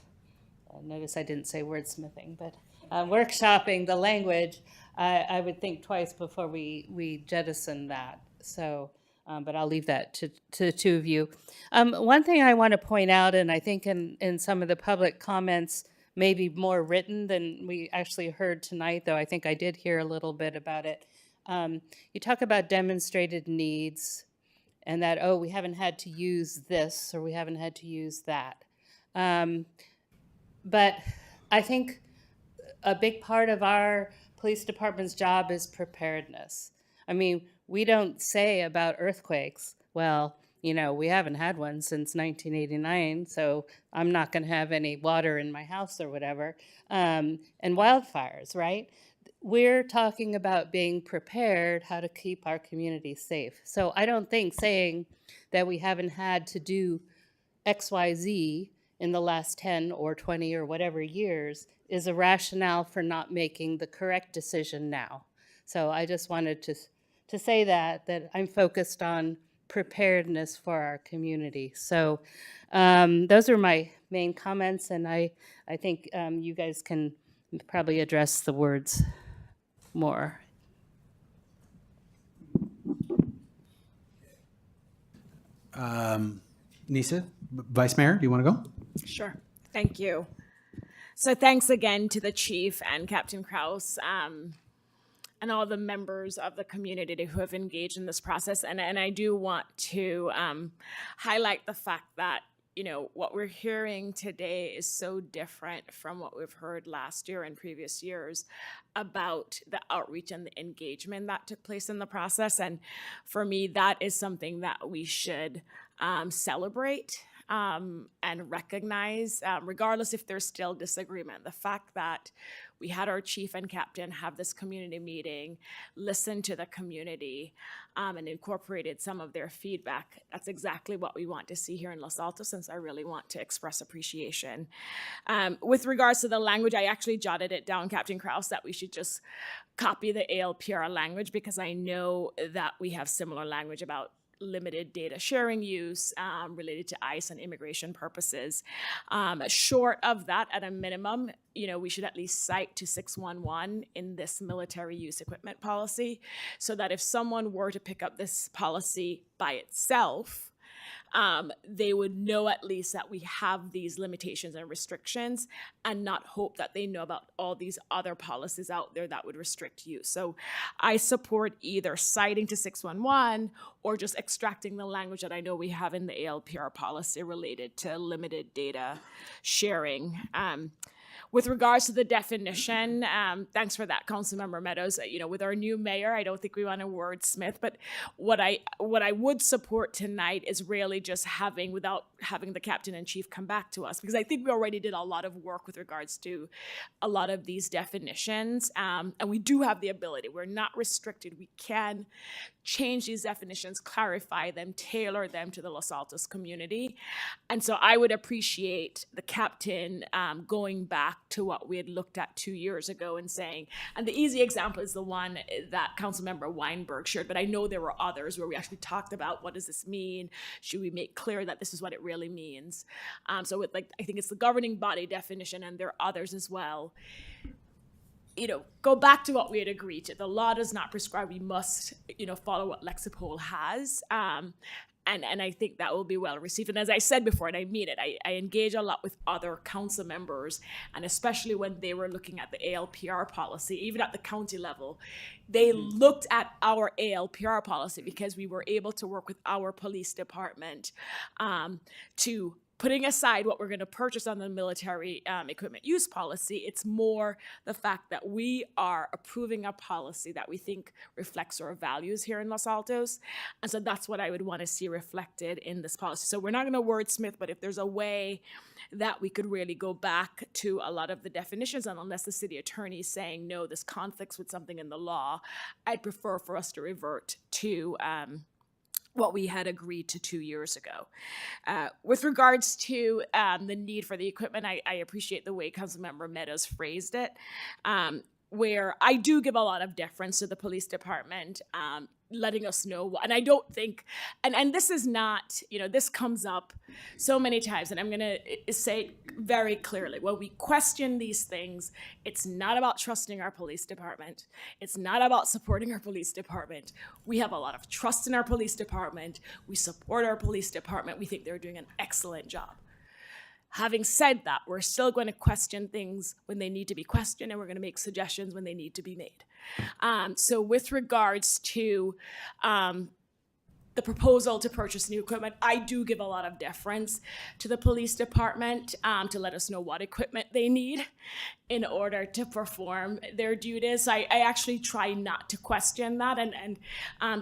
Notice I didn't say wordsmithing, but workshopping the language, I would think twice before we jettison that. So, but I'll leave that to the two of you. One thing I want to point out, and I think in some of the public comments, maybe more written than we actually heard tonight, though I think I did hear a little bit about it. You talk about demonstrated needs and that, oh, we haven't had to use this or we haven't had to use that. But I think a big part of our police department's job is preparedness. I mean, we don't say about earthquakes, well, you know, we haven't had one since 1989, so I'm not going to have any water in my house or whatever. And wildfires, right? We're talking about being prepared, how to keep our community safe. So I don't think saying that we haven't had to do XYZ in the last 10 or 20 or whatever years is a rationale for not making the correct decision now. So I just wanted to say that I'm focused on preparedness for our community. So those are my main comments, and I think you guys can probably address the words more. Nisa, Vice Mayor, do you want to go? Sure. Thank you. So thanks again to the chief and Captain Kraus and all the members of the community who have engaged in this process. And I do want to highlight the fact that, you know, what we're hearing today is so different from what we've heard last year and previous years about the outreach and the engagement that took place in the process. And for me, that is something that we should celebrate and recognize, regardless if there's still disagreement. The fact that we had our chief and captain have this community meeting, listen to the community, and incorporated some of their feedback. That's exactly what we want to see here in Los Altos, since I really want to express appreciation. With regards to the language, I actually jotted it down, Captain Kraus, that we should just copy the ALPR language, because I know that we have similar language about limited data sharing use related to ICE and immigration purposes. Short of that, at a minimum, you know, we should at least cite to 611 in this military use equipment policy, so that if someone were to pick up this policy by itself, they would know at least that we have these limitations and restrictions, and not hope that they know about all these other policies out there that would restrict use. So I support either citing to 611 or just extracting the language that I know we have in the ALPR policy related to limited data sharing. With regards to the definition, thanks for that, Councilmember Meadows. You know, with our new mayor, I don't think we want to wordsmith, but what I would support tonight is really just without having the captain and chief come back to us, because I think we already did a lot of work with regards to a lot of these definitions, and we do have the ability. We're not restricted. We can change these definitions, clarify them, tailor them to the Los Altos community. And so I would appreciate the captain going back to what we had looked at 2 years ago and saying, and the easy example is the one that Councilmember Weinberg shared, but I know there were others where we actually talked about, what does this mean? Should we make clear that this is what it really means? So with, like, I think it's the governing body definition, and there are others as well. You know, go back to what we had agreed to. The law does not prescribe we must, you know, follow what Lexipol has. And I think that will be well received. And as I said before, and I mean it, I engage a lot with other council members, and especially when they were looking at the ALPR policy, even at the county level, they looked at our ALPR policy because we were able to work with our police department to putting aside what we're going to purchase on the military equipment use policy. It's more the fact that we are approving a policy that we think reflects our values here in Los Altos. And so that's what I would want to see reflected in this policy. So we're not going to wordsmith, but if there's a way that we could really go back to a lot of the definitions, and unless the city attorney is saying, no, this conflicts with something in the law, I'd prefer for us to revert to what we had agreed to 2 years ago. With regards to the need for the equipment, I appreciate the way Councilmember Meadows phrased it, where I do give a lot of deference to the police department letting us know. And I don't think, and this is not, this comes up so many times, and I'm going to say very clearly, when we question these things, it's not about trusting our police department. It's not about supporting our police department. We have a lot of trust in our police department. We support our police department. We think they're doing an excellent job. Having said that, we're still going to question things when they need to be questioned, and we're going to make suggestions when they need to be made. So with regards to the proposal to purchase new equipment, I do give a lot of deference to the police department to let us know what equipment they need in order to perform their duties. I actually try not to question that, and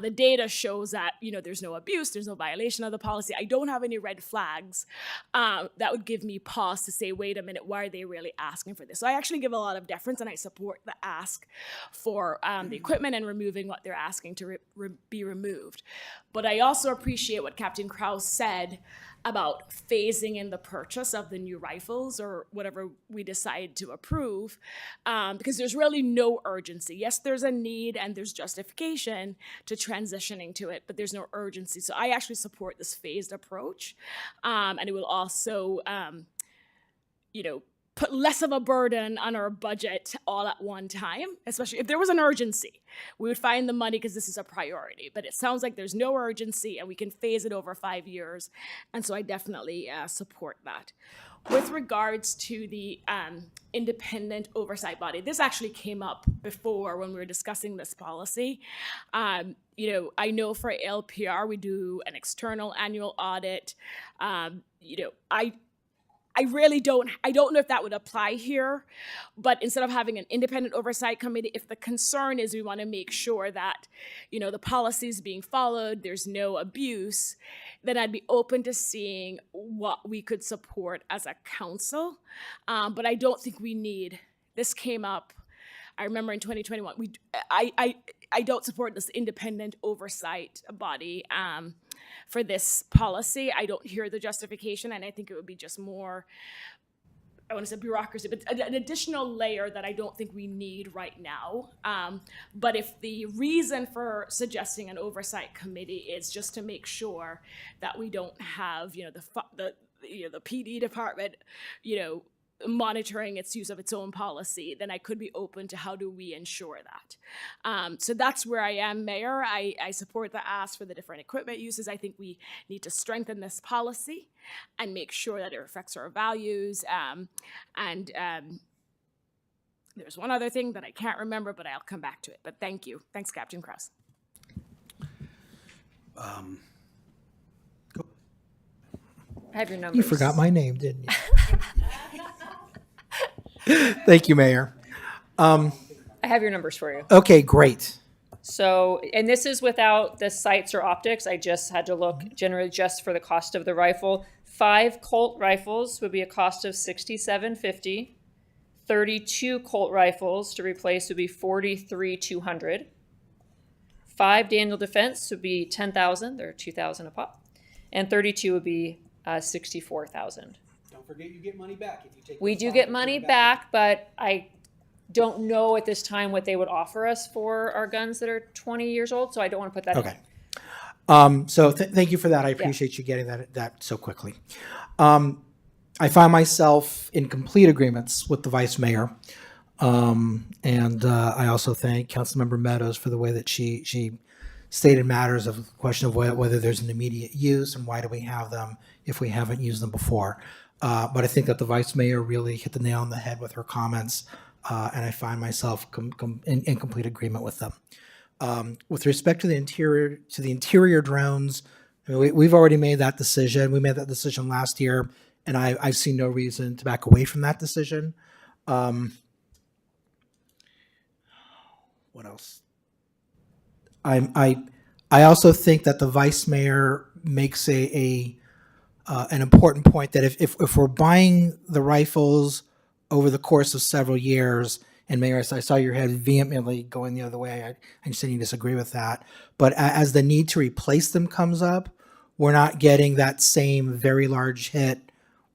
the data shows that there's no abuse, there's no violation of the policy. I don't have any red flags that would give me pause to say, wait a minute, why are they really asking for this? So I actually give a lot of deference, and I support the ask for the equipment and removing what they're asking to be removed. But I also appreciate what Captain Krause said about phasing in the purchase of the new rifles or whatever we decide to approve, because there's really no urgency. Yes, there's a need and there's justification to transitioning to it, but there's no urgency. So I actually support this phased approach, and it will also, put less of a burden on our budget all at one time, especially if there was an urgency. We would find the money because this is a priority, but it sounds like there's no urgency and we can phase it over 5 years. And so I definitely support that. With regards to the independent oversight body, this actually came up before when we were discussing this policy. I know for LPR, we do an external annual audit. I really don't know if that would apply here, but instead of having an independent oversight committee, if the concern is we want to make sure that, the policy is being followed, there's no abuse, then I'd be open to seeing what we could support as a council. But I don't think we need, this came up, I remember in 2021, I don't support this independent oversight body for this policy. I don't hear the justification, and I think it would be just more, I want to say bureaucracy, but an additional layer that I don't think we need right now. But if the reason for suggesting an oversight committee is just to make sure that we don't have, the PD department, monitoring its use of its own policy, then I could be open to how do we ensure that. So that's where I am, Mayor. I support the ask for the different equipment uses. I think we need to strengthen this policy and make sure that it reflects our values. There's one other thing that I can't remember, but I'll come back to it. But thank you. Thanks, Captain Krause. I have your numbers. You forgot my name, didn't you? Thank you, Mayor. I have your numbers for you. Okay, great. So, and this is without the sights or optics. I just had to look generally just for the cost of the rifle. 5 Colt rifles would be a cost of $67.50. 32 Colt rifles to replace would be $43,200. 5 Daniel Defense would be $10,000. They're $2,000 a pop, and 32 would be $64,000. Don't forget you get money back if you take. We do get money back, but I don't know at this time what they would offer us for our guns that are 20 years old, so I don't want to put that in. Okay. So thank you for that. I appreciate you getting that so quickly. I find myself in complete agreements with the Vice Mayor. And I also thank Councilmember Meadows for the way that she stated matters of the question of whether there's an immediate use and why do we have them if we haven't used them before. But I think that the Vice Mayor really hit the nail on the head with her comments, and I find myself in complete agreement with them. With respect to the interior drones, I mean, we've already made that decision. We made that decision last year, and I've seen no reason to back away from that decision. What else? I also think that the Vice Mayor makes an important point that if we're buying the rifles over the course of several years, and Mayor, I saw your head vehemently going the other way. I understand you disagree with that. But as the need to replace them comes up, we're not getting that same very large hit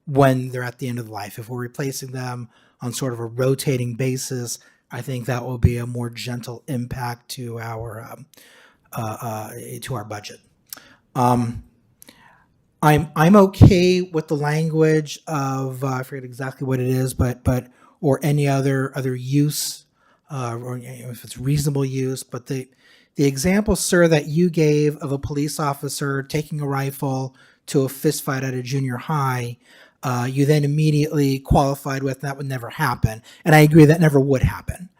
when they're at the end of life. If we're replacing them on sort of a rotating basis, I think that will be a more gentle impact to our to our budget. I'm okay with the language of I forget exactly what it is, but or any other use, or if it's reasonable use. But the example, sir, that you gave of a police officer taking a rifle to a fist fight at a junior high, you then immediately qualified with that would never happen, and I agree that never would happen.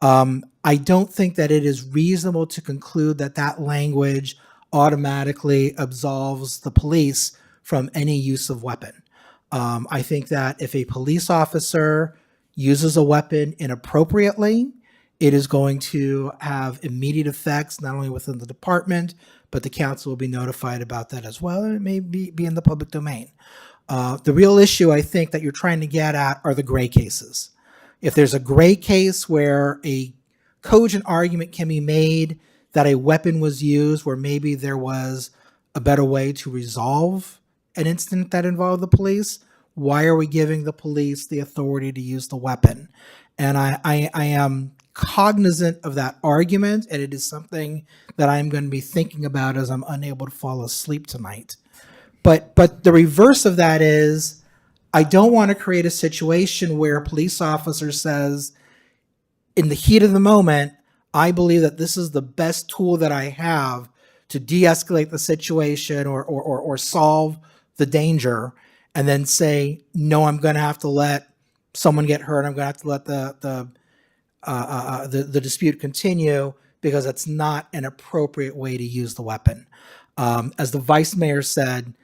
I don't think that it is reasonable to conclude that that language automatically absolves the police from any use of weapon. I think that if a police officer uses a weapon inappropriately, it is going to have immediate effects not only within the department, but the council will be notified about that as well, and it may be in the public domain. The real issue I think that you're trying to get at are the gray cases. If there's a gray case where a cogent argument can be made that a weapon was used where maybe there was a better way to resolve an incident that involved the police, why are we giving the police the authority to use the weapon? And I am cognizant of that argument, and it is something that I'm going to be thinking about as I'm unable to fall asleep tonight. But the reverse of that is, I don't want to create a situation where a police officer says, in the heat of the moment, I believe that this is the best tool that I have to de-escalate the situation or solve the danger, and then say, no, I'm going to have to let someone get hurt. I'm going to have to let the dispute continue because it's not an appropriate way to use the weapon. As the vice mayor said,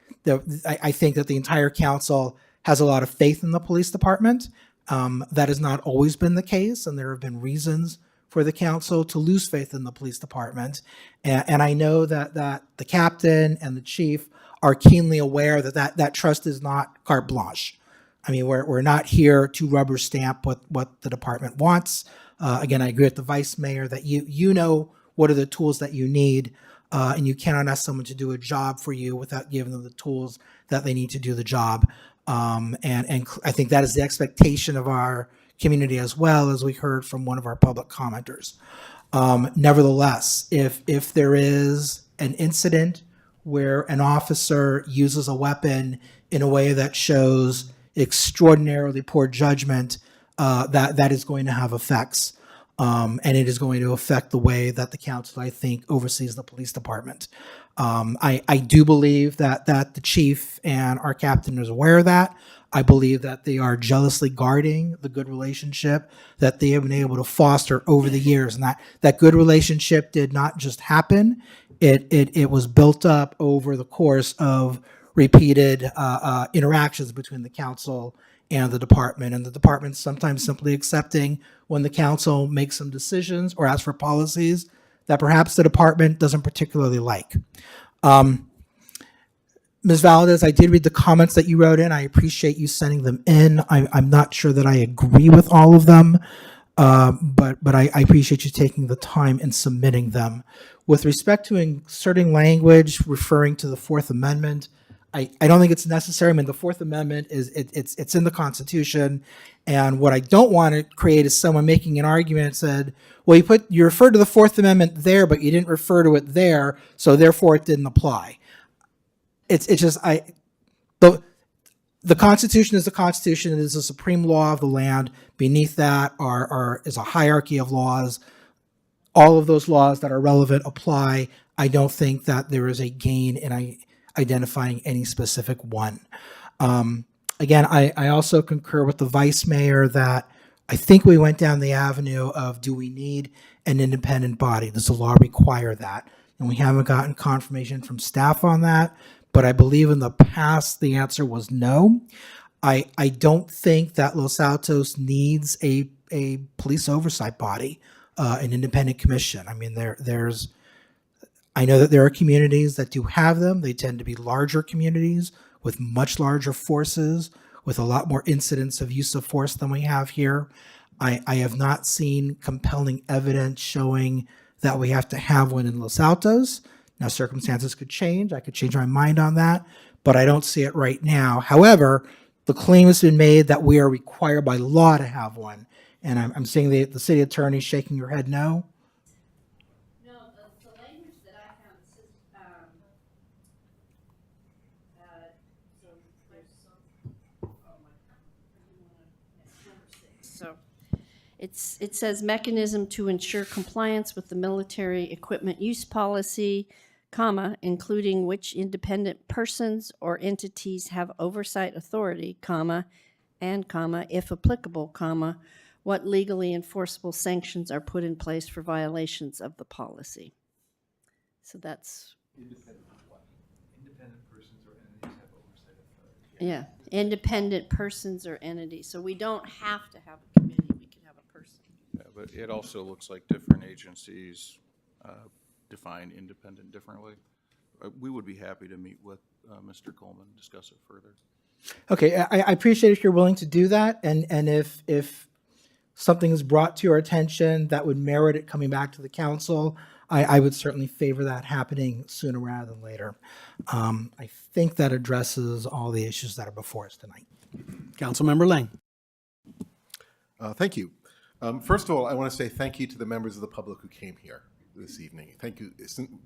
I think that the entire council has a lot of faith in the police department. That has not always been the case, and there have been reasons for the council to lose faith in the police department. And I know that the captain and the chief are keenly aware that trust is not carte blanche. I mean, we're not here to rubber stamp what the department wants. Again, I agree with the vice mayor that you know what are the tools that you need, and you cannot ask someone to do a job for you without giving them the tools that they need to do the job. And I think that is the expectation of our community as well, as we heard from one of our public commenters. Nevertheless, if there is an incident where an officer uses a weapon in a way that shows extraordinarily poor judgment, that is going to have effects. And it is going to affect the way that the council, I think, oversees the police department. I do believe that the chief and our captain is aware of that. I believe that they are jealously guarding the good relationship that they have been able to foster over the years. And that good relationship did not just happen. It was built up over the course of repeated interactions between the council and the department, and the department sometimes simply accepting when the council makes some decisions or asks for policies that perhaps the department doesn't particularly like. Ms. Valdez, I did read the comments that you wrote in. I appreciate you sending them in. I'm not sure that I agree with all of them, but I appreciate you taking the time and submitting them. With respect to inserting language referring to the Fourth Amendment, I don't think it's necessary. I mean, the Fourth Amendment it's in the Constitution, and what I don't want to create is someone making an argument and said, well, you referred to the Fourth Amendment there, but you didn't refer to it there, so therefore it didn't apply. It's just the Constitution is the Constitution. It is the supreme law of the land. Beneath that is a hierarchy of laws. All of those laws that are relevant apply. I don't think that there is a gain in identifying any specific one. Again, I also concur with the vice mayor that I think we went down the avenue of, do we need an independent body? Does the law require that? And we haven't gotten confirmation from staff on that, but I believe in the past the answer was no. I don't think that Los Altos needs a police oversight body, an independent commission. I mean, I know that there are communities that do have them. They tend to be larger communities with much larger forces, with a lot more incidents of use of force than we have here. I have not seen compelling evidence showing that we have to have one in Los Altos. Now, circumstances could change. I could change my mind on that, but I don't see it right now. However, the claim has been made that we are required by law to have one. And I'm seeing the city attorney shaking your head no. No, the language that I It says mechanism to ensure compliance with the military equipment use policy, comma, including which independent persons or entities have oversight authority, comma, and comma, if applicable, comma, what legally enforceable sanctions are put in place for violations of the policy. So that's, Independent what? Independent persons or entities have oversight authority. yeah, independent persons or entities. So we don't have to have a committee, we can have a person. Yeah, but it also looks like different agencies define independent differently. We would be happy to meet with Mr. Coleman and discuss it further. Okay, I appreciate if you're willing to do that, and if something is brought to your attention that would merit it coming back to the council, I would certainly favor that happening sooner rather than later. I think that addresses all the issues that are before us tonight. Councilmember Lang. Thank you. First of all, I want to say thank you to the members of the public who came here this evening. Thank you,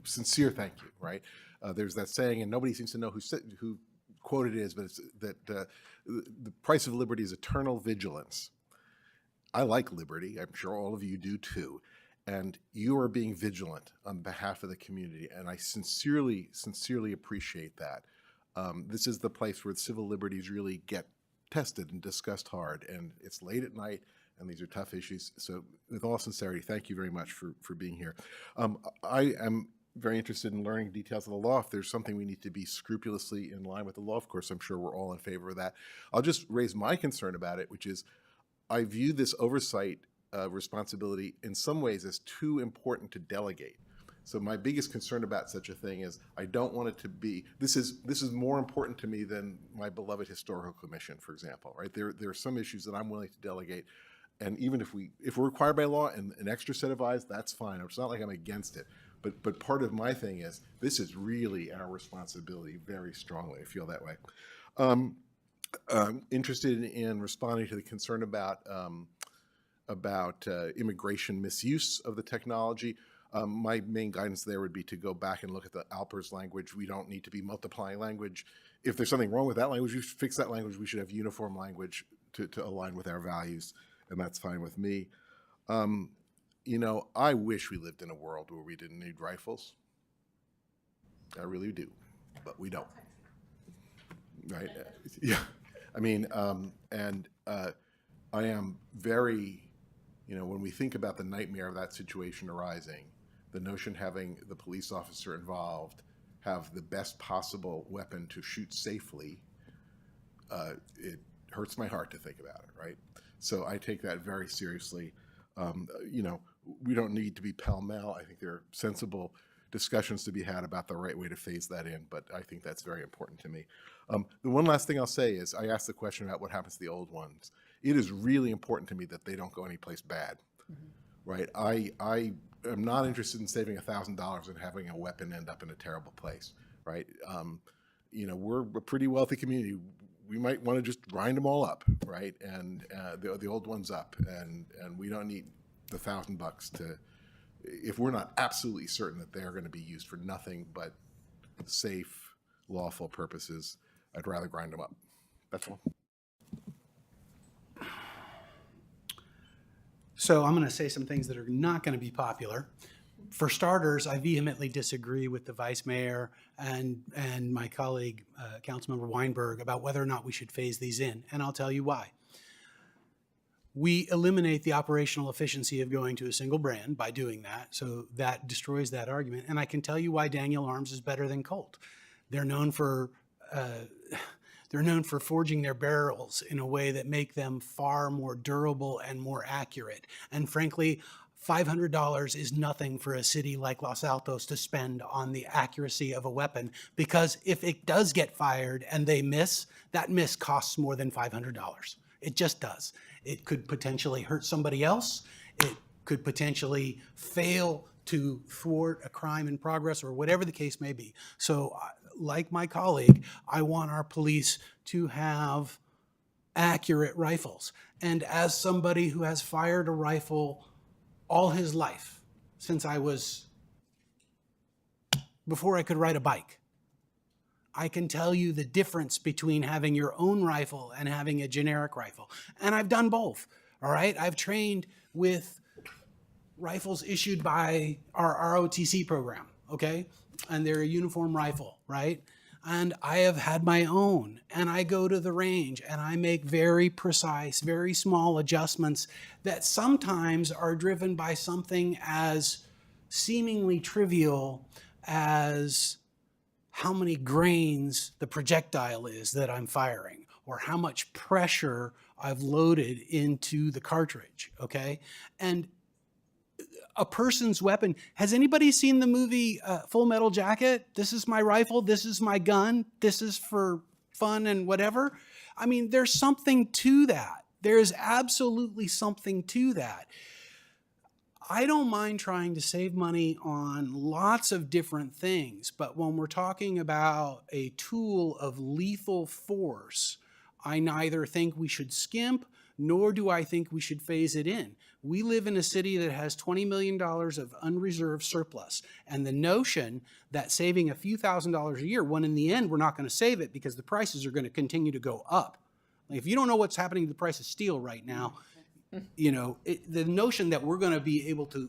sincere thank you, right? There's that saying, and nobody seems to know who quote it is, but it's that the price of liberty is eternal vigilance. I like liberty. I'm sure all of you do too. And you are being vigilant on behalf of the community, and I sincerely, sincerely appreciate that. This is the place where civil liberties really get tested and discussed hard, and it's late at night, and these are tough issues. So with all sincerity, thank you very much for being here. I am very interested in learning details of the law. If there's something we need to be scrupulously in line with the law, of course, I'm sure we're all in favor of that. I'll just raise my concern about it, which is I view this oversight responsibility in some ways as too important to delegate. So my biggest concern about such a thing is I don't want it to be, this is more important to me than my beloved historical commission, for example, right? There are some issues that I'm willing to delegate. And even if we're required by law and an extra set of eyes, that's fine. It's not like I'm against it. But part of my thing is this is really our responsibility very strongly. I feel that way. Interested in responding to the concern about immigration misuse of the technology. My main guidance there would be to go back and look at the Alpers language. We don't need to be multiplying language. If there's something wrong with that language, we should fix that language. We should have uniform language to align with our values, and that's fine with me. You know, I wish we lived in a world where we didn't need rifles. I really do, but we don't. Right? Yeah. I mean, I am very, you know, when we think about the nightmare of that situation arising, the notion having the police officer involved have the best possible weapon to shoot safely, it hurts my heart to think about it, right? So I take that very seriously. You know, we don't need to be pell-mell. I think there are sensible discussions to be had about the right way to phase that in, but I think that's very important to me. The one last thing I'll say is I asked the question about what happens to the old ones. It is really important to me that they don't go anyplace bad, right? I am not interested in saving $1,000 and having a weapon end up in a terrible place, right? You know, we're a pretty wealthy community. We might want to just grind them all up, right? And the old ones up, and we don't need the $1,000 to, if we're not absolutely certain that they're going to be used for nothing but safe, lawful purposes, I'd rather grind them up. That's all. So I'm going to say some things that are not going to be popular. For starters, I vehemently disagree with the vice mayor and my colleague, Councilmember Weinberg, about whether or not we should phase these in, and I'll tell you why. We eliminate the operational efficiency of going to a single brand by doing that, so that destroys that argument. And I can tell you why Daniel Arms is better than Colt. They're known for forging their barrels in a way that make them far more durable and more accurate. And frankly, $500 is nothing for a city like Los Altos to spend on the accuracy of a weapon, because if it does get fired and they miss, that miss costs more than $500. It just does. It could potentially hurt somebody else. It could potentially fail to thwart a crime in progress, or whatever the case may be. So like my colleague, I want our police to have accurate rifles. And as somebody who has fired a rifle all his life, since before I could ride a bike, I can tell you the difference between having your own rifle and having a generic rifle. And I've done both, all right? I've trained with rifles issued by our ROTC program, okay? And they're a uniform rifle, right? And I have had my own, and I go to the range and I make very precise, very small adjustments that sometimes are driven by something as seemingly trivial as how many grains the projectile is that I'm firing, or how much pressure I've loaded into the cartridge, okay? And a person's weapon. Has anybody seen the movie Full Metal Jacket? This is my rifle, this is my gun, this is for fun and whatever. I mean, there's something to that. There's absolutely something to that. I don't mind trying to save money on lots of different things, but when we're talking about a tool of lethal force, I neither think we should skimp, nor do I think we should phase it in. We live in a city that has $20 million of unreserved surplus, and the notion that saving a few $1,000s a year, when in the end we're not going to save it because the prices are going to continue to go up. Like, if you don't know what's happening to the price of steel right now, you know, the notion that we're going to be able to,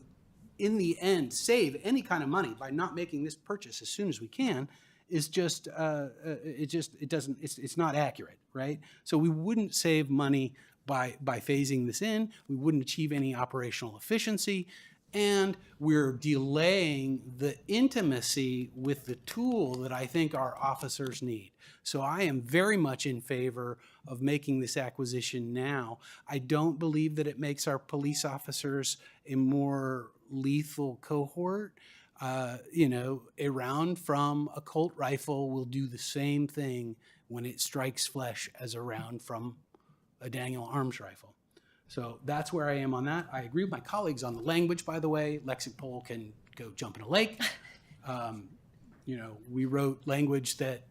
in the end, save any kind of money by not making this purchase as soon as we can is just, it's not accurate, right? So we wouldn't save money by phasing this in. We wouldn't achieve any operational efficiency, and we're delaying the intimacy with the tool that I think our officers need. So I am very much in favor of making this acquisition now. I don't believe that it makes our police officers a more lethal cohort. You know, a round from a Colt rifle will do the same thing when it strikes flesh as a round from a Daniel Arms rifle. So that's where I am on that. I agree with my colleagues on the language, by the way. Lexipol can go jump in a lake. You know, we wrote language that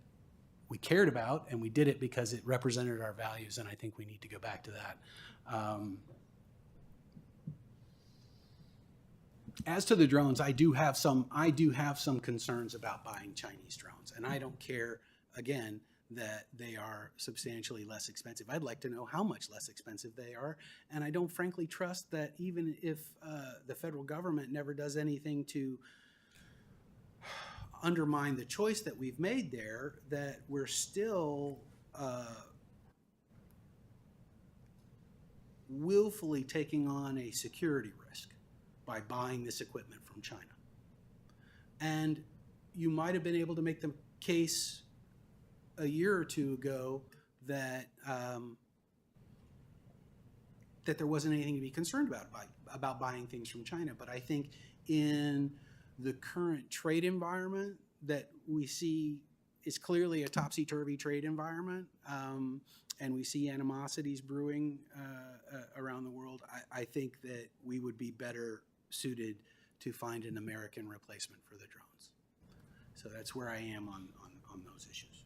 we cared about, and we did it because it represented our values, and I think we need to go back to that. As to the drones, I do have some concerns about buying Chinese drones, and I don't care, again, that they are substantially less expensive. I'd like to know how much less expensive they are, and I don't frankly trust that even if the federal government never does anything to undermine the choice that we've made there, that we're still willfully taking on a security risk by buying this equipment from China. And you might have been able to make the case a year or two ago that that there wasn't anything to be concerned about buying things from China. But I think in the current trade environment that we see is clearly a topsy-turvy trade environment, and we see animosities brewing around the world, I think that we would be better suited to find an American replacement for the drones. So that's where I am on those issues.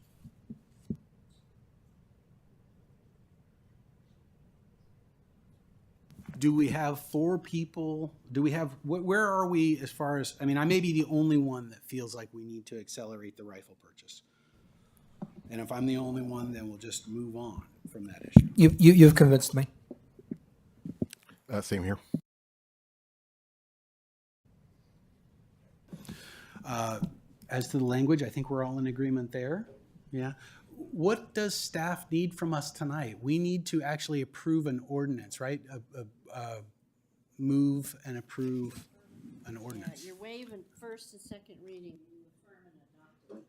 Do we have 4 people? Do we have, where are we as far as, I mean, I may be the only one that feels like we need to accelerate the rifle purchase. And if I'm the only one, then we'll just move on from that issue. You've convinced me. Same here. As to the language, I think we're all in agreement there. Yeah. What does staff need from us tonight? We need to actually approve an ordinance, right? Move and approve an ordinance. You're waiving first and second reading. You affirm and adopt it.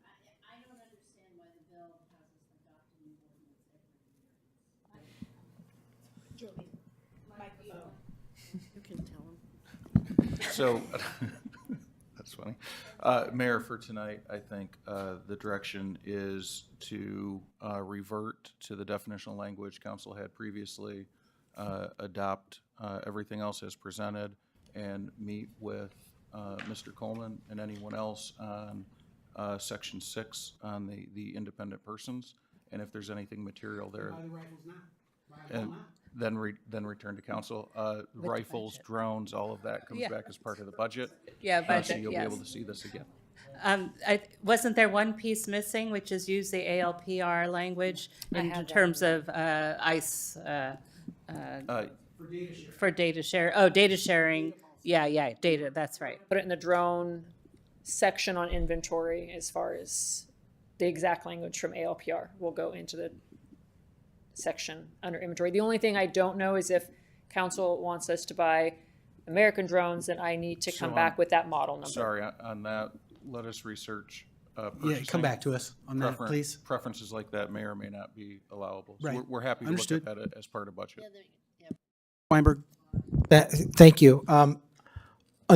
I don't understand why the bill has us adopt a new ordinance every year. You can tell them. So, that's funny. Mayor, for tonight, I think the direction is to revert to the definitional language council had previously, adopt everything else as presented, and meet with Mr. Coleman and anyone else on Section 6 on the independent persons, and if there's anything material there. Buy the rifles now. Buy them all And then return to council. Rifles, drones, all of that comes Yeah. back as part of the budget. Yeah, So budget, you'll yes. be able to see this again. Wasn't there one piece missing, which is use the ALPR language in terms of ICE? For data share. Oh, data sharing. Yeah, data. That's right. Put it in the drone section on inventory as far as the exact language from ALPR will go into the section under inventory. The only thing I don't know is if council wants us to buy American drones, then I need to come So back on- with that model number. Sorry, on that, let us research. Yeah, Purchasing. come back to us on that, please. Preferences like that may or may not be allowable. So Right. we're happy to Understood. look at that as part of budget. Weinberg? Thank you. On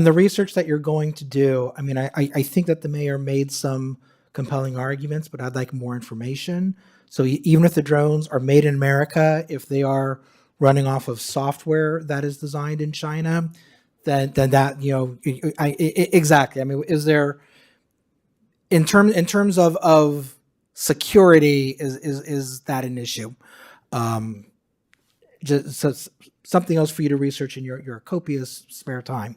the research that you're going to do, I mean, I think that the mayor made some compelling arguments, but I'd like more information. So even if the drones are made in America, if they are running off of software that is designed in China, then that, exactly. I mean, is there, in terms of security, is that an issue? Just so something else for you to research in your copious spare time.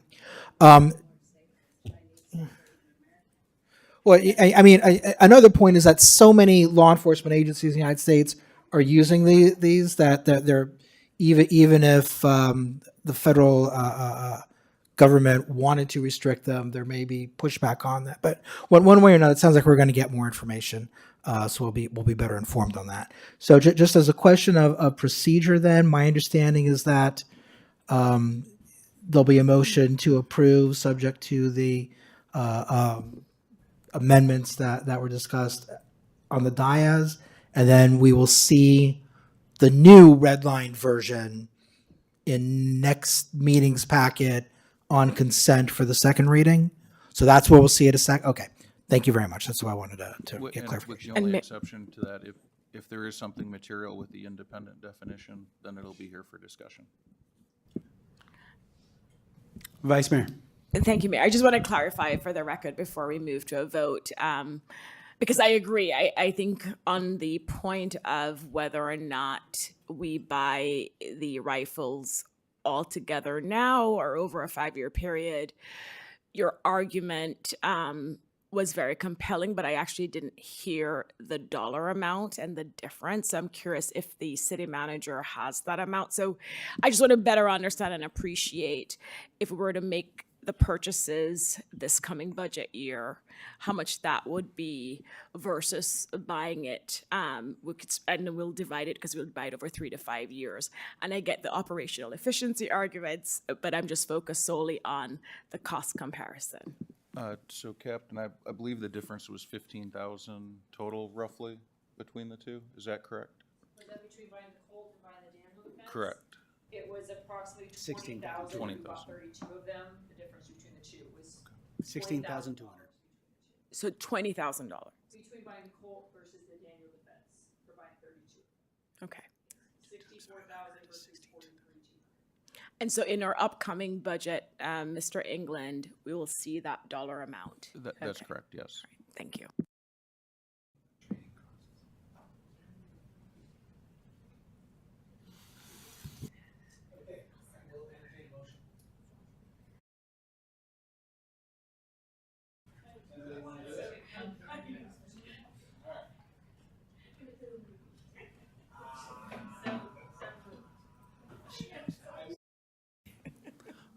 Well, I mean, another point is that so many law enforcement agencies in the United States are using these that they're even if the federal government wanted to restrict them, there may be pushback on that. But one way or another, it sounds like we're going to get more information, so we'll be better informed on that. So just as a question of procedure, then my understanding is that there'll be a motion to approve, subject to the amendments that were discussed on the dais, and then we will see the new red line version in next meeting's packet on consent for the second reading. So that's where we'll see it a sec. Okay, thank you very much. That's what I wanted to get clarification. With the only exception to that, if there is something material with the independent definition, then it'll be here for discussion. Vice Mayor. Thank you, Mayor. I just want to clarify for the record before we move to a vote, because I agree. I think on the point of whether or not we buy the rifles all together now or over a 5-year period, your argument was very compelling, but I actually didn't hear the dollar amount and the difference. So I'm curious if the city manager has that amount. So I just want to better understand and appreciate if we were to make the purchases this coming budget year, how much that would be versus buying it. And we'll divide it because we'll buy it over 3 to 5 years. And I get the operational efficiency arguments, but I'm just focused solely on the cost comparison. So Captain, I believe the difference was 15,000 total roughly between the two. Is that correct? Was that between buying the Colt and buying the Daniel defense? Correct. It was approximately 16,000. 20,000. We bought 32 of them. The difference between the two was $16,200. So $20,000. between buying the Colt versus the Daniel defense for buying 32. Okay. 64,000 versus 43,200. And so in our upcoming budget, Mr. England, we will see that dollar amount. That's Okay. correct, yes. Thank you.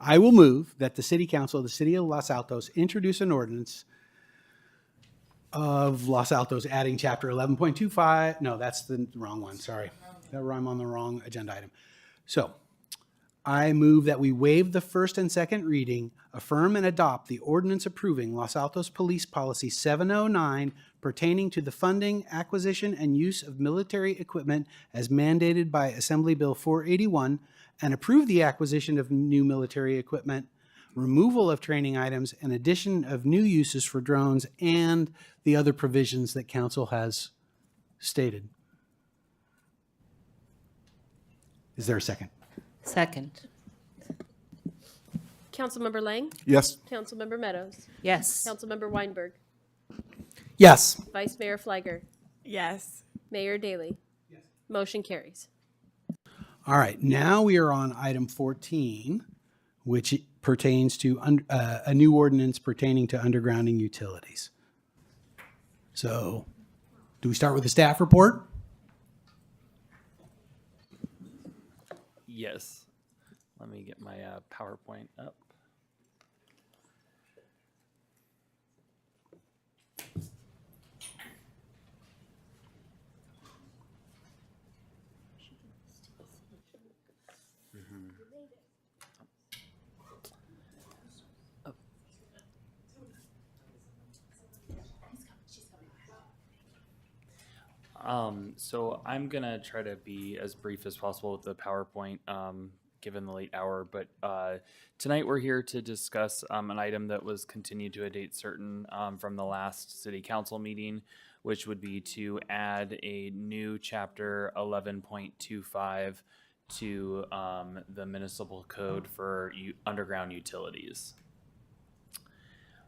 I will move that the City Council of the City of Los Altos introduce an ordinance of Los Altos adding Chapter 11.25. No, that's the wrong one, sorry. I'm on the wrong agenda item. So I move that we waive the first and second reading, affirm and adopt the ordinance approving Los Altos Police Policy 709 pertaining to the funding, acquisition, and use of military equipment as mandated by Assembly Bill 481, and approve the acquisition of new military equipment, removal of training items, and addition of new uses for drones, and the other provisions that council has stated. Is there a second? Second. Councilmember Lang? Yes. Councilmember Meadows? Yes. Councilmember Weinberg? Yes. Vice Mayor Fliger? Yes. Mayor Daley? Yes. Motion carries. All right, now we are on item 14, which pertains to a new ordinance pertaining to undergrounding utilities. So, do we start with the staff report? Yes. let me get my PowerPoint up. So I'm gonna try to be as brief as possible with the PowerPoint, given the late hour. But tonight we're here to discuss an item that was continued to a date certain from the last city council meeting, which would be to add a new chapter 11.25 to the municipal code for underground utilities.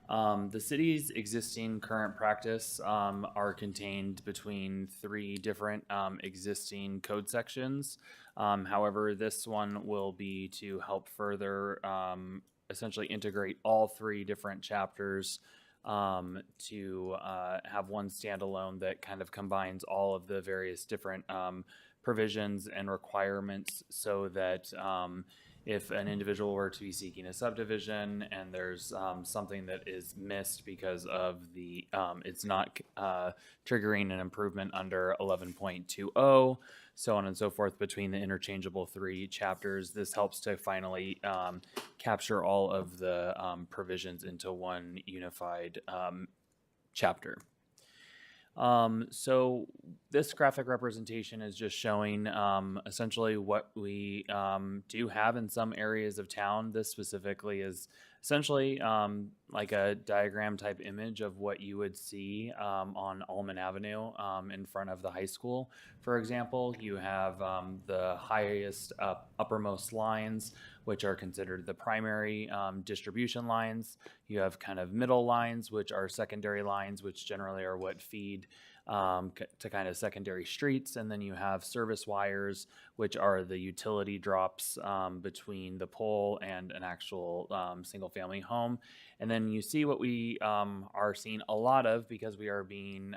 The city's existing current practice are contained between 3 different existing code sections. However, this one will be to help further essentially integrate all 3 different chapters to have one standalone that kind of combines all of the various different provisions and requirements so that if an individual were to be seeking a subdivision and there's something that is missed because of the it's not triggering an improvement under 11.20, so on and so forth between the interchangeable 3 chapters, this helps to finally capture all of the provisions into one unified chapter. So this graphic representation is just showing essentially what we do have in some areas of town. This specifically is essentially like a diagram type image of what you would see on Ullman Avenue in front of the high school. For example, you have the highest uppermost lines, which are considered the primary distribution lines. You have kind of middle lines, which are secondary lines, which generally are what feed to kind of secondary streets. And then you have service wires, which are the utility drops between the pole and an actual single family home. And then you see what we are seeing a lot of because we are being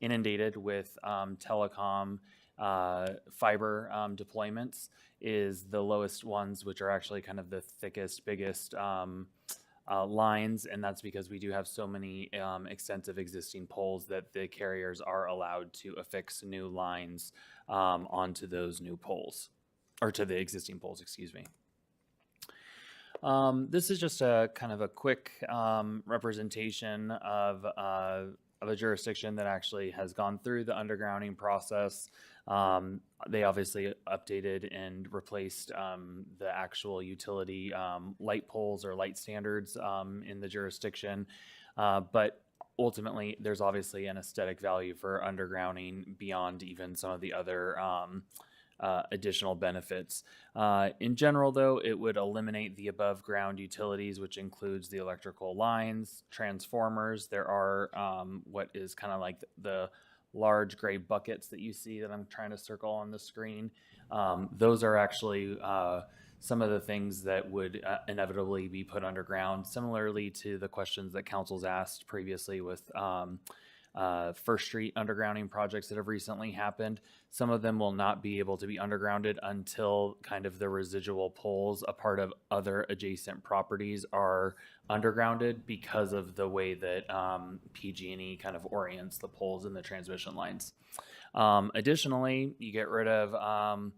inundated with telecom fiber deployments is the lowest ones, which are actually kind of the thickest, biggest lines, and that's because we do have so many extensive existing poles that the carriers are allowed to affix new lines onto those new poles, or to the existing poles, excuse me. This is just a kind of a quick representation of a jurisdiction that actually has gone through the undergrounding process. They obviously updated and replaced the actual utility light poles or light standards in the jurisdiction. But ultimately, there's obviously an aesthetic value for undergrounding beyond even some of the other additional benefits. In general, though, it would eliminate the above ground utilities, which includes the electrical lines, transformers. There are what is kind of like the large gray buckets that you see that I'm trying to circle on the screen. Those are actually some of the things that would inevitably be put underground, similarly to the questions that council's asked previously with First Street undergrounding projects that have recently happened. Some of them will not be able to be undergrounded until kind of the residual poles, a part of other adjacent properties, are undergrounded because of the way that PG&E kind of orients the poles and the transmission lines. Additionally, you get rid of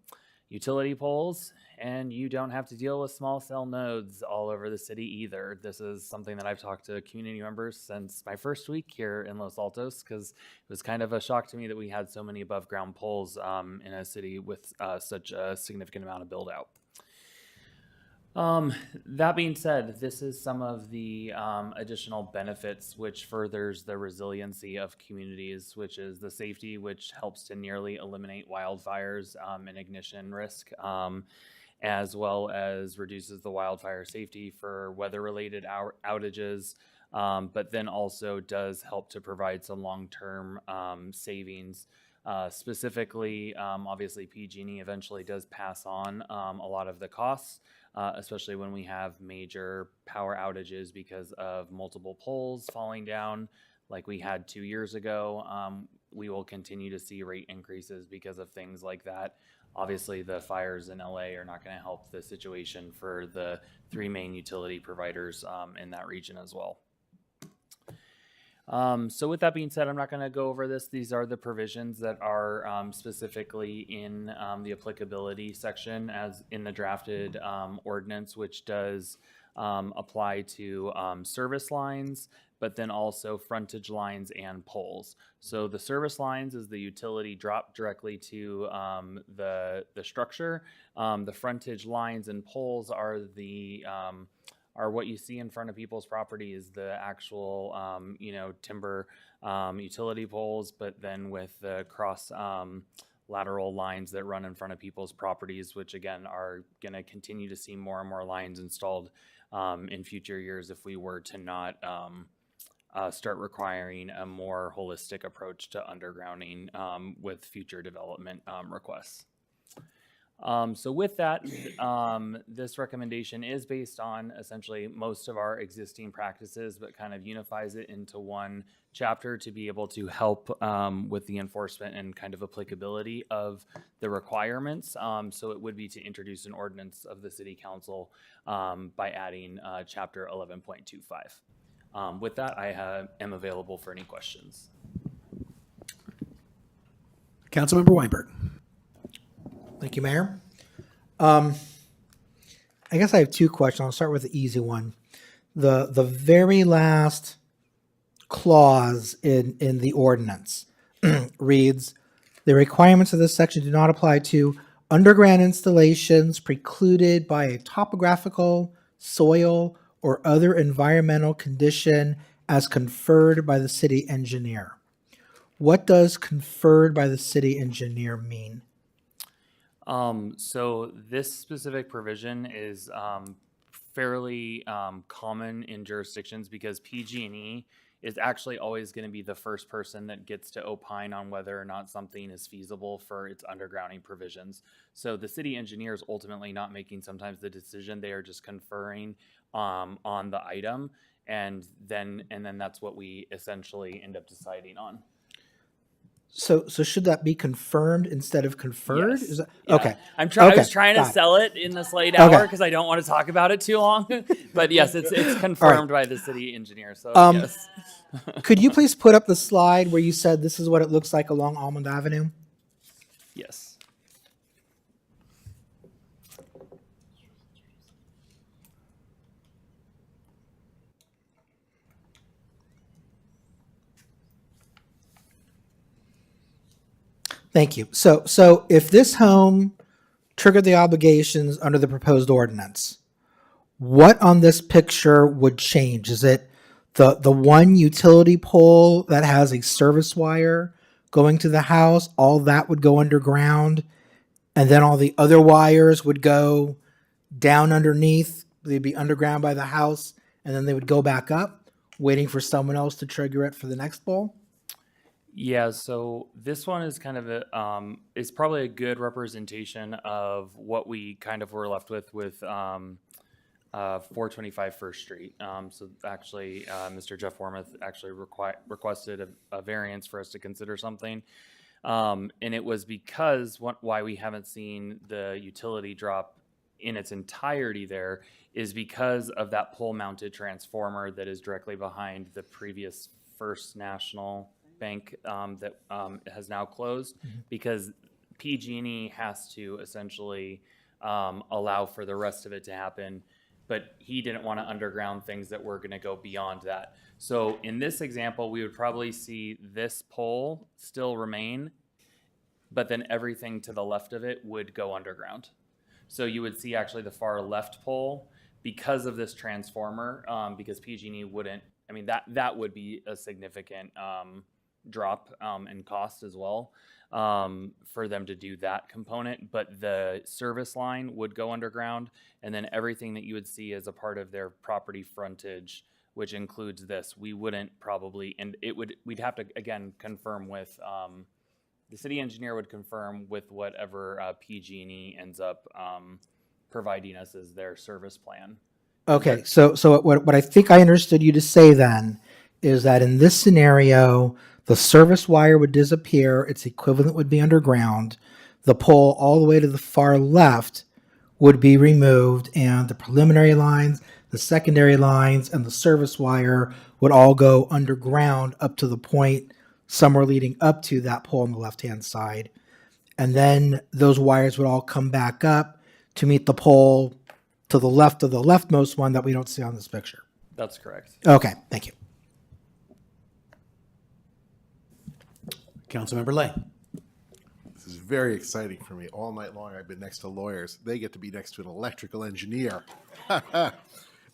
utility poles, and you don't have to deal with small cell nodes all over the city either. This is something that I've talked to community members since my first week here in Los Altos, because it was kind of a shock to me that we had so many above ground poles in a city with such a significant amount of build out. That being said, this is some of the additional benefits which furthers the resiliency of communities, which is the safety, which helps to nearly eliminate wildfires and ignition risk, as well as reduces the wildfire safety for weather-related outages, but then also does help to provide some long-term savings. Specifically, obviously PG&E eventually does pass on a lot of the costs, especially when we have major power outages because of multiple poles falling down like we had 2 years ago. we will continue to see rate increases because of things like that. Obviously, the fires in LA are not going to help the situation for the 3 main utility providers in that region as well. So with that being said, I'm not going to go over this. These are the provisions that are specifically in the applicability section as in the drafted ordinance, which does apply to service lines, but then also frontage lines and poles. So the service lines is the utility drop directly to the structure. The frontage lines and poles are the are what you see in front of people's property is the actual, timber utility poles, but then with the cross lateral lines that run in front of people's properties, which again are going to continue to see more and more lines installed in future years if we were to not start requiring a more holistic approach to undergrounding with future development requests. So with that, this recommendation is based on essentially most of our existing practices, but kind of unifies it into one chapter to be able to help with the enforcement and kind of applicability of the requirements. So it would be to introduce an ordinance of the City Council by adding chapter 11.25. With that, I am available for any questions. Councilmember Weinberg. Thank you, Mayor. I guess I have 2 questions. I'll start with the easy one. The very last clause in the ordinance reads, the requirements of this section do not apply to underground installations precluded by a topographical, soil, or other environmental condition as conferred by the city engineer. What does conferred by the city engineer mean? So this specific provision is fairly common in jurisdictions because PG&E is actually always going to be the first person that gets to opine on whether or not something is feasible for its undergrounding provisions. So the city engineer is ultimately not making sometimes the decision; they are just conferring on the item, and then that's what we essentially end up deciding on. So should that be confirmed instead of conferred? Yes. Is that, Yeah. okay? I Okay, was trying to got it. sell it in this late hour Okay. because I don't want to talk about it too long. But yes, it's confirmed by the city engineer. So yes. Could you please put up the slide where you said this is what it looks like along Almond Avenue? Yes. Thank you. So if this home triggered the obligations under the proposed ordinance, what on this picture would change? Is it the one utility pole that has a service wire going to the house? All that would go underground, and then all the other wires would go down underneath. They'd be underground by the house, and then they would go back up, waiting for someone else to trigger it for the next pole? Yeah, so this one is kind of is probably a good representation of what we kind of were left with 425 First Street. So actually, Mr. Jeff Wormuth actually requested a variance for us to consider something. And it was because why we haven't seen the utility drop in its entirety there is because of that pole-mounted transformer that is directly behind the previous First National Bank that has now closed, because PG&E has to essentially allow for the rest of it to happen, but he didn't want to underground things that were going to go beyond that. So in this example, we would probably see this pole still remain, but then everything to the left of it would go underground. So you would see actually the far left pole because of this transformer, because PG&E wouldn't, I mean, that would be a significant drop in cost as well for them to do that component, but the service line would go underground, and then everything that you would see as a part of their property frontage, which includes this, we wouldn't probably, and we'd have to again confirm with the city engineer would confirm with whatever PG&E ends up providing us as their service plan. Okay, so what I think I understood you to say then is that in this scenario, the service wire would disappear, its equivalent would be underground, the pole all the way to the far left would be removed, and the preliminary lines, the secondary lines, and the service wire would all go underground up to the point somewhere leading up to that pole on the left-hand side. And then those wires would all come back up to meet the pole to the left of the leftmost one that we don't see on this picture. That's correct. Okay, thank you. Councilmember Lay. This is very exciting for me. All night long, I've been next to lawyers. They get to be next to an electrical engineer. But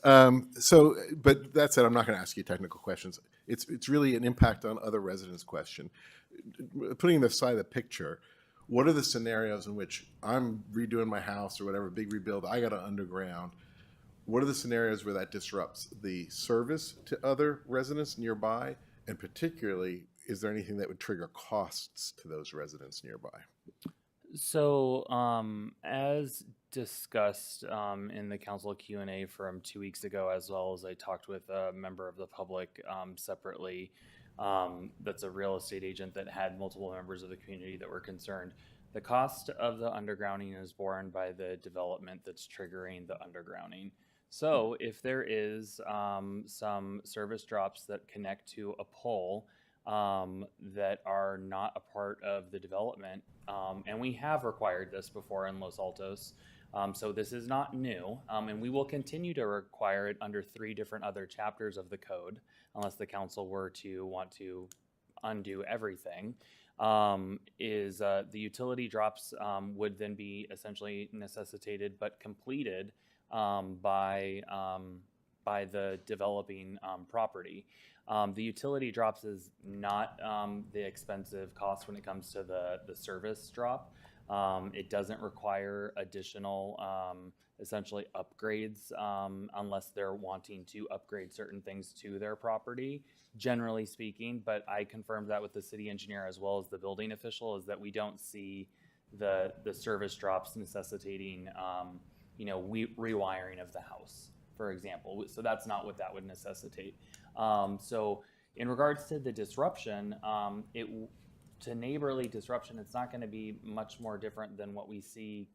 that said, I'm not going to ask you technical questions. It's really an impact on other residents question. Putting aside the picture, what are the scenarios in which I'm redoing my house or whatever, big rebuild, I got to underground? What are the scenarios where that disrupts the service to other residents nearby? And particularly, is there anything that would trigger costs to those residents nearby? So, as discussed in the council Q&A from 2 weeks ago, as well as I talked with a member of the public separately, that's a real estate agent that had multiple members of the community that were concerned. The cost of the undergrounding is borne by the development that's triggering the undergrounding. So if there is some service drops that connect to a pole that are not a part of the development, and we have required this before in Los Altos, so this is not new, and we will continue to require it under 3 different other chapters of the code, unless the council were to want to undo everything, the utility drops would then be essentially necessitated but completed by the developing property. The utility drops is not the expensive cost when it comes to the service drop. It doesn't require additional essentially upgrades unless they're wanting to upgrade certain things to their property, generally speaking. But I confirmed that with the city engineer as well as the building official, is that we don't see the service drops necessitating rewiring of the house, for example. So that's not what that would necessitate. So in regards to the disruption, to neighborly disruption, it's not going to be much more different than what we see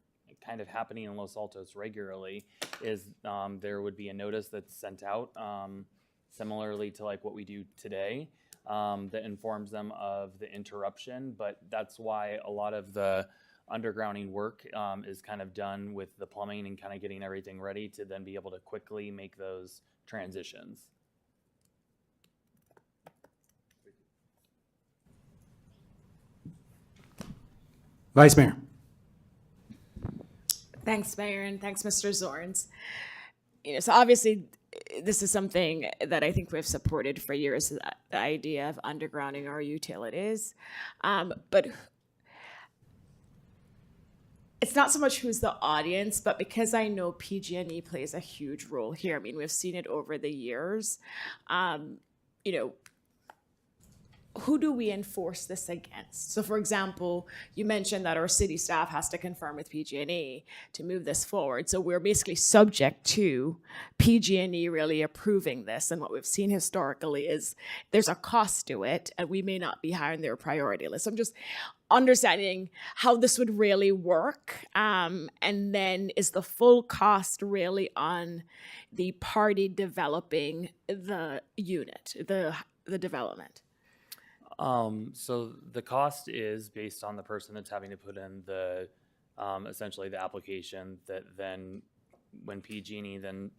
kind of happening in Los Altos regularly. Is there would be a notice that's sent out similarly to like what we do today that informs them of the interruption. But that's why a lot of the undergrounding work is kind of done with the plumbing and kind of getting everything ready to then be able to quickly make those transitions. Vice Mayor. Thanks, Mayor, and thanks, Mr. Zorns. So obviously, this is something that I think we've supported for years, the idea of undergrounding our utilities. But it's not so much who's the audience, but because I know PG&E plays a huge role here. I mean, we've seen it over the years. Who do we enforce this against? So, for example, you mentioned that our city staff has to confirm with PG&E to move this forward. So we're basically subject to PG&E really approving this. And what we've seen historically is there's a cost to it, and we may not be high on their priority list. So I'm just understanding how this would really work. And then is the full cost really on the party developing the unit, the development? So the cost is based on the person that's having to put in the essentially the application, that then when PG&E then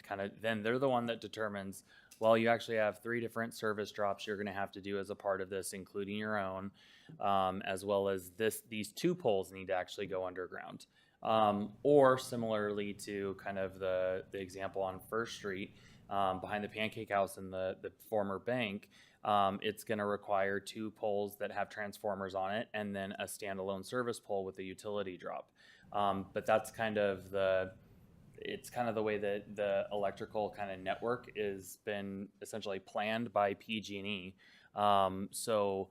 they're the one that determines, well, you actually have 3 different service drops you're going to have to do as a part of this, including your own, as well as these 2 poles need to actually go underground. Or similarly to kind of the example on First Street behind the Pancake House and the former bank. It's going to require 2 poles that have transformers on it, and then a standalone service pole with a utility drop. But that's kind of the way that the electrical kind of network is been essentially planned by PG&E. So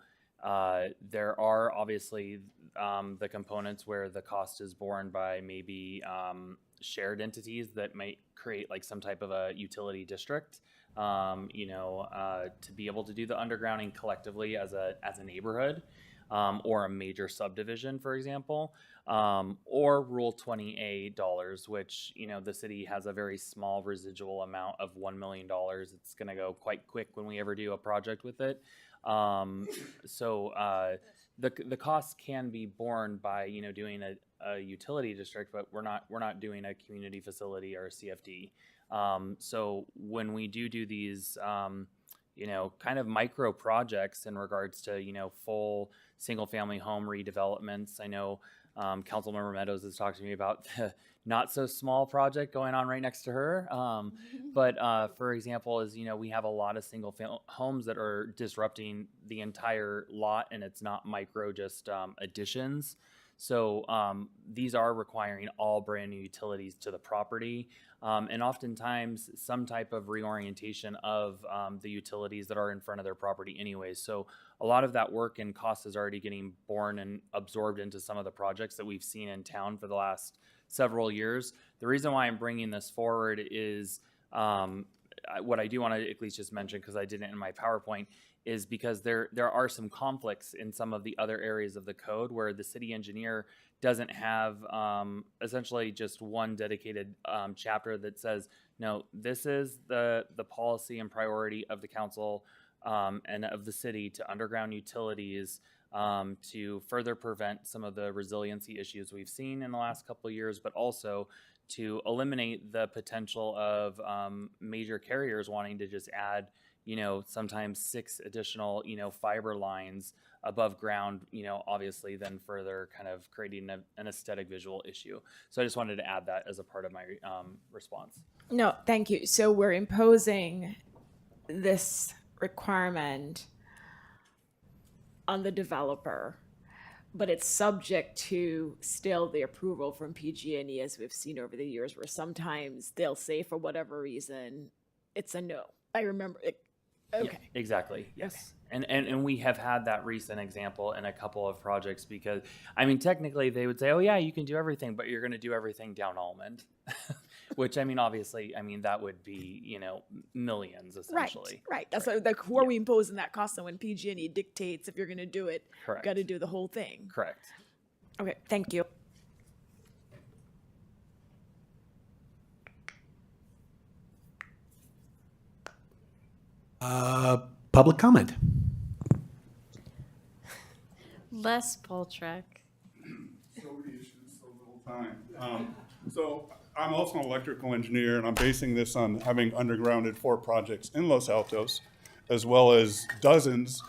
there are obviously the components where the cost is borne by maybe shared entities that might create like some type of a utility district. to be able to do the undergrounding collectively as a neighborhood, or a major subdivision, for example, or Rule 20A dollars, which, the city has a very small residual amount of $1 million. It's going to go quite quick when we ever do a project with it. The costs can be borne by, doing a utility district, but we're not doing a community facility or a CFD. So when we do these, kind of micro projects in regards to, full single family home redevelopments, I know Councilmember Meadows has talked to me about the not so small project going on right next to her. But for example, we have a lot of single family homes that are disrupting the entire lot, and it's not micro, just additions. So these are requiring all brand new utilities to the property, and oftentimes some type of reorientation of the utilities that are in front of their property anyways. So a lot of that work and cost is already getting borne and absorbed into some of the projects that we've seen in town for the last several years. The reason why I'm bringing this forward is what I do want to at least just mention, because I didn't in my PowerPoint, is because there are some conflicts in some of the other areas of the code where the city engineer doesn't have essentially just one dedicated chapter that says, no, this is the policy and priority of the council and of the city to underground utilities to further prevent some of the resiliency issues we've seen in the last couple of years, but also to eliminate the potential of major carriers wanting to just add, sometimes 6 additional, fiber lines above ground, obviously then further kind of creating an aesthetic visual issue. So I just wanted to add that as a part of my response. No, thank you. So we're imposing this requirement on the developer, but it's subject to still the approval from PG&E, as we've seen over the years, where sometimes they'll say for whatever reason it's a no. I remember it. Okay. Yeah, exactly. Yes. Okay. And we have had that recent example in a couple of projects because, technically they would say, oh yeah, you can do everything, but you're going to do everything down Almond, which obviously, that would be, millions essentially. Right. That's why we imposing that cost, and when PG&E dictates if you're going to do it, correct, got to do the whole thing. Correct. Okay. Thank you. Public comment. Les Poltrack. So many issues, so little time. So I'm also an electrical engineer, and I'm basing this on having undergrounded 4 projects in Los Altos, as well as dozens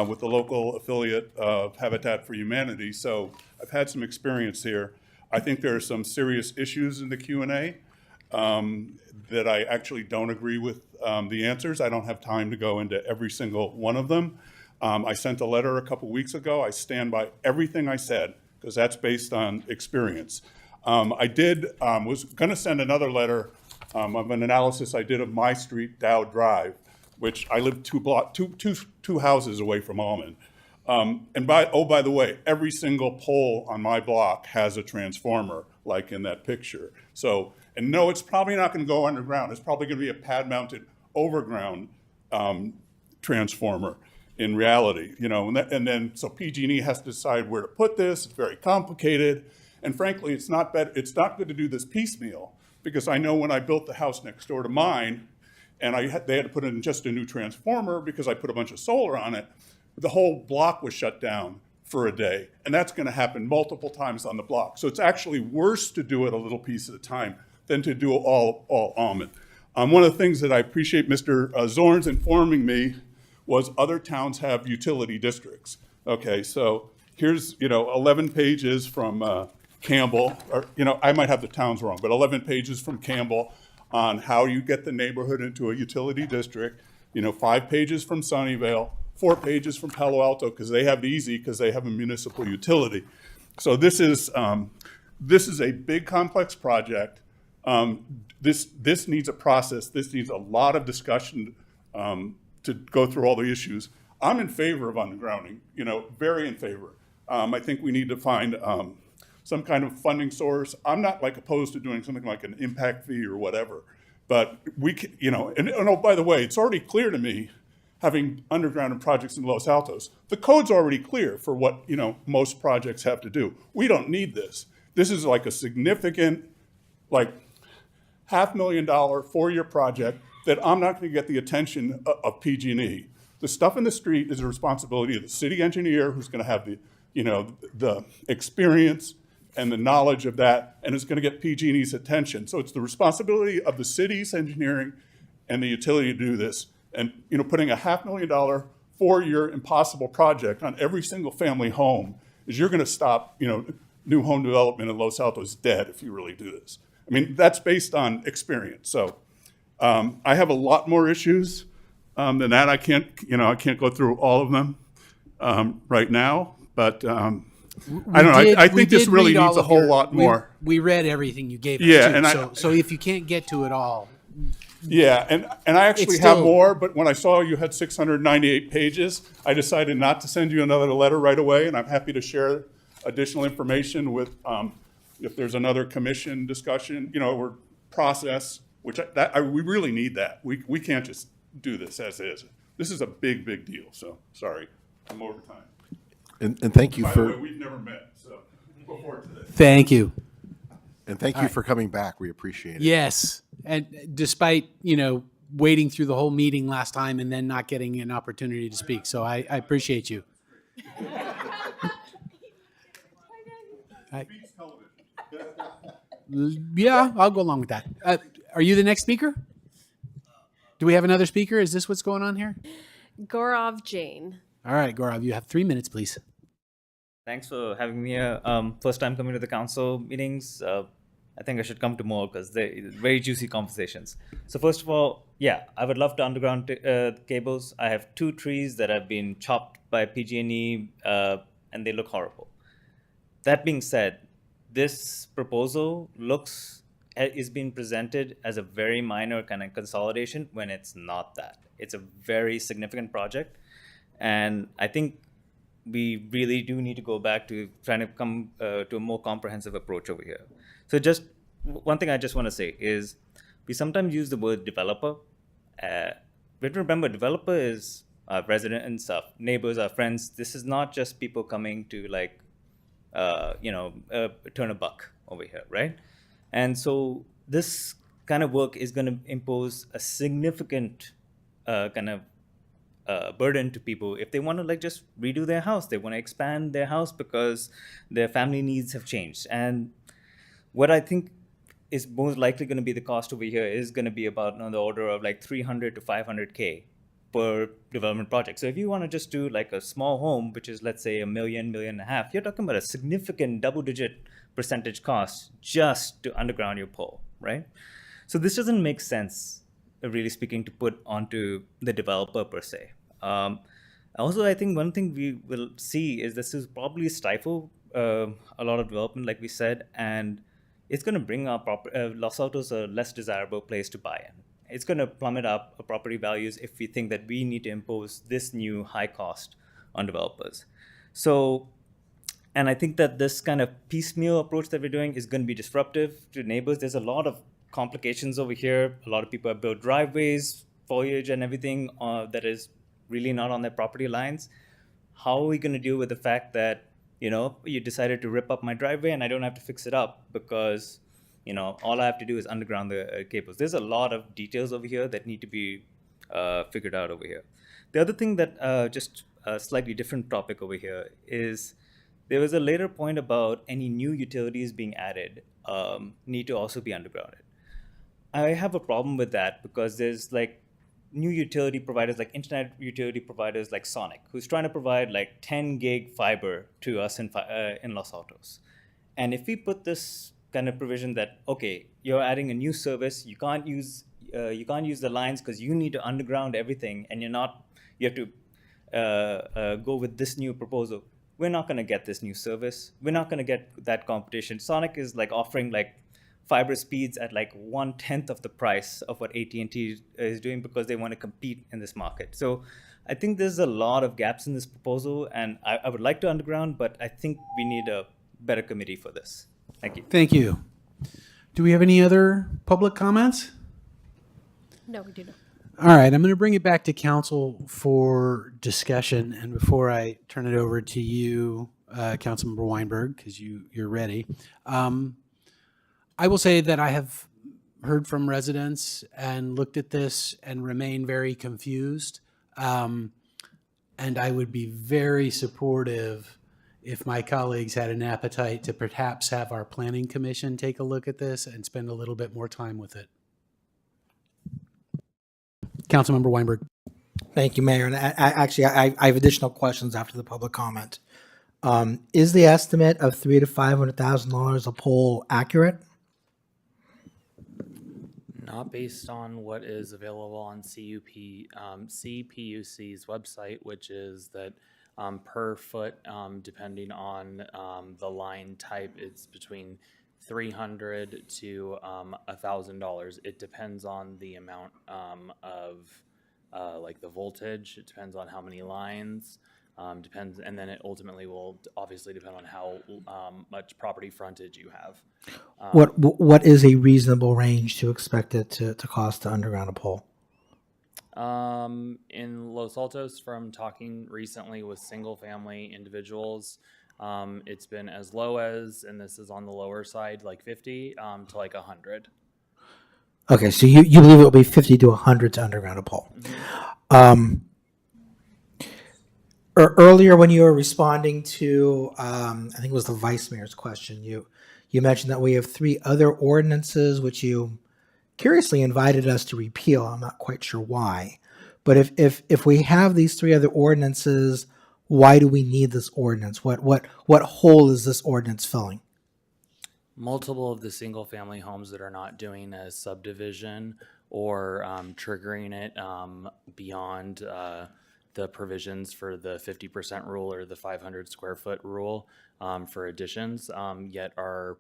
with the local affiliate of Habitat for Humanity. So I've had some experience here. I think there are some serious issues in the Q&A that I actually don't agree with the answers. I don't have time to go into every single one of them. I sent a letter a couple weeks ago. I stand by everything I said because that's based on experience. I was going to send another letter of an analysis I did of my street, Dow Drive, which I live two houses away from Almond. By the way, every single pole on my block has a transformer, like in that picture. So, and no, it's probably not going to go underground. It's probably going to be a pad-mounted overground transformer in reality, and then so PG&E has to decide where to put this. It's very complicated, and frankly, it's not good to do this piecemeal, because I know when I built the house next door to mine, and they had to put in just a new transformer because I put a bunch of solar on it, the whole block was shut down for a day, and that's going to happen multiple times on the block. So it's actually worse to do it a little piece at a time than to do all Almond. One of the things that I appreciate Mr. Zorn's informing me was other towns have utility districts. Okay, so here's 11 pages from Campbell, or I might have the towns wrong, but 11 pages from Campbell on how you get the neighborhood into a utility district. 5 pages from Sunnyvale, 4 pages from Palo Alto, because they have it easy because they have a municipal utility. So this is a big complex project. This needs a process. This needs a lot of discussion to go through all the issues. I'm in favor of undergrounding, very in favor. I think we need to find some kind of funding source. I'm not opposed to doing something like an impact fee or whatever, But and oh, by the way, it's already clear to me, having undergrounded projects in Los Altos, the code's already clear for what, most projects have to do. We don't need this. This is like a significant, like $500,000 4-year project that I'm not going to get the attention of PG&E. The stuff in the street is the responsibility of the city engineer, who's going to have the experience and the knowledge of that, and is going to get PG&E's attention. So it's the responsibility of the city's engineering and the utility to do this. And putting a $500,000 4-year impossible project on every single family home is you're going to stop new home development in Los Altos dead if you really do this. I mean, that's based on experience. So I have a lot more issues than that. I can't go through all of them right now, but I don't know. I think this really needs a whole lot more. We read everything you gave us. Yeah, too. and so if you can't get to it all. Yeah, and I actually have more, but when I saw you had 698 pages, I decided not to send you another letter right away, and I'm happy to share additional information with, if there's another commission discussion, or process, which we really need that. We can't just do this as is. This is a big, big deal, so sorry, I'm over time. And thank you By for. the way, we've never met, so before today. Thank you. And thank you for coming back. We appreciate it. Yes. And despite, waiting through the whole meeting last time and then not getting an opportunity to speak. So I appreciate you. Yeah, I'll go along with that. Are you the next speaker? Do we have another speaker? Is this what's going on here? Gaurav Jain. All right, Gaurav, you have 3 minutes, please. Thanks for having me here. First time coming to the council meetings. I think I should come to more because they're very juicy conversations. So first of all, yeah, I would love to underground cables. I have 2 trees that have been chopped by PG&E and they look horrible. That being said, this proposal is being presented as a very minor kind of consolidation when it's not that. It's a very significant project. And I think we really do need to go back to trying to come to a more comprehensive approach over here. So just one thing I just want to say is we sometimes use the word developer. We have to remember developer is our resident and stuff, neighbors, our friends. This is not just people coming to turn a buck over here, right? And so this kind of work is going to impose a significant burden to people if they want to just redo their house. They want to expand their house because their family needs have changed. And what I think is most likely going to be the cost over here is going to be about on the order of like 300 to 500K per development project. So if you want to just do like a small home, which is let's say $1 million, $1.5 million, you're talking about a significant double-digit percentage cost just to underground your pole, right? So this doesn't make sense, really speaking, to put onto the developer per se. Also, I think one thing we will see is this is probably stifle a lot of development, like we said, and it's going to bring our Los Altos a less desirable place to buy in. It's going to plummet up property values if we think that we need to impose this new high cost on developers. So, and I think that this kind of piecemeal approach that we're doing is going to be disruptive to neighbors. There's a lot of complications over here. A lot of people have built driveways, foliage and everything that is really not on their property lines. How are we going to deal with the fact that, you decided to rip up my driveway and I don't have to fix it up because, all I have to do is underground the cables. There's a lot of details over here that need to be figured out over here. The other thing that, just a slightly different topic over here is there was a later point about any new utilities being added need to also be undergrounded. I have a problem with that because there's new utility providers, like internet utility providers like Sonic, who's trying to provide 10 gig fiber to us in Los Altos. And if we put this kind of provision that, okay, you're adding a new service, you can't use the lines because you need to underground everything, and you have to go with this new proposal. We're not going to get this new service. We're not going to get that competition. Sonic is offering fiber speeds at 1/10 of the price of what AT&T is doing because they want to compete in this market. So I think there's a lot of gaps in this proposal, and I would like to underground, but I think we need a better committee for this. Thank you. Thank you. Do we have any other public comments? No, we do not. All right, I'm going to bring it back to council for discussion. And before I turn it over to you, Councilmember Weinberg, because you're ready, I will say that I have heard from residents and looked at this and remain very confused. And I would be very supportive if my colleagues had an appetite to perhaps have our planning commission take a look at this and spend a little bit more time with it. Councilmember Weinberg. Thank you, Mayor. And I have additional questions after the public comment. Is the estimate of $300,000 to $500,000 a pole accurate? Not based on what is available on CPUC's website, which is that per foot, depending on the line type, it's between $300 to $1,000. It depends on the amount of like the voltage. It depends on how many lines. Depends, and then it ultimately will obviously depend on how much property frontage you have. What is a reasonable range to expect it to cost to underground a pole? In Los Altos, from talking recently with single family individuals, it's been as low as, and this is on the lower side, like 50 to like 100. Okay, so you believe it will be 50 to 100 to underground a pole. Mm-hmm. Earlier when you were responding to, I think it was the vice mayor's question, you mentioned that we have 3 other ordinances which you curiously invited us to repeal. I'm not quite sure why. But if we have these 3 other ordinances, why do we need this ordinance? What hole is this ordinance filling? Multiple of the single family homes that are not doing a subdivision or triggering it beyond the provisions for the 50% rule or the 500 square foot rule for additions, yet are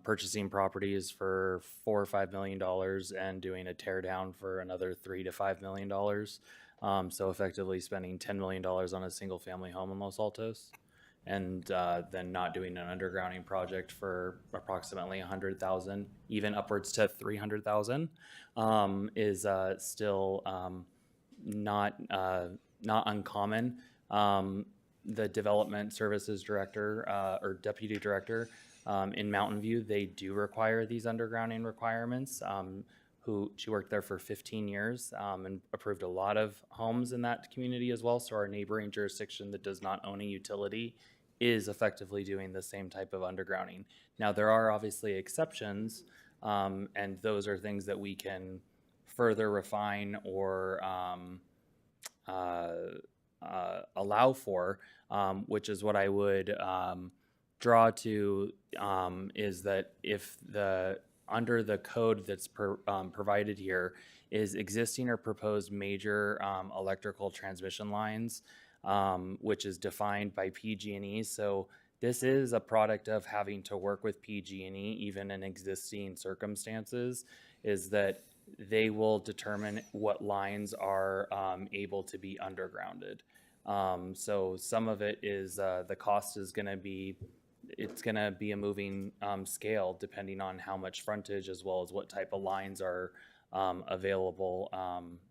purchasing properties for $4 or $5 million and doing a tear down for another $3 to $5 million. So effectively spending $10 million on a single family home in Los Altos, and then not doing an undergrounding project for approximately $100,000, even upwards to $300,000, is still not uncommon. The development services director or deputy director in Mountain View, they do require these undergrounding requirements. She worked there for 15 years and approved a lot of homes in that community as well. So our neighboring jurisdiction that does not own a utility is effectively doing the same type of undergrounding. Now, there are obviously exceptions, and those are things that we can further refine or allow for, which is what I would draw to, is that if under the code that's provided here is existing or proposed major electrical transmission lines, which is defined by PG&E. So this is a product of having to work with PG&E, even in existing circumstances, is that they will determine what lines are able to be undergrounded. So some of it is the cost is going to be, it's going to be a moving scale depending on how much frontage as well as what type of lines are available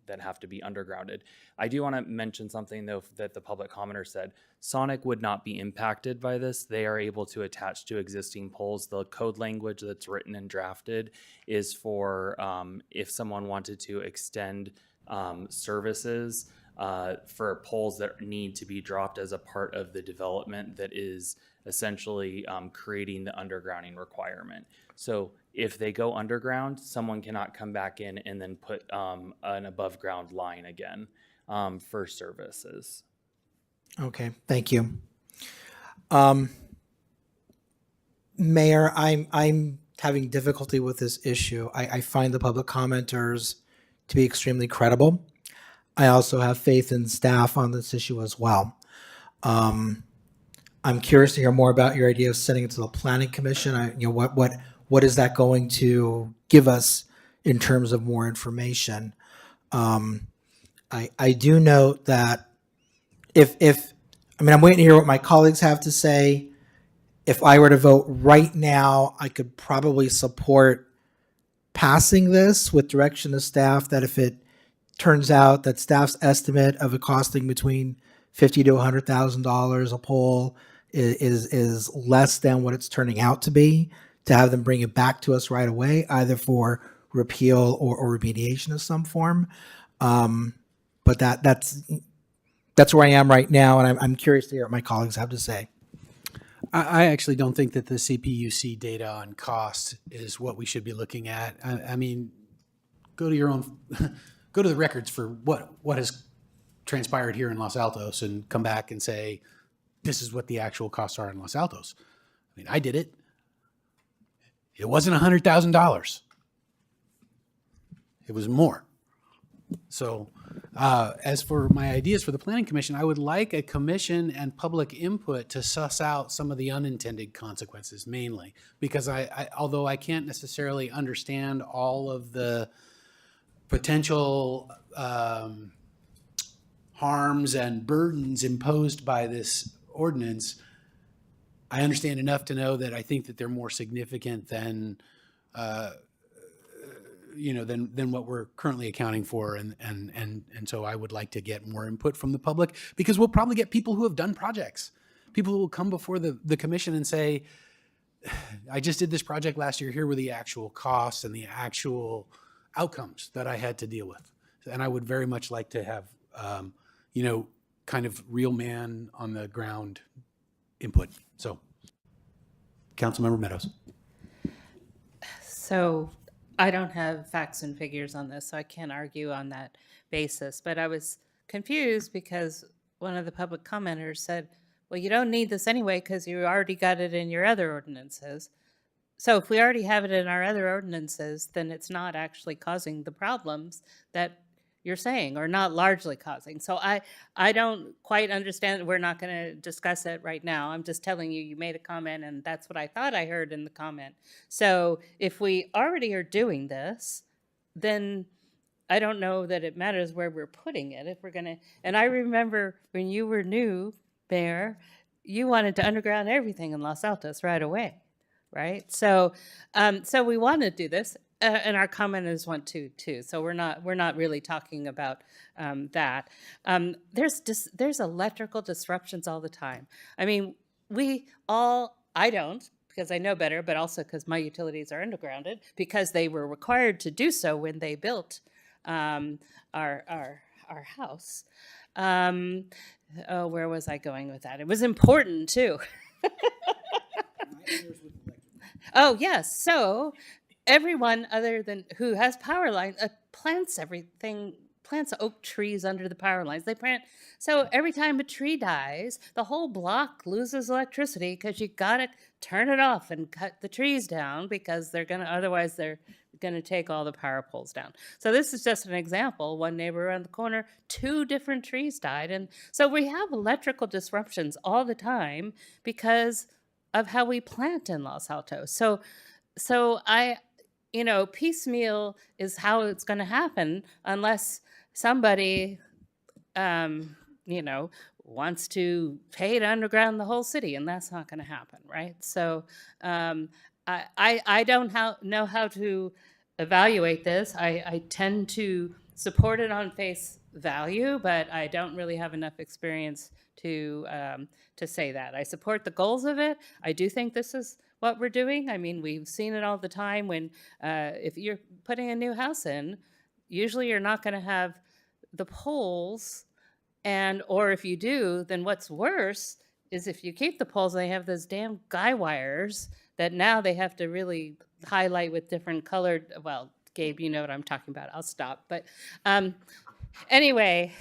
that have to be undergrounded. I do want to mention something though that the public commenter said. Sonic would not be impacted by this. They are able to attach to existing poles. The code language that's written and drafted is for if someone wanted to extend services for poles that need to be dropped as a part of the development that is essentially creating the undergrounding requirement. So if they go underground, someone cannot come back in and then put an above ground line again for services. Okay, thank you. Mayor, I'm having difficulty with this issue. I find the public commenters to be extremely credible. I also have faith in staff on this issue as well. I'm curious to hear more about your idea of sending it to the Planning Commission. What is that going to give us in terms of more information? I do note that I'm waiting to hear what my colleagues have to say. If I were to vote right now, I could probably support passing this with direction to staff that if it turns out that staff's estimate of it costing between $50,000 to $100,000 a pole is less than what it's turning out to be, to have them bring it back to us right away, either for repeal or remediation of some form. But that's where I am right now, and I'm curious to hear what my colleagues have to say. I actually don't think that the CPUC data on cost is what we should be looking at. I mean, go to your own, go to the records for what has transpired here in Los Altos and come back and say, this is what the actual costs are in Los Altos. I mean, I did it. It wasn't $100,000. It was more. So as for my ideas for the Planning Commission, I would like a commission and public input to suss out some of the unintended consequences mainly, because although I can't necessarily understand all of the potential harms and burdens imposed by this ordinance, I understand enough to know that I think that they're more significant than than what we're currently accounting for, and so I would like to get more input from the public, because we'll probably get people who have done projects, people who will come before the commission and say, I just did this project last year, here were the actual costs and the actual outcomes that I had to deal with. And I would very much like to have kind of real man on the ground input. So Councilmember Meadows. So I don't have facts and figures on this, so I can't argue on that basis. But I was confused because one of the public commenters said, well, you don't need this anyway because you already got it in your other ordinances. So if we already have it in our other ordinances, then it's not actually causing the problems that you're saying, or not largely causing. So I don't quite understand. We're not going to discuss it right now. I'm just telling you, you made a comment, and that's what I thought I heard in the comment. So if we already are doing this, then I don't know that it matters where we're putting it. If we're going to, and I remember when you were new, Mayor, you wanted to underground everything in Los Altos right away, right? So we want to do this. And our commenters want to too. So we're not really talking about that. There's electrical disruptions all the time. I mean, I don't, because I know better, but also because my utilities are undergrounded, because they were required to do so when they built our house. Where was I going with that? It was important too. Oh yes, so everyone other than who has power lines plants everything, plants oak trees under the power lines. They plant, so every time a tree dies, the whole block loses electricity because you got to turn it off and cut the trees down, because otherwise they're gonna take all the power poles down. So this is just an example. One neighbor around the corner, 2 different trees died, and so we have electrical disruptions all the time because of how we plant in Los Altos. So piecemeal is how it's going to happen unless somebody, wants to pay to underground the whole city, and that's not going to happen, right? So I don't know how to evaluate this. I tend to support it on face value, but I don't really have enough experience to say that. I support the goals of it. I do think this is what we're doing. I mean, we've seen it all the time when if you're putting a new house in, usually you're not going to have the poles, or if you do, then what's worse is if you keep the poles, they have those damn guy wires that now they have to really highlight with different colored, well, Gabe, you know what I'm talking about. I'll stop. But anyway,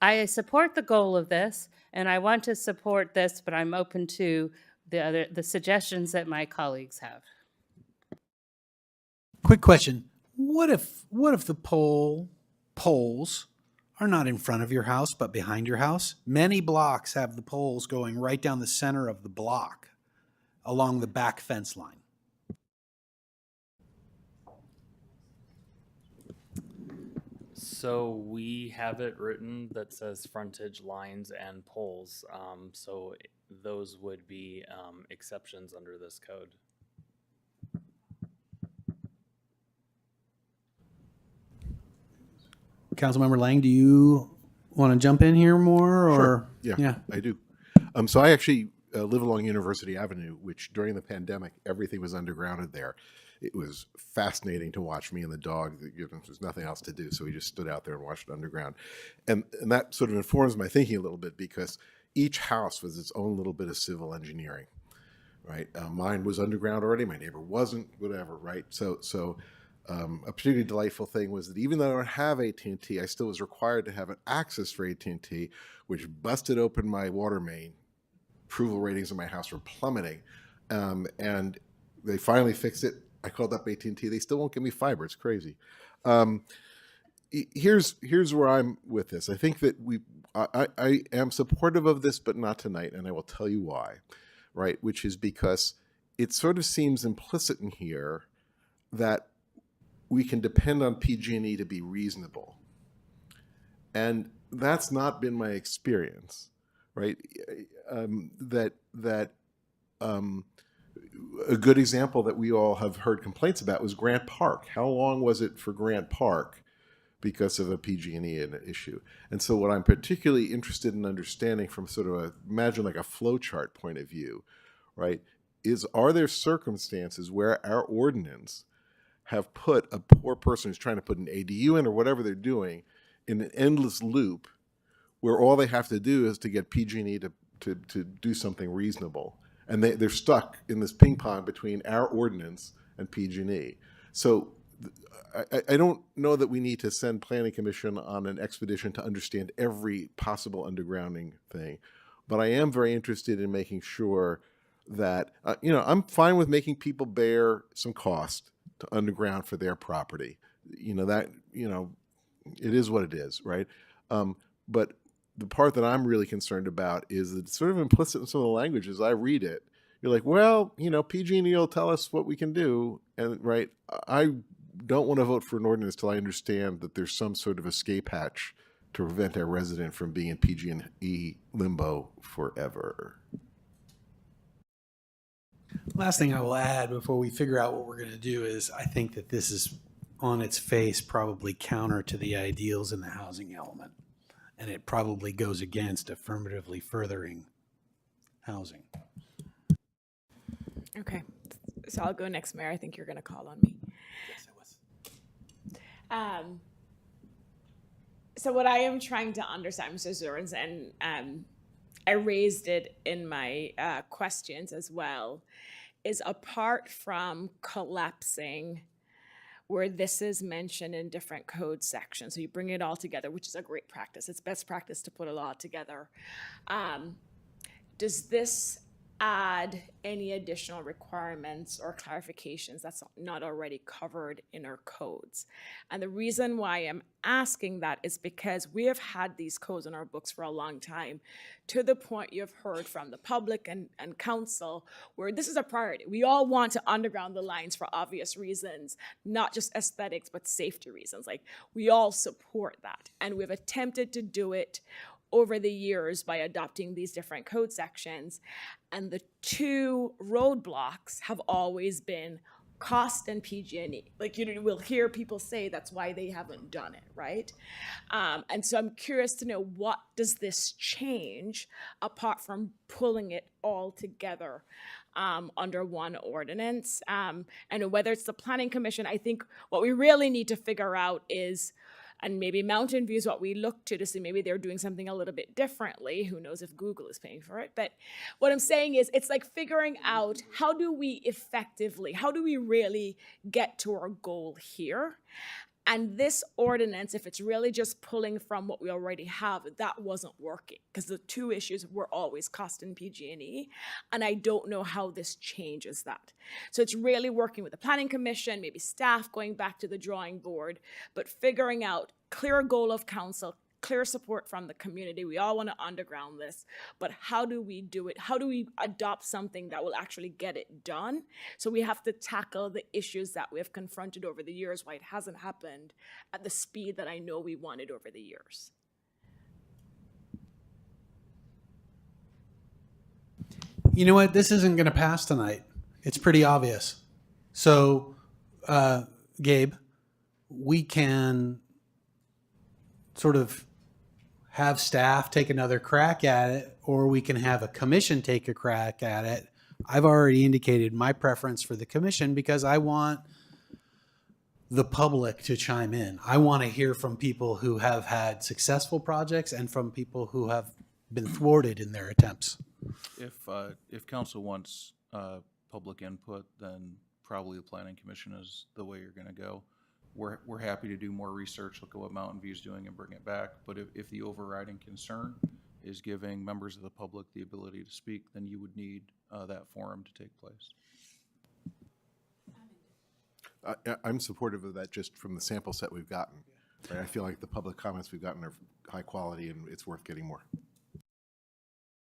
I support the goal of this, and I want to support this, but I'm open to the suggestions that my colleagues have. Quick question. What if the poles are not in front of your house, but behind your house? Many blocks have the poles going right down the center of the block along the back fence line. So we have it written that says frontage lines and poles. So those would be exceptions under this code. Councilmember Lang, do you want to jump in here more, or? Sure. Yeah, I do. So I actually live along University Avenue, which during the pandemic, everything was undergrounded there. It was fascinating to watch. Me and the dog, there's nothing else to do, so we just stood out there and watched it underground. And that sort of informs my thinking a little bit, because each house was its own little bit of civil engineering, right? Mine was underground already, my neighbor wasn't, whatever, right? So a particularly delightful thing was that even though I don't have AT&T, I still was required to have an access for AT&T, which busted open my water main. Approval ratings in my house were plummeting, and they finally fixed it. I called up AT&T. They still won't give me fiber. It's crazy. Here's where I'm with this. I think that I am supportive of this, but not tonight, and I will tell you why. Right, which is because it sort of seems implicit in here that we can depend on PG&E to be reasonable, and that's not been my experience. Right, a good example that we all have heard complaints about was Grant Park. How long was it for Grant Park because of a PG&E issue? And so what I'm particularly interested in understanding from sort of imagine like a flow chart point of view, right, is are there circumstances where our ordinance have put a poor person who's trying to put an ADU in or whatever they're doing in an endless loop where all they have to do is to get PG&E to do something reasonable. And they're stuck in this ping pong between our ordinance and PG&E. So I don't know that we need to send Planning Commission on an expedition to understand every possible undergrounding thing. But I am very interested in making sure that, I'm fine with making people bear some cost to underground for their property. It is what it is, right? But the part that I'm really concerned about is that it's sort of implicit in some of the language as I read it. You're like, well, PG&E will tell us what we can do. And right, I don't want to vote for an ordinance till I understand that there's some sort of escape hatch to prevent our resident from being in PG&E limbo forever. Last thing I will add before we figure out what we're going to do is I think that this is on its face probably counter to the ideals in the housing element. And it probably goes against affirmatively furthering housing. Okay, so I'll go next, Mayor. I think you're going to call on me. Yes, I was. So what I am trying to understand, Mr. Zurens, and I raised it in my questions as well, is apart from collapsing where this is mentioned in different code sections, so you bring it all together, which is a great practice. It's best practice to put a law together. Does this add any additional requirements or clarifications that's not already covered in our codes? And the reason why I'm asking that is because we have had these codes in our books for a long time, to the point you've heard from the public and council where this is a priority. We all want to underground the lines for obvious reasons, not just aesthetics, but safety reasons. Like, we all support that. And we've attempted to do it over the years by adopting these different code sections. And the two roadblocks have always been cost and PG&E. Like, we'll hear people say that's why they haven't done it, right? And so I'm curious to know, what does this change apart from pulling it all together under one ordinance? And whether it's the Planning Commission, I think what we really need to figure out is, and maybe Mountain View is what we look to see, maybe they're doing something a little bit differently. Who knows if Google is paying for it? But what I'm saying is, it's like figuring out how do we really get to our goal here? And this ordinance, if it's really just pulling from what we already have, that wasn't working, because the two issues were always cost and PG&E, and I don't know how this changes that. So it's really working with the Planning Commission, maybe staff going back to the drawing board, but figuring out clear goal of council, clear support from the community. We all want to underground this, but how do we do it? How do we adopt something that will actually get it done? So we have to tackle the issues that we have confronted over the years, why it hasn't happened at the speed that I know we wanted over the years. You know what? This isn't going to pass tonight. It's pretty obvious. So, Gabe, we can sort of have staff take another crack at it, or we can have a commission take a crack at it. I've already indicated my preference for the commission because I want the public to chime in. I want to hear from people who have had successful projects and from people who have been thwarted in their attempts. If council wants public input, then probably the planning commission is the way you're going to go. We're happy to do more research, look at what Mountain View's doing and bring it back. But if the overriding concern is giving members of the public the ability to speak, then you would need that forum to take place. I'm supportive of that just from the sample set we've gotten. Right? I feel like the public comments we've gotten are high quality and it's worth getting more.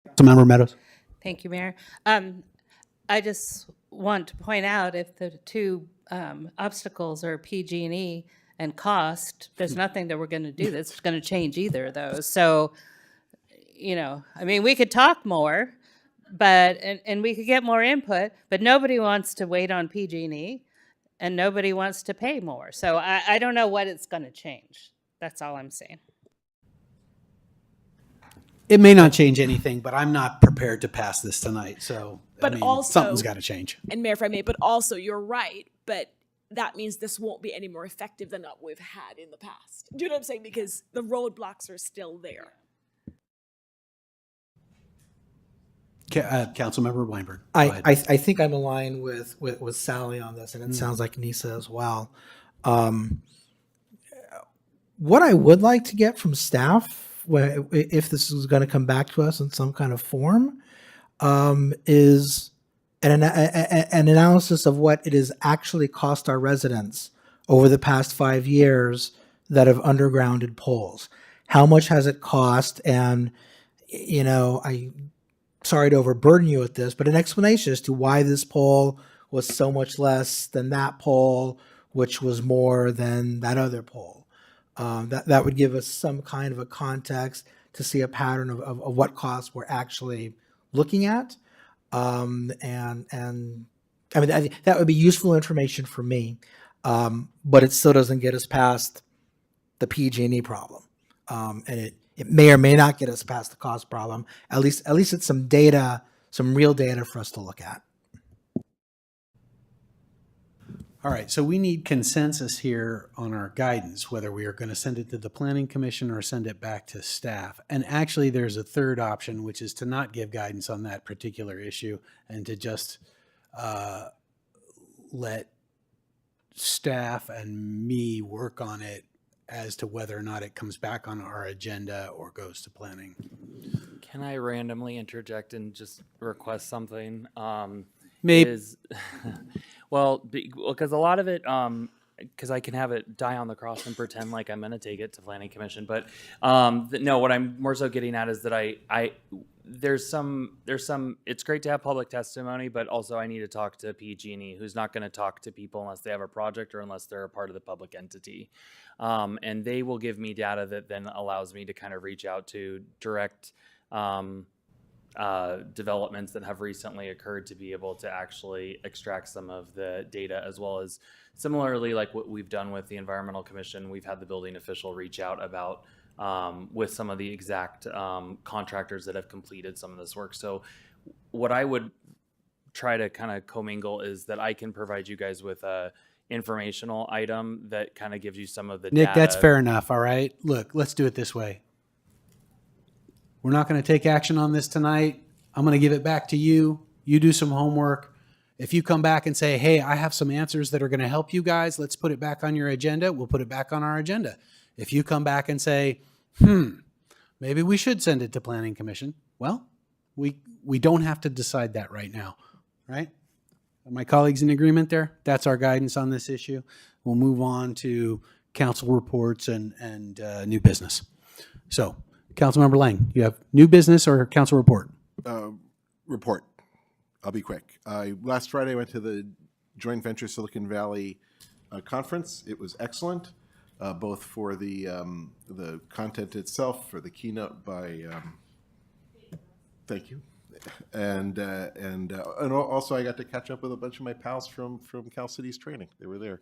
Councilmember Meadows. Thank you, Mayor. I just want to point out if the two obstacles are PG&E and cost, there's nothing that we're going to do that's going to change either of those. So, you know, I mean, we could talk more, but and we could get more input, but nobody wants to wait on PG&E and nobody wants to pay more. So I don't know what it's going to change. That's all I'm saying. It may not change anything, but I'm not prepared to pass this tonight. So, But I mean, also, something's got to change. And Mayor, if I may, but also you're right, but that means this won't be any more effective than what we've had in the past. Do you know what I'm saying? Because the roadblocks are still there. Councilmember Weinberg. I think I'm aligned with Sally on this, and it sounds like Nisa as well. What I would like to get from staff, if this is going to come back to us in some kind of form, is an analysis of what it has actually cost our residents over the past 5 years that have undergrounded poles. How much has it cost? And, you know, sorry to overburden you with this, but an explanation as to why this pole was so much less than that pole, which was more than that other pole. That would give us some kind of a context to see a pattern of what costs we're actually looking at. And I mean, I think that would be useful information for me, but it still doesn't get us past the PG&E problem. And it may or may not get us past the cost problem. At least it's some data, some real data for us to look at. All right, so we need consensus here on our guidance, whether we are going to send it to the Planning Commission or send it back to staff. And actually, there's a third option, which is to not give guidance on that particular issue and to just let staff and me work on it as to whether or not it comes back on our agenda or goes to planning. Can I randomly interject and just request something? Maybe. Well, because a lot of it, because I can have it die on the cross and pretend like I'm going to take it to Planning Commission. But no, what I'm more so getting at is that there's some, it's great to have public testimony, but also I need to talk to PG&E, who's not going to talk to people unless they have a project or unless they're a part of the public entity. And they will give me data that then allows me to kind of reach out to direct developments that have recently occurred to be able to actually extract some of the data, as well as similarly like what we've done with the Environmental Commission. We've had the building official reach out about with some of the exact contractors that have completed some of this work. So what I would try to kind of commingle is that I can provide you guys with a informational item that kind of gives you some of the Nick, data. that's fair enough, all right? Look, let's do it this way. We're not going to take action on this tonight. I'm going to give it back to you. You do some homework. If you come back and say, hey, I have some answers that are going to help you guys, let's put it back on your agenda, we'll put it back on our agenda. If you come back and say, maybe we should send it to Planning Commission, well, we don't have to decide that right now, right? Are my colleagues in agreement there? That's our guidance on this issue. We'll move on to council reports and new business. So, Councilmember Lang, you have new business or council report? Report. I'll be quick. Last Friday I went to the Joint Venture Silicon Valley conference. It was excellent, both for the content itself, for the keynote by, thank you, and also I got to catch up with a bunch of my pals from Cal City's training. They were there.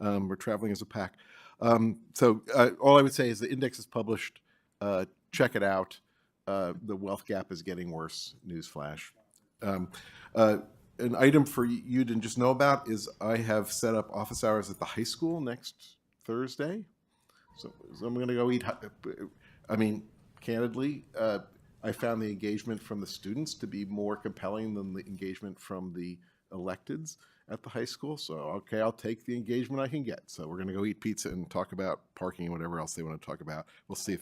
We're traveling as a pack. So all I would say is the index is published. Check it out. The wealth gap is getting worse. Newsflash. An item for you to just know about is I have set up office hours at the high school next Thursday. So I'm going to go eat. I mean, candidly, I found the engagement from the students to be more compelling than the engagement from the electeds at the high school. So, okay, I'll take the engagement I can get. So we're going to go eat pizza and talk about parking and whatever else they want to talk about. We'll see if,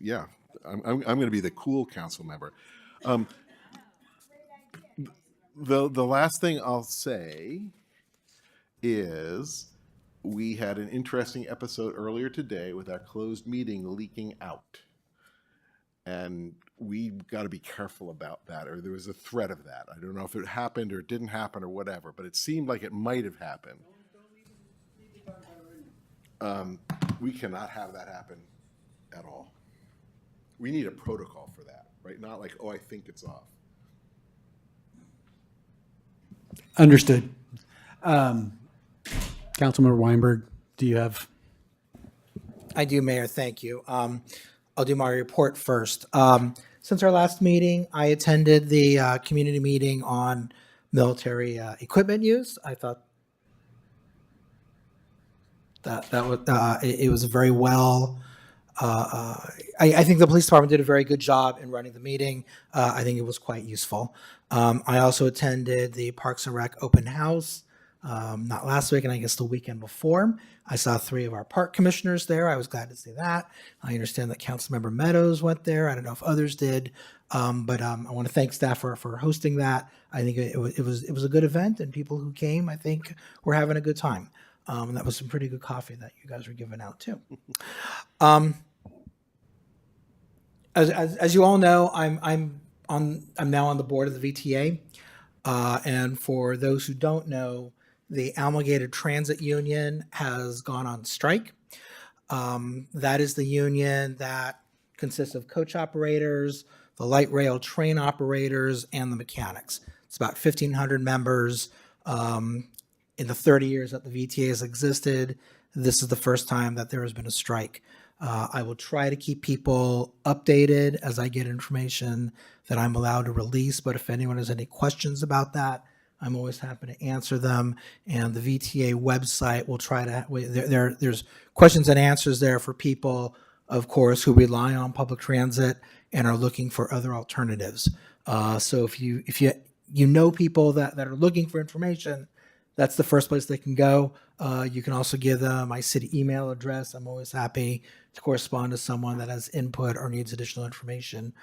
yeah, I'm going to be the cool council member. The last thing I'll say is we had an interesting episode earlier today with our closed meeting leaking out. And we got to be careful about that, or there was a threat of that. I don't know if it happened or didn't happen or whatever, but it seemed like it might have happened. We cannot have that happen at all. We need a protocol for that, right? Not like, oh, I think it's off. Understood. Councilmember Weinberg, do you have? I do, Mayor. Thank you. I'll do my report first. Since our last meeting, I attended the community meeting on military equipment use. I thought that was it was very well. I think the police department did a very good job in running the meeting. I think it was quite useful. I also attended the Parks and Rec open house, not last week, and I guess the weekend before. I saw 3 of our park commissioners there. I was glad to see that. I understand that Councilmember Meadows went there. I don't know if others did, but I want to thank staff for hosting that. I think it was a good event, and people who came, I think, were having a good time. And that was some pretty good coffee that you guys were giving out too. As you all know, I'm now on the board of the VTA, and for those who don't know, the Amalgamated Transit Union has gone on strike. That is the union that consists of coach operators, the light rail train operators, and the mechanics. It's about 1,500 members. In the 30 years that the VTA has existed, this is the first time that there has been a strike. I will try to keep people updated as I get information that I'm allowed to release, but if anyone has any questions about that, I'm always happy to answer them. And the VTA website will try to, there's questions and answers there for people, of course, who rely on public transit and are looking for other alternatives. So if you know people that are looking for information, that's the first place they can go. You can also give them my city email address. I'm always happy to correspond to someone that has input or needs additional information.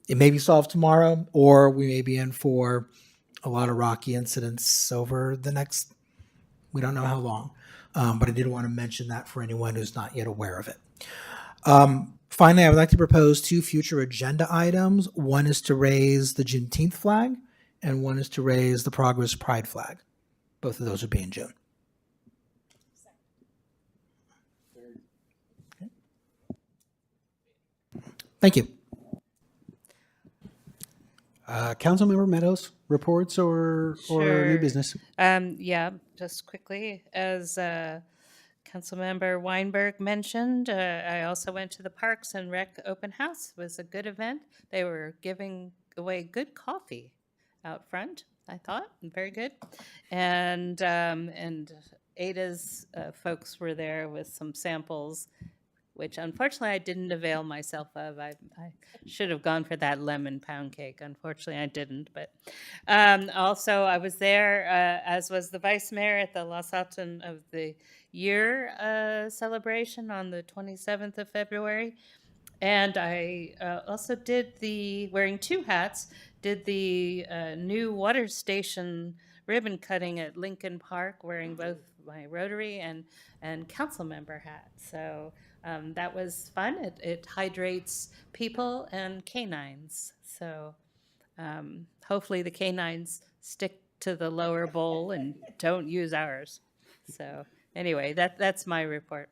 It may be solved tomorrow, or we may be in for a lot of rocky incidents over the next, we don't know how long. But I did want to mention that for anyone who's not yet aware of it. Finally, I would like to propose 2 future agenda items. One is to raise the Juneteenth flag, and one is to raise the Progress Pride flag. Both of those would be in June. Thank you. Councilmember Meadows, reports or new business? Yeah, just quickly, as Councilmember Weinberg mentioned, I also went to the Parks and Rec open house. It was a good event. They were giving away good coffee out front, I thought, very good. And Ada's folks were there with some samples, which unfortunately I didn't avail myself of. I should have gone for that lemon pound cake. Unfortunately, I didn't. But also, I was there, as was the vice mayor, at the Los Altos of the Year celebration on the 27th of February. And I also did wearing 2 hats, did the new water station ribbon cutting at Lincoln Park, wearing both my Rotary and council member hat. So that was fun. It hydrates people and canines. So hopefully the canines stick to the lower bowl and don't use ours. So anyway, that's my report.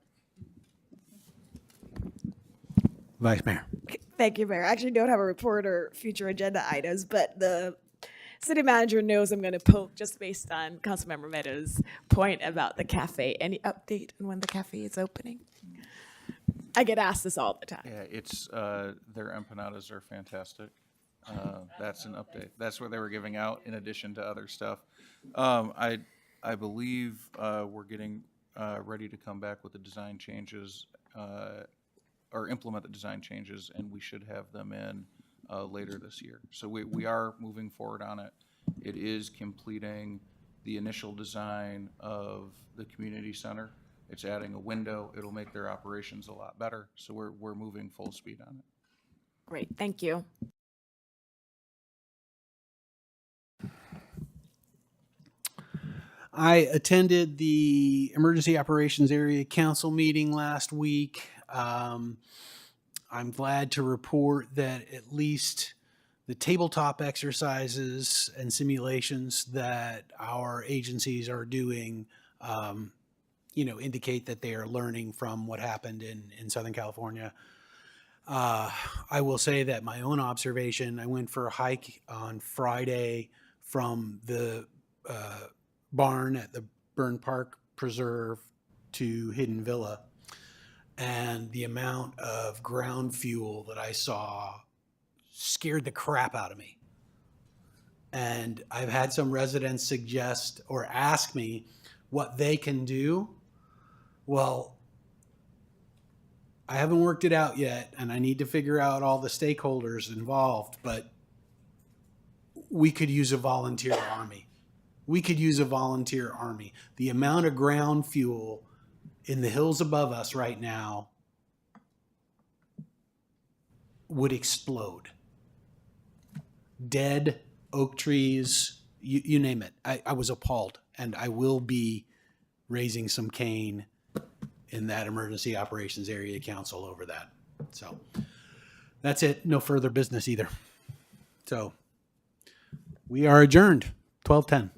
Vice Mayor. Thank you, Mayor. I actually don't have a report or future agenda items, but the City manager knows I'm going to poke just based on Councilmember Meadows' point about the cafe. Any update on when the cafe is opening? I get asked this all the time. Yeah, it's, their empanadas are fantastic. That's an update. That's what they were giving out in addition to other stuff. I believe, we're getting, ready to come back with the design changes, or implement the design changes, and we should have them in, later this year. So we are moving forward on it. It is completing the initial design of the community center. It's adding a window. It'll make their operations a lot better. So we're moving full speed on it. Great, thank you. I attended the Emergency Operations Area Council meeting last week. I'm glad to report that at least the tabletop exercises and simulations that our agencies are doing, indicate that they are learning from what happened in Southern California. I will say that my own observation, I went for a hike on Friday from the barn at the Burn Park Preserve to Hidden Villa, and the amount of ground fuel that I saw scared the crap out of me. And I've had some residents suggest or ask me what they can do. Well, I haven't worked it out yet, and I need to figure out all the stakeholders involved, but we could use a volunteer army. We could use a volunteer army. The amount of ground fuel in the hills above us right now would explode. Dead oak trees, you name it. I was appalled, and I will be raising some cane in that Emergency Operations Area Council over that. So that's it. No further business either. So we are adjourned, 12:10.